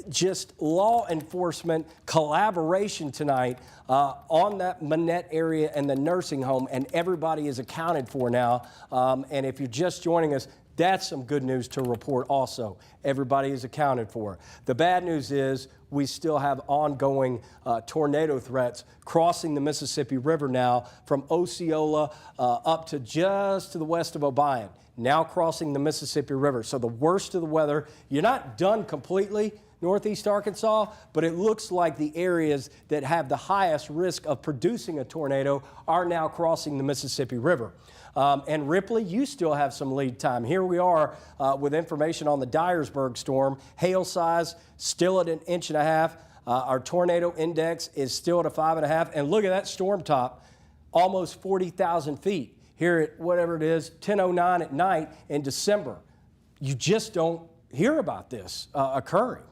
just law enforcement collaboration tonight on that Manette area and the nursing home, and everybody is accounted for now. And if you're just joining us, that's some good news to report also. Everybody is accounted for. The bad news is we still have ongoing tornado threats crossing the Mississippi River now from Osceola up to just to the west of Obion, now crossing the Mississippi River. So the worst of the weather, you're not done completely, northeast Arkansas, but it looks like the areas that have the highest risk of producing a tornado are now crossing the Mississippi River. And Ripley, you still have some lead time. Here we are with information on the Dyersburg storm. Hail size still at 1.5 inches. Our tornado index is still at a 5.5. And look at that storm top, almost 40,000 feet. Here at whatever it is, 10:09 at night in December. You just don't hear about this occurring.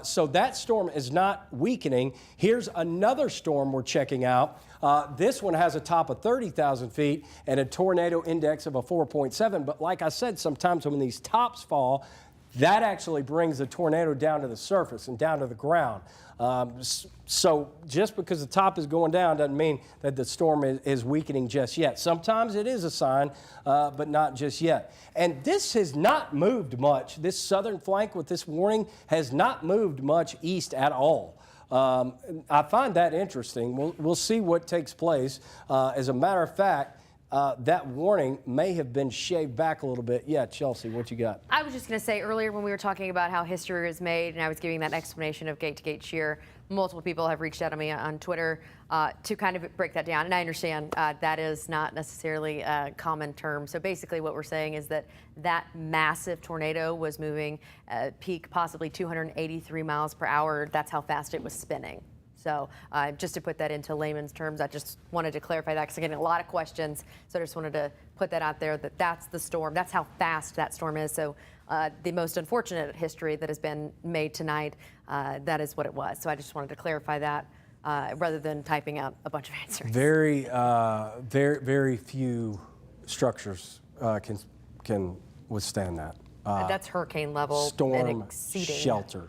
So that storm is not weakening. Here's another storm we're checking out. This one has a top of 30,000 feet and a tornado index of a 4.7. But like I said, sometimes when these tops fall, that actually brings the tornado down to the surface and down to the ground. So just because the top is going down doesn't mean that the storm is weakening just yet. Sometimes it is a sign, but not just yet. And this has not moved much. This southern flank with this warning has not moved much east at all. I find that interesting. We'll see what takes place. As a matter of fact, that warning may have been shaved back a little bit. Yeah, Chelsea, what you got? I was just going to say earlier when we were talking about how history is made and I was giving that explanation of gate-to-gate shear, multiple people have reached out to me on Twitter to kind of break that down. And I understand that is not necessarily a common term. So basically what we're saying is that that massive tornado was moving peak possibly 283 miles per hour. That's how fast it was spinning. So just to put that into layman's terms, I just wanted to clarify that because I'm getting a lot of questions. So I just wanted to put that out there that that's the storm. That's how fast that storm is. So the most unfortunate history that has been made tonight, that is what it was. So I just wanted to clarify that rather than typing out a bunch of answers. Very few structures can withstand that. That's hurricane level. Storm and exceeding. Shelter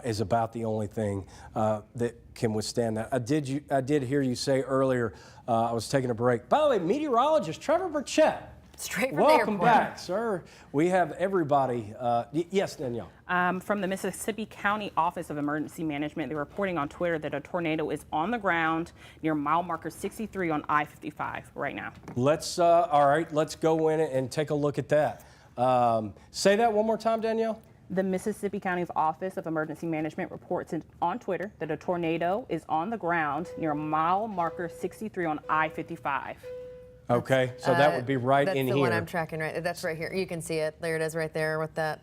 is about the only thing that can withstand that. I did hear you say earlier, I was taking a break. By the way, meteorologist Trevor Burchett. Straight from the Welcome airport. back, sir. We have everybody. Yes, Danielle. From the Mississippi County Office of Emergency Management, they're reporting on Twitter that a tornado is on the ground near mile marker 63 on I-55 right now. All right, let's go in and take a look at that. Say that one more time, Danielle. The Mississippi County's Office of Emergency Management reports on Twitter that a tornado is on the ground near mile marker 63 on I-55. Okay, so that would be right in here. That's the one I'm tracking right. That's right here. You can see it. There it is right there with that.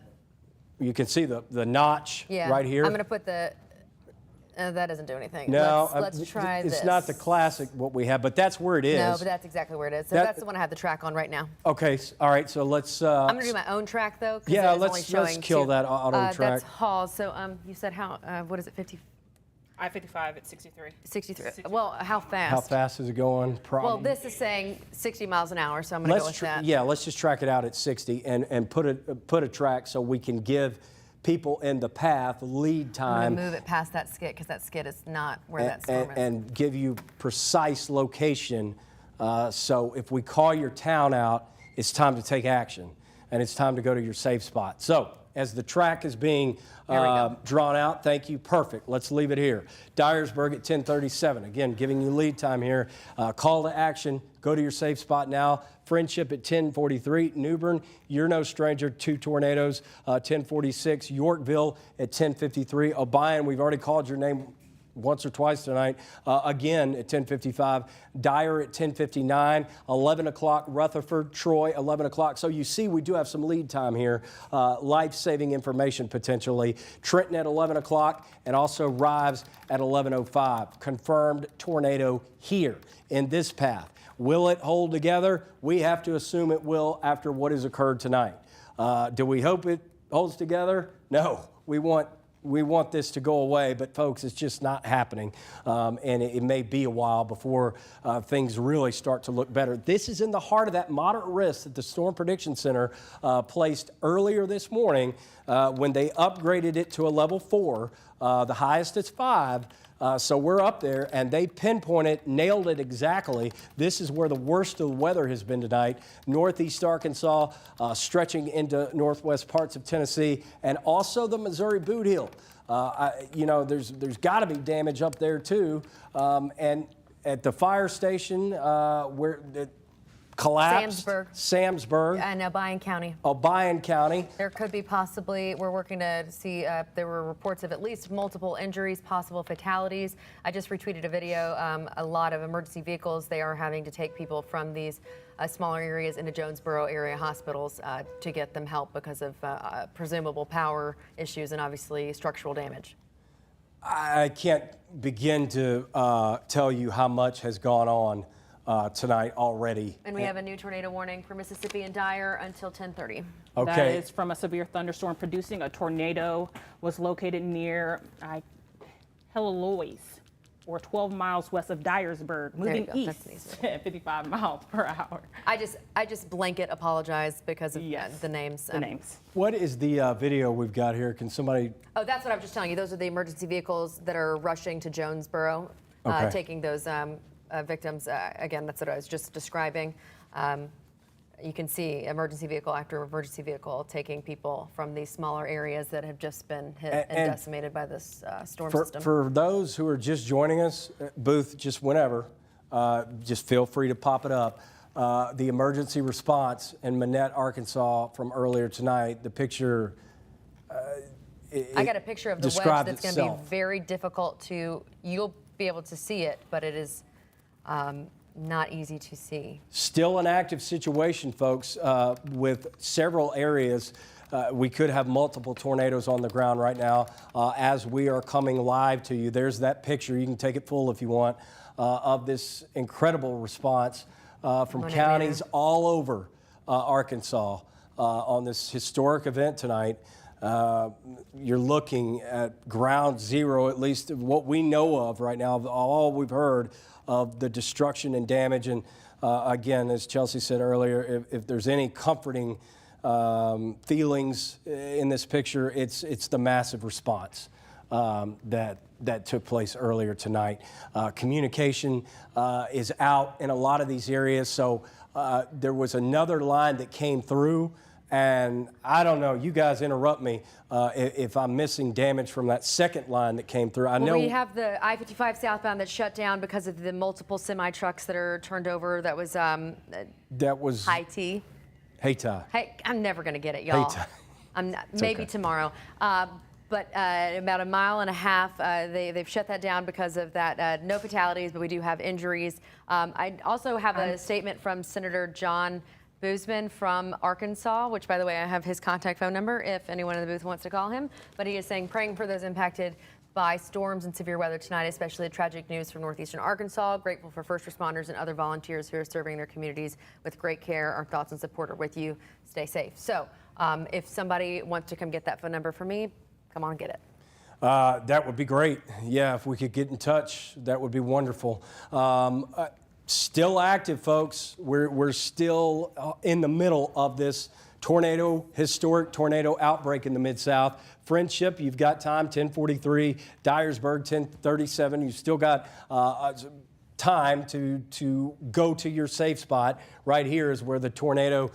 You can see the notch right here. I'm going to put the, that doesn't do anything. No, let's try this. It's not the classic what we have, but that's where it is. No, but that's exactly where it is. So that's the one I have the track on right now. Okay, all right, so let's. I'm going to do my own track though. Yeah, let's kill that auto track. That's Hall's. So you said how, what is it, 50? I-55 at 63. 63. Well, how fast? How fast is it going? Well, this is saying 60 miles an hour, so I'm going to go with that. Yeah, let's just track it out at 60 and put a track so we can give people in the path lead time. I'm going to move it past that skid because that skid is not where that storm is. And give you precise location. So if we call your town out, it's time to take action and it's time to go to your safe spot. So as the track is being drawn out. Thank you. Perfect. Let's leave it here. Dyersburg at 10:37. Again, giving you lead time here. Call to action. Go to your safe spot now. Friendship at 10:43. New Bern, you're no stranger to tornadoes. 10:46. Yorkville at 10:53. Obion, we've already called your name once or twice tonight, again at 10:55. Dyer at 10:59, 11 o'clock, Rutherford, Troy, 11 o'clock. So you see we do have some lead time here, life-saving information potentially. Trenton at 11 o'clock and also Rives at 11:05. Confirmed tornado here in this path. Will it hold together? We have to assume it will after what has occurred tonight. Do we hope it holds together? No, we want this to go away, but folks, it's just not happening. And it may be a while before things really start to look better. This is in the heart of that moderate risk that the Storm Prediction Center placed earlier this morning when they upgraded it to a level 4. The highest is 5. So we're up there, and they pinpointed, nailed it exactly. This is where the worst of the weather has been tonight. Northeast Arkansas, stretching into northwest parts of Tennessee, and also the Missouri Boot Heel. There's got to be damage up there too. And at the fire station, where it collapsed. Samsburg. And Obion County. Obion County. There could be possibly, we're working to see, there were reports of at least multiple injuries, possible fatalities. I just retweeted a video. A lot of emergency vehicles, they are having to take people from these smaller areas into Jonesboro area hospitals to get them help because of presumable power issues and obviously structural damage. I can't begin to tell you how much has gone on tonight already. And we have a new tornado warning for Mississippi and Dyer until 10:30. Okay. That is from a severe thunderstorm producing a tornado was located near Hellois, or 12 miles west of Dyersburg, moving east at 55 miles per hour. I just blanket apologize because of the names. The names. What is the video we've got here? Can somebody? Oh, that's what I was just telling you. Those are the emergency vehicles that are rushing to Jonesboro, taking those victims. Again, that's what I was just describing. You can see emergency vehicle after emergency vehicle taking people from these smaller areas that have just been hit and decimated by this storm system. For those who are just joining us, Booth, just whenever, just feel free to pop it up. The emergency response in Manette, Arkansas from earlier tonight, the picture. I got a picture of the wedge that's going to be very difficult to, you'll be able to see it, but it is not easy to see. Still an active situation, folks, with several areas. We could have multiple tornadoes on the ground right now as we are coming live to you. There's that picture. You can take it full if you want of this incredible response from counties all over Arkansas on this historic event tonight. You're looking at ground zero, at least what we know of right now, all we've heard of the destruction and damage. And again, as Chelsea said earlier, if there's any comforting feelings in this picture, it's the massive response that took place earlier tonight. Communication is out in a lot of these areas, so there was another line that came through. And I don't know, you guys interrupt me if I'm missing damage from that second line that came through. I know we have the I-55 southbound that's shut down because of the multiple semi-trucks that are turned over. That was Haiti. Hey, I'm never going to get it, y'all. Maybe tomorrow. But about a mile and a half, they've shut that down because of that. No fatalities, but we do have injuries. I also have a statement from Senator John Boozman from Arkansas, which, by the way, I have his contact phone number if anyone in the booth wants to call him. But he is saying, praying for those impacted by storms and severe weather tonight, especially the tragic news from northeastern Arkansas. Grateful for first responders and other volunteers who are serving their communities with great care. Our thoughts and support are with you. Stay safe. So if somebody wants to come get that phone number for me, come on, get it. That would be great. Yeah, if we could get in touch, that would be wonderful. Still active, folks. We're still in the middle of this historic tornado outbreak in the Mid-South. Friendship, you've got time, 10:43. Dyersburg, 10:37. You've still got time to go to your safe spot. Right here is where the tornado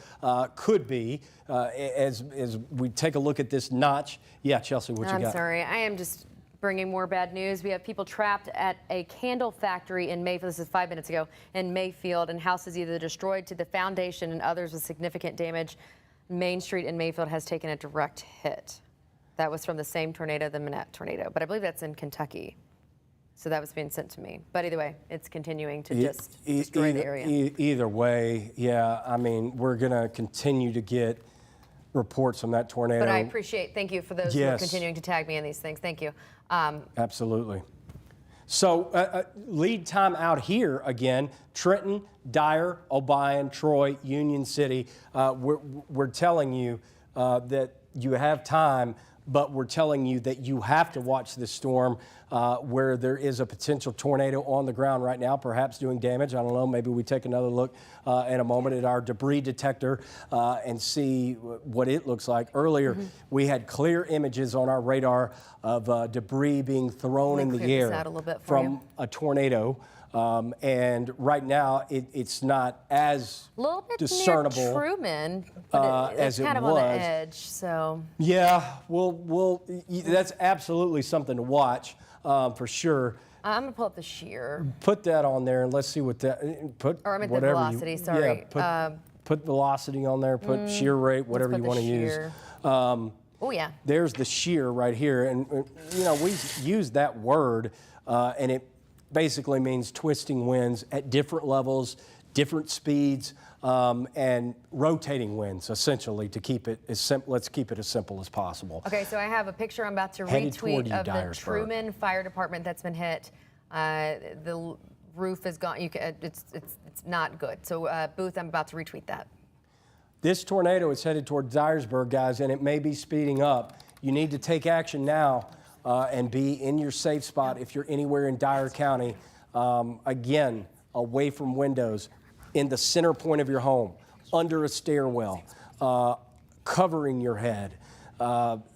could be. As we take a look at this notch. Yeah, Chelsea, what you got? I'm sorry. I am just bringing more bad news. We have people trapped at a candle factory in Mayfield. This is 5 minutes ago in Mayfield, and houses either destroyed to the foundation and others with significant damage. Main Street in Mayfield has taken a direct hit. That was from the same tornado, the Manette tornado, but I believe that's in Kentucky. So that was being sent to me. But either way, it's continuing to just destroy the area. Either way, yeah, I mean, we're going to continue to get reports on that tornado. But I appreciate, thank you for those who are continuing to tag me in these things. Thank you. Absolutely. So lead time out here again, Trenton, Dyer, Obion, Troy, Union City. We're telling you that you have time, but we're telling you that you have to watch this storm where there is a potential tornado on the ground right now, perhaps doing damage. I don't know, maybe we take another look in a moment at our debris detector and see what it looks like. Earlier, we had clear images on our radar of debris being thrown in the air from a tornado. And right now, it's not as a little bit discernible near Truman, but it's kind of on the edge. So yeah, that's absolutely something to watch for sure. I'm gonna pull up the shear. Put that on there and let's see what that or I meant whatever the velocity. Sorry. Yeah, put velocity on there. Put shear rate, whatever you want to use. Oh yeah. There's the shear right here, and you know we use that word, and it basically means twisting winds at different levels, different speeds, and rotating winds, essentially, to keep it as simple. Let's keep it as simple as possible. Okay, so I have a picture I'm about to retweet of the Truman Fire Department that's been hit. The roof is gone. It's not good. So Booth, I'm about to retweet that. This tornado is headed toward Dyersburg, guys, and it may be speeding up. You need to take action now. And be in your safe spot if you're anywhere in Dyer County. Again, away from windows, in the center point of your home, under a stairwell, covering your head.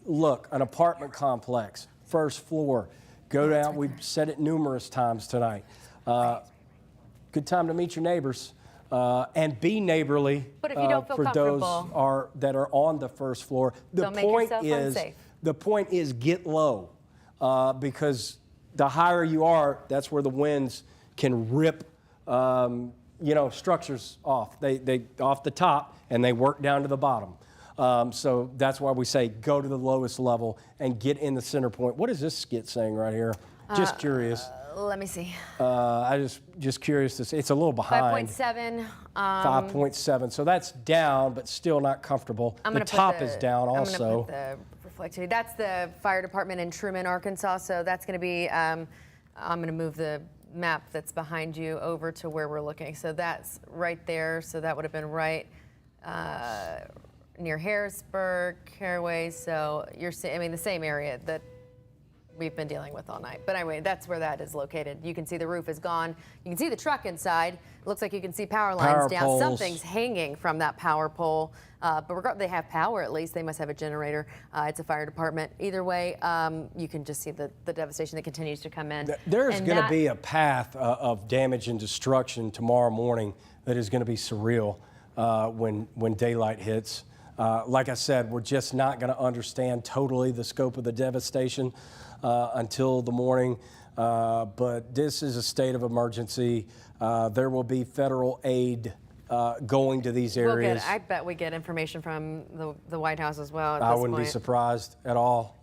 Look, an apartment complex, first floor. Go down, we've said it numerous times tonight. Good time to meet your neighbors. And be neighborly but if you don't feel for those that are on the first floor. Don't make yourself unsafe. The point is get low. Because the higher you are, that's where the winds can rip, structures off. They off the top and they work down to the bottom. So that's why we say go to the lowest level and get in the center point. What is this skit saying right here? Just curious. Let me see. I just curious to see. It's a little behind. 5.7. 5.7. So that's down, but still not comfortable. The top is down also. I'm gonna put the reflectivity. That's the fire department in Truman, Arkansas. So that's going to be. I'm going to move the map that's behind you over to where we're looking. So that's right there. So that would have been right near Harrisburg, Caraway. So you're, the same area that we've been dealing with all night. But anyway, that's where that is located. You can see the roof is gone. You can see the truck inside. It looks like you can see power lines down. Poles. Something's hanging from that power pole. But they have power at least. They must have a generator. It's a fire department. Either way, you can just see the devastation that continues to come in. There's going to be a path of damage and destruction tomorrow morning that is going to be surreal when daylight hits. Like I said, we're just not going to understand totally the scope of the devastation until the morning. But this is a state of emergency. There will be federal aid going to these areas. I bet we get information from the White House as well. I wouldn't be surprised at all,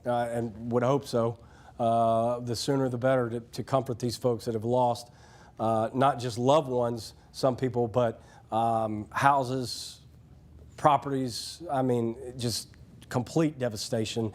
and would hope so. The sooner the better to comfort these folks that have lost not just loved ones, some people, but houses, properties. I mean, just complete devastation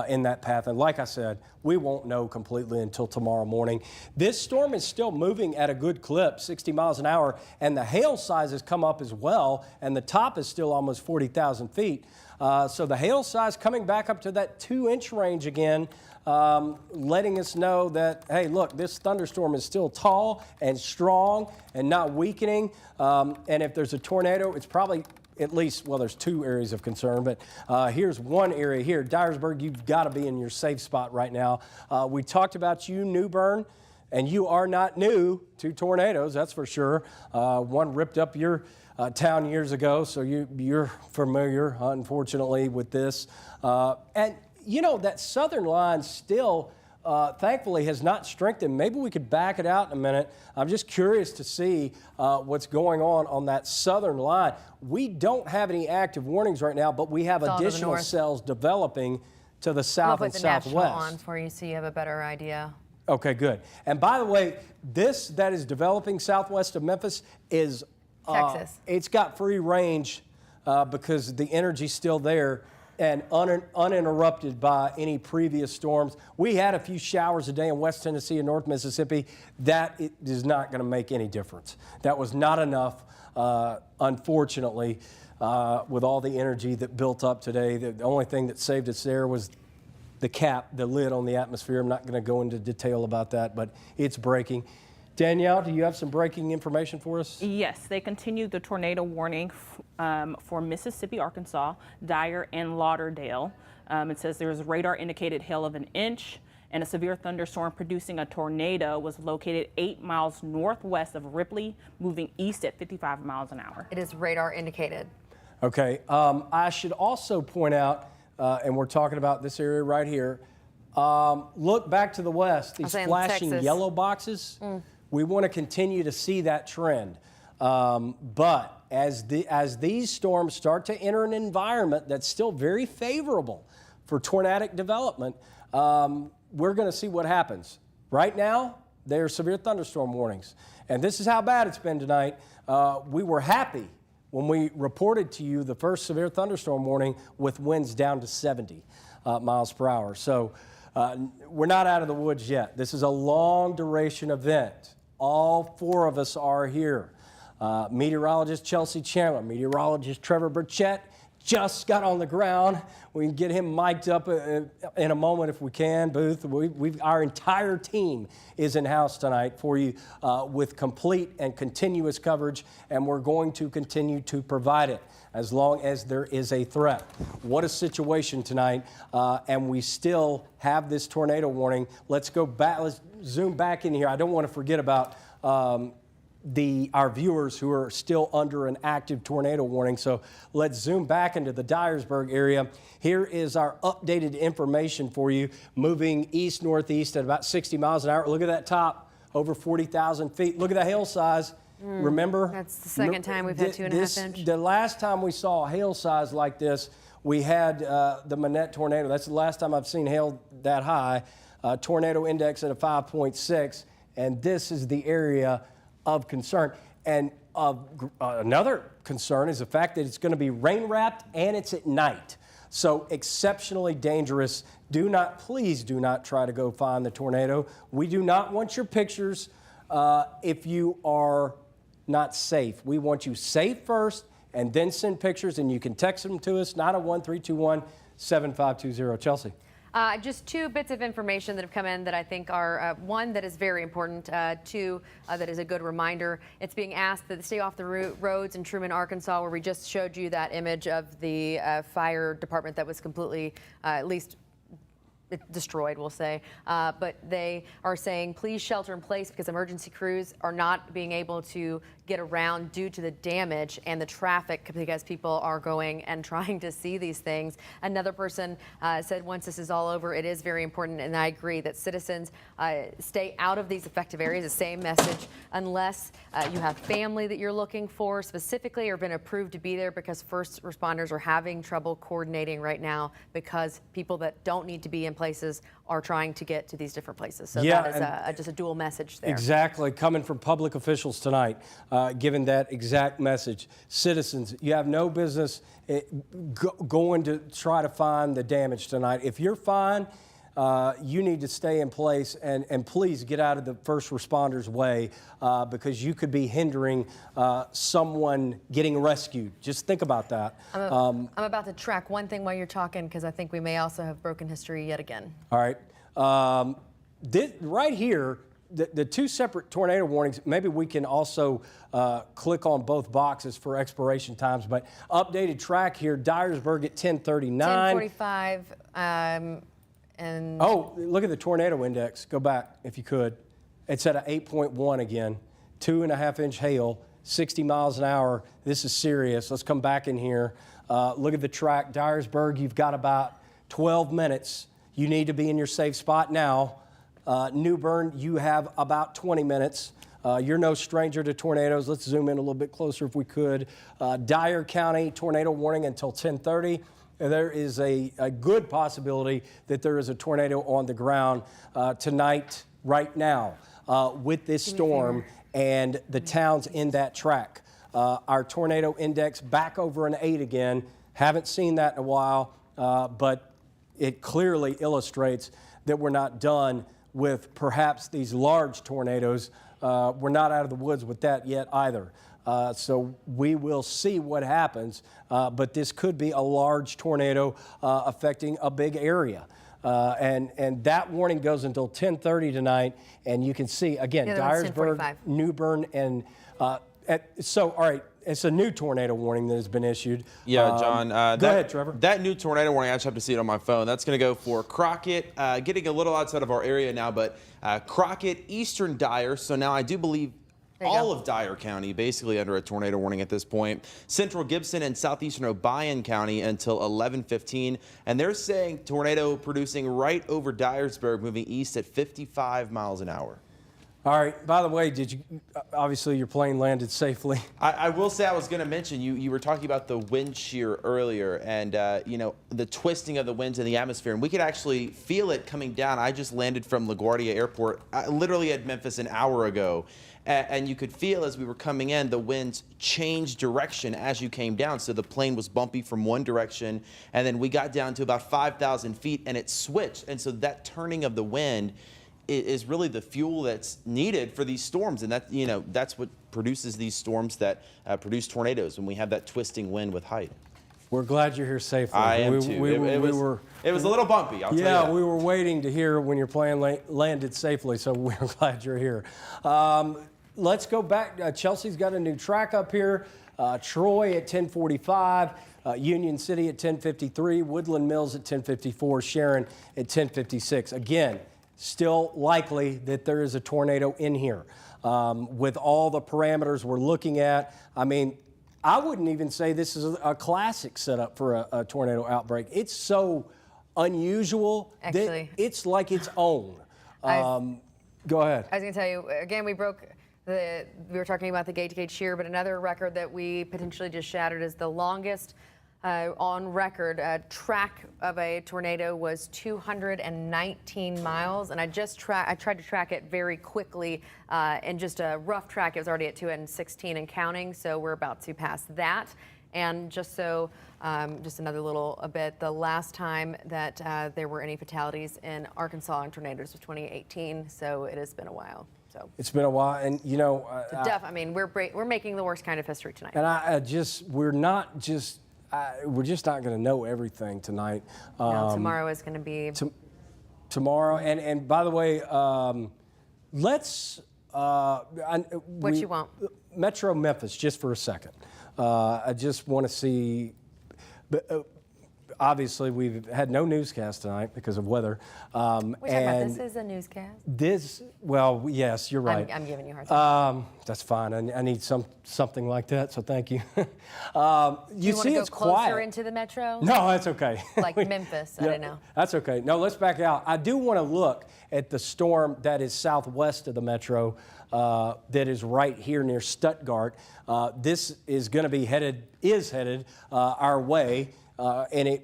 in that path. And like I said, we won't know completely until tomorrow morning. This storm is still moving at a good clip, 60 miles an hour, and the hail size has come up as well, and the top is still almost 40,000 feet. So the hail size coming back up to that 2-inch range again, letting us know that, hey, look, this thunderstorm is still tall and strong and not weakening. And if there's a tornado, it's probably at least, well, there's two areas of concern, but here's one area here. Dyersburg, you've got to be in your safe spot right now. We talked about you, New Bern, and you are not new to tornadoes, that's for sure. One ripped up your town years ago, so you're familiar, unfortunately, with this. And you know, that southern line still, thankfully, has not strengthened. Maybe we could back it out in a minute. I'm just curious to see what's going on that southern line. We don't have any active warnings right now, but we have additional cells developing to the south and southwest. I'll put the national on for you so you have a better idea. Okay, good. And by the way, this that is developing southwest of Memphis is Texas. It's got free range because the energy's still there and uninterrupted by any previous storms. We had a few showers a day in West Tennessee and North Mississippi. That is not going to make any difference. That was not enough, unfortunately, with all the energy that built up today. The only thing that saved us there was the cap, the lid on the atmosphere. I'm not going to go into detail about that, but it's breaking. Danielle, do you have some breaking information for us? Yes, they continued the tornado warning for Mississippi, Arkansas, Dyer, and Lauderdale. It says there's radar indicated hail of 1 inch, and a severe thunderstorm producing a tornado was located 8 miles northwest of Ripley, moving east at 55 miles an hour. It is radar indicated. Okay. I should also point out, and we're talking about this area right here, look back to the west. These flashing yellow boxes. We want to continue to see that trend. But as these storms start to enter an environment that's still very favorable for tornadic development, we're going to see what happens. Right now, there are severe thunderstorm warnings. And this is how bad it's been tonight. We were happy when we reported to you the first severe thunderstorm warning with winds down to 70 miles per hour. So we're not out of the woods yet. This is a long duration event. All 4 of us are here. Meteorologist Chelsea Chandler, meteorologist Trevor Burchett just got on the ground. We can get him mic'd up in a moment if we can, Booth. Our entire team is in-house tonight for you with complete and continuous coverage, and we're going to continue to provide it as long as there is a threat. What a situation tonight, and we still have this tornado warning. Let's go back. Let's zoom back in here. I don't want to forget about our viewers who are still under an active tornado warning. So let's zoom back into the Dyersburg area. Here is our updated information for you, moving east-northeast at about 60 miles an hour. Look at that top, over 40,000 feet. Look at the hail size. Remember? That's the second time we've had 2.5 inches. The last time we saw a hail size like this, we had the Manette tornado. That's the last time I've seen hail that high. Tornado index at a 5.6, and this is the area of concern. And another concern is the fact that it's going to be rain-wrapped and it's at night. So exceptionally dangerous. Please do not try to go find the tornado. We do not want your pictures if you are not safe. We want you safe first and then send pictures, and you can text them to us, 901-321-7520. Chelsea. Just 2 bits of information that have come in that I think are, one, that is very important, 2, that is a good reminder. It's being asked that stay off the roads in Truman, Arkansas, where we just showed you that image of the fire department that was completely, at least destroyed, we'll say. But they are saying please shelter in place because emergency crews are not being able to get around due to the damage and the traffic because people are going and trying to see these things. Another person said once this is all over, it is very important, and I agree, that citizens stay out of these affected areas. The same message, unless you have family that you're looking for specifically or been approved to be there, because first responders are having trouble coordinating right now because people that don't need to be in places are trying to get to these different places. So that is just a dual message there. Exactly, coming from public officials tonight, giving that exact message. Citizens, you have no business going to try to find the damage tonight. If you're fine, you need to stay in place and please get out of the first responders' way because you could be hindering someone getting rescued. Just think about that. I'm about to track one thing while you're talking because I think we may also have broken history yet again. All right. Right here, the 2 separate tornado warnings, maybe we can also click on both boxes for expiration times, but updated track here, Dyersburg at 10:39. 10:45. And oh, look at the tornado index. Go back if you could. It's at an 8.1 again, 2.5-inch hail, 60 miles an hour. This is serious. Let's come back in here. Look at the track. Dyersburg, you've got about 12 minutes. You need to be in your safe spot now. New Bern, you have about 20 minutes. You're no stranger to tornadoes. Let's zoom in a little bit closer if we could. Dyer County, tornado warning until 10:30. There is a good possibility that there is a tornado on the ground tonight, right now, with this storm and the towns in that track. Our tornado index back over an 8 again. Haven't seen that in a while, but it clearly illustrates that we're not done with perhaps these large tornadoes. We're not out of the woods with that yet either. So we will see what happens, but this could be a large tornado affecting a big area. And that warning goes until 10:30 tonight, and you can see, again, Dyersburg, New Bern, and all right, it's a new tornado warning that has been issued. Yeah, John. Go ahead, Trevor. That new tornado warning, I just have to see it on my phone. That's going to go for Crockett, getting a little outside of our area now, but Crockett, Eastern Dyer. So now I do believe all of Dyer County basically under a tornado warning at this point. Central Gibson and Southeastern Obion County until 11:15. And they're saying tornado producing right over Dyersburg, moving east at 55 miles an hour. All right. By the way, obviously your plane landed safely. I will say, I was going to mention, you were talking about the wind shear earlier, and you know, the twisting of the winds in the atmosphere, and we could actually feel it coming down. I just landed from LaGuardia Airport, literally at Memphis an hour ago, and you could feel as we were coming in, the winds changed direction as you came down. So the plane was bumpy from one direction, and then we got down to about 5,000 feet, and it switched. And so that turning of the wind is really the fuel that's needed for these storms, and that, you know, that's what produces these storms that produce tornadoes when we have that twisting wind with height. We're glad you're here safely. I am too. It was a little bumpy, I'll tell you that. Yeah, we were waiting to hear when your plane landed safely, so we're glad you're here. Let's go back. Chelsea's got a new track up here. Troy at 10:45. Union City at 10:53. Woodland Mills at 10:54. Sharon at 10:56. Again, still likely that there is a tornado in here. With all the parameters we're looking at, I mean, I wouldn't even say this is a classic setup for a tornado outbreak. It's so unusual that it's like its own. Go ahead. I was going to tell you, again, we were talking about the gate-to-gate shear, but another record that we potentially just shattered is the longest on record track of a tornado was 219 miles, and I tried to track it very quickly, and just a rough track. It was already at 216 and counting, so we're about to pass that. And just so, just another little bit, the last time that there were any fatalities in Arkansas on tornadoes was 2018, so it has been a while. So it's been a while, and you know, I mean, we're making the worst kind of history tonight. And we're just not going to know everything tonight. No, tomorrow is going to be tomorrow. And by the way, let's what you want. Metro Memphis just for a second. I just want to see. Obviously, we've had no newscast tonight because of weather. This is a newscast. Well, yes, you're right. I'm giving you a hard time. That's fine. I need something like that, so thank you. You see, it's closer quiet. Into the metro? No, that's okay. Like Memphis, I don't know. That's okay. No, let's back out. I do want to look at the storm that is southwest of the metro, that is right here near Stuttgart. This is going to be headed our way, and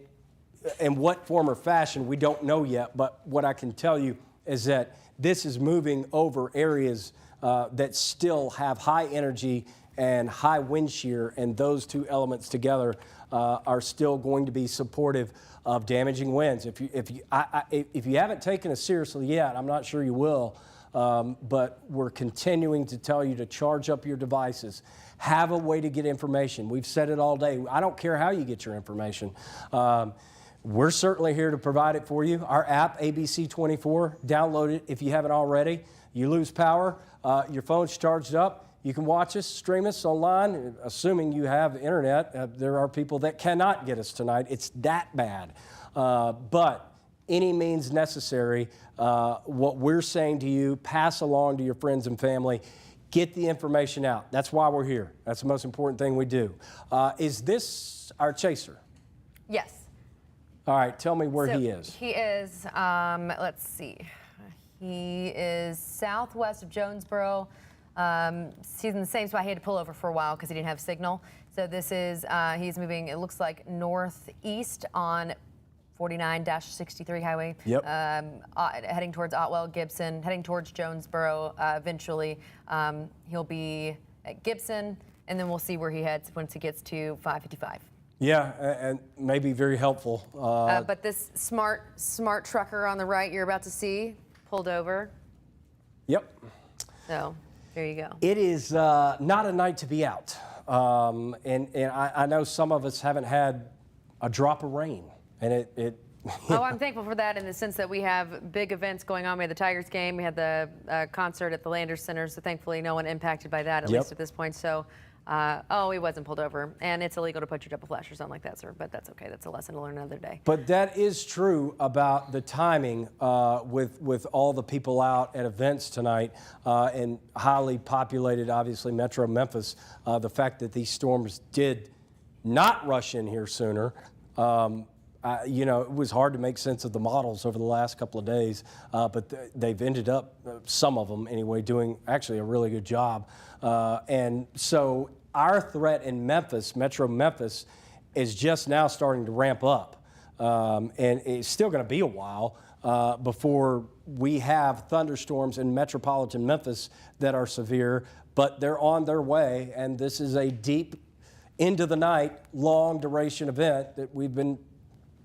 in what form or fashion, we don't know yet, but what I can tell you is that this is moving over areas that still have high energy and high wind shear, and those two elements together are still going to be supportive of damaging winds. If you haven't taken us seriously yet, I'm not sure you will, but we're continuing to tell you to charge up your devices. Have a way to get information. We've said it all day. I don't care how you get your information. We're certainly here to provide it for you. Our app, ABC24, download it if you haven't already. You lose power, your phone's charged up. You can watch us, stream us online, assuming you have internet. There are people that cannot get us tonight. It's that bad. But any means necessary. What we're saying to you, pass along to your friends and family. Get the information out. That's why we're here. That's the most important thing we do. Is this our chaser? Yes. All right, tell me where So he is. He is, let's see. He is southwest of Jonesboro. He's in the same spot. He had to pull over for a while because he didn't have signal. So this is, he's moving, it looks like northeast on 49-63 highway. Yep. Heading towards Otwell, Gibson, heading towards Jonesboro eventually. He'll be at Gibson, and then we'll see where he heads once he gets to 555. Yeah, and maybe very helpful. But this smart trucker on the right you're about to see pulled over. Yep. So there you go. It is not a night to be out. And I know some of us haven't had a drop of rain. And it Oh, I'm thankful for that in the sense that we have big events going on. We had the Tigers game, we had the concert at the Landers Center, so thankfully no one impacted by that, at least at this point. So, oh, he wasn't pulled over, and it's illegal to put your double flash or something like that, sir, but that's okay. That's a lesson to learn another day. But that is true about the timing with all the people out at events tonight and highly populated, obviously, Metro Memphis. The fact that these storms did not rush in here sooner. You know, it was hard to make sense of the models over the last couple of days, but they've ended up, some of them anyway, doing actually a really good job. And so our threat in Memphis, Metro Memphis, is just now starting to ramp up. And it's still going to be a while before we have thunderstorms in metropolitan Memphis that are severe, but they're on their way. And this is a deep, into the night, long duration event that we've been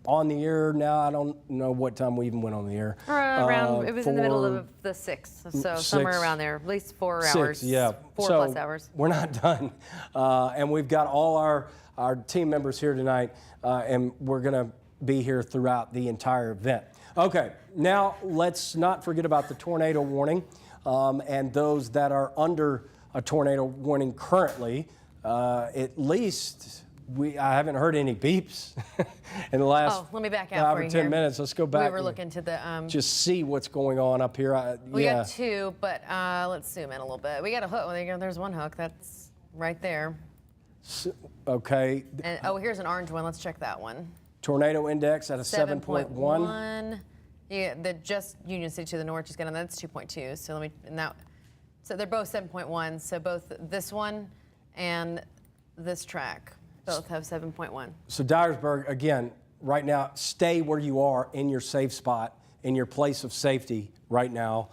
on the air now. I don't know what time we even went on the air. Around, it was in the middle of the 6th, so somewhere around there, at least 4 hours. Yeah. 4 so plus hours. We're not done. And we've got all our team members here tonight, and we're going to be here throughout the entire event. Okay, now let's not forget about the tornado warning and those that are under a tornado warning currently. At least I haven't heard any beeps in the last let me back out 5 for or you 10 here. minutes. Let's go back. We were looking to the just see what's going on up here. we got 2, but let's zoom in a little bit. We got a hook. There's one hook that's right there. Okay. And oh, here's an orange one. Let's check that one. Tornado index at a 7.1. Yeah, the just Union City to the north just got on. That's 2.2. So let me so they're both 7.1. So both this one and this track both have 7.1. So Dyersburg, again, right now, stay where you are in your safe spot, in your place of safety right now,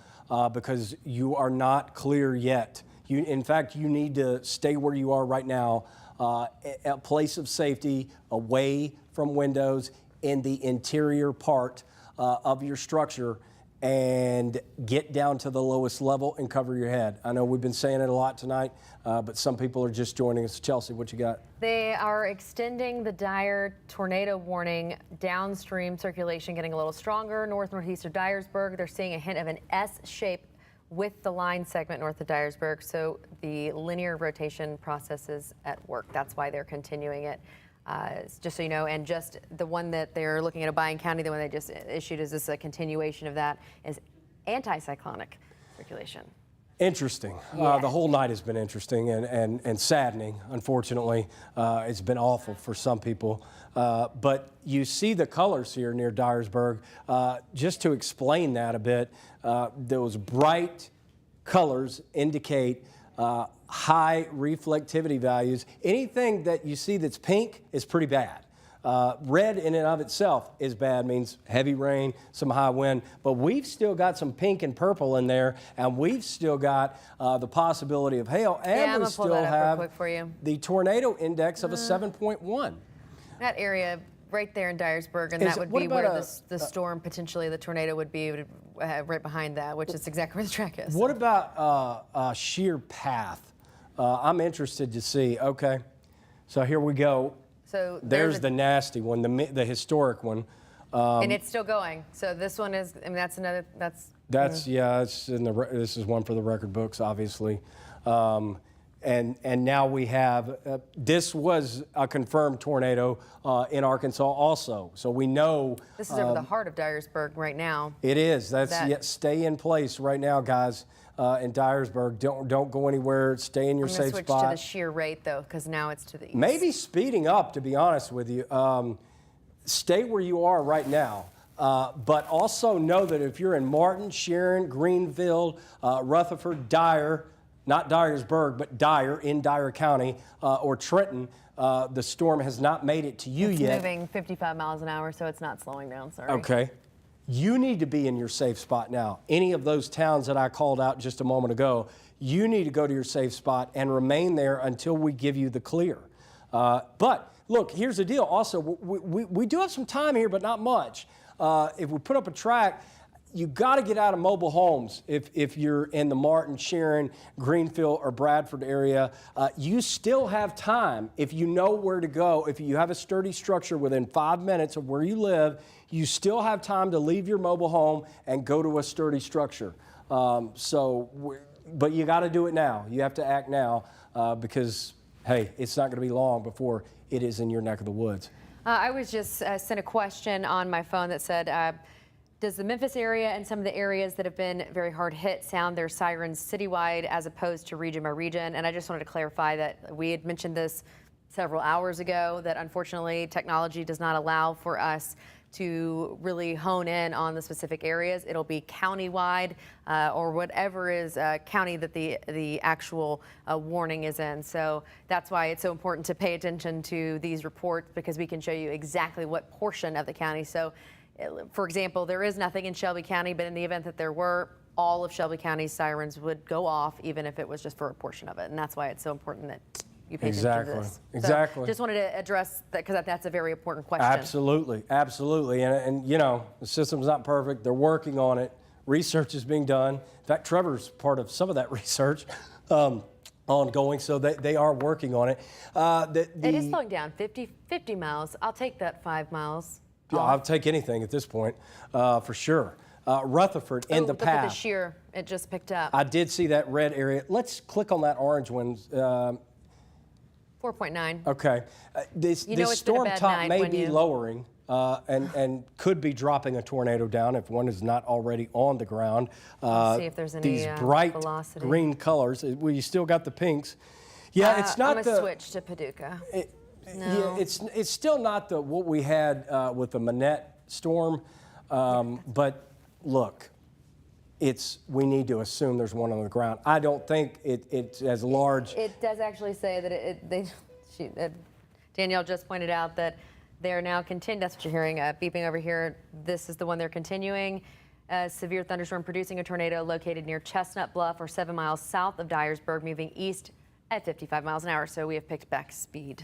because you are not clear yet. In fact, you need to stay where you are right now, a place of safety, away from windows, in the interior part of your structure, and get down to the lowest level and cover your head. I know we've been saying it a lot tonight, but some people are just joining us. Chelsea, what you got? They are extending the dire tornado warning. Downstream circulation getting a little stronger. Northeast of Dyersburg, they're seeing a hint of an S shape with the line segment north of Dyersburg. So the linear rotation process is at work. That's why they're continuing it. Just so you know, and just the one that they're looking at, Obion County, the one they just issued, is this a continuation of that, is anticyclonic circulation. Interesting. Yeah. The whole night has been interesting and saddening, unfortunately. It's been awful for some people. But you see the colors here near Dyersburg. Just to explain that a bit, those bright colors indicate high reflectivity values. Anything that you see that's pink is pretty bad. Red in and of itself is bad, means heavy rain, some high wind, but we've still got some pink and purple in there, and we've still got the possibility of hail, and we still have the tornado index of a 7.1. That area right there in Dyersburg, and that would be where the storm, potentially the tornado, would be right behind that, which is exactly where the track is. What about sheer path? I'm interested to see. Okay, so here we go. So there's the nasty one, the historic one. And it's still going. So this one is, I mean, that's another, yeah, it's in this is one for the record books, obviously. And and now we have, this was a confirmed tornado in Arkansas also. So we know. This is over the heart of Dyersburg right now. It is. Stay in place right now, guys, in Dyersburg. Don't go anywhere. Stay in your safe switch spot. to the sheer rate, though, because now it's to the east. Maybe speeding up, to be honest with you. Stay where you are right now. But also know that if you're in Martin, Sharon, Greenville, Rutherford, Dyer, not Dyersburg, but Dyer in Dyer County, or Trenton, the storm has not made it to you yet. It's moving 55 miles an hour, so it's not slowing down, sorry. Okay. You need to be in your safe spot now. Any of those towns that I called out just a moment ago, you need to go to your safe spot and remain there until we give you the clear. But look, here's the deal. Also, we do have some time here, but not much. If we put up a track, you got to get out of mobile homes if you're in the Martin, Sharon, Greenfield, or Bradford area. You still have time if you know where to go. If you have a sturdy structure within 5 minutes of where you live, you still have time to leave your mobile home and go to a sturdy structure. But you got to do it now. You have to act now because, hey, it's not going to be long before it is in your neck of the woods. I was just sent a question on my phone that said, does the Memphis area and some of the areas that have been very hard hit sound their sirens citywide as opposed to region by region? And I just wanted to clarify that we had mentioned this several hours ago, that unfortunately technology does not allow for us to really hone in on the specific areas. It'll be countywide or whatever is county that the actual warning is in. So that's why it's so important to pay attention to these reports, because we can show you exactly what portion of the county. So for example, there is nothing in Shelby County, but in the event that there were, all of Shelby County's sirens would go off, even if it was just for a portion of it. And that's why it's so important that you pay attention to this. Exactly. So just wanted to address that, because that's a very important question. Absolutely, absolutely. And you know, the system's not perfect. They're working on it. Research is being done. In fact, Trevor's part of some of that research ongoing, so they are working on it. It is slowing down, 50 miles. I'll take that 5 miles. Yeah, I'll take anything at this point, for sure. Rutherford in the path. path. Look at the shear. It just picked up. I did see that red area. Let's click on that orange one. 4.9. Okay. This storm top may be lowering and could be dropping a tornado down if one is not already on the ground. Let's see if there's any these bright velocity. Green colors. Well, you still got the pinks. Yeah, it's not I'm gonna switch to Paducah. No. Yeah, it's still not what we had with the Manette storm, but look, we need to assume there's one on the ground. I don't think it's as large. It does actually say that Danielle just pointed out that they're now continuing. That's what you're hearing beeping over here. This is the one they're continuing. A severe thunderstorm producing a tornado located near Chestnut Bluff, or 7 miles south of Dyersburg, moving east at 55 miles an hour. So we have picked back speed,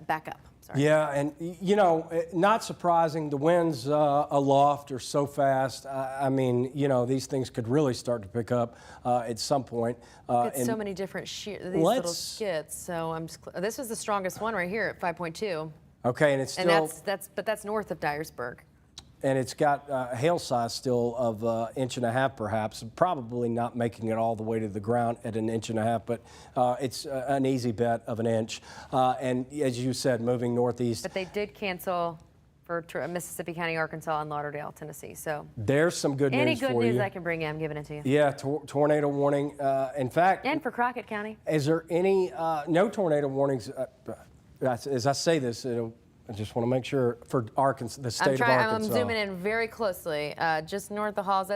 back up. Sorry. Yeah, and you know, not surprising. The winds aloft are so fast. I mean, you know, these things could really start to pick up at some point. It's so many different little skits. So this was the strongest one right here at 5.2. Okay, and it's still. And that's north of Dyersburg. And it's got hail size still of 1.5 inches, perhaps. Probably not making it all the way to the ground at 1.5 inches, but it's an easy bet of 1 inch. And as you said, moving northeast. But they did cancel for Mississippi County, Arkansas, and Lauderdale, Tennessee. So there's some good news for you. Any good news I can bring you, I'm giving it to you. Yeah, tornado warning. In fact. And for Crockett County. Is there any no tornado warnings? As I say this, I just want to make sure for Arkansas, the state of Arkansas. I'm zooming in very closely. Just north of Halls,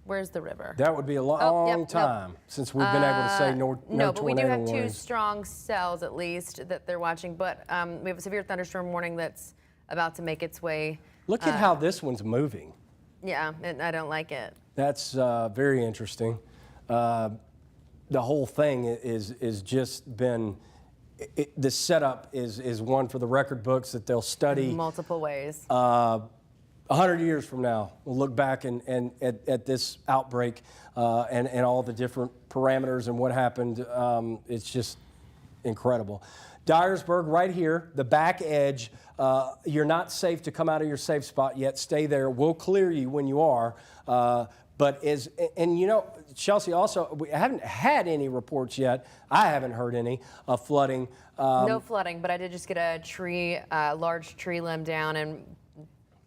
where's the river? That would be a long time since we've been able to say no tornado warnings. No, but we do have 2 strong cells at least that they're watching. But we have a severe thunderstorm warning that's about to make its way. Look at how this one's moving. Yeah, I don't like it. That's very interesting. The whole thing is just been. The setup is one for the record books that they'll study multiple ways. 100 years from now, we'll look back and at this outbreak and all the different parameters and what happened. It's just incredible. Dyersburg right here, the back edge. You're not safe to come out of your safe spot yet. Stay there. We'll clear you when you are. But and you know, Chelsea, also, we haven't had any reports yet. I haven't heard any of flooding. No flooding, but I did just get a large tree limb down in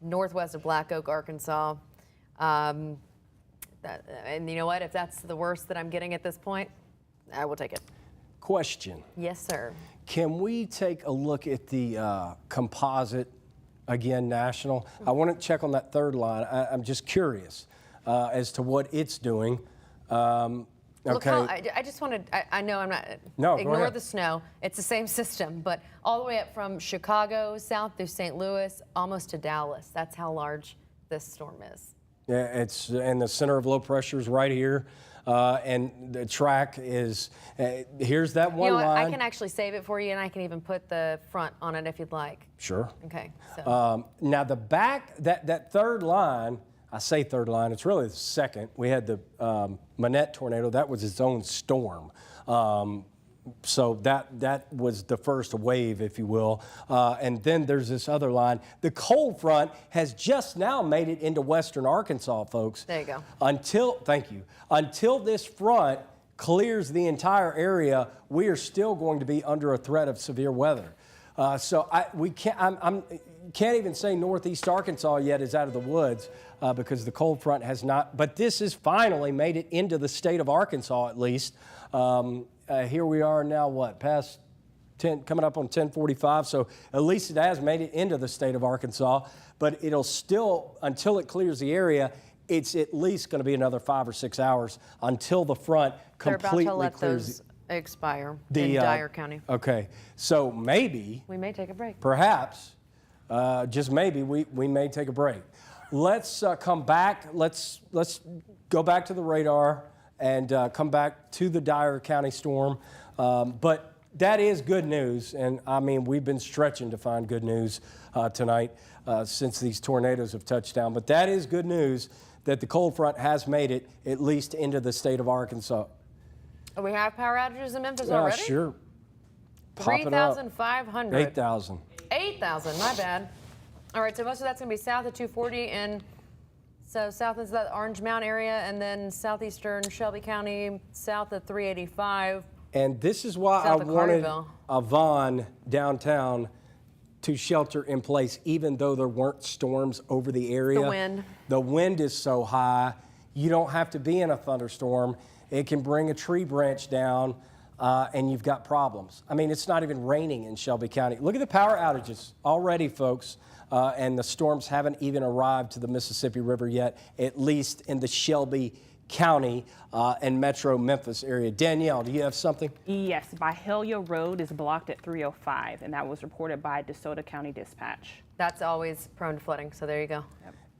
northwest of Black Oak, Arkansas. And you know what? If that's the worst that I'm getting at this point, I will take it. Question. Yes, sir. Can we take a look at the composite, again, national? I want to check on that third line. I'm just curious as to what it's doing. Okay. Look how, I just wanted, I know I'm not, No, ignore the snow. It's the same system, but all the way up from Chicago, south through St. Louis, almost to Dallas. That's how large this storm is. Yeah, it's in the center of low pressure is right here. And the track is, here's that one you know what, line. I can actually save it for you, and I can even put the front on it if you'd like. Sure. Okay. So. Now the back, that third line, I say third line, it's really the second. We had the Manette tornado, that was its own storm. So that was the first wave, if you will. And then there's this other line. The cold front has just now made it into western Arkansas, folks. There you go. Thank you. Until this front clears the entire area, we are still going to be under a threat of severe weather. So we can't even say northeast Arkansas yet is out of the woods because the cold front has not. But this has finally made it into the state of Arkansas, at least. Here we are now, what, past 10, coming up on 10:45, so at least it has made it into the state of Arkansas, but it'll still, until it clears the area, it's at least going to be another 5 or 6 hours until the front completely They're about to let clears. those expire in Dyer County. Okay, so maybe, We may take a break. perhaps, just maybe, we may take a break. Let's come back. Let's go back to the radar and come back to the Dyer County storm. But that is good news, and I mean, we've been stretching to find good news tonight since these tornadoes have touched down. But that is good news that the cold front has made it at least into the state of Arkansas. We have power outages in Memphis already? Sure. Pop it up. 3,500. 8,000. 8,000, my bad. All right, so most of that's going to be south of 240, and so south is that Orange Mound area, and then southeastern Shelby County, south of 385. And this is why I South of wanted Carterville. Avon downtown to shelter in place, even though there weren't storms over the area. The wind. The wind is so high, you don't have to be in a thunderstorm. It can bring a tree branch down, and you've got problems. I mean, it's not even raining in Shelby County. Look at the power outages already, folks. And the storms haven't even arrived to the Mississippi River yet, at least in the Shelby County and Metro Memphis area. Danielle, do you have something? Yes, Byhalia Road is blocked at 305, and that was reported by DeSoto County Dispatch. That's always prone to flooding, so there you go.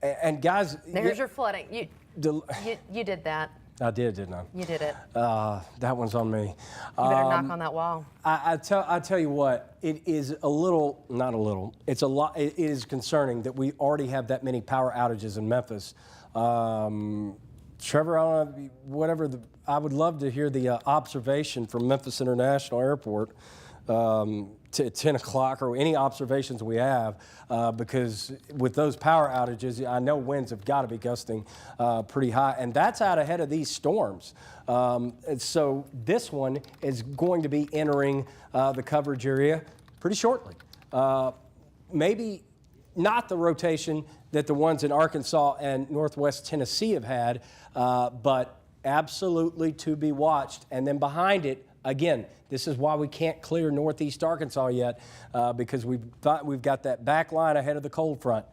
Yep. And guys, There's your flooding. You did that. I did, didn't I? You did it. That one's on me. You better knock on that wall. I tell you what, it is a little, not a little, it's a lot, it is concerning that we already have that many power outages in Memphis. Trevor, I don't know, whatever, I would love to hear the observation from Memphis International Airport to 10 o'clock, or any observations we have, because with those power outages, I know winds have got to be gusting pretty high, and that's out ahead of these storms. And so this one is going to be entering the coverage area pretty shortly. Maybe not the rotation that the ones in Arkansas and Northwest Tennessee have had, but absolutely to be watched. And then behind it, again, this is why we can't clear northeast Arkansas yet, because we've got that back line ahead of the cold front.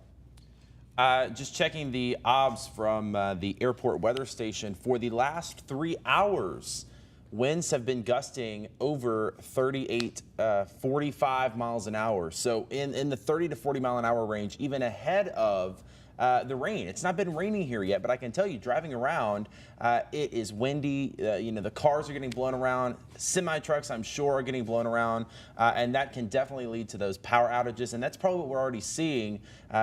Just checking the obs from the airport weather station. For the last 3 hours, winds have been gusting over 38, 45 miles an hour. So in the 30 to 40 mile an hour range, even ahead of the rain. It's not been raining here yet, but I can tell you, driving around, it is windy. You know, the cars are getting blown around. Semi-trucks, I'm sure, are getting blown around, and that can definitely lead to those power outages. And that's probably what we're already seeing.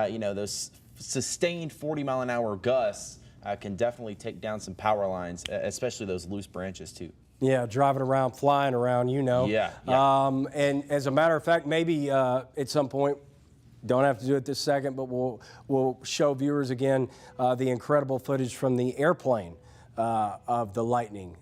You know, those sustained 40 mile an hour gusts can definitely take down some power lines, especially those loose branches too. Yeah, driving around, flying around, you know. Yeah. And as a matter of fact, maybe at some point, don't have to do it this second, but we'll show viewers again the incredible footage from the airplane of the lightning.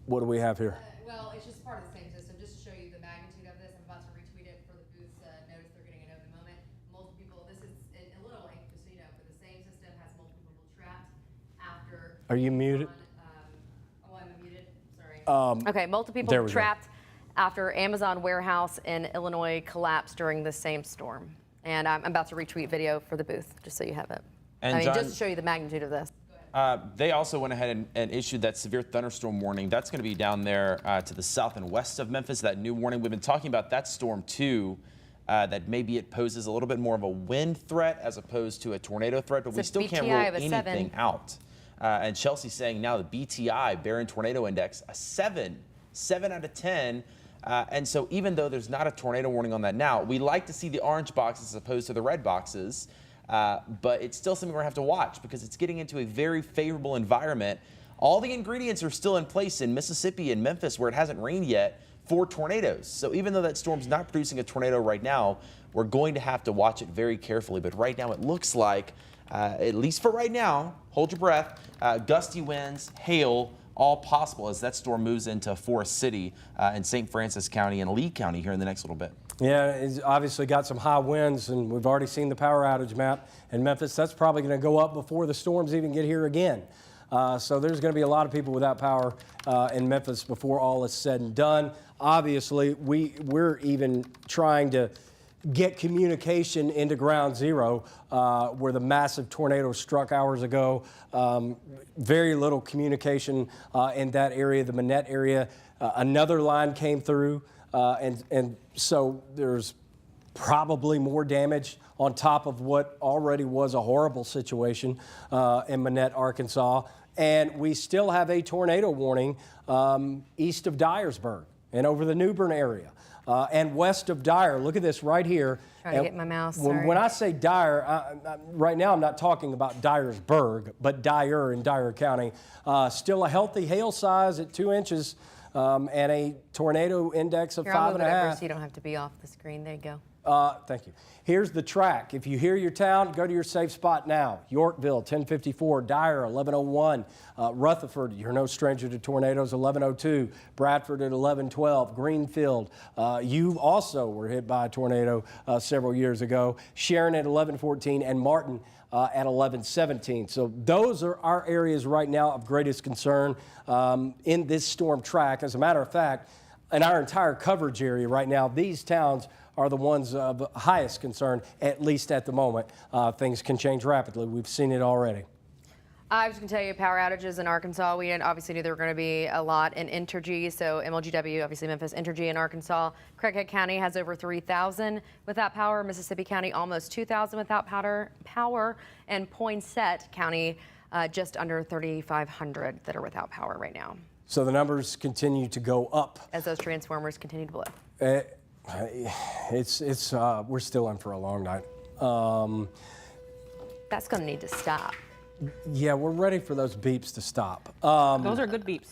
What do we have here? Well, it's just part of the same system. Just to show you the magnitude of this, I'm about to retweet it for the booth's notice. They're getting a note in a moment. Multiple people, this is in Illinois, just so you know, but the same system has multiple people trapped after. Are you muted? Oh, I'm muted. Sorry. Okay, multiple people trapped after Amazon warehouse in Illinois collapsed during the same storm. And I'm about to retweet video for the booth, just so you have it. And John, just to John, show you the magnitude of this. they also went ahead and issued that severe thunderstorm warning. That's going to be down there to the south and west of Memphis, that new warning. We've been talking about that storm too, that maybe it poses a little bit more of a wind threat as opposed to a tornado threat, but we still can't rule anything out. And Chelsea's saying now the BTI, Barron Tornado Index, a 7 out of 10. And so even though there's not a tornado warning on that now, we like to see the orange boxes as opposed to the red boxes. But it's still something we're going to have to watch because it's getting into a very favorable environment. All the ingredients are still in place in Mississippi and Memphis where it hasn't rained yet for tornadoes. So even though that storm's not producing a tornado right now, we're going to have to watch it very carefully. But right now it looks like, at least for right now, hold your breath, gusty winds, hail, all possible as that storm moves into Forest City in St. Francis County and Lee County here in the next little bit. Yeah, it's obviously got some high winds, and we've already seen the power outage map in Memphis. That's probably going to go up before the storms even get here again. So there's going to be a lot of people without power in Memphis before all is said and done. Obviously, we're even trying to get communication into ground zero where the massive tornado struck hours ago. Very little communication in that area, the Manette area. Another line came through. And so there's probably more damage on top of what already was a horrible situation in Manette, Arkansas. And we still have a tornado warning east of Dyersburg and over the New Bern area and west of Dyer. Look at this right here. Trying to get my mouse. When I say Dyer, right now I'm not talking about Dyersburg, but Dyer in Dyer County. Still a healthy hail size at 2 inches. And a tornado index of 5.5. So you don't have to be off the screen. There you go. Thank you. Here's the track. If you hear your town, go to your safe spot now. Yorkville, 1054. Dyer, 1101. Rutherford, you're no stranger to tornadoes, 1102. Bradford at 1112. Greenfield, you also were hit by a tornado several years ago. Sharon at 1114 and Martin at 1117. So those are our areas right now of greatest concern in this storm track. As a matter of fact, in our entire coverage area right now, these towns are the ones of highest concern, at least at the moment. Things can change rapidly. We've seen it already. I was going to tell you power outages in Arkansas. We obviously knew there were going to be a lot in Entergy. So MLGW, obviously Memphis, Entergy in Arkansas. Craighead County has over 3,000 without power. Mississippi County almost 2,000 without power. And Poinsett County just under 3,500 that are without power right now. So the numbers continue to go up as those transformers continue to blow. We're still in for a long night. That's going to need to stop. Yeah, we're ready for those beeps to stop. Those are good beeps.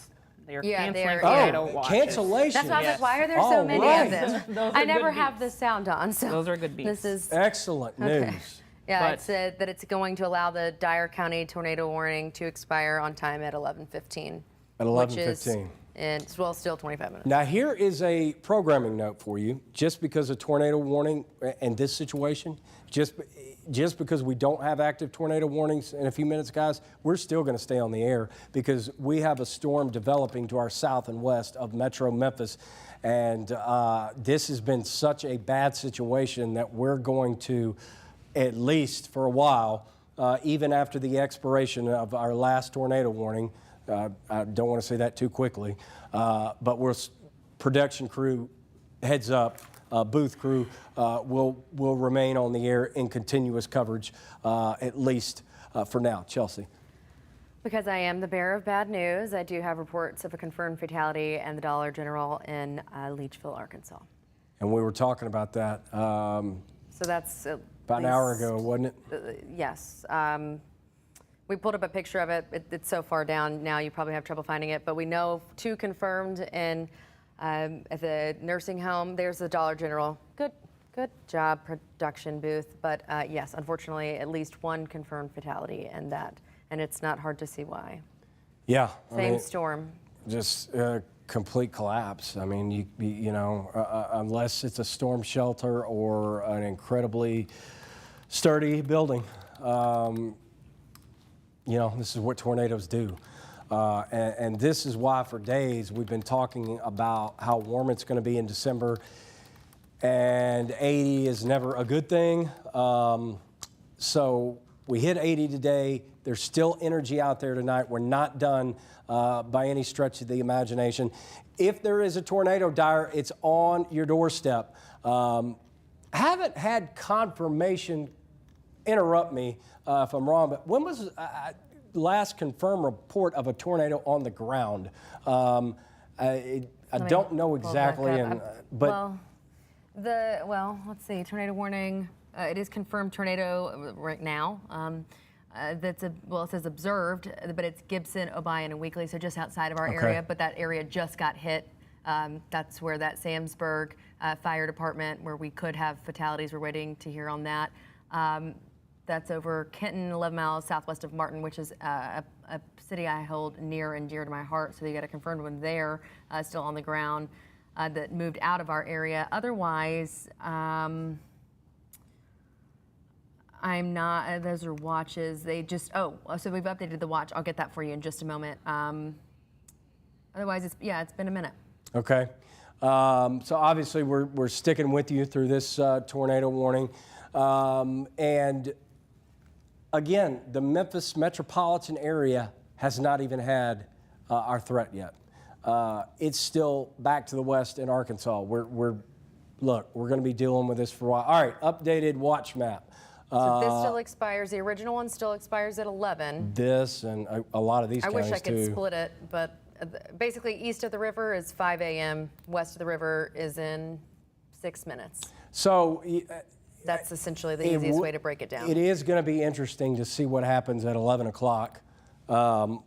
They're canceling tornado watches. Cancellation. That's why I was like, why are there so many of them? I never good have beeps. this sound on, so Those are good beeps. This is excellent news. Yeah, it said that it's going to allow the Dyer County tornado warning to expire on time at 11:15. At 11:15. And well, still 25 minutes. Now here is a programming note for you. Just because of tornado warning in this situation, just because we don't have active tornado warnings in a few minutes, guys, we're still going to stay on the air because we have a storm developing to our south and west of Metro Memphis. And this has been such a bad situation that we're going to, at least for a while, even after the expiration of our last tornado warning, I don't want to say that too quickly, but production crew, heads up, booth crew will remain on the air in continuous coverage, at least for now. Chelsea. Because I am the bearer of bad news, I do have reports of a confirmed fatality and the Dollar General in Leachville, Arkansas. And we were talking about that. So that's about an hour ago, wasn't it? Yes. We pulled up a picture of it. It's so far down now you probably have trouble finding it, but we know 2 confirmed in at the nursing home. There's the Dollar General. Good Good job, production booth. But yes, unfortunately, at least one confirmed fatality, and it's not hard to see why. Yeah. Same storm. Just complete collapse. I mean, you know, unless it's a storm shelter or an incredibly sturdy building, you know, this is what tornadoes do. And this is why for days we've been talking about how warm it's going to be in December, and 80 is never a good thing. So we hit 80 today. There's still energy out there tonight. We're not done by any stretch of the imagination. If there is a tornado, Dyer, it's on your doorstep. Haven't had confirmation, interrupt me if I'm wrong, but when was last confirmed report of a tornado on the ground? I don't know exactly, but let's see. Tornado warning. It is confirmed tornado right now. It says observed, but it's Gibson, Obion, and Weakley, so just outside of our area. But that area just got hit. That's where that Samsburg Fire Department, where we could have fatalities. We're waiting to hear on that. That's over Kenton, 11 miles southwest of Martin, which is a city I hold near and dear to my heart. So you got a confirmed one there, still on the ground, that moved out of our area. Otherwise, I'm not, those are watches. They just, so we've updated the watch. I'll get that for you in just a moment. Otherwise, it's been a minute. Okay. So obviously we're sticking with you through this tornado warning. And again, the Memphis metropolitan area has not even had our threat yet. It's still back to the west in Arkansas. We're going to be dealing with this for a while. All right, updated watch map. So this still expires. The original one still expires at 11. This and a lot of these counties too. I wish I could split it, but basically east of the river is 5 a.m. West of the river is in 6 minutes. So that's essentially the easiest way to break it down. It is going to be interesting to see what happens at 11 o'clock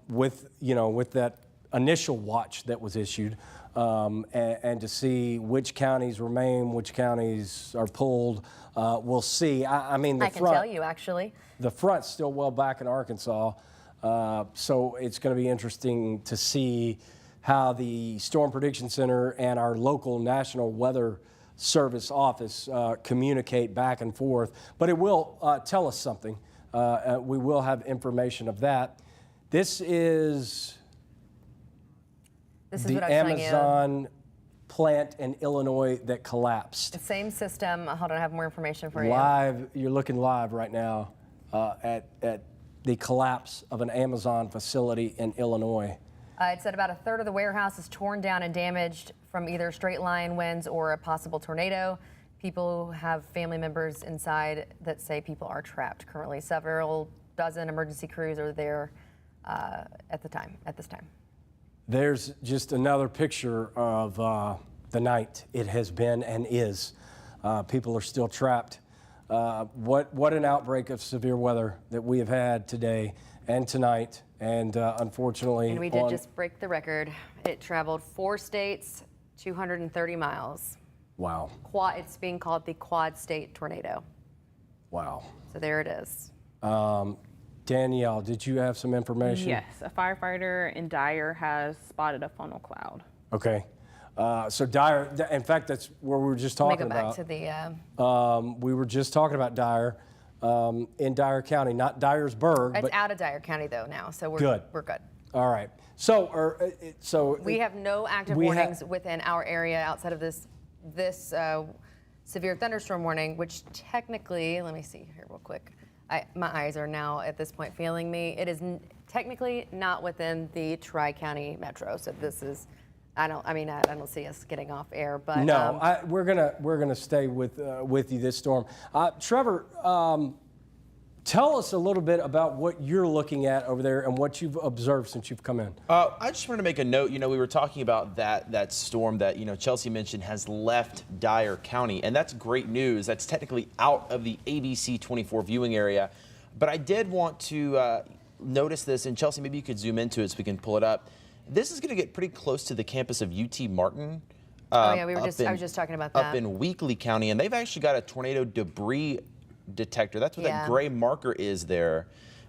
with that initial watch that was issued, and to see which counties remain, which counties are pulled. We'll see. I mean, I can tell you, actually. The front's still well back in Arkansas, so it's going to be interesting to see how the Storm Prediction Center and our local National Weather Service office communicate back and forth. But it will tell us something. We will have information of that. This is the Amazon plant in Illinois that collapsed. The same system. Hold on, I have more information for you. Live, you're looking live right now at the collapse of an Amazon facility in Illinois. It said about a third of the warehouse is torn down and damaged from either straight line winds or a possible tornado. People have family members inside that say people are trapped currently. Several dozen emergency crews are there at this time. There's just another picture of the night it has been and is. People are still trapped. What an outbreak of severe weather that we have had today and tonight, and unfortunately. And we did just break the record. It traveled 4 states, 230 miles. Wow. It's being called the Quad State Tornado. Wow. So there it is. Danielle, did you have some information? Yes, a firefighter in Dyer has spotted a funnel cloud. Okay. So Dyer, in fact, that's where we were just talking about. Let me go back to the... we were just talking about Dyer in Dyer County, not Dyersburg. It's out of Dyer County, though, now, so we're good. We're good. All right. So we have no active warnings within our area outside of this severe thunderstorm warning, which technically, let me see here real quick. My eyes are now at this point failing me. It is technically not within the Tri-County Metro, so this is. I don't see us getting off air, but no, we're gonna stay with you this storm. Trevor, tell us a little bit about what you're looking at over there and what you've observed since you've come in. I just wanted to make a note. We were talking about that storm that Chelsea mentioned has left Dyer County, and that's great news. That's technically out of the ABC 24 viewing area. But I did want to notice this, and Chelsea, maybe you could zoom into it so we can pull it up. This is going to get pretty close to the campus of UT Martin. Oh yeah, I was just talking about that. Up in Weakley County, and they've actually got a tornado debris detector. That's what that gray marker is there.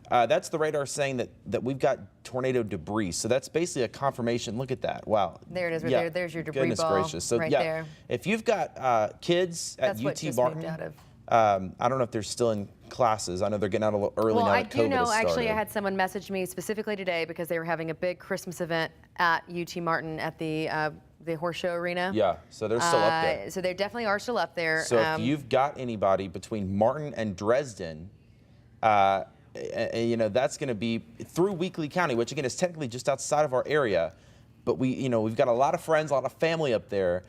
That's the radar saying that we've got tornado debris. So that's basically a confirmation. Look at that. Wow. There it is. Right there's your debris Goodness ball. gracious. So right yeah, there. if you've got kids at That's what UT just Martin, moved out of. I don't know if they're still in classes. I know they're getting out a little early now that COVID has started. Well, I do know, actually, I had someone message me specifically today because they were having a big Christmas event at UT Martin at the horse show arena. Yeah, so they're still up there. So they definitely are still up there. So if you've got anybody between Martin and Dresden, you know, that's going to be through Weakley County, which again is technically just outside of our area, but we've got a lot of friends, a lot of family up there.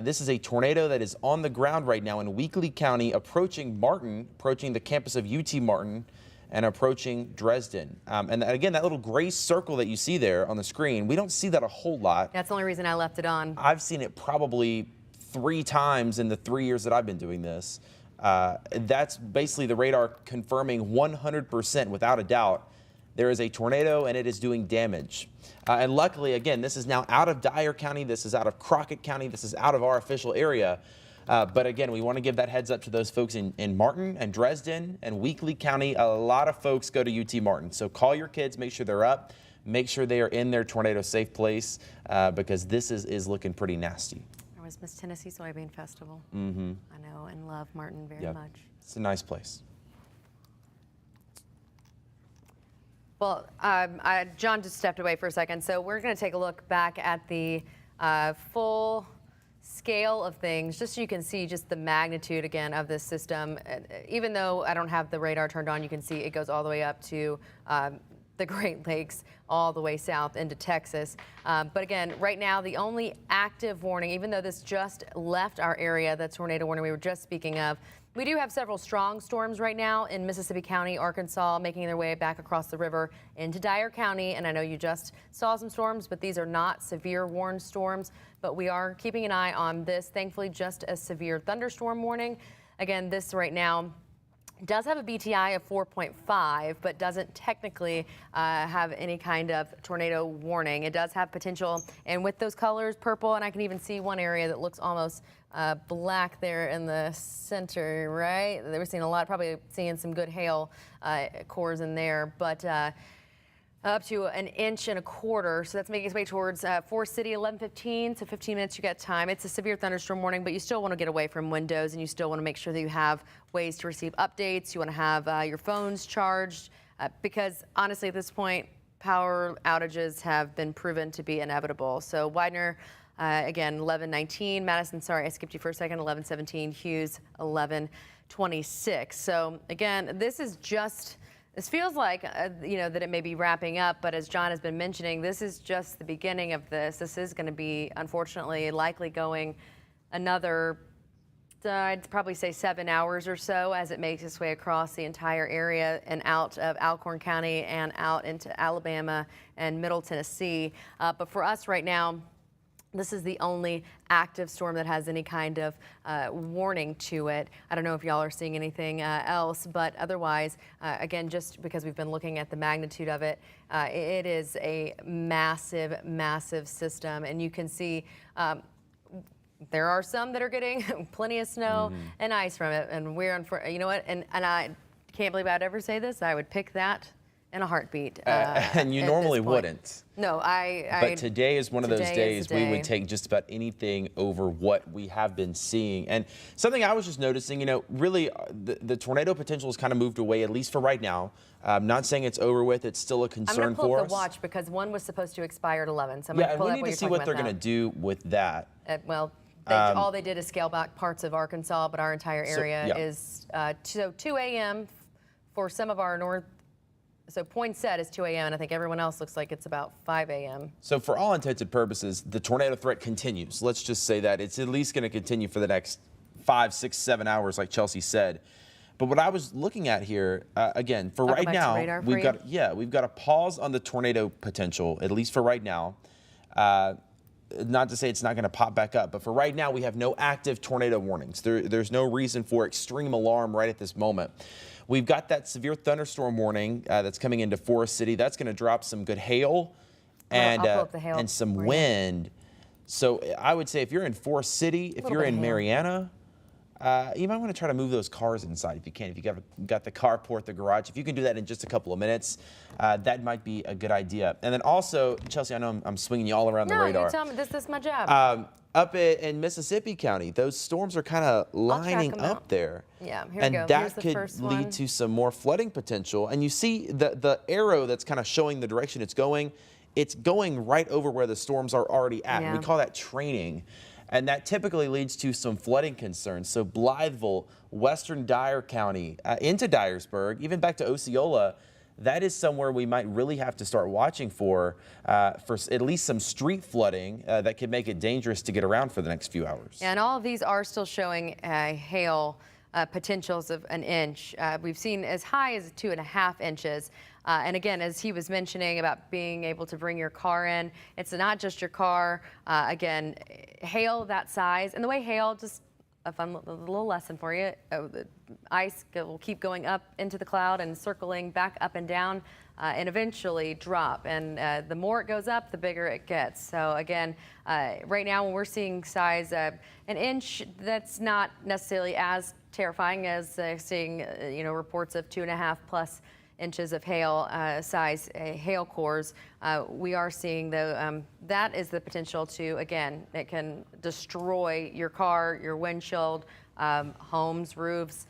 This is a tornado that is on the ground right now in Weakley County, approaching Martin, approaching the campus of UT Martin, and approaching Dresden. And again, that little gray circle that you see there on the screen, we don't see that a whole lot. That's the only reason I left it on. I've seen it probably 3 times in the 3 years that I've been doing this. That's basically the radar confirming 100% without a doubt there is a tornado and it is doing damage. And luckily, again, this is now out of Dyer County, this is out of Crockett County, this is out of our official area. But again, we want to give that heads up to those folks in Martin and Dresden and Weakley County. A lot of folks go to UT Martin. So call your kids, make sure they're up, make sure they are in their tornado safe place because this is looking pretty nasty. There was Miss Tennessee Soybean Festival. I know and love Martin very much. It's a nice place. Well, John just stepped away for a second, so we're going to take a look back at the full scale of things, just so you can see just the magnitude again of this system. Even though I don't have the radar turned on, you can see it goes all the way up to the Great Lakes, all the way south into Texas. But again, right now, the only active warning, even though this just left our area, the tornado warning we were just speaking of, we do have several strong storms right now in Mississippi County, Arkansas, making their way back across the river into Dyer County. And I know you just saw some storms, but these are not severe warned storms. But we are keeping an eye on this. Thankfully, just a severe thunderstorm warning. Again, this right now does have a BTI of 4.5, but doesn't technically have any kind of tornado warning. It does have potential, and with those colors, purple, and I can even see one area that looks almost black there in the center, right? They were seeing a lot, probably seeing some good hail cores in there, but up to 1.25 inches. So that's making its way towards Forest City, 11:15. So 15 minutes, you got time. It's a severe thunderstorm warning, but you still want to get away from windows, and you still want to make sure that you have ways to receive updates. You want to have your phones charged because honestly, at this point, power outages have been proven to be inevitable. So Widener, again, 11:19. Madison, sorry, I skipped you for a second, 11:17. Hughes, 11:26. So again, this feels like, you know, that it may be wrapping up, but as John has been mentioning, this is just the beginning of this. This is going to be, unfortunately, likely going another, I'd probably say 7 hours or so as it makes its way across the entire area and out of Alcorn County and out into Alabama and Middle Tennessee. But for us right now, this is the only active storm that has any kind of warning to it. I don't know if y'all are seeing anything else, but otherwise, again, just because we've been looking at the magnitude of it, it is a massive, massive system. And you can see there are some that are getting plenty of snow and ice from it. And we're on, you know what, and I can't believe I'd ever say this, I would pick that in a heartbeat. And you normally wouldn't. No, But today is one of those days we would day. take just about anything over what we have been seeing. And something I was just noticing, you know, really the tornado potential has kind of moved away, at least for right now. I'm not saying it's over with. It's still a concern for us. I'm going to pull up the watch because one was supposed to expire at 11. So I'm yeah, going to pull and up we need to see what they're going to do with that. Well, all they did is scale back parts of Arkansas, but our entire area is 2 a.m. for some of our north. So Poinsett is 2 a.m. and I think everyone else looks like it's about 5 a.m. So for all intents and purposes, the tornado threat continues. Let's just say that it's at least going to continue for the next 5, 6, 7 hours, like Chelsea said. But what I was looking at here, again, for right now, we've got a pause on the tornado potential, at least for right now. Not to say it's not going to pop back up, but for right now, we have no active tornado warnings. There's no reason for extreme alarm right at this moment. We've got that severe thunderstorm warning that's coming into Forest City. That's going to drop some good hail and some wind. So I would say if you're in Forest City, if you're in Mariana, you might want to try to move those cars inside if you can. If you got the carport, the garage, if you can do that in just a couple of minutes, that might be a good idea. And then also, Chelsea, I know I'm swinging you all around the radar. No, you tell me. This is my job. Up in Mississippi County, those storms are kind of lining up there. Yeah, here and we go. that Here's the could first lead one. to some more flooding potential. And you see the arrow that's kind of showing the direction it's going. It's going right over where the storms are already at. Yeah. We call that training. And that typically leads to some flooding concerns. So Blytheville, western Dyer County, into Dyersburg, even back to Osceola, that is somewhere we might really have to start watching for at least some street flooding that could make it dangerous to get around for the next few hours. And all of these are still showing hail potentials of an inch. We've seen as high as 2.5 inches. And again, as he was mentioning about being able to bring your car in, it's not just your car. Again, hail that size, and the way hail, just a little lesson for you, the ice will keep going up into the cloud and circling back up and down and eventually drop. And the more it goes up, the bigger it gets. So again, right now when we're seeing size an inch, that's not necessarily as terrifying as seeing reports of 2.5+ inches of hail size hail cores. We are seeing though that is the potential to, again, it can destroy your car, your windshield, homes, roofs,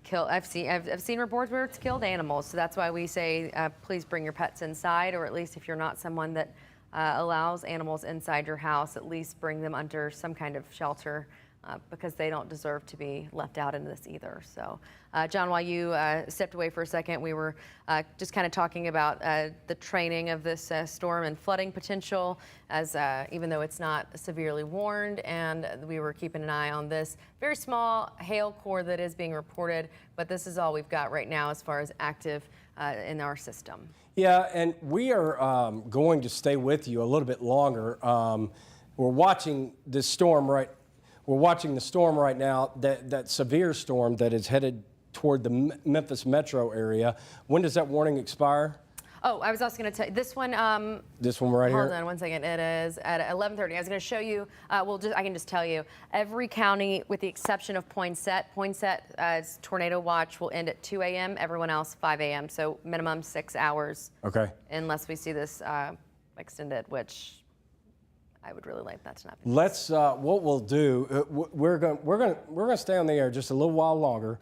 kill. I've seen reports where it's killed animals. So that's why we say please bring your pets inside, or at least if you're not someone that allows animals inside your house, at least bring them under some kind of shelter. Because they don't deserve to be left out in this either. So, John, while you stepped away for a second, we were just kind of talking about the training of this storm and flooding potential, as even though it's not severely warned, and we were keeping an eye on this very small hail core that is being reported, but this is all we've got right now as far as active in our system. Yeah, and we are going to stay with you a little bit longer. We're watching this storm We're watching the storm right now, that severe storm that is headed toward the Memphis metro area. When does that warning expire? Oh, I was also going to tell you, this one right here? Hold on one second. It is at 11:30. I was going to show you, I can just tell you, every county with the exception of Poinsett, tornado watch will end at 2 a.m., everyone else 5 a.m., so minimum 6 hours. Okay. Unless we see this extended, which I would really like that to not be. Let's. What we'll do, we're going to stay on the air just a little while longer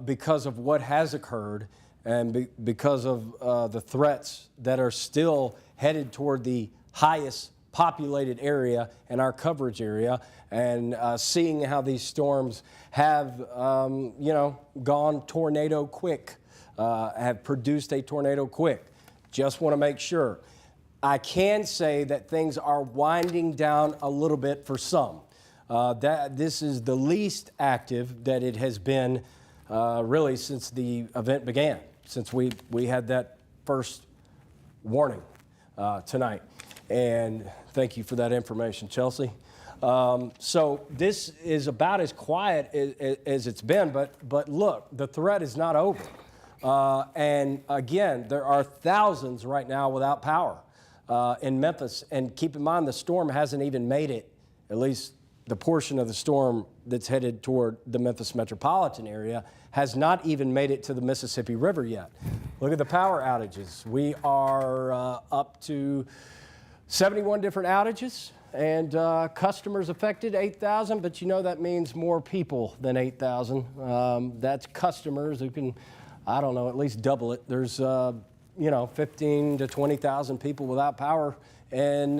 because of what has occurred and because of the threats that are still headed toward the highest populated area in our coverage area, and seeing how these storms have, gone tornado quick, have produced a tornado quick. Just want to make sure. I can say that things are winding down a little bit for some. This is the least active that it has been really since the event began, since we had that first warning tonight. And thank you for that information, Chelsea. So this is about as quiet as it's been, but look, the threat is not over. And again, there are thousands right now without power. In Memphis, and keep in mind the storm hasn't even made it, at least the portion of the storm that's headed toward the Memphis metropolitan area has not even made it to the Mississippi River yet. Look at the power outages. We are up to 71 different outages, and customers affected 8,000, but that means more people than 8,000. That's customers who can, I don't know, at least double it. There's 15 to 20,000 people without power in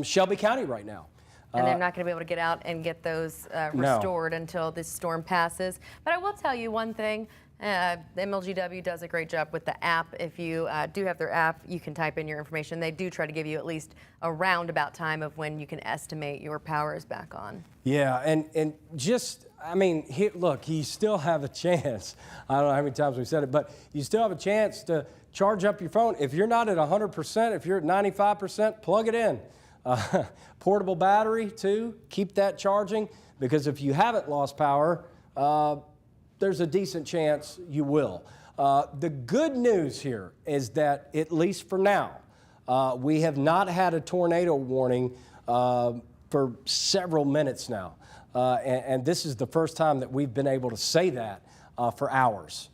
Shelby County right now. And they're not going to be able to get out and get those restored until this storm passes. But I will tell you one thing. The MLGW does a great job with the app. If you do have their app, you can type in your information. They do try to give you at least a roundabout time of when you can estimate your power is back on. Yeah, and just, look, you still have a chance. I don't know how many times we've said it, but you still have a chance to charge up your phone. If you're not at 100%, if you're at 95%, plug it in. Portable battery, too. Keep that charging, because if you haven't lost power, there's a decent chance you will. The good news here is that, at least for now, we have not had a tornado warning for several minutes now. And this is the first time that we've been able to say that for hours.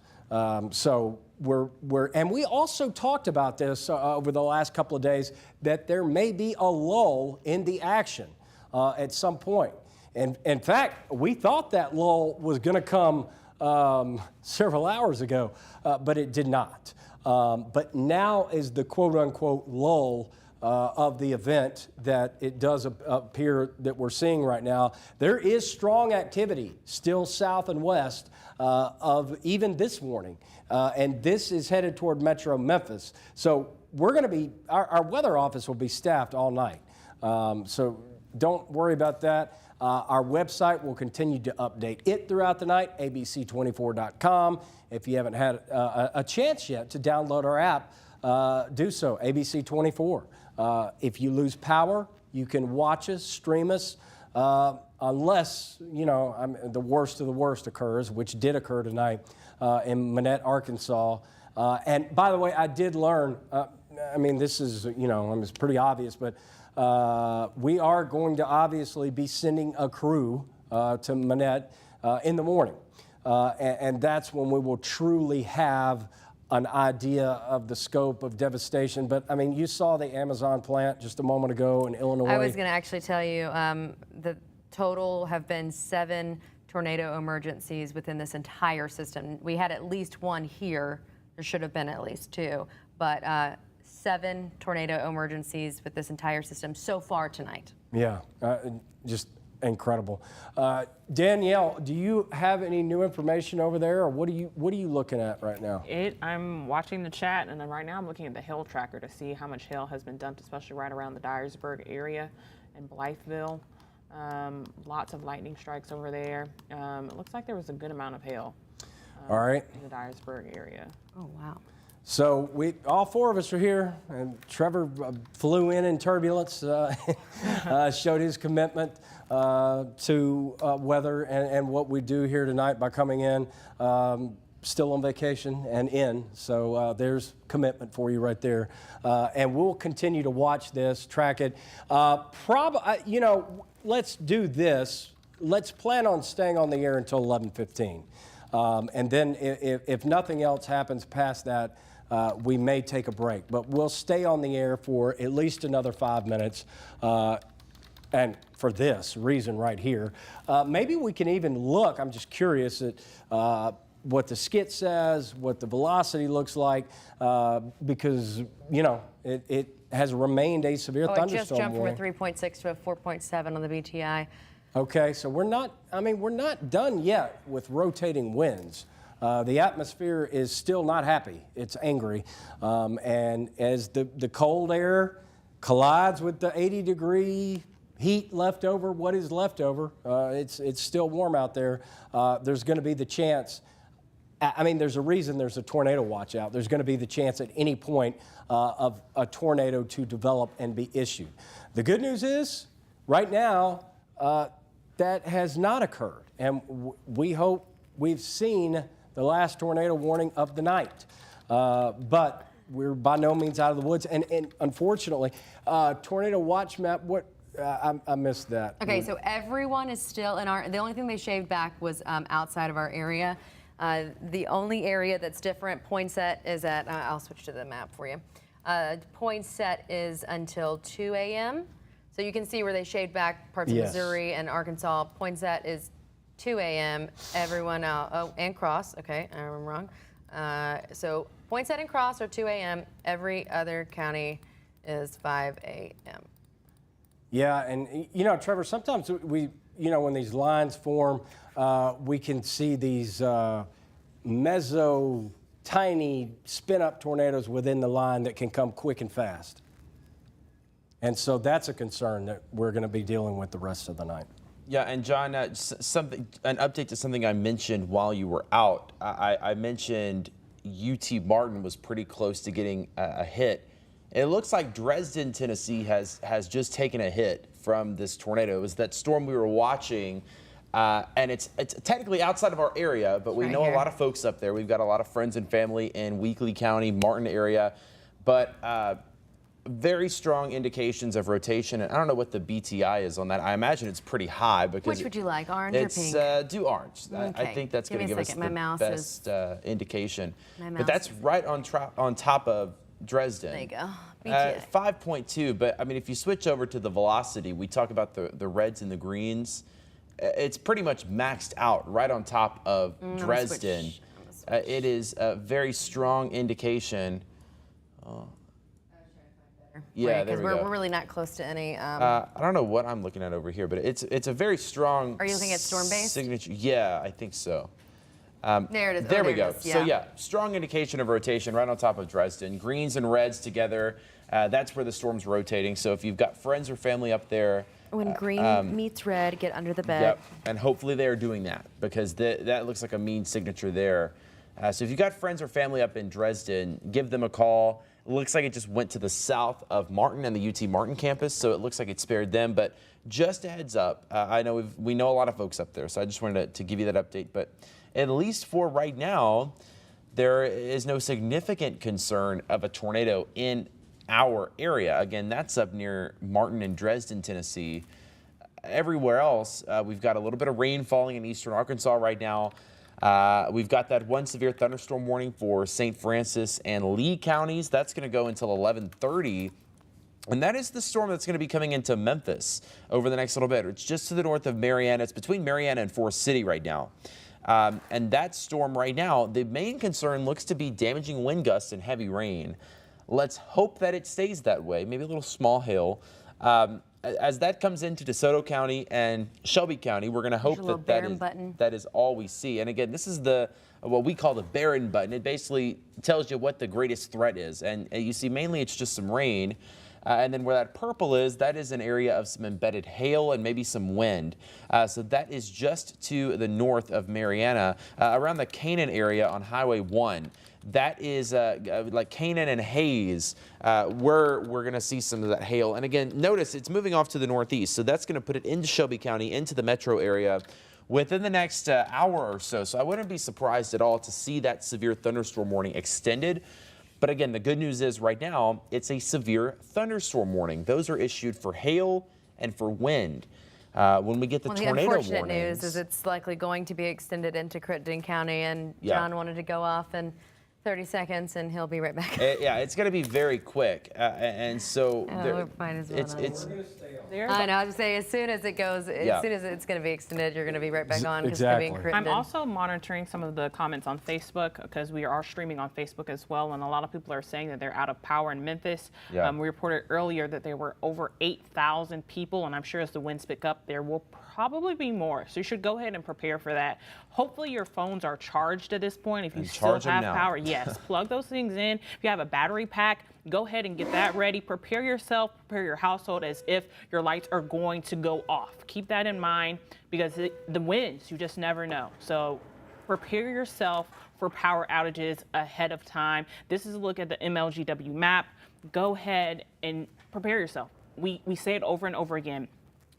So and we also talked about this over the last couple of days, that there may be a lull in the action at some point. And in fact, we thought that lull was going to come several hours ago, but it did not. But now is the quote-unquote lull of the event that it does appear that we're seeing right now. There is strong activity still south and west of even this morning, and this is headed toward Metro Memphis. So we're going to be, our weather office will be staffed all night. So don't worry about that. Our website will continue to update it throughout the night, abc24.com. If you haven't had a chance yet to download our app, do so, ABC24. If you lose power, you can watch us, stream us, unless, the worst of the worst occurs, which did occur tonight in Manette, Arkansas. And by the way, I did learn, this is, it's pretty obvious, but we are going to obviously be sending a crew to Manette in the morning. And that's when we will truly have an idea of the scope of devastation. But, you saw the Amazon plant just a moment ago in Illinois. I was going to actually tell you the total have been 7 tornado emergencies within this entire system. We had at least one here. There should have been at least 2. But 7 tornado emergencies with this entire system so far tonight. Yeah, just incredible. Danielle, do you have any new information over there, or what are you looking at right now? I'm watching the chat, and then right now I'm looking at the hail tracker to see how much hail has been dumped, especially right around the Dyersburg area and Blytheville. Lots of lightning strikes over there. It looks like there was a good amount of hail. All right. In the Dyersburg area. Oh, wow. So all 4 of us are here, and Trevor flew in turbulence, showed his commitment to weather and what we do here tonight by coming in, still on vacation and in. So there's commitment for you right there. And we'll continue to watch this, track it. Let's do this. Let's plan on staying on the air until 11:15. And then if nothing else happens past that, we may take a break, but we'll stay on the air for at least another 5 minutes. And for this reason right here, maybe we can even look, I'm just curious at what the skit says, what the velocity looks like, because, it has remained a severe thunderstorm. It just jumped from a 3.6 to a 4.7 on the BTI. Okay, so we're not done yet with rotating winds. The atmosphere is still not happy. It's angry. And as the cold air collides with the 80-degree heat left over, what is left over, it's still warm out there, there's going to be the chance. There's a reason there's a tornado watch out. There's going to be the chance at any point of a tornado to develop and be issued. The good news is, right now, that has not occurred. And we hope we've seen the last tornado warning of the night. But we're by no means out of the woods. And unfortunately, tornado watch map, I missed that. Okay, so everyone is still in the only thing they shaved back was outside of our area. The only area that's different, Poinsett is at, I'll switch to the map for you. Poinsett is until 2 a.m. So you can see where they shaved back parts of Missouri and Arkansas. Poinsett is 2 a.m. Everyone else, and Cross, okay, I'm wrong. So Poinsett and Cross are 2 a.m. Every other county is 5 a.m. Yeah, and Trevor, sometimes we, when these lines form, we can see these tiny spin-up tornadoes within the line that can come quick and fast. And so that's a concern that we're going to be dealing with the rest of the night. Yeah, and John, an update to something I mentioned while you were out. I mentioned UT Martin was pretty close to getting a hit. It looks like Dresden, Tennessee has just taken a hit from this tornado. It was that storm we were watching, and it's technically outside of our area, but we know a lot of folks up there. We've got a lot of friends and family in Weakley County, Martin area, but very strong indications of rotation, and I don't know what the BTI is on that. I imagine it's pretty high because Which would you like, orange or it's pink? do orange. I Okay. think that's Give going me to a give us second. My the mouse best indication. My But mouse that's right on top of Dresden. There you go. BTI. 5.2, but I mean, if you switch over to the velocity, we talk about the reds and the greens. It's pretty much maxed out right on top of Dresden. It is a very strong indication. Yeah, there we go. We're really not close to any. I don't know what I'm looking at over here, but it's a very strong. Are you looking at storm-based? Signature? Yeah, I think so. There it is. There Oh, we it go. is. So yeah, strong indication of rotation right on top of Dresden. Greens and reds together. That's where the storm's rotating. So if you've got friends or family up there. When green meets red, get under the bed. Yep, and hopefully they are doing that because that looks like a mean signature there. So if you've got friends or family up in Dresden, give them a call. It looks like it just went to the south of Martin and the UT Martin campus, so it looks like it spared them. But just a heads up, I know we know a lot of folks up there, so I just wanted to give you that update. But at least for right now, there is no significant concern of a tornado in our area. Again, that's up near Martin and Dresden, Tennessee. Everywhere else, we've got a little bit of rain falling in eastern Arkansas right now. We've got that one severe thunderstorm warning for St. Francis and Lee counties. That's going to go until 11:30. And that is the storm that's going to be coming into Memphis over the next little bit. It's just to the north of Marianna. It's between Marianna and Forest City right now. And that storm right now, the main concern looks to be damaging wind gusts and heavy rain. Let's hope that it stays that way. Maybe a little small hail. As that comes into DeSoto County and Shelby County, we're going to hope that is all we see. And again, this is what we call the Barron button. It basically tells you what the greatest threat is. And you see mainly it's just some rain. And then where that purple is, that is an area of some embedded hail and maybe some wind. So that is just to the north of Marianna, around the Canaan area on Highway 1. That is like Canaan and Hayes, where we're going to see some of that hail. And again, notice it's moving off to the northeast. So that's going to put it into Shelby County, into the metro area within the next hour or so. So I wouldn't be surprised at all to see that severe thunderstorm warning extended. But again, the good news is right now, it's a severe thunderstorm warning. Those are issued for hail and for wind. When we get the tornado warnings. The unfortunate news is it's likely going to be extended into Crittenden County, and John wanted to go off in 30 seconds, and he'll be right back. Yeah, it's going to be very quick. And so I know. I was saying, as soon as it goes, as soon as it's going to be extended, you're going to be right back on. Exactly. I'm also monitoring some of the comments on Facebook because we are streaming on Facebook as well, and a lot of people are saying that they're out of power in Memphis. Yeah. We reported earlier that there were over 8,000 people, and I'm sure as the winds pick up, there will probably be more. So you should go ahead and prepare for that. Hopefully your phones are charged at this point. If you still have power, yes, plug those things in. If you have a battery pack, go ahead and get that ready. Prepare yourself, prepare your household as if your lights are going to go off. Keep that in mind because the winds, you just never know. So prepare yourself for power outages ahead of time. This is a look at the MLGW map. Go ahead and prepare yourself. We say it over and over again.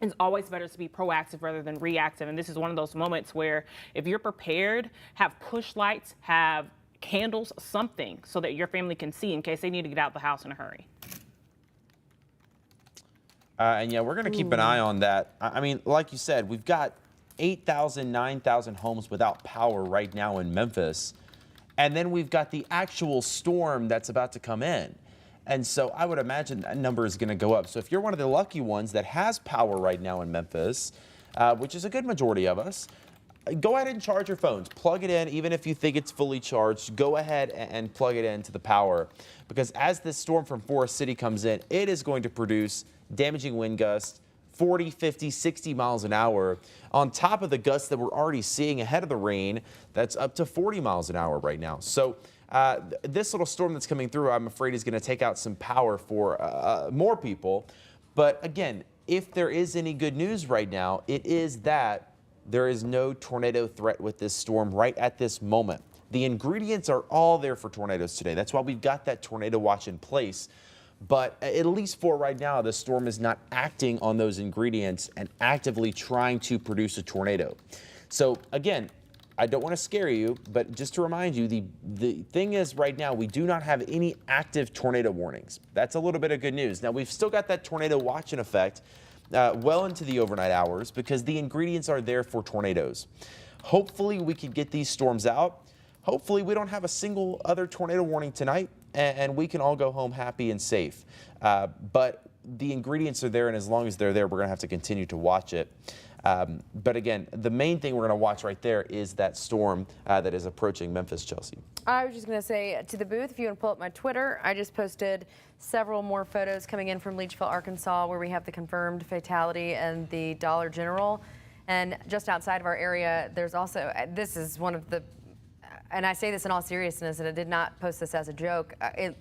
It's always better to be proactive rather than reactive. And this is one of those moments where if you're prepared, have push lights, have candles, something so that your family can see in case they need to get out the house in a hurry. And yeah, we're going to keep an eye on that. I mean, like you said, we've got 8,000, 9,000 homes without power right now in Memphis. And then we've got the actual storm that's about to come in. And so I would imagine that number is going to go up. So if you're one of the lucky ones that has power right now in Memphis, which is a good majority of us, go ahead and charge your phones. Plug it in, even if you think it's fully charged. Go ahead and plug it into the power. Because as this storm from Forest City comes in, it is going to produce damaging wind gusts, 40, 50, 60 miles an hour, on top of the gusts that we're already seeing ahead of the rain. That's up to 40 miles an hour right now. So this little storm that's coming through, I'm afraid, is going to take out some power for more people. But again, if there is any good news right now, it is that there is no tornado threat with this storm right at this moment. The ingredients are all there for tornadoes today. That's why we've got that tornado watch in place. But at least for right now, the storm is not acting on those ingredients and actively trying to produce a tornado. So again, I don't want to scare you, but just to remind you, the thing is right now we do not have any active tornado warnings. That's a little bit of good news. Now we've still got that tornado watch in effect well into the overnight hours because the ingredients are there for tornadoes. Hopefully we can get these storms out. Hopefully we don't have a single other tornado warning tonight and we can all go home happy and safe. But the ingredients are there, and as long as they're there, we're going to have to continue to watch it. But again, the main thing we're going to watch right there is that storm that is approaching Memphis, Chelsea. I was just going to say to the booth, if you want to pull up my Twitter, I just posted several more photos coming in from Leachville, Arkansas, where we have the confirmed fatality and the Dollar General. And just outside of our area, there's also, this is one of the, and I say this in all seriousness, and I did not post this as a joke, it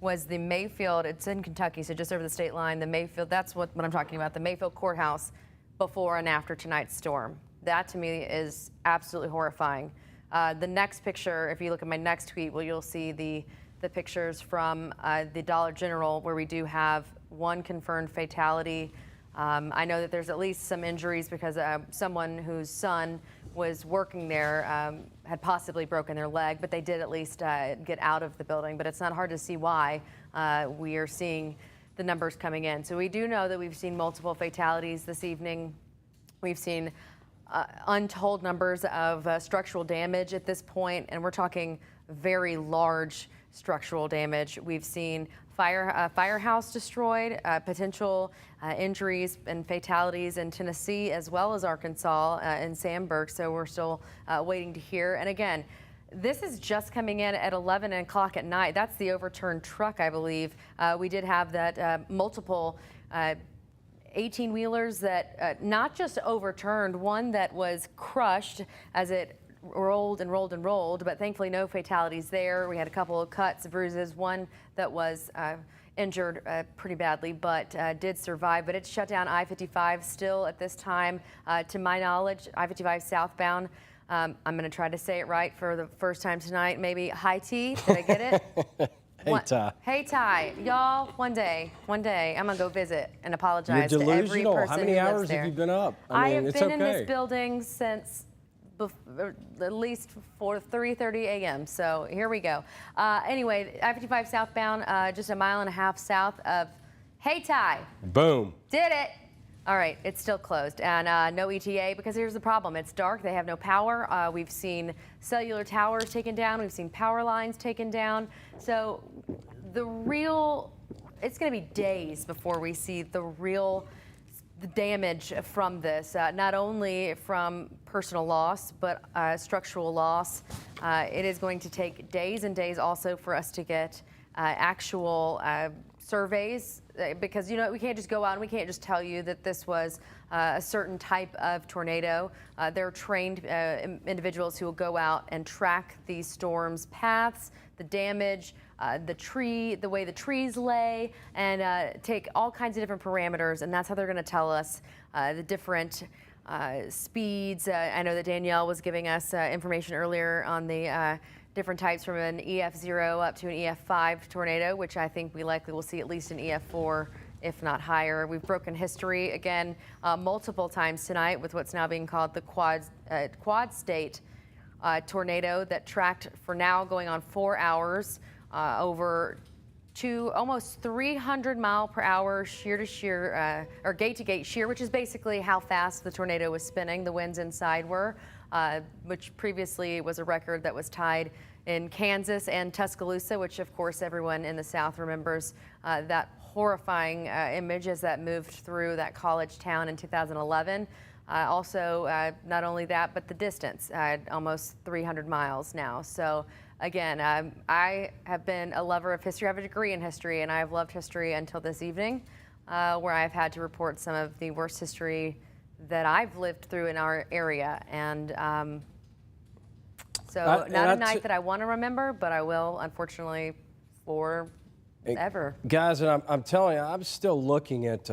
was the Mayfield, it's in Kentucky, so just over the state line, the Mayfield, that's what I'm talking about, the Mayfield Courthouse before and after tonight's storm. That to me is absolutely horrifying. The next picture, if you look at my next tweet, well, you'll see the pictures from the Dollar General where we do have one confirmed fatality. I know that there's at least some injuries because someone whose son was working there had possibly broken their leg, but they did at least get out of the building. But it's not hard to see why we are seeing the numbers coming in. So we do know that we've seen multiple fatalities this evening. We've seen untold numbers of structural damage at this point, and we're talking very large structural damage. We've seen firehouse destroyed, potential injuries and fatalities in Tennessee as well as Arkansas and Sandburg, so we're still waiting to hear. And again, this is just coming in at 11 o'clock at night. That's the overturned truck, I believe. We did have that multiple 18-wheelers that not just overturned, one that was crushed as it rolled and rolled and rolled, but thankfully no fatalities there. We had a couple of cuts, bruises, one that was injured pretty badly, but did survive. But it's shut down I-55 still at this time. To my knowledge, I-55 southbound. I'm going to try to say it right for the first time tonight. Maybe Hi T. Did I get it? Hey, Ty. Hey, Ty. Y'all, one day, I'm going to go visit and apologize You're to every delusional. person How many who hours lives there. have you been up? I mean, have it's been okay. in this building since at least 3:30 a.m. So here we go. Anyway, I-55 southbound, just a mile and a half south of Hey, Ty. Boom. Did it. All right, it's still closed, and no ETA because here's the problem. It's dark, they have no power. We've seen cellular towers taken down, we've seen power lines taken down. So it's gonna be days before we see the damage from this, not only from personal loss, but structural loss. It is going to take days and days also for us to get actual surveys, because we can't just go out and we can't just tell you that this was a certain type of tornado. There are trained individuals who will go out and track these storms' paths, the damage, the way the trees lay, and take all kinds of different parameters, and that's how they're going to tell us the different speeds. I know that Danielle was giving us information earlier on the different types from an EF0 up to an EF5 tornado, which I think we likely will see at least an EF4, if not higher. We've broken history again multiple times tonight with what's now being called the quad state tornado that tracked for now going on 4 hours over almost 300 mile per hour shear to shear, or gate to gate shear, which is basically how fast the tornado was spinning, the winds inside were. Which previously was a record that was tied in Kansas and Tuscaloosa, which of course everyone in the South remembers that horrifying image as that moved through that college town in 2011. Also, not only that, but the distance, almost 300 miles now. So again, I have been a lover of history. I have a degree in history, and I've loved history until this evening, where I've had to report some of the worst history that I've lived through in our area. And so not a night that I want to remember, but I will, unfortunately, forever. Guys, and I'm telling you, I'm still looking at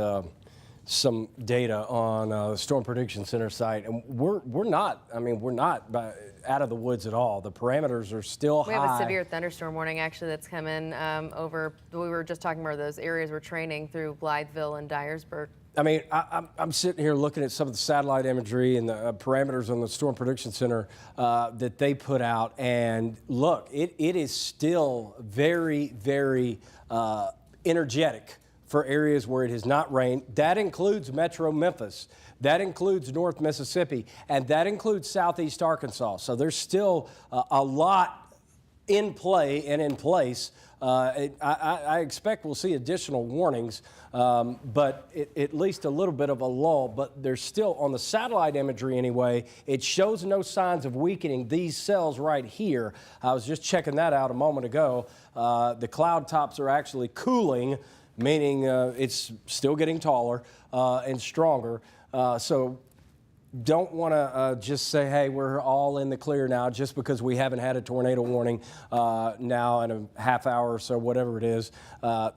some data on the Storm Prediction Center site, and we're not out of the woods at all. The parameters are still high. We have a severe thunderstorm warning actually that's come in over. We were just talking about those areas we're training through Blytheville and Dyersburg. I mean, I'm sitting here looking at some of the satellite imagery and the parameters on the Storm Prediction Center that they put out. And look, it is still very, very energetic for areas where it has not rained. That includes Metro Memphis. That includes North Mississippi. And that includes Southeast Arkansas. So there's still a lot in play and in place. I expect we'll see additional warnings, but at least a little bit of a lull. But there's still, on the satellite imagery anyway, it shows no signs of weakening. These cells right here, I was just checking that out a moment ago. The cloud tops are actually cooling, meaning it's still getting taller and stronger. So don't want to just say, hey, we're all in the clear now just because we haven't had a tornado warning now in a half hour or so, whatever it is.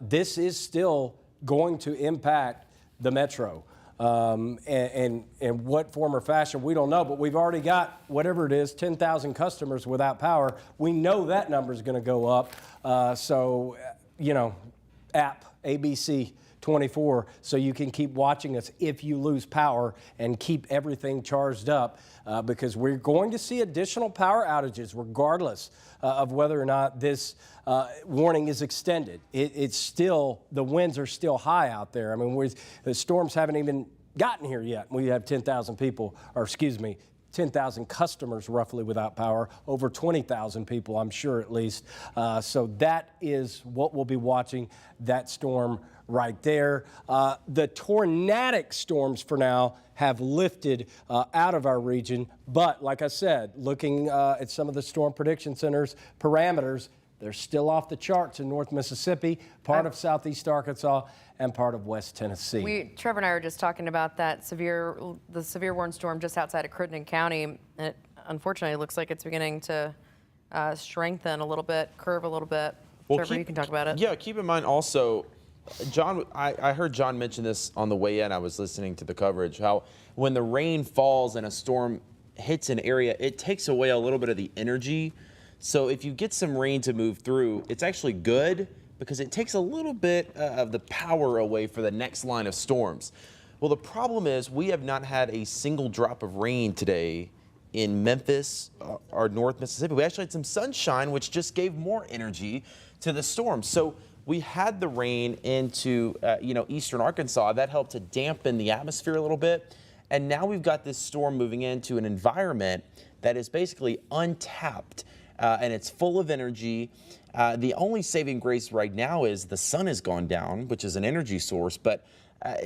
This is still going to impact the metro. And what form or fashion, we don't know, but we've already got, whatever it is, 10,000 customers without power. We know that number is going to go up. So, you know, app, ABC 24, so you can keep watching us if you lose power and keep everything charged up because we're going to see additional power outages regardless of whether or not this warning is extended. It's still, the winds are still high out there. I mean, the storms haven't even gotten here yet. We have 10,000 people, or excuse me, 10,000 customers roughly without power, over 20,000 people, I'm sure at least. So that is what we'll be watching, that storm right there. The tornadic storms for now have lifted out of our region. But like I said, looking at some of the Storm Prediction Center's parameters, they're still off the charts in North Mississippi, part of Southeast Arkansas, and part of West Tennessee. Trevor and I were just talking about the severe warning storm just outside of Crittenden County. It unfortunately looks like it's beginning to strengthen a little bit, curve a little bit. Well, Trevor, you can talk about it. Yeah, keep in mind also, John, I heard John mention this on the way in. I was listening to the coverage, how when the rain falls and a storm hits an area, it takes away a little bit of the energy. So if you get some rain to move through, it's actually good because it takes a little bit of the power away for the next line of storms. Well, the problem is we have not had a single drop of rain today in Memphis or North Mississippi. We actually had some sunshine, which just gave more energy to the storm. So we had the rain into eastern Arkansas. That helped to dampen the atmosphere a little bit. And now we've got this storm moving into an environment that is basically untapped. And it's full of energy. The only saving grace right now is the sun has gone down, which is an energy source, but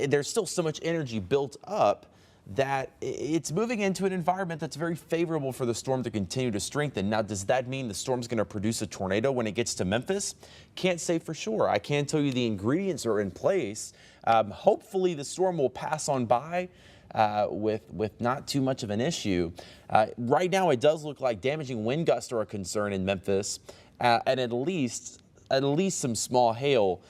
there's still so much energy built up that it's moving into an environment that's very favorable for the storm to continue to strengthen. Now, does that mean the storm's going to produce a tornado when it gets to Memphis? Can't say for sure. I can tell you the ingredients are in place. Hopefully the storm will pass on by with not too much of an issue. Right now, it does look like damaging wind gusts are a concern in Memphis, and at least some small hail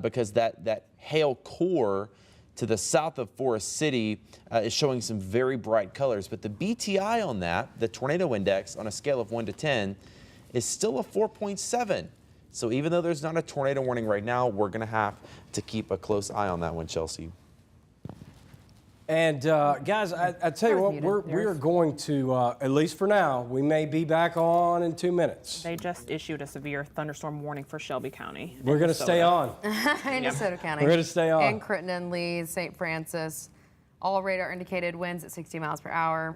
because that hail core to the south of Forest City is showing some very bright colors. But the BTI on that, the tornado index on a scale of 1 to 10, is still a 4.7. So even though there's not a tornado warning right now, we're going to have to keep a close eye on that one, Chelsea. And guys, I tell you what, we are going to, at least for now, we may be back on in 2 minutes. They just issued a severe thunderstorm warning for Shelby County. We're going to stay on. In DeSoto County. We're going to stay on. And Crittenden, Leeds, St. Francis. All radar indicated winds at 60 miles per hour,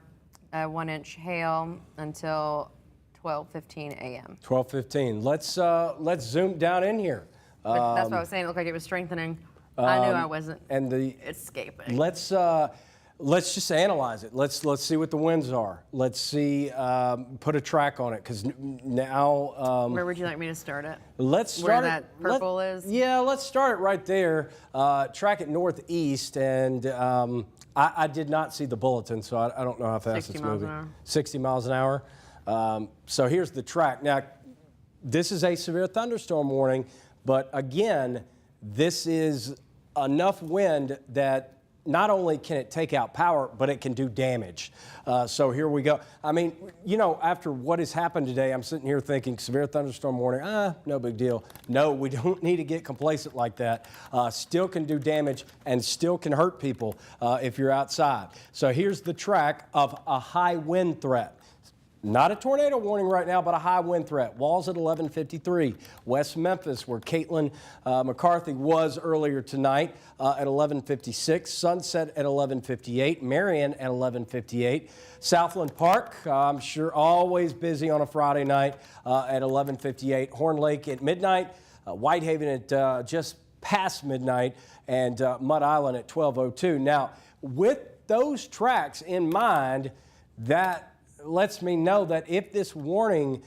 1-inch hail until 12:15 a.m. 12:15. Let's zoom down in here. But that's what I was saying. It looked like it was strengthening. I knew I wasn't escaping. Let's just analyze it. Let's see what the winds are. Let's see, put a track on it because now. Where would you like me to start it? Let's start where that purple is. Yeah, let's start it right there. Track it northeast, and I did not see the bulletin, so I don't know how fast it's moving. 60 miles an hour. So here's the track. Now, this is a severe thunderstorm warning, but again, this is enough wind that not only can it take out power, but it can do damage. So here we go. I mean, you know, after what has happened today, I'm sitting here thinking severe thunderstorm warning, no big deal. No, we don't need to get complacent like that. Still can do damage and still can hurt people if you're outside. So here's the track of a high wind threat. Not a tornado warning right now, but a high wind threat. Walls at 11:53. West Memphis, where Caitlin McCarthy was earlier tonight at 11:56. Sunset at 11:58. Marion at 11:58. Southland Park, I'm sure always busy on a Friday night at 11:58. Horn Lake at midnight. Whitehaven at just past midnight. And Mud Island at 12:02. Now, with those tracks in mind, that lets me know that if this warning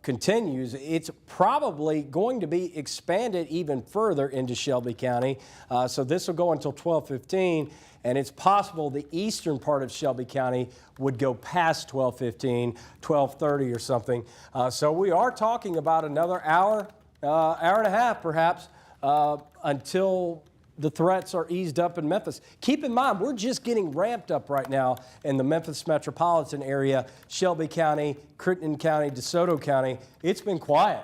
continues, it's probably going to be expanded even further into Shelby County. So this will go until 12:15, and it's possible the eastern part of Shelby County would go past 12:15, 12:30 or something. So we are talking about another hour, hour and a half perhaps, until the threats are eased up in Memphis. Keep in mind, we're just getting ramped up right now in the Memphis metropolitan area, Shelby County, Crittenden County, DeSoto County. It's been quiet.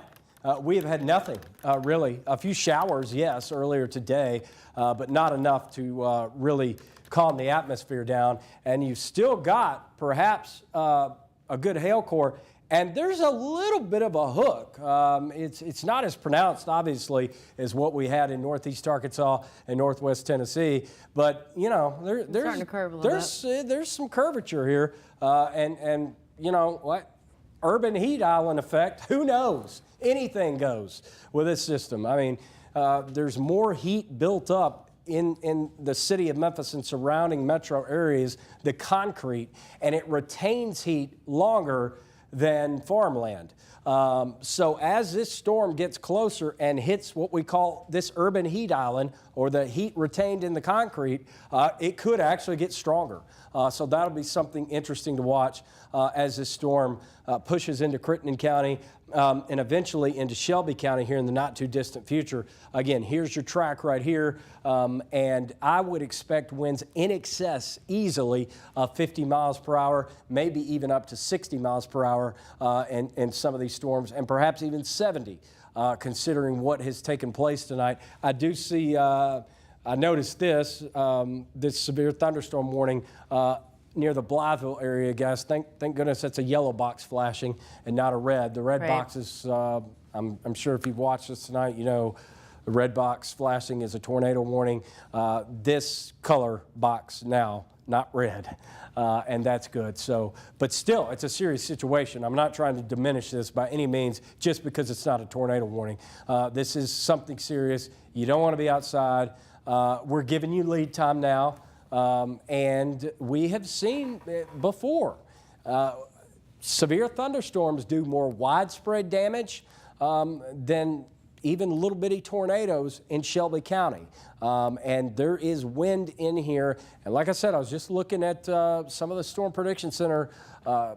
We have had nothing, really. A few showers, yes, earlier today, but not enough to really calm the atmosphere down. And you've still got perhaps a good hail core. And there's a little bit of a hook. It's not as pronounced, obviously, as what we had in northeast Arkansas and northwest Tennessee. But, you know, there's some curvature here. And you know what? Urban heat island effect, who knows? Anything goes with this system. I mean, there's more heat built up in the city of Memphis and surrounding metro areas, the concrete, and it retains heat longer than farmland. So as this storm gets closer and hits what we call this urban heat island, or the heat retained in the concrete, it could actually get stronger. So that'll be something interesting to watch as this storm pushes into Crittenden County and eventually into Shelby County here in the not too distant future. Again, here's your track right here, and I would expect winds in excess easily of 50 miles per hour, maybe even up to 60 miles per hour in some of these storms, and perhaps even 70, considering what has taken place tonight. I do see, I noticed this severe thunderstorm warning near the Blytheville area, guys. Thank goodness that's a yellow box flashing and not a red. The red box is, I'm sure if you've watched this tonight, you know the red box flashing is a tornado warning. This color box now, not red, and that's good. So, but still, it's a serious situation. I'm not trying to diminish this by any means just because it's not a tornado warning. This is something serious. You don't want to be outside. We're giving you lead time now. And we have seen before, severe thunderstorms do more widespread damage than even little bitty tornadoes in Shelby County. And there is wind in here. And like I said, I was just looking at some of the Storm Prediction Center,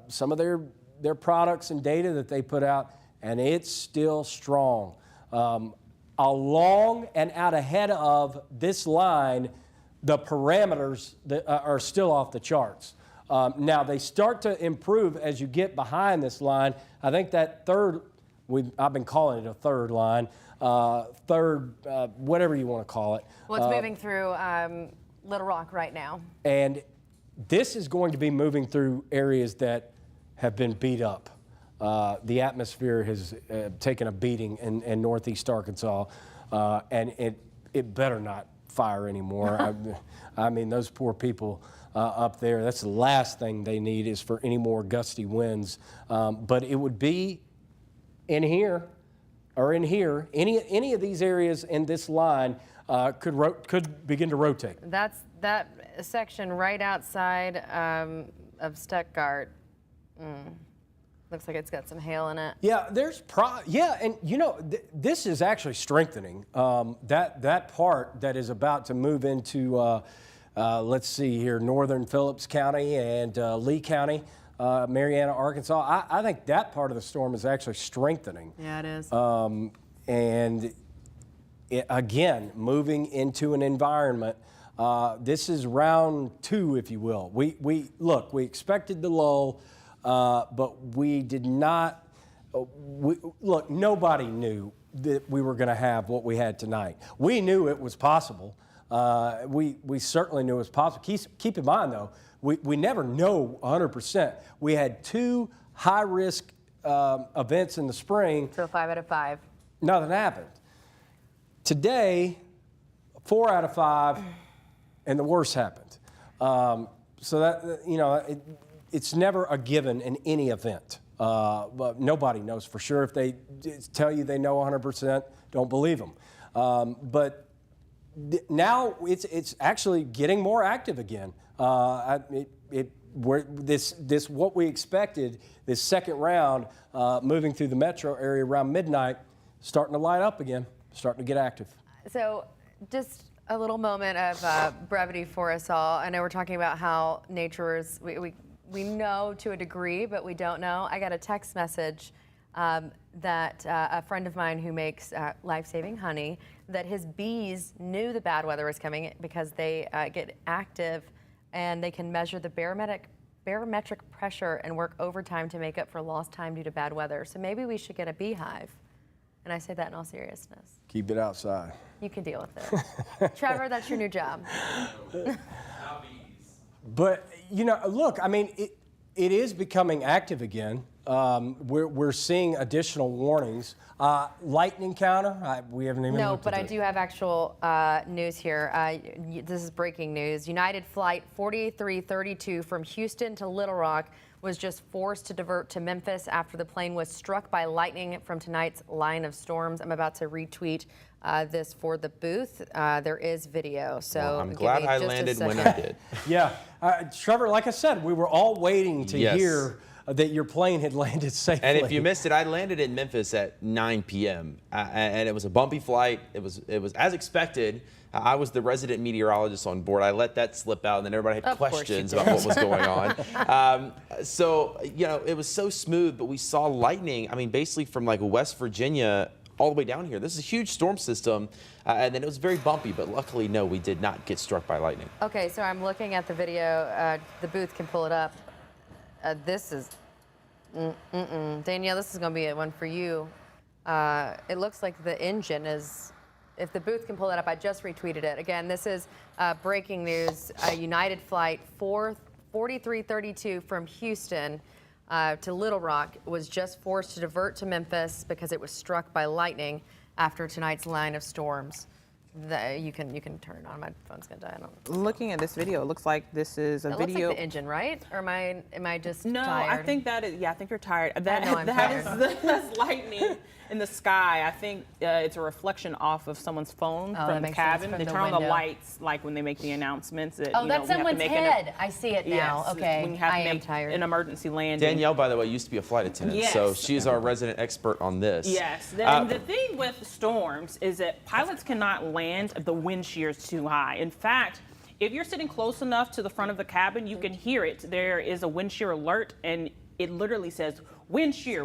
some of their products and data that they put out, and it's still strong. Along and out ahead of this line, the parameters that are still off the charts. Now, they start to improve as you get behind this line. I think that third, I've been calling it a third line, whatever you want to call it. Well, it's moving through Little Rock right now. And this is going to be moving through areas that have been beat up. The atmosphere has taken a beating in northeast Arkansas, and it better not fire anymore. I mean, those poor people up there, that's the last thing they need is for any more gusty winds. But it would be in here or in here, any of these areas in this line could begin to rotate. That's that section right outside of Stuttgart. Looks like it's got some hail in it. Yeah, and you know, this is actually strengthening. That part that is about to move into, let's see here, northern Phillips County and Lee County, Marianna, Arkansas. I think that part of the storm is actually strengthening. Yeah, it is. And again, moving into an environment This is round 2, if you will. We expected the lull, but we did not. Look, nobody knew that we were going to have what we had tonight. We knew it was possible. We certainly knew it was possible. Keep in mind, though, we never know 100%. We had 2 high-risk events in the spring. So 5 out of 5. Nothing happened. Today, 4 out of 5, and the worst happened. So that, you know, it's never a given in any event. But nobody knows for sure. If they tell you they know 100%, don't believe them. But now it's actually getting more active again. This what we expected, this second round, moving through the metro area around midnight, starting to light up again, starting to get active. So just a little moment of brevity for us all. I know we're talking about how nature is, we know to a degree, but we don't know. I got a text message that a friend of mine who makes life-saving honey, that his bees knew the bad weather was coming because they get active and they can measure the barometric pressure and work overtime to make up for lost time due to bad weather. So maybe we should get a beehive. And I say that in all seriousness. Keep it outside. You can deal with it. Trevor, that's your new job. But, you know, look, I mean, it is becoming active again. We're seeing additional warnings. Lightning counter, we haven't even looked but at I it. do have actual news here. This is breaking news. United Flight 4332 from Houston to Little Rock was just forced to divert to Memphis after the plane was struck by lightning from tonight's line of storms. I'm about to retweet this for the booth. There is video, so Well, I'm glad I landed when I did. Yeah, Trevor, like I said, we were all waiting to Yes. hear that your plane had landed safely. And if you missed it, I landed in Memphis at 9 p.m. And it was a bumpy flight. It was as expected. I was the resident meteorologist on board. I let that slip out, and then everybody had questions about what was going on. So, you know, it was so smooth, but we saw lightning, I mean, basically from like West Virginia all the way down here. This is a huge storm system, and then it was very bumpy, but luckily, no, we did not get struck by lightning. Okay, so I'm looking at the video. The booth can pull it up. This is, Danielle, this is going to be one for you. It looks like the engine is, if the booth can pull it up, I just retweeted it. Again, this is breaking news. United Flight 4332 from Houston to Little Rock was just forced to divert to Memphis because it was struck by lightning after tonight's line of storms. You can turn it on. My phone's gonna die. I don't. Looking at this video, it looks like this is a That video. looks like the engine, right? Or am I just No, tired? I think that is. Yeah, I think you're tired. know I'm That's lightning in the sky. I think it's a reflection off of someone's phone that from the makes sense, cabin. from They the turn on the window. lights like when they make the announcements. That, Oh, you that's know, we have to someone's make head. I see it now. Yes, Okay, when you have I to am make tired. an emergency landing. Danielle, by the way, used to be a flight attendant, so Yes. she's our resident expert on this. Yes. And the thing with storms is that pilots cannot land if the wind shear is too high. In fact, if you're sitting close enough to the front of the cabin, you can hear it. There is a wind shear alert, and it literally says wind shear,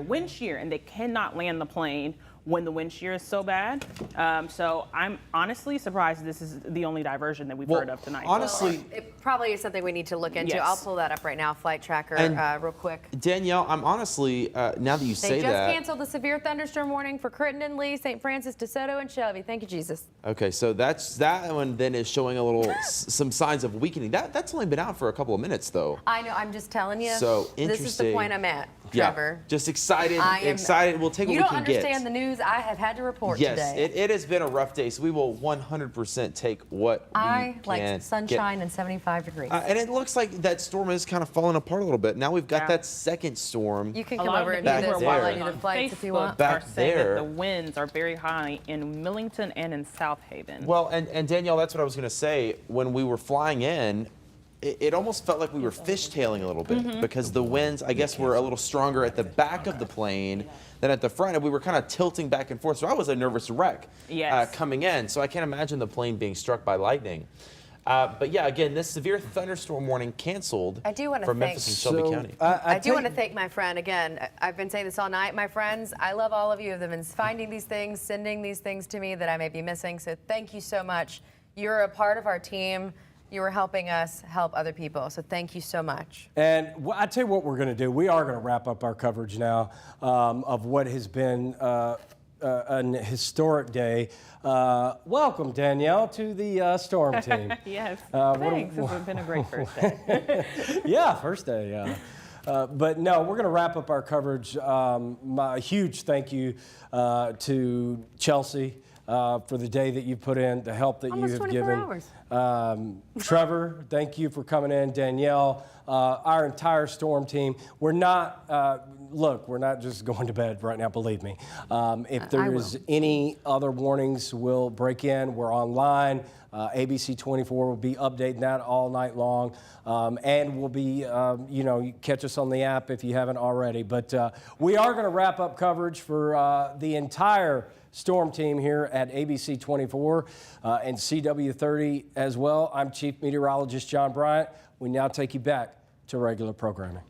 and they cannot land the plane when the wind shear is so bad. So I'm honestly surprised this is the only diversion that we've heard of tonight. Honestly, It probably is something we need to look into. Yes. I'll pull that up right now, Flight Tracker, And real quick. Danielle, I'm honestly, now that you They say just that. canceled the severe thunderstorm warning for Crittenden, Lee, St. Francis, DeSoto, and Shelby. Thank you, Jesus. Okay, so that one then is showing a little, some signs of weakening. That's only been out for a couple of minutes, though. I know, I'm just telling you. So, This is the interesting. point I'm at, Yeah, Trevor. just excited, I am- excited. We'll take what You we don't can get. understand the news I have had to report Yes, today. it has been a rough day, so we will 100% take what I we like can sunshine and 75 degrees. get. And it looks like that storm is kind of falling apart a little bit. Now we've got Yeah. that second storm. You can A come lot over of and the do people this who while are I watching do the on flights if you want. Facebook are Back saying there. that the winds are very high in Millington and in South Haven. Well, and Danielle, that's what I was going to say. When we were flying in, it almost felt like we were fishtailing a little bit because the winds, I guess, were a little stronger at the back of the plane than at the front, and we were kind of tilting back and forth. So I was a nervous wreck Yes. coming in. So I can't imagine the plane being struck by lightning. But yeah, again, this severe thunderstorm warning canceled I do wanna for thank- Memphis and Shelby County. I do tell want to you- thank my friend again. I've been saying this all night. My friends, I love all of you. Have been finding these things, sending these things to me that I may be missing. So thank you so much. You're a part of our team. You were helping us help other people, so thank you so much. And I tell you what we're going to do. We are going to wrap up our coverage now of what has been an historic day. Welcome, Danielle, to the Storm team. Yes, thanks. It's been a great first day. Yeah, first day, yeah. But no, we're going to wrap up our coverage. My huge thank you to Chelsea for the day that you put in, the help that Almost you have 24 given. hours. Trevor, thank you for coming in. Danielle, our entire Storm team. We're not, look, we're not just going to bed right now, believe me. If there is any other warnings, we'll break in. We're online. ABC 24 will be updating that all night long. And we'll be, you catch us on the app if you haven't already. But we are going to wrap up coverage for the entire Storm team here at ABC 24 and CW30 as well. I'm Chief Meteorologist John Bryant. We now take you back to regular programming.